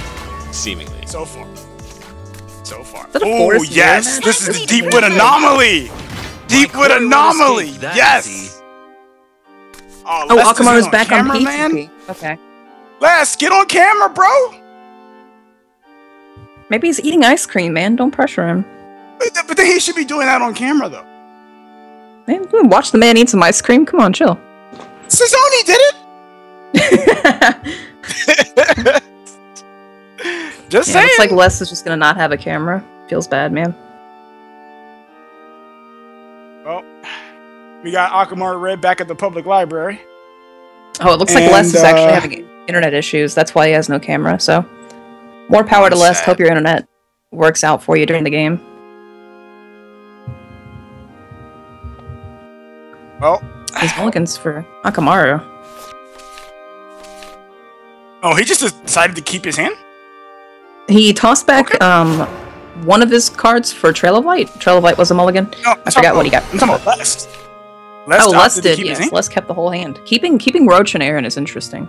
seemingly. So far. Oh yes, this is the Deepwood Anomaly. Deepwood Anomaly. Yes. Oh, Akamaru's back on PTP. Man. Okay. Les, get on camera, bro. Maybe he's eating ice cream, man. Don't pressure him. But then he should be doing that on camera, though. Man, watch the man eat some ice cream. Come on, chill. Cezoni did it. Just saying. Looks like Les is just gonna not have a camera. Feels bad, man. Well, we got Akamaru Red back at the public library. Oh, it looks like Les is actually having internet issues. That's why he has no camera, so... More power to Les. Hope your internet works out for you during the game. Well... These mulligans for Akamaru. Oh, he just decided to keep his hand? He tossed back one of his cards for Trail of Light. Trail of Light was a mulligan. No, I forgot what he got. I'm talking about Les. Les did, yes. Les kept the whole hand. Keeping Roach and Aaron is interesting.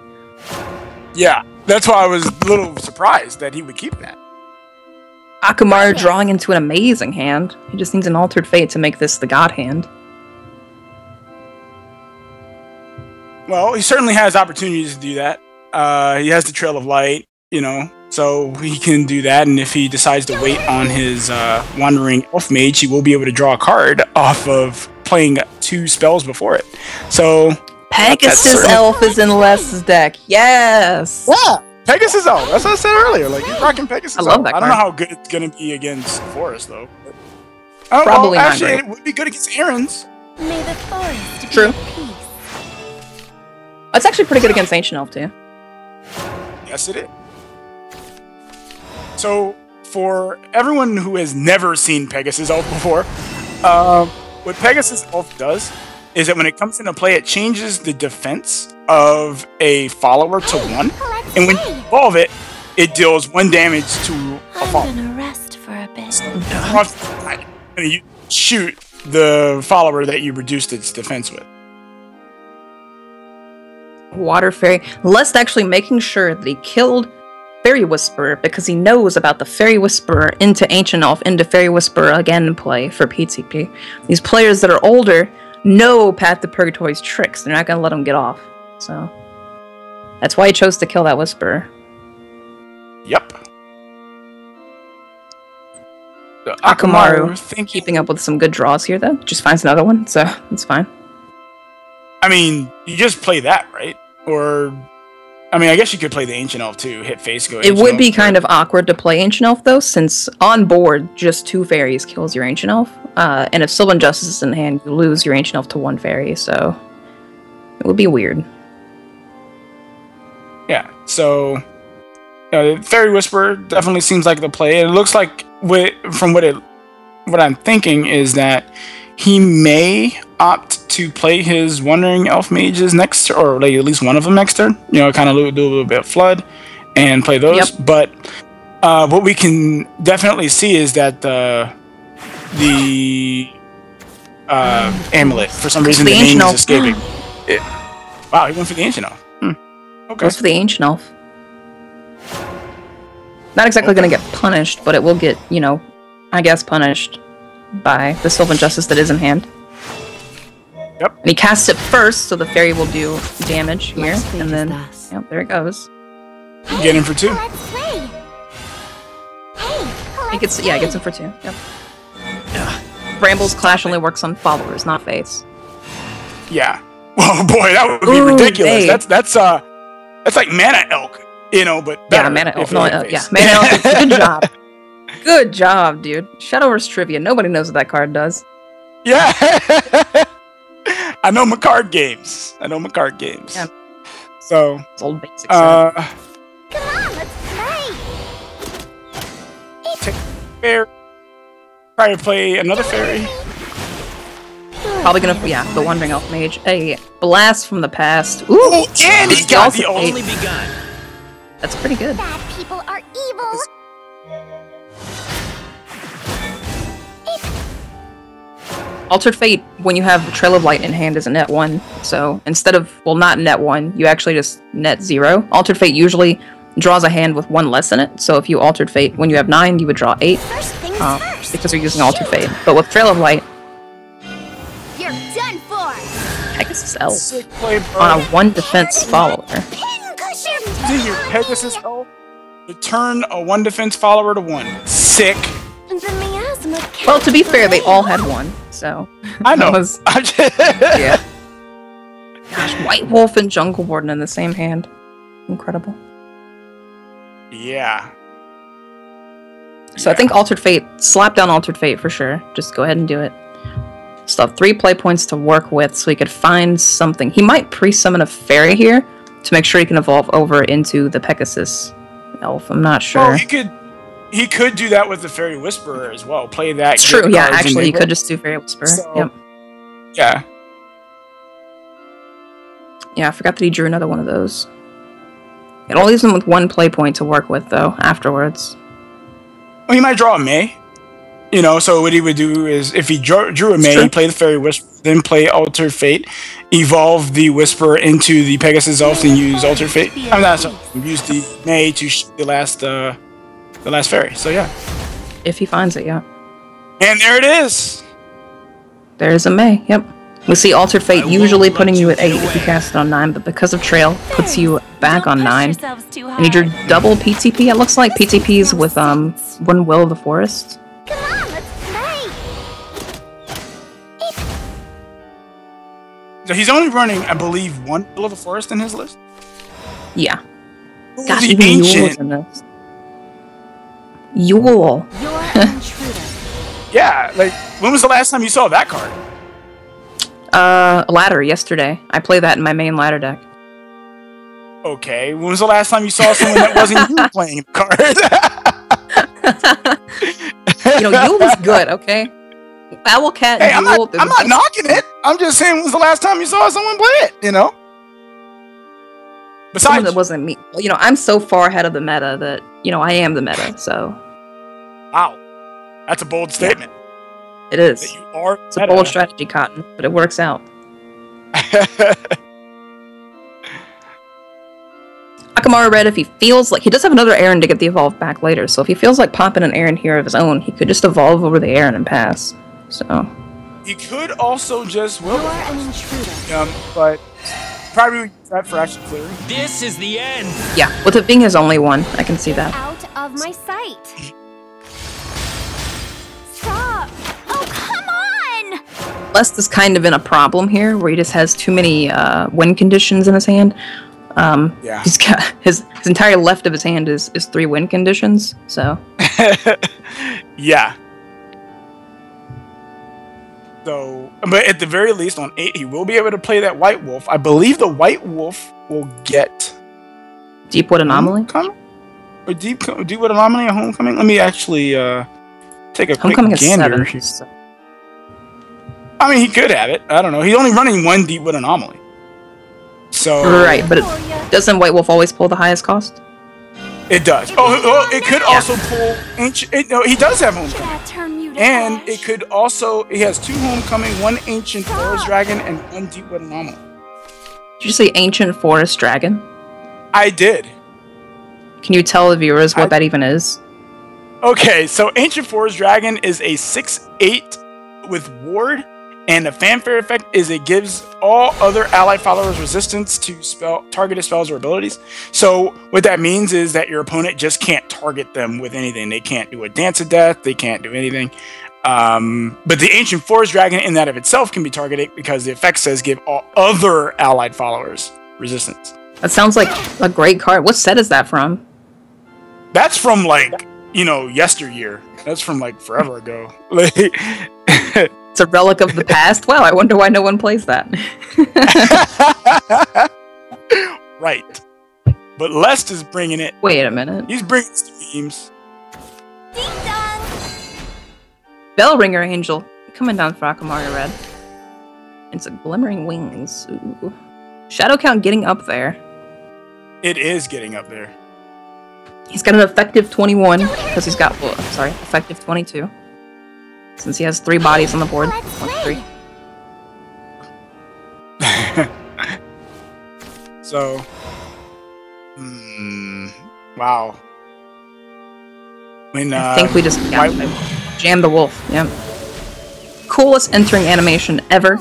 Yeah, that's why I was a little surprised that he would keep that. Akamaru drawing into an amazing hand. He just needs an altered fate to make this the god hand. Well, he certainly has opportunities to do that. He has the Trail of Light, you know, so he can do that. And if he decides to wait on his Wandering Elf Mage, he will be able to draw a card off of playing 2 spells before it. So Pegasus Elf is in Les's deck. Yes. Yeah, Pegasus Elf. That's what I said earlier. Like, he's rocking Pegasus Elf. I love that card. I don't know how good it's gonna be against Forest though. Probably not actually, great. It would be good against Aaron's. May the forest be True. at peace. It's actually pretty good against Ancient Elf too. Yes, it is. So for everyone who has never seen Pegasus Elf before, what Pegasus Elf does is that when it comes into play, it changes the defense of a follower to 1, and when you evolve it, it deals 1 damage to a follower. I'm gonna rest for a bit. And you shoot the follower that you reduced its defense with. Water Fairy. Lest actually making sure that he killed Fairy Whisperer because he knows about the Fairy Whisperer into Ancient Elf, into Fairy Whisperer again play for PTP. These players that are older know Path to Purgatory's tricks. They're not going to let him get off. So that's why he chose to kill that Whisperer. Yep. So Akamaru keeping up with some good draws here, though. Just finds another one, so it's fine. I mean, you just play that, right? Or, I mean, I guess you could play the Ancient Elf too. Hit face, go Ancient It would Elf, be kind of awkward to play Ancient Elf, though, since on board, just 2 fairies kills your Ancient Elf. And if Sylvan Justice is in hand, you lose your Ancient Elf to 1 fairy, so it would be weird. Yeah, so Fairy Whisperer definitely seems like the play. It looks like, from what I'm thinking, is that he may opt to play his Wandering Elf Mages next turn, or like at least one of them next turn. You know, kind of do a little bit of Flood and play those. Yep. But what we can definitely see is that the amulet, for some reason, the name is escaping. Wow, he went for the Ancient Elf. Okay. Goes for the Ancient Elf. Not exactly going to get punished, but it will get, you know, I guess punished by the Sylvan Justice that is in hand. Yep. And he casts it first, so the fairy will do damage here, and then, yep, there it goes. Get him for 2. It gets him for 2. Yep. Brambles Clash only works on followers, not face. Yeah. Oh boy, that would be ridiculous. Hey. That's like Mana Elk, you know, but better. Yeah, Mana Elk. No, Yeah, Mana Elk. Good job. Good job, dude. Shadowverse Trivia. Nobody knows what that card does. Yeah. I know my card games. Yeah. So. It's old basics. Come on, let's play. Take fair. Try to play another fairy. Probably gonna, the Wandering Elf Mage. A blast from the past. Ooh, oh, and he got the only begun. That's pretty good. Bad people are evil. Altered Fate, when you have Trail of Light in hand, is a net 1. So instead of, well, not net 1, you actually just net 0. Altered Fate usually draws a hand with 1 less in it. So if you Altered Fate when you have 9, you would draw 8. Because you're using Altered Fate. But with Trail of Light, You're done for. Pegasus Elf on a 1 defense follower. See your Pegasus Elf return a 1 defense follower to 1. Sick. Well, to be fair, they all had 1, so I know. Yeah. Gosh, White Wolf and Jungle Warden in the same hand. Incredible. Yeah. So I think Altered Fate, slap down Altered Fate for sure. Just go ahead and do it. Still have 3 play points to work with, so he could find something. He might pre-summon a fairy here to make sure he can evolve over into the Pegasus Elf. I'm not sure. Well, he could do that with the Fairy Whisperer as well. Play that. It's true, yeah, actually, he could just do Fairy Whisperer. So, yep. Yeah. Yeah, I forgot that he drew another one of those. It all leaves him with 1 play point to work with, though, afterwards. Well, he might draw a May. You know, so what he would do is, if he drew a May, he'd play the Fairy Whisperer, then play Altered Fate, evolve the Whisperer into the Pegasus Elf, and use Altered Fate. I'm not sorry. Use the May to shoot the last fairy. So yeah. If he finds it, yeah. And there it is. There's a May. Yep. We see Altered Fate usually putting you at 8 if you cast it on 9, but because of Trail, puts you back on 9. And he drew double PTP. It looks like PTPs with One Will of the Forest. Come on, let's play. So he's only running, I believe, 1 Will of the Forest in his list. Yeah. Who Gosh, was the even Yule ancient? was in this. Yule. Yeah, like, when was the last time you saw that card? Ladder, yesterday. I play that in my main ladder deck. Okay, when was the last time you saw someone that wasn't you playing the card? Yule is good, okay? Owlcat Hey, and I'm Yule. not knocking it. I'm just saying, when's the last time you saw someone play it? Someone Besides, that wasn't me. I'm so far ahead of the meta that I am the meta. So. Wow, that's a bold statement. It is. That you are it's a bold strategy, Cotton, but it works out. Akamaru Red, if he feels like he does have another Aaron to get the evolve back later, so if he feels like popping an Aaron here of his own, he could just evolve over the Aaron and pass. So he could also just You're an intruder. but probably use that for actually clearing. This is the end. yeah, with it being his only one, I can see that. Out of my sight. Stop! Oh, come on! Lest is kind of in a problem here, where he just has too many win conditions in his hand. Yeah. He's got his entire left of his hand is 3 win conditions. So yeah. So, but at the very least, on 8, he will be able to play that White Wolf. I believe the White Wolf will get Deepwood Anomaly. Or Deepwood Anomaly or Homecoming. Let me actually take a quick Homecoming gander. is 7. So. I mean, he could have it. I don't know. He's only running 1 Deepwood Anomaly. So Right, but doesn't White Wolf always pull the highest cost? It does. Oh, it could also pull ancient. No, he does have Homecoming, and it could also. He has 2 Homecoming, 1 Ancient Forest Dragon, and 1 Deepwood Anomaly. Did you say Ancient Forest Dragon? I did. Can you tell the viewers what that even is? Okay, so Ancient Forest Dragon is a 6/8 with Ward, and the fanfare effect is it gives all other ally followers resistance to targeted spells or abilities. So what that means is that your opponent just can't target them with anything. They can't do a Dance of Death. They can't do anything. But the Ancient Forest Dragon in that of itself can be targeted because the effect says give all other allied followers resistance. That sounds like a great card. What set is that from? That's from yesteryear. That's from forever ago. It's a relic of the past. Wow, I wonder why no one plays that. Right. But Lest is bringing it. Wait a minute. He's bringing themes. Ding dong! Bellringer Angel. Coming down for Akamaru Red. It's a Glimmering Wings. Ooh. Shadow count getting up there. It is getting up there. He's got an effective 21, because he's got, effective 22. Since he has 3 bodies on the board. 3. So, wow. I think we just jammed the wolf. Yep. Coolest entering animation ever.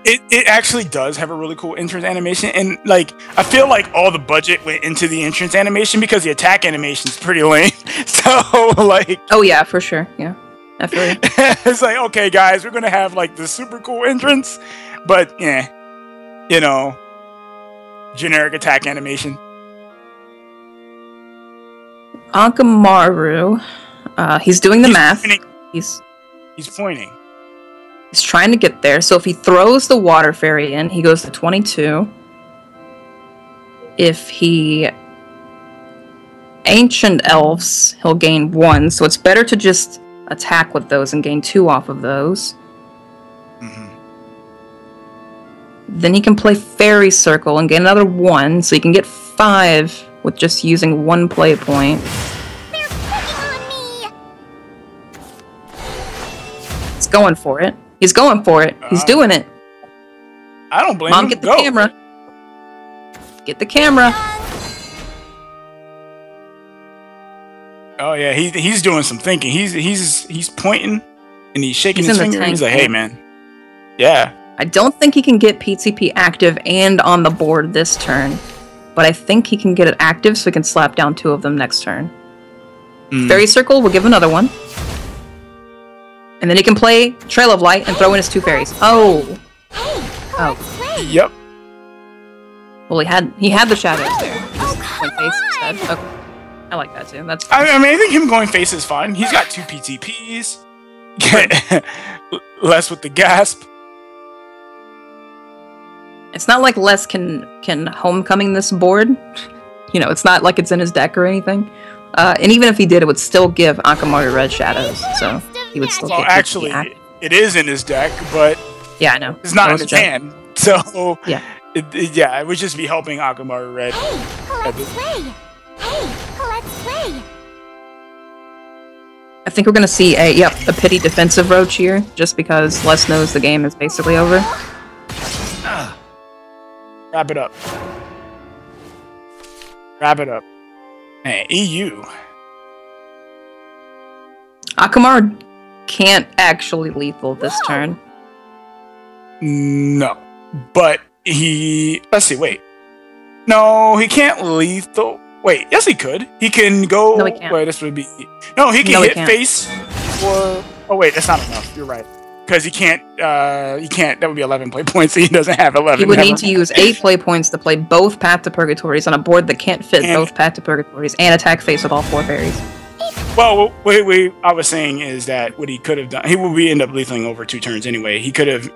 It actually does have a really cool entrance animation, and I feel like all the budget went into the entrance animation because the attack animation is pretty lame. So oh yeah, for sure, yeah, I feel you. It's okay, guys, we're gonna have this super cool entrance, but generic attack animation. Akamaru, he's doing the math. He's pointing. He's trying to get there, so if he throws the Water Fairy in, he goes to 22. If he Ancient Elves, he'll gain 1, so it's better to just attack with those and gain 2 off of those. Then he can play Fairy Circle and gain another 1, so he can get 5 with just using 1 play point. They're picking on me! He's going for it. He's going for it. He's doing it. I don't blame Mom, him. get the camera. Get the camera. Oh yeah, he's doing some thinking. He's pointing and he's shaking his finger. He's like, "Hey man, yeah." I don't think he can get PTP active and on the board this turn, but I think he can get it active so he can slap down 2 of them next turn. Fairy Circle will give another 1. And then he can play Trail of Light and throw in his 2 fairies. Oh. Oh. Yep. Well, he had the shadows there. Went face instead. Okay. I like that too. That's. I think him going face is fine. He's got 2 PTPs. Less with the gasp. It's not like Les can homecoming this board. It's not like it's in his deck or anything. And even if he did, it would still give Akamaru red shadows, so he would still Well, get actually, it is in his deck, but yeah, I know. it's not in So his hand. So yeah, it would just be helping Akamaru red. Hey, let's play. Hey, let's play. I think we're gonna see a pity defensive roach here, just because Les knows the game is basically over. Wrap it up. Wrap it up. Hey, EU. Akamaru can't actually lethal this turn. No, but let's see. Wait. No, he can't lethal. Wait, yes, he could. He can go. No, he can't. Wait, this would be. No, he can No, he hit can't. face. Or oh, wait, that's not enough. You're right. Because he can't. He can't. That would be 11 play points. So he doesn't have 11. He would need to use 8 play points to play both Path to Purgatories on a board that can't fit both Path to Purgatories and attack face with all 4 fairies. Well, wait. I was saying is that what he could have done. He would end up lethaling over 2 turns anyway. He could have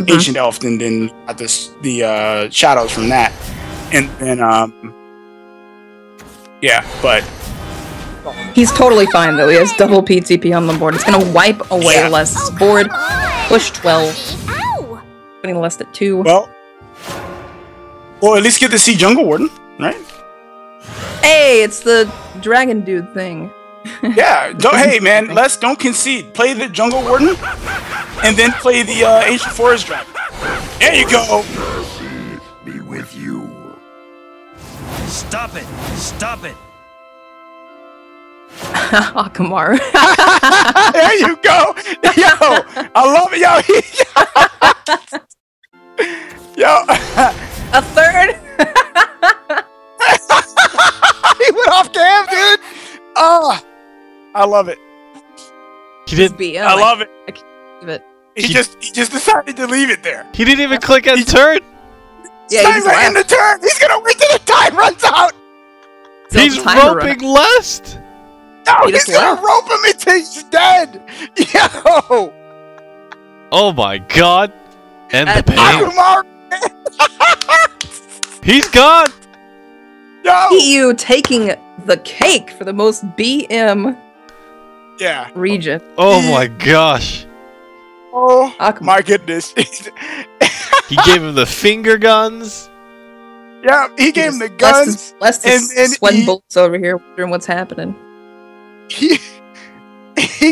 Ancient Elf and then got the shadows from that, and then yeah, but He's totally fine though. He has double PTP on the board. It's gonna wipe away Les's board. Push 12. Ow! Putting Less at 2. well, at least get to see Jungle Warden, right? Hey, it's the dragon dude thing. Yeah. Hey, man, don't concede. Play the Jungle Warden, and then play the Ancient Forest Dragon. There you go. Mercy be with you. Stop it! Stop it! Akamaru. There you go. Yo, I love it. Yo. A third. He went off cam, dude. Oh, I love it. He didn't. I love it. I can't believe it. He just decided to leave it there. He didn't even click end turn. Yeah, He's not even in the turn. He's gonna wait till the time runs out. He's roping Lest. No, he's gonna rope him until he's dead. Yo. Oh my god. And the pain. Akamaru. He's gone. Yo. EU taking the cake for the most BM region. Oh my gosh. Oh my goodness. He gave him the finger guns. Yeah, he gave him the guns. Less sweating bullets over here, wondering what's happening. He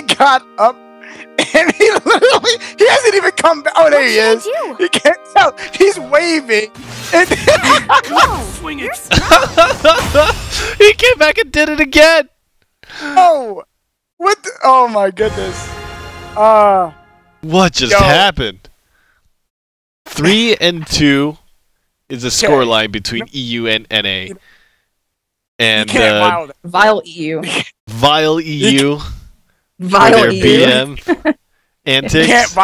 got up and he hasn't even come back. Oh, there he is. You can't tell. He's waving. And Swing it. He came back and did it again. Oh, what? Oh my goodness. What just happened? 3-2 is the scoreline between EU and NA. And Vile EU. Vile EU. Vile EU. BM antics.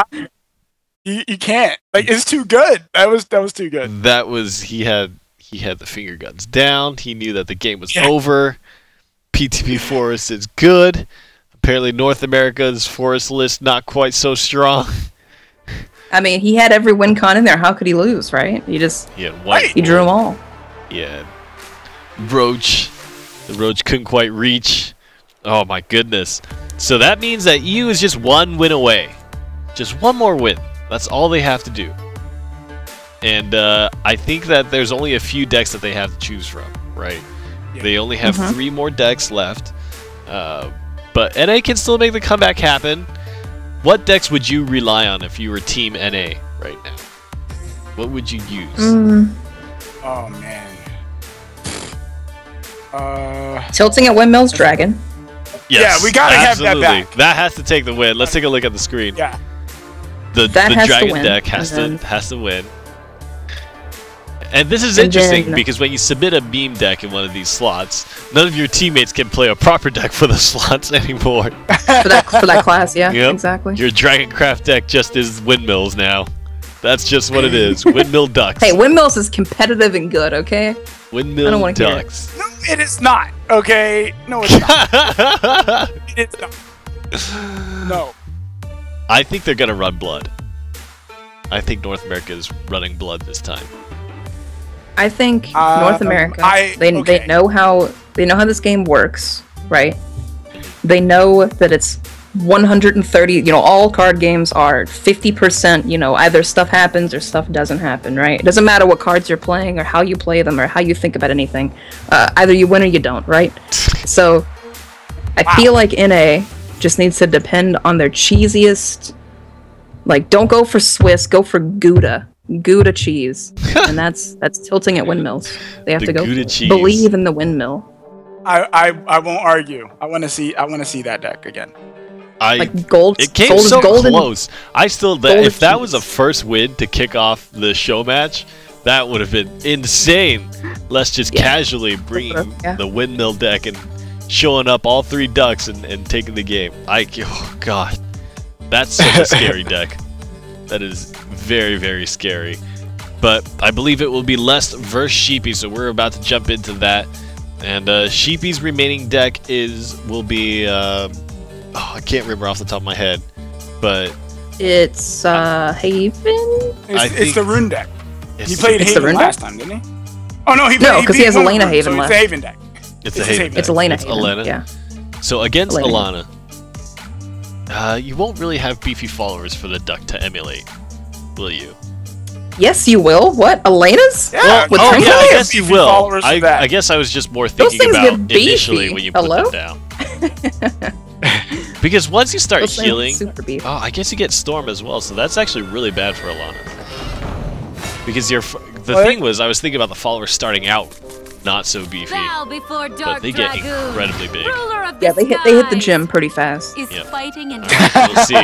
You can't. Like, it's too good. That was too good. That was he had the finger guns down. He knew that the game was over. PTP Forest is good. Apparently North America's Forest list not quite so strong. I mean, he had every win con in there. How could he lose, right? He drew them all. Yeah. Roach. The Roach couldn't quite reach. Oh my goodness. So that means that EU is just 1 win away. Just 1 more win. That's all they have to do. And I think that there's only a few decks that they have to choose from, right? Yeah. They only have 3 more decks left. But NA can still make the comeback happen. What decks would you rely on if you were Team NA right now? What would you use? Oh man. Tilting at Windmill's Dragon. Yes, yeah, we gotta absolutely. have that back. That has to take the win. Let's take a look at the screen. Yeah. The Dragon deck has to win. And this is interesting because when you submit a meme deck in one of these slots, none of your teammates can play a proper deck for the slots anymore. for that class, yeah, exactly. Your Dragoncraft deck just is Windmills now. That's just what it is. Windmill Ducks. Hey, Windmills is competitive and good, okay? Windmill Ducks. No, it is not. Okay? No, it's not. It is not. No. I think they're gonna run Blood. I think North America is running Blood this time. I think North America. They know how this game works. right? They know that it's 130, you know, all card games are 50%, you know, either stuff happens or stuff doesn't happen, right? It doesn't matter what cards you're playing or how you play them or how you think about anything. Either you win or you don't, right? So I feel like NA just needs to depend on their cheesiest, like, don't go for Swiss, go for Gouda cheese. And that's tilting at windmills. They have to go believe in the windmill. I won't argue. I want to see that deck again. Like gold. It came so close. I still, if that was a first win to kick off the show match, that would have been insane. Let's just casually bring the windmill deck and showing up all 3 ducks and taking the game. Oh god, that's such a scary deck. That is very, very scary. But I believe it will be Lest versus Sheepy, so we're about to jump into that. And Sheepy's remaining deck will be I can't remember off the top of my head, but it's Haven. It's the Rune deck. He played Haven last time, didn't he? Oh no, because he has Elena Haven left. It's a Haven deck. It's a Haven deck. It's Elena Haven. Yeah. So against Alana, you won't really have beefy followers for the duck to emulate, will you? Yes, you will. What? Elena's? Yeah. I guess you will. I guess I was just more thinking about initially when you put them down. Because once you start healing, I guess you get Storm as well, so that's actually really bad for Alana. Because the thing was, I was thinking about the followers starting out not so beefy, but they get incredibly big. Yeah, they hit the gym pretty fast. Fighting and we'll see.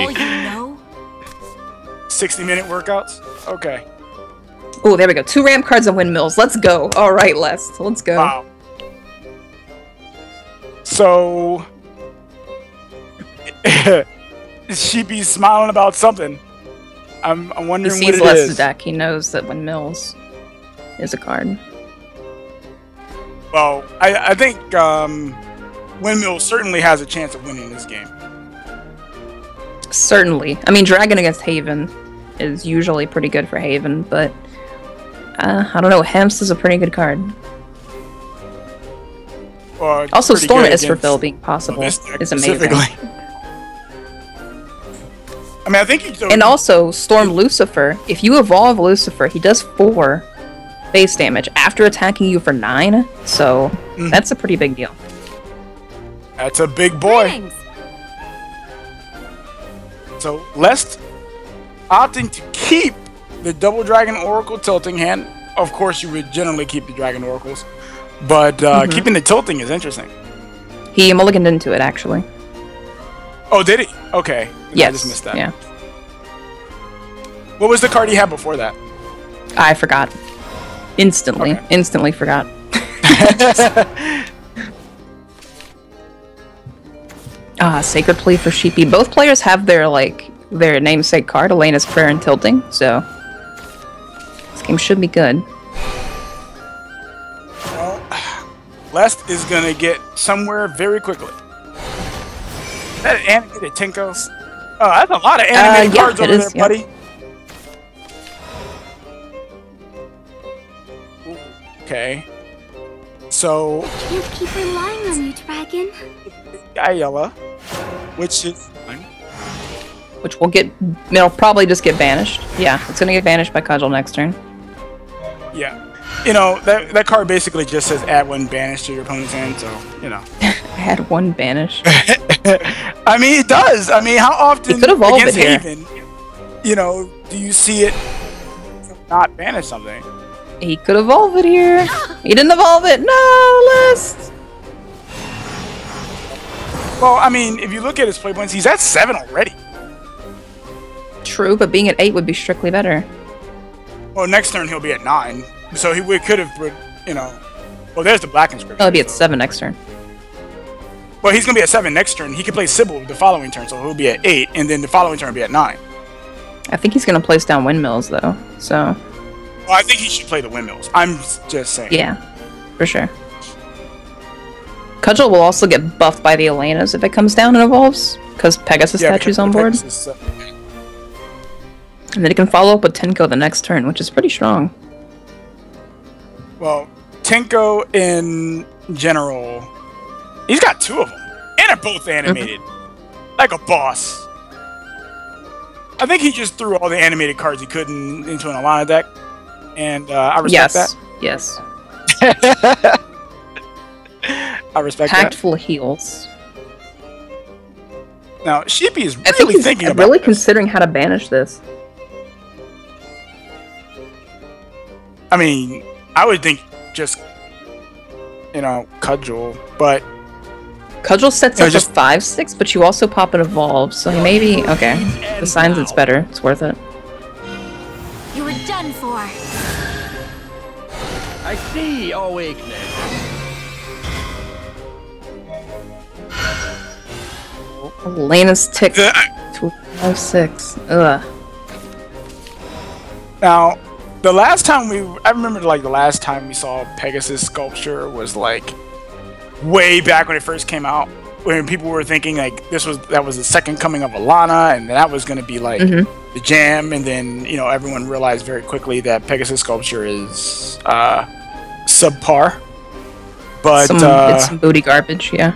60-minute workouts. Okay. Oh, there we go. 2 ramp cards and windmills. Let's go. All right, Les. Let's go. Wow. So Sheepy's smiling about something. I'm wondering what it is. He sees Les's deck. He knows that windmills is a card. Well, I think windmills certainly has a chance of winning this game. Certainly. I mean, Dragon against Haven is usually pretty good for Haven, but I don't know. Hemst is a pretty good card. Also, Storm Israfil being possible is amazing. I mean, I think and also, Storm Lucifer. If you evolve Lucifer, he does 4 base damage after attacking you for 9, so that's a pretty big deal. That's a big boy. Thanks. So, Lest opting to keep the Double Dragon Oracle tilting hand. Of course, you would generally keep the Dragon Oracles, but keeping the tilting is interesting. He mulliganed into it, actually. Oh, did he? Okay. Yes. I just missed that. Yeah. What was the card he had before that? I forgot. Instantly. Okay. Instantly forgot. Sacred Plea for Sheepy. Both players have their namesake card, Elena's Prayer and Tilting, so this game should be good. Well, Lest is gonna get somewhere very quickly. That animated Tinko. Oh, that's a lot of animated cards over there, buddy. Okay. So you keep relying on you, Dragon. Ayala, which is which will get, it'll probably just get banished. Yeah, it's gonna get banished by Cudgel next turn. Yeah, you know that card basically just says add 1 banish to your opponent's hand, so you know. Add 1 banish. I mean, it does. I mean, how often against Haven, you know, do you see it not banish something? He could evolve it here. He didn't evolve it. No, List. Well, I mean, if you look at his play points, he's at 7 already. True, but being at 8 would be strictly better. Well, next turn he'll be at 9, so he could have, you know. Well, there's the black inscription. He'll be at 7 next turn. Well, he's gonna be at 7 next turn. He can play Sybil the following turn, so he'll be at 8, and then the following turn will be at 9. I think he's gonna place down windmills though. So. Well, I think he should play the windmills. I'm just saying. Yeah, for sure. Cudgel will also get buffed by the Elenas if it comes down and evolves, because Pegasus statue's on board. And then it can follow up with Tenko the next turn, which is pretty strong. Well, Tenko in general He's got 2 of them, and they're both animated, like a boss. I think he just threw all the animated cards he could into an Alana deck, and I respect that. Yes. I respect Packed that. full of heals. Now, Sheepy is I think really he's thinking about really this. considering how to banish this. I mean, I would think just, Cudgel, but... Cudgel sets up just 5/6, but you also pop an Evolve, so maybe... Okay, the signs it's better. It's worth it. You were done for. I see your weakness. Elena's tick to 5/6. Ugh. Now, the last time I remember the last time we saw Pegasus Sculpture was like way back when it first came out, when people were thinking like that was the second coming of Alana, and that was going to be like the jam, and then everyone realized very quickly that Pegasus Sculpture is subpar. But it's some booty garbage, yeah.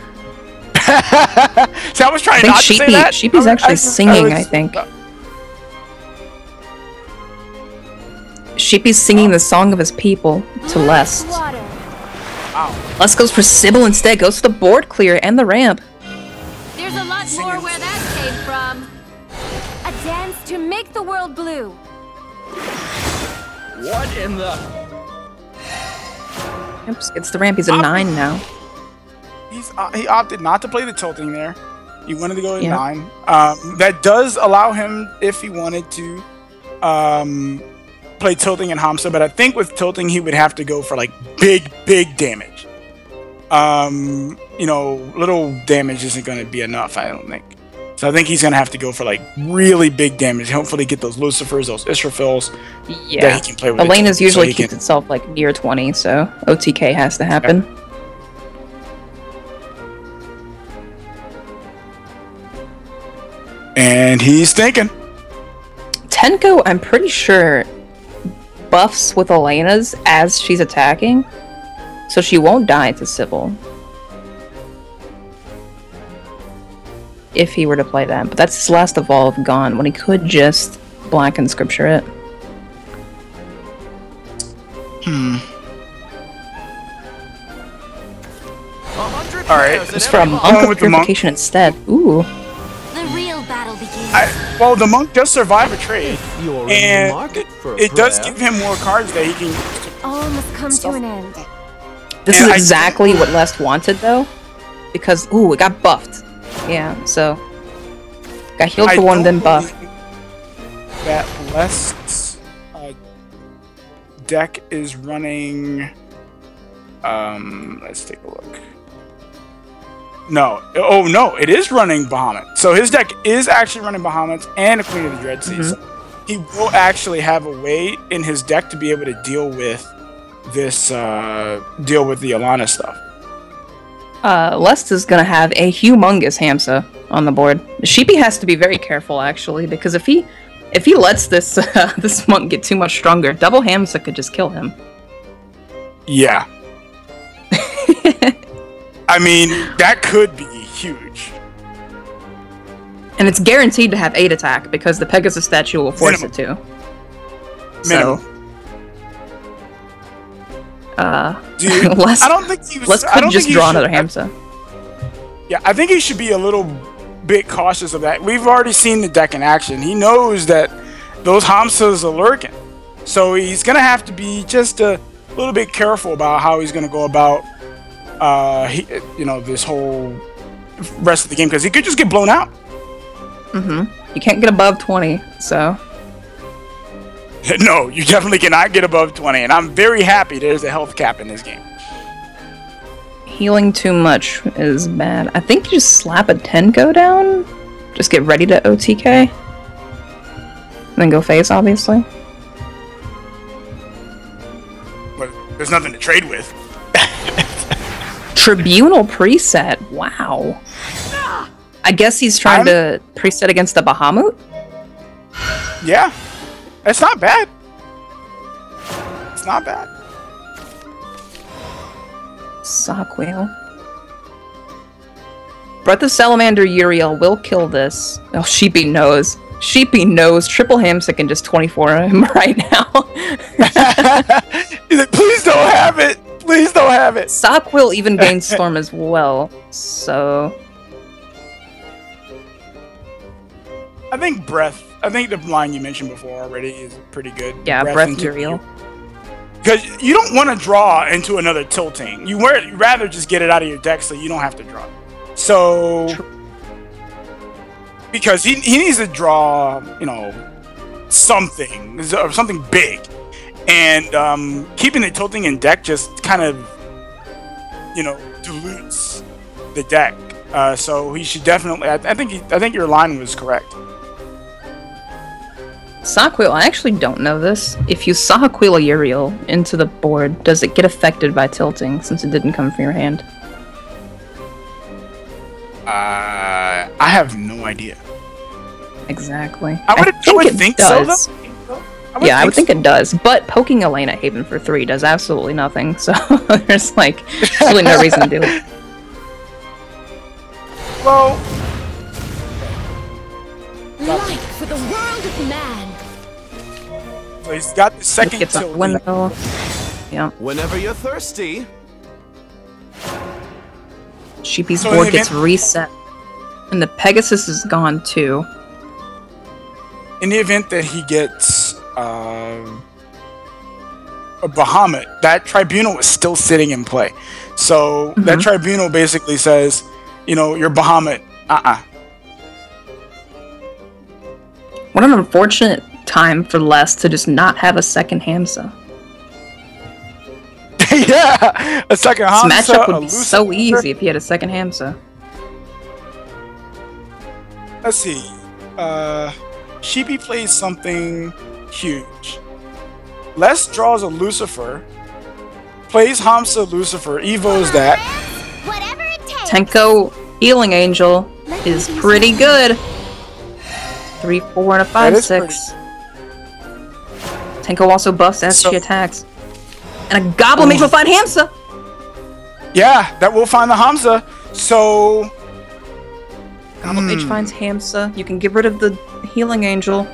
See, I was trying not to say that. Sheepy's actually singing, I think. Sheepy's singing the song of his people to Lest. Wow. Lest goes for Sybil instead, goes for the board clear and the ramp. There's a lot more where that came from. A dance to make the world blue. What in the... Oops, gets the ramp, he's a 9 now. He opted not to play the tilting there. He wanted to go at 9. That does allow him, if he wanted to, play tilting and Hamsa, but I think with tilting he would have to go for like big damage. Little damage isn't going to be enough, I don't think. So I think he's going to have to go for like really big damage. Hopefully get those Lucifers, those Israfils that he can play with. Elena's usually keeps itself like near 20, so OTK has to happen. Yeah. And he's thinking. Tenko, I'm pretty sure, buffs with Elena's as she's attacking, so she won't die to Sybil. If he were to play that. But that's his last Evolve gone, when he could just Black and Scripture it. Alright. It's for a Monk of Purification instead. Ooh. The real battle begins. Well, the Monk does survive a trade, and it does give him more cards that he can use to... All must come to an end. This is exactly what Lest wanted, though, because, ooh, it got buffed. Yeah, so... Got healed for one, then buffed. That Lest's deck is running... let's take a look. No. Oh, no. It is running Bahamut. So his deck is actually running Bahamut and a Queen of the Dread Sea. So he will actually have a way in his deck to be able to deal with this, deal with the Alana stuff. Lest is gonna have a humongous Hamsa on the board. Sheepy has to be very careful, actually, because if he lets this this Monk get too much stronger, double Hamsa could just kill him. Yeah. I mean, that could be huge. And it's guaranteed to have 8 attack, because the Pegasus statue will force it to. Minimum. Dude, I don't think he was... Lest could just draw another Hamsa. Yeah, I think he should be a little bit cautious of that. We've already seen the deck in action. He knows that those Hamsas are lurking. So he's going to have to be just a little bit careful about how he's going to go about this whole rest of the game, because he could just get blown out. You can't get above 20, so... No, you definitely cannot get above 20, and I'm very happy there's a health cap in this game. Healing too much is bad. I think you just slap a Tenko down, just get ready to OTK, and then go face, obviously. But there's nothing to trade with. Tribunal preset, wow. I guess he's trying to preset against the Bahamut? Yeah. It's not bad. It's not bad. Sock wheel. Breath of Salamander Uriel will kill this. Oh, Sheepy knows. Sheepy knows. Triple Hamsa can just 24 him right now. He's like, please don't have it. Please don't have it. Sock will even gain Storm as well. So I think Breath. I think the line you mentioned before already is pretty good. Yeah, Breath Uriel. Because you don't want to draw into another tilting. You'd rather just get it out of your deck so you don't have to draw. So, because he needs to draw, you know, something big, and keeping the tilting in deck just kind of, you know, dilutes the deck. So he should definitely. I think your line was correct. Sockwheel, I actually don't know this. If you Sockwheel a Uriel into the board, does it get affected by tilting since it didn't come from your hand? I have no idea. Exactly. I would think does. So, though. I would think it does, but poking Elena Haven for 3 does absolutely nothing, so there's like really no reason to do it. Well, light for the world of man. So he's got the second tilt. Yeah. Whenever you're thirsty. Sheepy's board gets reset, and the Pegasus is gone too. In the event that he gets a Bahamut, that Tribunal is still sitting in play. So that Tribunal basically says, you know, your Bahamut, What an unfortunate time for Les to just not have a second Hamsa. Yeah, a second Hamsa. This matchup would be so easy if he had a second Hamsa. Let's see. Sheepy plays something huge. Les draws a Lucifer, plays Hamsa Lucifer, evos that. Tenko Healing Angel is pretty good. 3, 4, and a 5, 6. Tenko also buffs as she attacks. And a Goblin Mage will find Hamsa! Yeah, that will find the Hamsa. So... Goblin Mage finds Hamsa. You can get rid of the Healing Angel.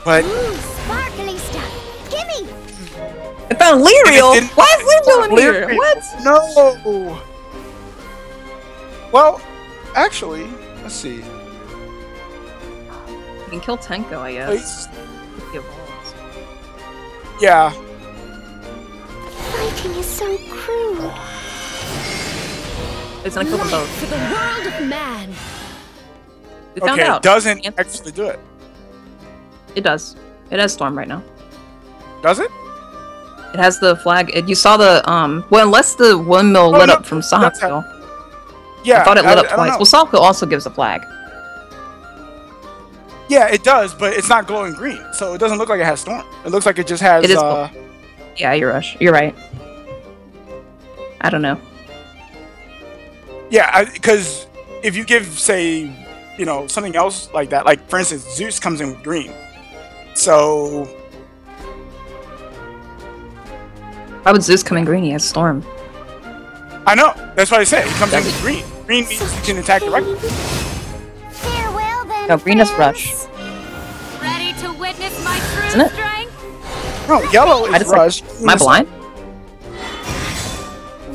But... Ooh, sparkly stuff. Gimme! I found Lyriel! What is Lyriel doing here? What? No! Well, actually, let's see. You can kill Tenko, I guess. He evolves. Yeah. Fighting is so cruel. It's gonna kill them both. For the world of man. We found out. It doesn't actually do it. It does. It has Storm right now. Does it? It has the flag. You saw the, well, unless the windmill lit up from Sahakville. Yeah. I thought it lit up twice. Well, Sahakville also gives a flag. Yeah, it does, but it's not glowing green, so it doesn't look like it has Storm. It looks like it just has, It is yeah, you're right. I don't know. Yeah, because if you give, say, you know, something else like that, like, for instance, Zeus comes in with green. So... Why would Zeus come in green? He has Storm. I know. That's what I said. He comes in with green. Green means you can attack directly. Farewell then. No, green is Rush. Ready to witness my true Isn't it? strength? No, yellow is Rush. Am I blind?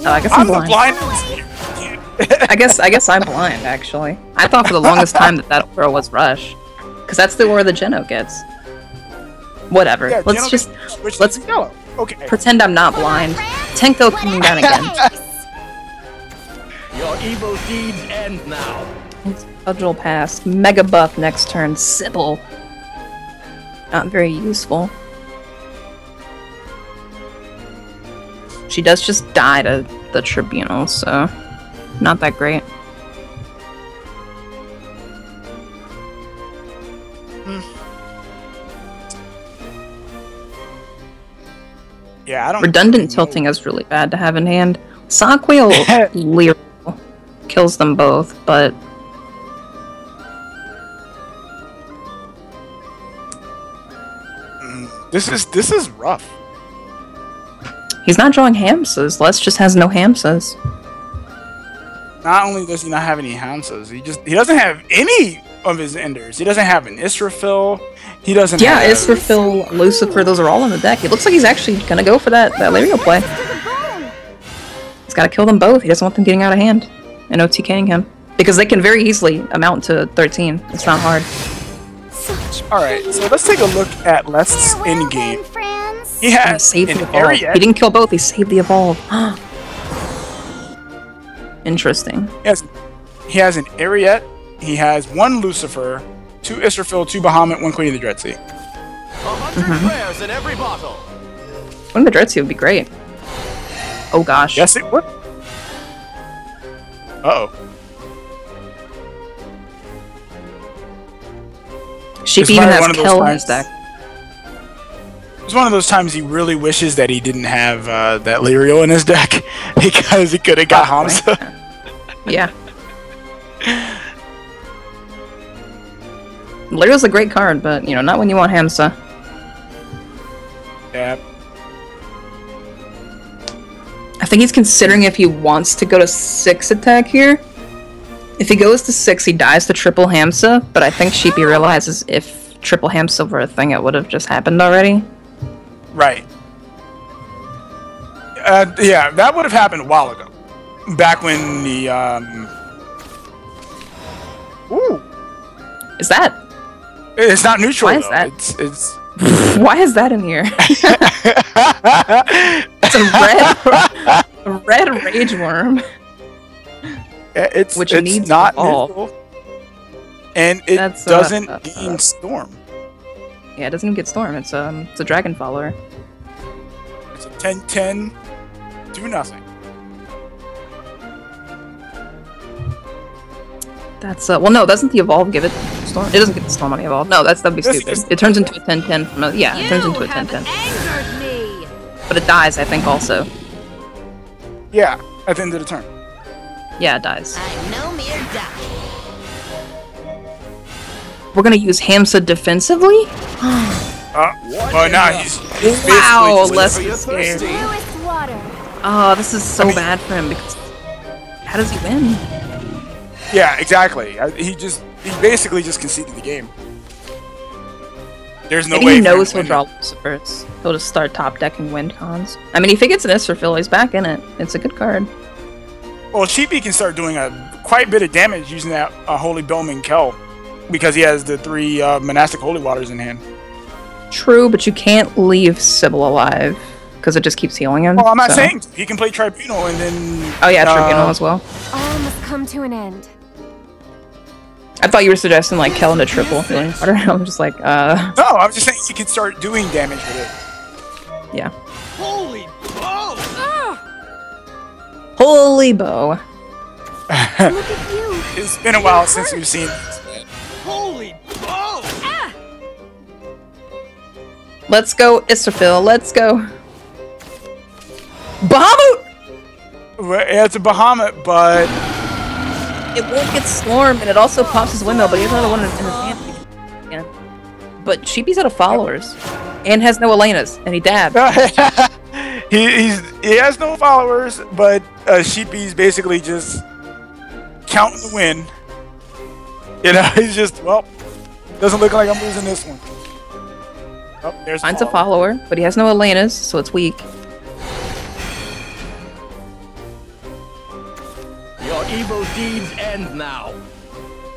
Oh, I guess I'm blind. I guess I'm blind, actually. I thought for the longest time that aura was Rush. Because that's the aura the Geno gets. Whatever. Yeah, let's just... Let's yellow. Okay. pretend I'm not blind. Tenko coming down again. Your evil deeds end now. Cudgel pass. Mega buff next turn. Sybil. Not very useful. She does just die to the Tribunal, so... Not that great. Yeah, I don't... Redundant tilting is really bad to have in hand. Sockwheel Lyriel kills them both, but... This is rough. He's not drawing Hamsas. Les just has no Hamsas. not only does he not have any Hamsas, he doesn't have any of his enders. He doesn't have an Israfil. He doesn't have... Yeah, Israfil, Lucifer, those are all in the deck. It looks like he's actually going to go for that Lario play. He's got to kill them both. He doesn't want them getting out of hand and OTKing him. Because they can very easily amount to 13. It's not hard. Alright, so let's take a look at Lest's in-game. He has saved an the evolve. Ariete. He didn't kill both, he saved the evolve. Interesting. He has an Ariete, he has 1 Lucifer, 2 Israfil, 2 Bahamut, 1 Queen of the Dreadsea. 100 players in every bottle. Queen of the Dreadsea would be great. Oh gosh. Yes, it would. Uh-oh. Sheep even has Kel in his deck. It's one of those times he really wishes that he didn't have that Lirio in his deck because he could have got Hamsa. Yeah. Lirio's a great card, but you know, not when you want Hamsa. Yeah. I think he's considering if he wants to go to 6 attack here. If he goes to 6, he dies to triple Hamsa, but I think Sheepy realizes if triple Hamsa were a thing, it would have just happened already. Right. Yeah, that would have happened a while ago. Back when the, Ooh! Is that? It's not neutral, Why is though. that? It's... Why is that in here? It's a red rage worm. It's needs not evolve. neutral, and it doesn't gain Storm. Yeah, it doesn't even get Storm. It's a dragon follower. It's a 10/10, do nothing. That's well, no, doesn't the evolve give it Storm? It doesn't get the Storm on the evolve. No, that'd be stupid. It turns into a 10/10 from a, yeah, it turns into a 10/10. But it dies, I think, also. Yeah, at the end of the turn. Yeah, it dies. I'm no mere duck. We're gonna use Hamsa defensively? Oh, no, he's wow, basically less scared. Newest water. Oh, this is so bad for him because how does he win? Yeah, exactly. He basically just conceded the game. There's no Maybe way he for him knows to he'll win draw it. Lucifers. He'll just start top decking wind cons. I mean, if he gets an Israfil, he's back in it. It's a good card. Well, Sheepy can start doing quite a bit of damage using that Holy Bowman Kel because he has the 3 Monastic Holy Waters in hand. True, but you can't leave Sybil alive because it just keeps healing him. Well, I'm not so. saying he can play Tribunal and then... Oh yeah, Tribunal as well. All must come to an end. I thought you were suggesting like Kel into triple healing water. I'm just like, No, I'm just saying he can start doing damage with it. Yeah. Holy bow! Holy bow. Look at you. It's been a while since we've seen this. Holy bow! Let's go, Israfil. Let's go. Bahamut! Well, yeah, it's a Bahamut, but... It won't get Storm, and it also pops his windmill, but he has another one in his hand. Yeah. But Sheepy's out of followers. And has no Elenas, and he dabbed. he has no followers, but Sheepy's basically just counting the win. You know, he's just, well, doesn't look like I'm losing this one. Oh, there's Finds a follower, but he has no Elenas, so it's weak. Your evil deeds end now.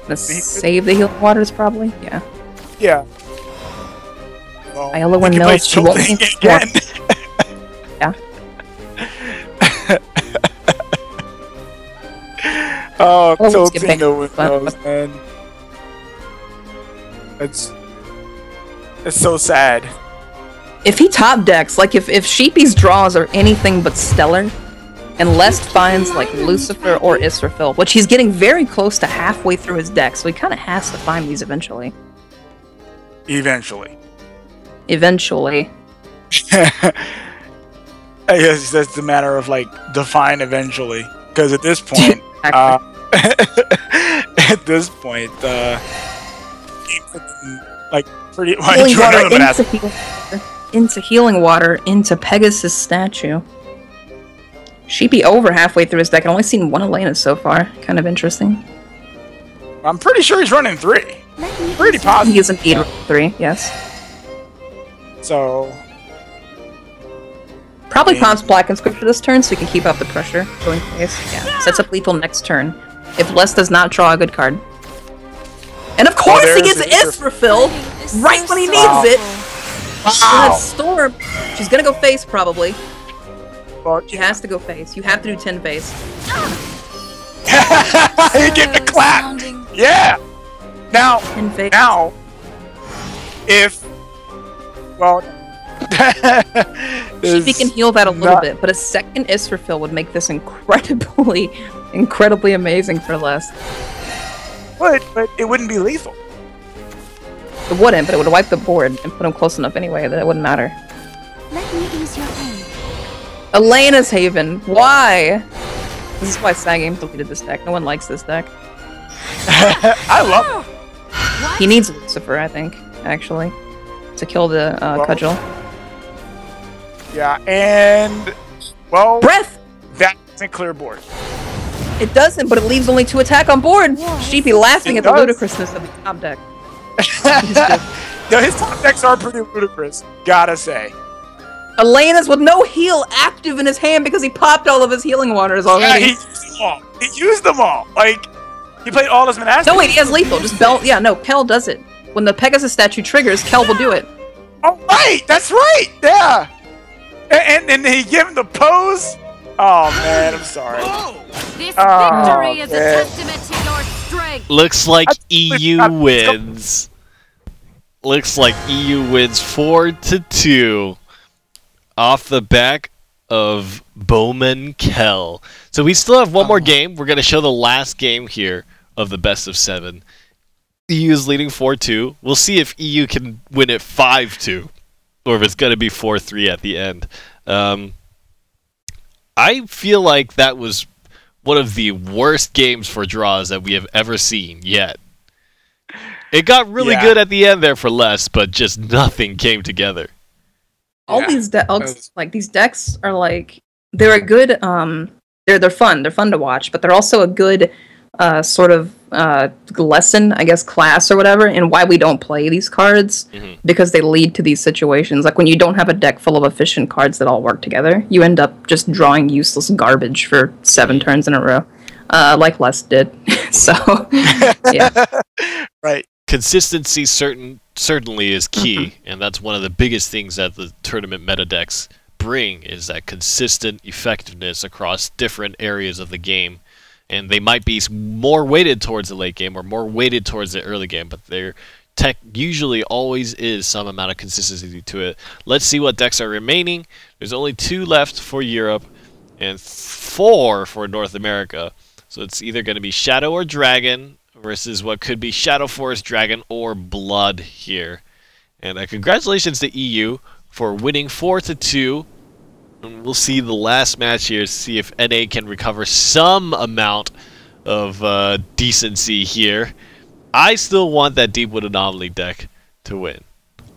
Let's save the healing waters, probably. Yeah. Yeah. Well, Ayala one he can knows play she won't Tilting again. Yeah. Oh, let's get tilting back the to windows, man. It's so sad. If he top decks, like if Sheepy's draws are anything but stellar, and Lest finds like Lucifer or Israfil, which he's getting very close to halfway through his deck, so he kind of has to find these eventually. Eventually. Eventually. I guess that's a matter of like define eventually, because at this point, at this point, like pretty much into healing water into Pegasus statue. Sheepy over halfway through his deck. I've only seen one Elena so far. Kind of interesting. I'm pretty sure he's running 3. Pretty positive. He is indeed 3, yes. So... Probably Palms Black and Scripture this turn so he can keep up the pressure. Going face. Yeah. Sets up lethal next turn. If Les does not draw a good card. And of course he gets Israfil right when he needs it! Wow. Storm. She's gonna go face probably. She has to go face. You have to do 10 face. You get the clap! Yeah! Now, if... Well... She can heal that a little bit, but a second Israfil would make this incredibly amazing for Les. But it wouldn't be lethal. It wouldn't, but it would wipe the board and put him close enough anyway that it wouldn't matter. Let me ease your pain. Elena's Haven. Why? This is why Sagame deleted this deck. No one likes this deck. I love it. He needs Lucifer, I think, actually, to kill the Cudgel. Yeah, and... Well... Breath! That doesn't clear board. It doesn't, but it leaves only 2 attack on board! Sheepy laughing at the ludicrousness of the top deck. No, his top decks are pretty ludicrous, gotta say. Elena's with no heal active in his hand because he popped all of his healing waters already. Yeah, he used them all. He used them all. Like, he played all his monastic. No, wait, he has lethal. Just Bell. Yeah, no, Kel does it. When the Pegasus statue triggers, Kel will do it. Oh, right! That's right! Yeah! And he gave him the pose? Oh, man, I'm sorry. This victory is a testament to your strength. Looks like EU wins. Looks like EU wins 4-2 off the back of Bowman Kel. So we still have one more game. We're going to show the last game here of the best of 7. EU is leading 4-2. We'll see if EU can win it 5-2 or if it's going to be 4-3 at the end. I feel like that was one of the worst games for draws that we have ever seen yet. It got really good at the end there for Les, but just nothing came together. All these decks, these decks are like, they're a good, they're fun. They're fun to watch, but they're also a good sort of lesson, I guess, class or whatever, in why we don't play these cards, because they lead to these situations. Like when you don't have a deck full of efficient cards that all work together, you end up just drawing useless garbage for 7 turns in a row, like Les did. So, yeah. Right. Consistency certainly is key, and that's one of the biggest things that the tournament meta decks bring, is that consistent effectiveness across different areas of the game. And they might be more weighted towards the late game or more weighted towards the early game, but their tech usually always is some amount of consistency to it. Let's see what decks are remaining. There's only 2 left for Europe and 4 for North America. So it's either going to be Shadow or Dragon versus what could be Shadow Forest, Dragon, or Blood here. And congratulations to EU for winning 4-2. And we'll see the last match here to see if NA can recover some amount of decency here. I still want that Deepwood Anomaly deck to win.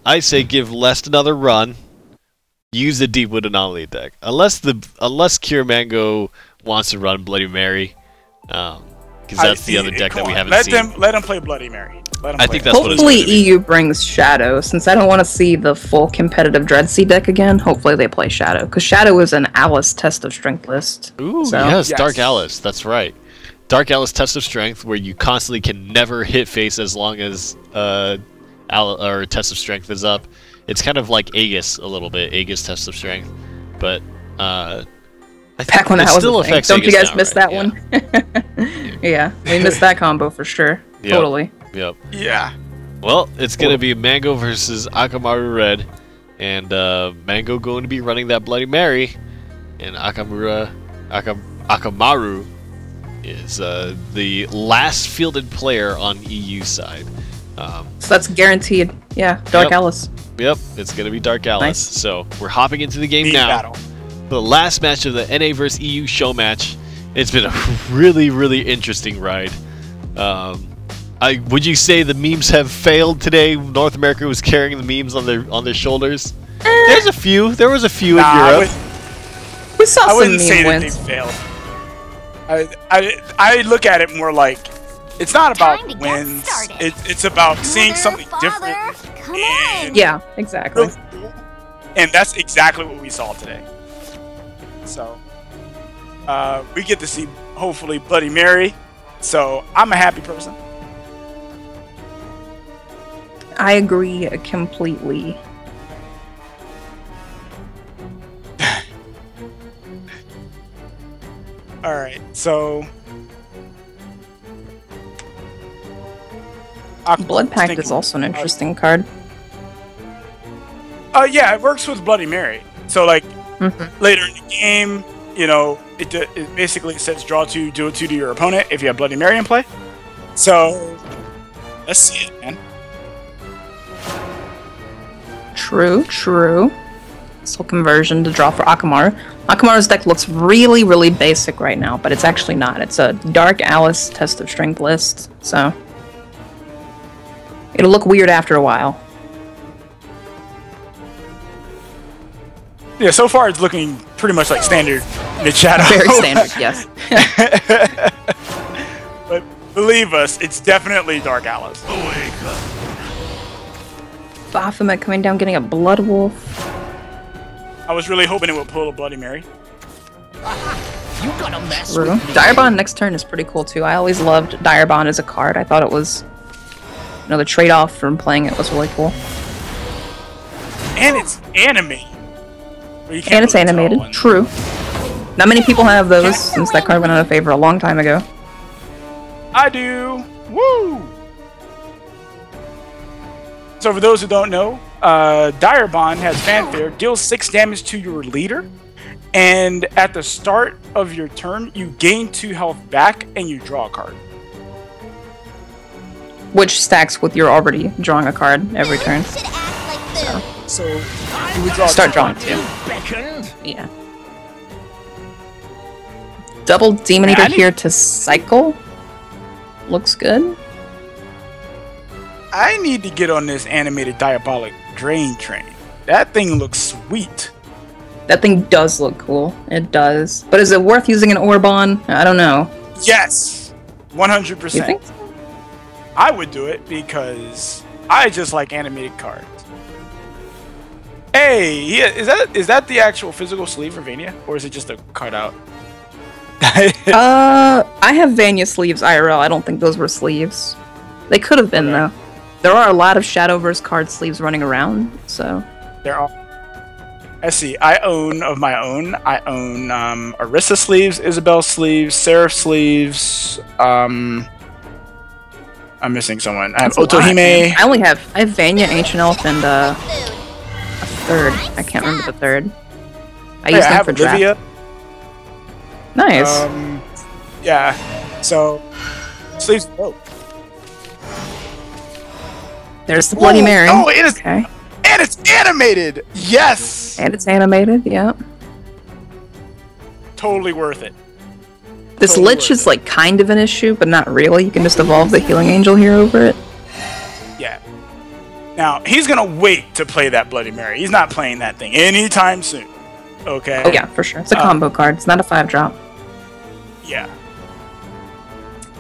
I say give Les another run. Use the Deepwood Anomaly deck. Unless Cure Mango wants to run Bloody Mary. Because that's the other deck that we haven't seen. Let him play Bloody Mary. I think that's what it's hopefully EU brings Shadow. Since I don't want to see the full competitive Dreadsea deck again, hopefully they play Shadow. Because Shadow is an Alice Test of Strength list. Ooh, yes, Dark Alice. That's right. Dark Alice Test of Strength, where you constantly can never hit face as long as Test of Strength is up. It's kind of like Aegis a little bit, Aegis Test of Strength. But back when that was a thing. Don't you guys miss that one? Yeah, we missed that combo for sure. Yep. Totally. Yep. Yeah. Well, it's going to be Mango versus Akamaru Red. And Mango going to be running that Bloody Mary. And Akamaru is the last fielded player on EU side. So that's guaranteed. Yeah, Dark Alice. Yep, it's going to be Dark Alice. Nice. So we're hopping into the game now. Battle. The last match of the NA vs EU show match. It's been a really, really interesting ride. Would you say the memes have failed today? North America was carrying the memes on their shoulders. There was a few in Europe. We saw I some wouldn't say meme that wins. they failed. I look at it more like it's not about wins. It's about seeing something different. Come on. Yeah, exactly. And that's exactly what we saw today. So we get to see hopefully Bloody Mary. So I'm a happy person. I agree completely. All right, so Blood Pact is also an interesting card. Yeah, it works with Bloody Mary. So like later in the game, you know, it basically says draw 2, deal 2 to your opponent if you have Bloody Mary in play. So let's see it, man. True, true. Soul Conversion to draw for Akamaru. Akamaru's deck looks really, really basic right now, but it's actually not. It's a Dark Alice Test of Strength list, so it'll look weird after a while. Yeah, so far it's looking pretty much like standard mid-shadow. Very standard, yes. But believe us, it's definitely Dark Alice. Baphomet coming down, getting a Blood Wolf. I was really hoping it would pull a Bloody Mary. You gonna mess True. with me? Direbond next turn is pretty cool too. I always loved Direbond as a card. I thought it was, you know, the trade-off from playing it was really cool. And it's animated. And it's animated. True. Not many people have those since that card went out of favor a long time ago. I do. Woo! So for those who don't know, Direbond has fanfare, deals 6 damage to your leader, and at the start of your turn, you gain 2 health back and you draw a card. Which stacks with you're already drawing a card every turn. So you would start drawing too. Yeah. Double Demon Eater here to cycle. Looks good. I need to get on this animated Diabolic Drain train. That thing looks sweet. That thing does look cool. It does. But is it worth using an orb on? I don't know. Yes! 100%. You think so? I would do it because I just like animated cards. Hey, is that the actual physical sleeve for Vania? Or is it just a card out? I have Vania sleeves IRL. I don't think those were sleeves. They could have been, though. There are a lot of Shadowverse card sleeves running around, so... There are. Let's see. I own Orisa sleeves, Isabel sleeves, Seraph sleeves. I'm missing someone. I have Otohime. I have Vania, Ancient Elf, and a third. I can't remember the third. I use them for Olivia. draft. Nice. Yeah. So sleeves. Oh. There's the Bloody Mary. Oh, it is. Okay. And it's animated. Yes. And it's animated. Yeah. Totally worth it. This Lich is like kind of an issue, but not really. You can just evolve the Healing Angel here over it. Yeah. Now he's gonna wait to play that Bloody Mary. He's not playing that thing anytime soon. Okay. Oh yeah, for sure. It's a combo card. It's not a 5-drop. Yeah.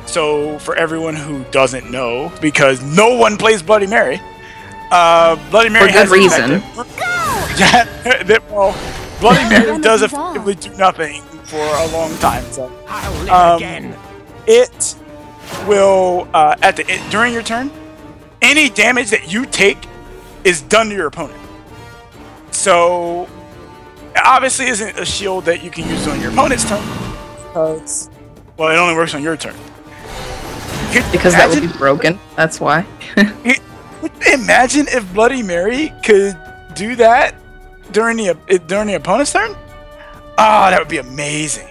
So for everyone who doesn't know, because no one plays Bloody Mary, Bloody Mary for good reason. Well, Bloody Mary does effectively do nothing for a long time. So it will during your turn, any damage that you take is done to your opponent. So it obviously isn't a shield that you can use on your opponent's turn, because well, it only works on your turn. Because that would be broken. That's why. Imagine if Bloody Mary could do that during the opponent's turn. Oh, that would be amazing.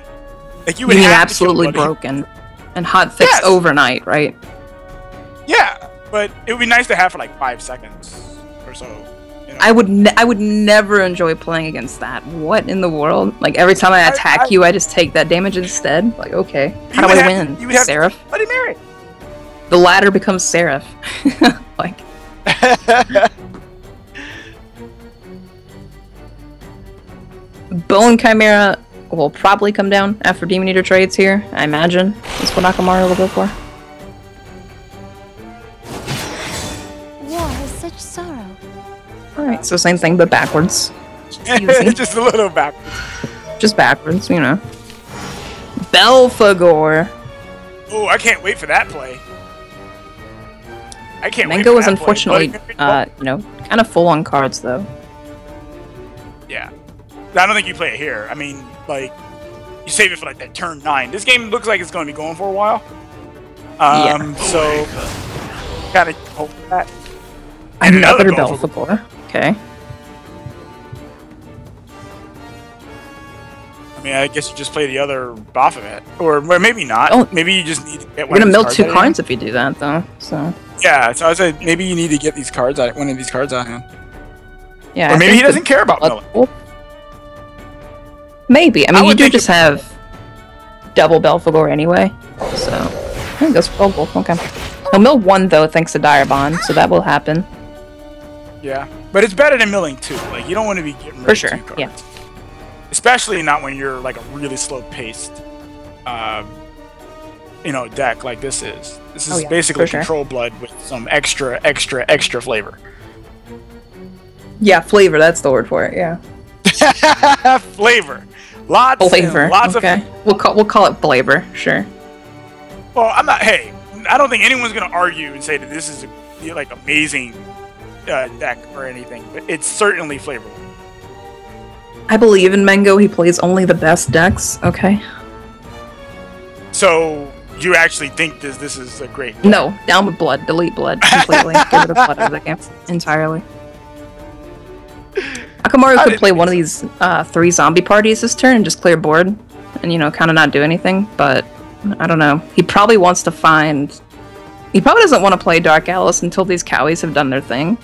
Like you would have absolutely broken and hot fix overnight, right? Yeah, but it would be nice to have for like 5 seconds or so. You know? I would never enjoy playing against that. What in the world? Like every time I attack you, I just take that damage instead. Like okay, how do I win? You would have Seraph. Bloody Mary. The ladder becomes Seraph. Like. Bone Chimera will probably come down after Demon Eater trades here, I imagine. That's what Akamaru will go for. War has such sorrow. Alright, so same thing, but backwards. Just a little backwards. Just backwards, you know. Belphegor! Oh, I can't wait for that play. I can't Mango wait was for that unfortunately, play. you know, kind of full on cards, though. Yeah. I don't think you play it here. I mean, like, you save it for, like, that turn 9. This game looks like it's going to be going for a while. Yeah. So, kind of hope for that. Another Belphegor. Okay. I mean, I guess you just play the other Baphomet. Or maybe not. Oh. Maybe you just need to get You're one gonna of these mill cards 2 out of cards if you do that, though, so... Yeah, so I said maybe you need to get these cards out, one of these cards out of hand. Yeah, or maybe he doesn't care about milling. Maybe. I mean, you do just have double Belphegor anyway, so... I think that's Belphegor, okay. He'll mill 1, though, thanks to Dire Bond, so that will happen. Yeah, but it's better than milling 2. Like, you don't want to be getting rid For of sure, 2 cards. yeah. Especially not when you're, like, a really slow-paced, you know, deck like this is. This is basically control blood with some extra flavor. Yeah, flavor, that's the word for it, yeah. Flavor. Lots okay. We'll call it flavor, sure. Well, I'm not, hey, I don't think anyone's going to argue and say that this is a, like, amazing deck or anything, but it's certainly flavorful. I believe in Mango, he plays only the best decks, okay? So, you actually think this is a great deck? No, down with blood, delete blood completely, get rid of blood out of the game entirely. Akamaru could play one of these 3 zombie parties this turn and just clear board, and, you know, kind of not do anything, but I don't know. He probably wants to find... He probably doesn't want to play Dark Alice until these Cowies have done their thing,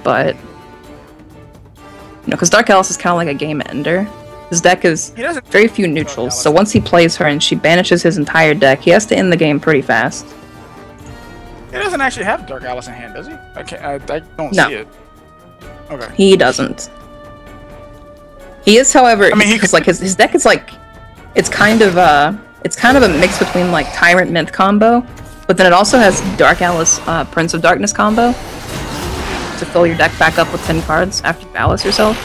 but... You know, because Dark Alice is kind of like a game ender. His deck is very few neutrals, so once he plays her and she banishes his entire deck, he has to end the game pretty fast. He doesn't actually have Dark Alice in hand, does he? I don't see it. Okay. He doesn't. He is, however, because like his deck is like, it's kind of a mix between like Tyrant Myth combo, but then it also has Dark Alice Prince of Darkness combo to fill your deck back up with 10 cards after you Alice yourself.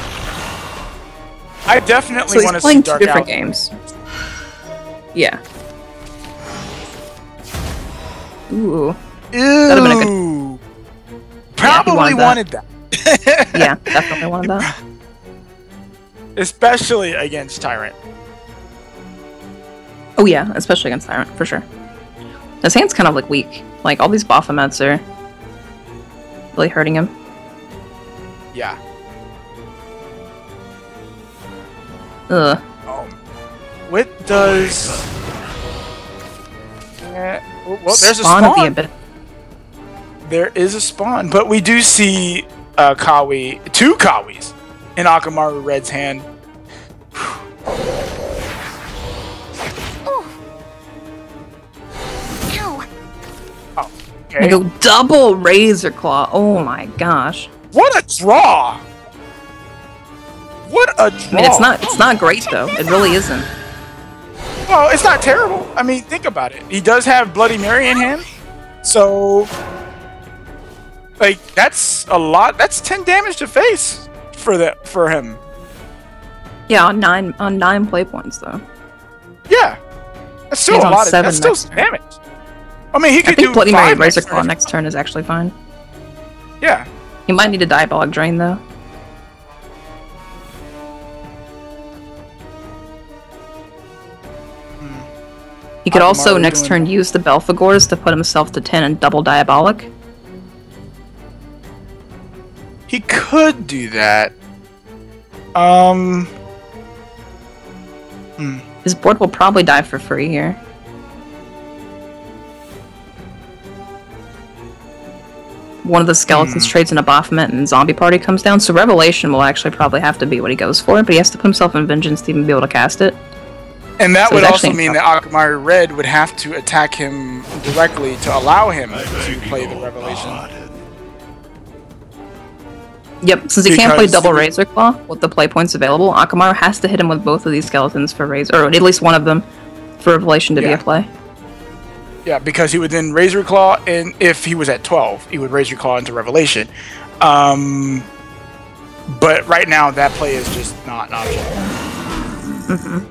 I definitely want to see Dark Alice. So he's playing 2 different games. Yeah. Ooh. That'd have been a good... Probably wanted that. Yeah, definitely wanted that. Especially against Tyrant. Oh yeah, especially against Tyrant, for sure. His hand's kind of like weak. Like all these Baphomets are really hurting him. Yeah. Ugh. What does... well, there's Spawn a of the spawn. Abyss. There is a spawn, but we do see Kawi, 2 Kawis in Akamaru Red's hand. Oh, okay. I go double Razor Claw. Oh my gosh. What a draw! What a draw! I mean, it's not great though. It really isn't. Well, it's not terrible. I mean, think about it. He does have Bloody Mary in hand, so like that's a lot. That's 10 damage to face for him. Yeah, on 9 play points though. Yeah, that's still a lot of that's still some damage. I mean, he could do Bloody Mary 5 Razor next Claw turn. next turn is actually fine. Yeah. He might need a Diabolic Drain though. He could also next turn use the Belphegors to put himself to 10 and double Diabolic. He could do that. His board will probably die for free here. One of the skeletons trades in a Baphomet and Zombie Party comes down, so Revelation will actually probably have to be what he goes for, but he has to put himself in Vengeance to even be able to cast it. And that would also mean that Akamaru Red would have to attack him directly to allow him to play the Revelation. Yep, since he can't play double Razor Claw with the play points available, Akamaru has to hit him with both of these skeletons for Razor, or at least one of them for Revelation to be a play. Yeah, because he would then Razor Claw, and if he was at 12, he would Razor Claw into Revelation. But right now, that play is just not an option.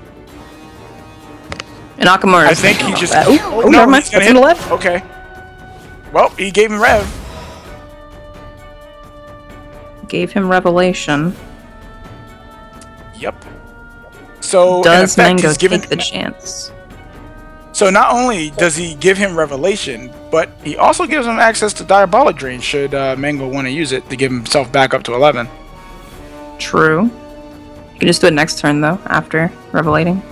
And Akamaru, I think he just. Oh, never mind. That's on the left. Okay. Well, he gave him Rev. Gave him Revelation. Yep. So does in effect, Mango he's given take the chance? So not only does he give him Revelation, but he also gives him access to Diabolic Drain should Mango want to use it to give himself back up to 11. True. You can just do it next turn though, after Revelating.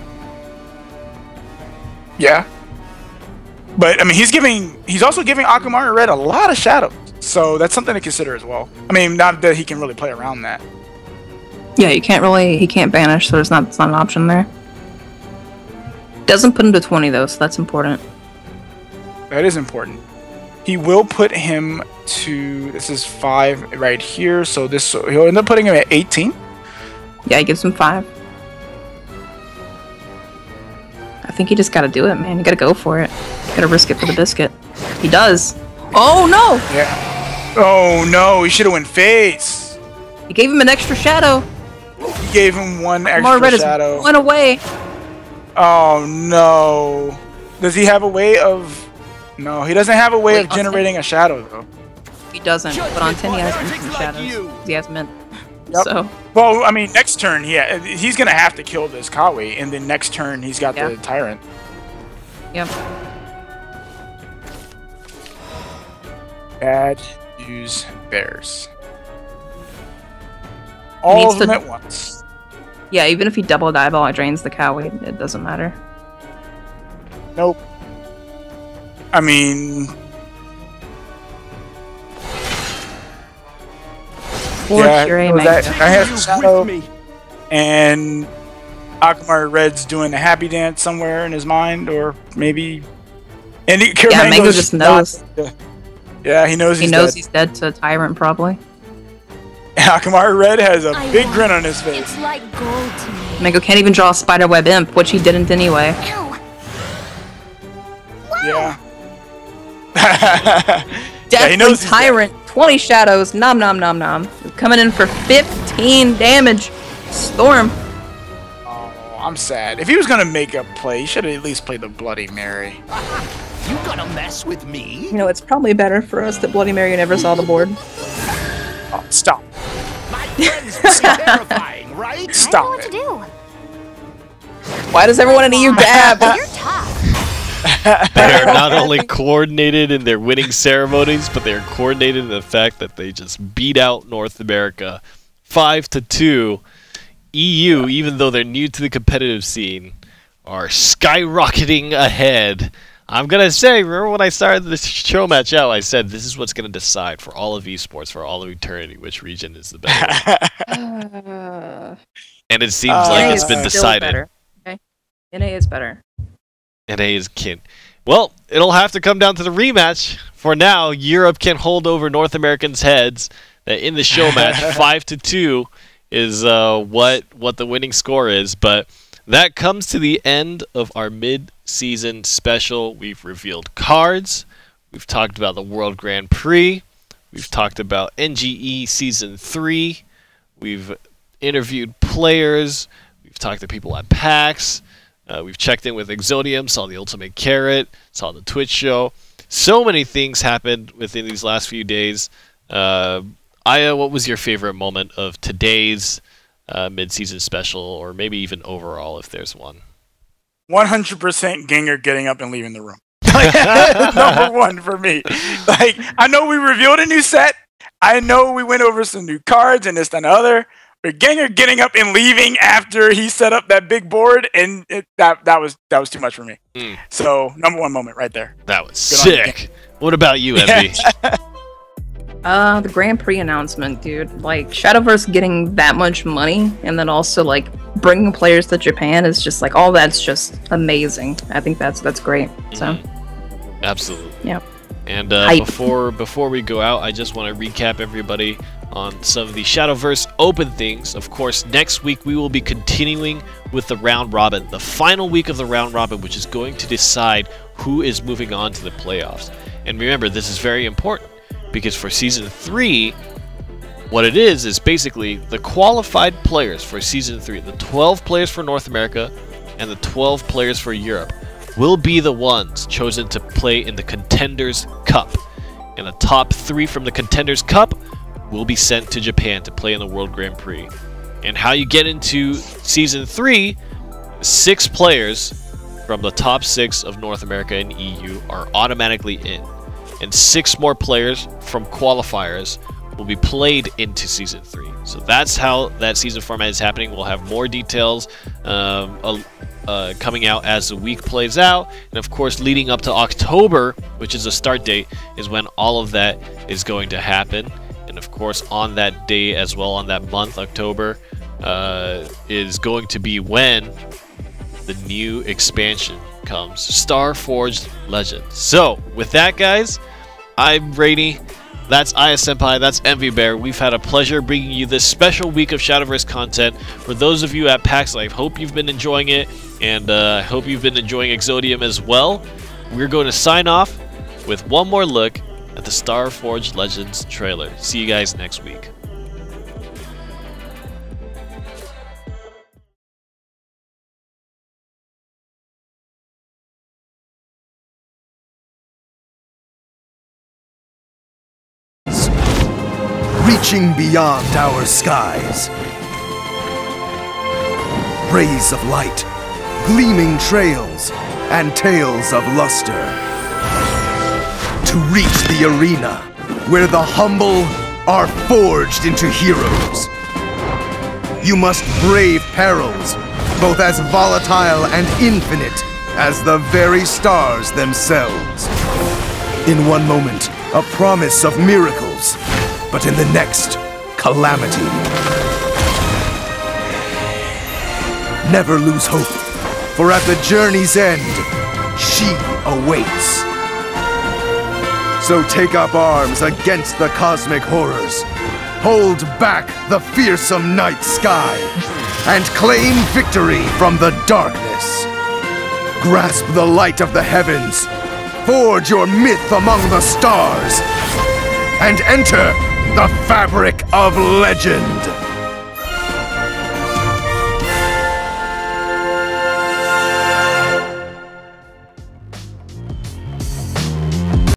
Yeah. But I mean, he's also giving Akamaru Red a lot of shadows, so that's something to consider as well. I mean, not that he can really play around that. Yeah, he can't banish, so it's not an option there. Doesn't put him to 20 though, so that's important. That is important. He will put him to, this is 5 right here, so he'll end up putting him at 18. Yeah, he gives him 5. I think you just gotta do it, man. You gotta go for it. You gotta risk it for the biscuit. He does. Oh no! Yeah. Oh no, he should have went face. He gave him an extra shadow. He gave him one extra shadow. Went away. Oh no. Does he have a way of... No, he doesn't have a way of generating a shadow though. He doesn't, but on 10 he has instant shadows. He has mint. Yep. So. Well, I mean, next turn, yeah, he's gonna have to kill this Kawe, and then next turn he's got the Tyrant. Yep. Bad news bears. All of them at once. Yeah, even if he double Diabolic drains the Kawe, it doesn't matter. Nope. I mean... Yeah, I have Shadow, and Akamaru Red's doing a happy dance somewhere in his mind, or maybe... And Mango just knows. Yeah, he knows he's dead to Tyrant, probably. Akamaru Red has a big grin on his face. It's like gold to me. Mango can't even draw a Spiderweb Imp, which he didn't anyway. Yeah. Deathly Tyrant, 20 shadows, nom nom nom nom. Coming in for 15 damage. Storm. Oh, I'm sad. If he was gonna make a play, he should have at least played the Bloody Mary. You gonna mess with me? You know, it's probably better for us that Bloody Mary never saw the board. Oh, stop. My friends are terrifying, right? Stop. I know what to do. Why does everyone in EU dab? You're tough. They're not only coordinated in their winning ceremonies, but they're coordinated in the fact that they just beat out North America 5-2. EU, even though they're new to the competitive scene, are skyrocketing ahead. I'm going to say, remember when I started this show match out, I said this is what's going to decide for all of esports, for all of eternity, which region is the better one. And it seems like it's been decided. Okay. NA is better. NA is kin. Well, it'll have to come down to the rematch. For now, Europe can hold over North Americans' heads. In the show match, 5-2 is what the winning score is. But that comes to the end of our mid-season special. We've revealed cards. We've talked about the World Grand Prix. We've talked about NGE Season 3. We've interviewed players. We've talked to people at PAX. We've checked in with Exodium, saw the Ultimate Carrot, saw the Twitch show. So many things happened within these last few days. Aya, what was your favorite moment of today's mid-season special, or maybe even overall, if there's one? 100% Ginger getting up and leaving the room. Number one for me. Like, I know we revealed a new set. I know we went over some new cards and this and the other. But Ginger getting up and leaving after he set up that big board, and that was too much for me. So, number one moment right there. That was sick. What about you, Envy? The Grand Prix announcement, dude. Like, Shadowverse getting that much money, and then also, like, bringing players to Japan is just, like, all that's just amazing. I think that's great, so. Absolutely. Yeah. And before we go out, I just want to recap everybody on some of the Shadowverse Open things. Of course, next week we will be continuing with the round robin, the final week of the round robin, which is going to decide who is moving on to the playoffs. And remember, this is very important because for Season 3, what it is basically the qualified players for Season 3, the 12 players for North America and the 12 players for Europe, will be the ones chosen to play in the Contenders Cup. And the top 3 from the Contenders Cup will be sent to Japan to play in the World Grand Prix. And how you get into Season 3, 6 players from the top 6 of North America and EU are automatically in. And 6 more players from qualifiers will be played into Season 3. So that's how that season format is happening. We'll have more details coming out as the week plays out. And of course, leading up to October, which is a start date, is when all of that is going to happen. And of course, on that day as well, on that month, October, is going to be when the new expansion comes, Starforged Legends. So, with that, guys, I'm Brady. That's Aya Senpai, that's Envy Bear. We've had a pleasure bringing you this special week of Shadowverse content. For those of you at PAX Live, hope you've been enjoying it, and I hope you've been enjoying Exodium as well. We're going to sign off with one more look at the Starforged Legends trailer. See you guys next week. Reaching beyond our skies. Rays of light, gleaming trails, and tales of luster. To reach the arena, where the humble are forged into heroes. You must brave perils, both as volatile and infinite as the very stars themselves. In one moment, a promise of miracles, but in the next, calamity. Never lose hope, for at the journey's end, she awaits. So take up arms against the cosmic horrors. Hold back the fearsome night sky, and claim victory from the darkness. Grasp the light of the heavens, forge your myth among the stars, and enter the fabric of legend.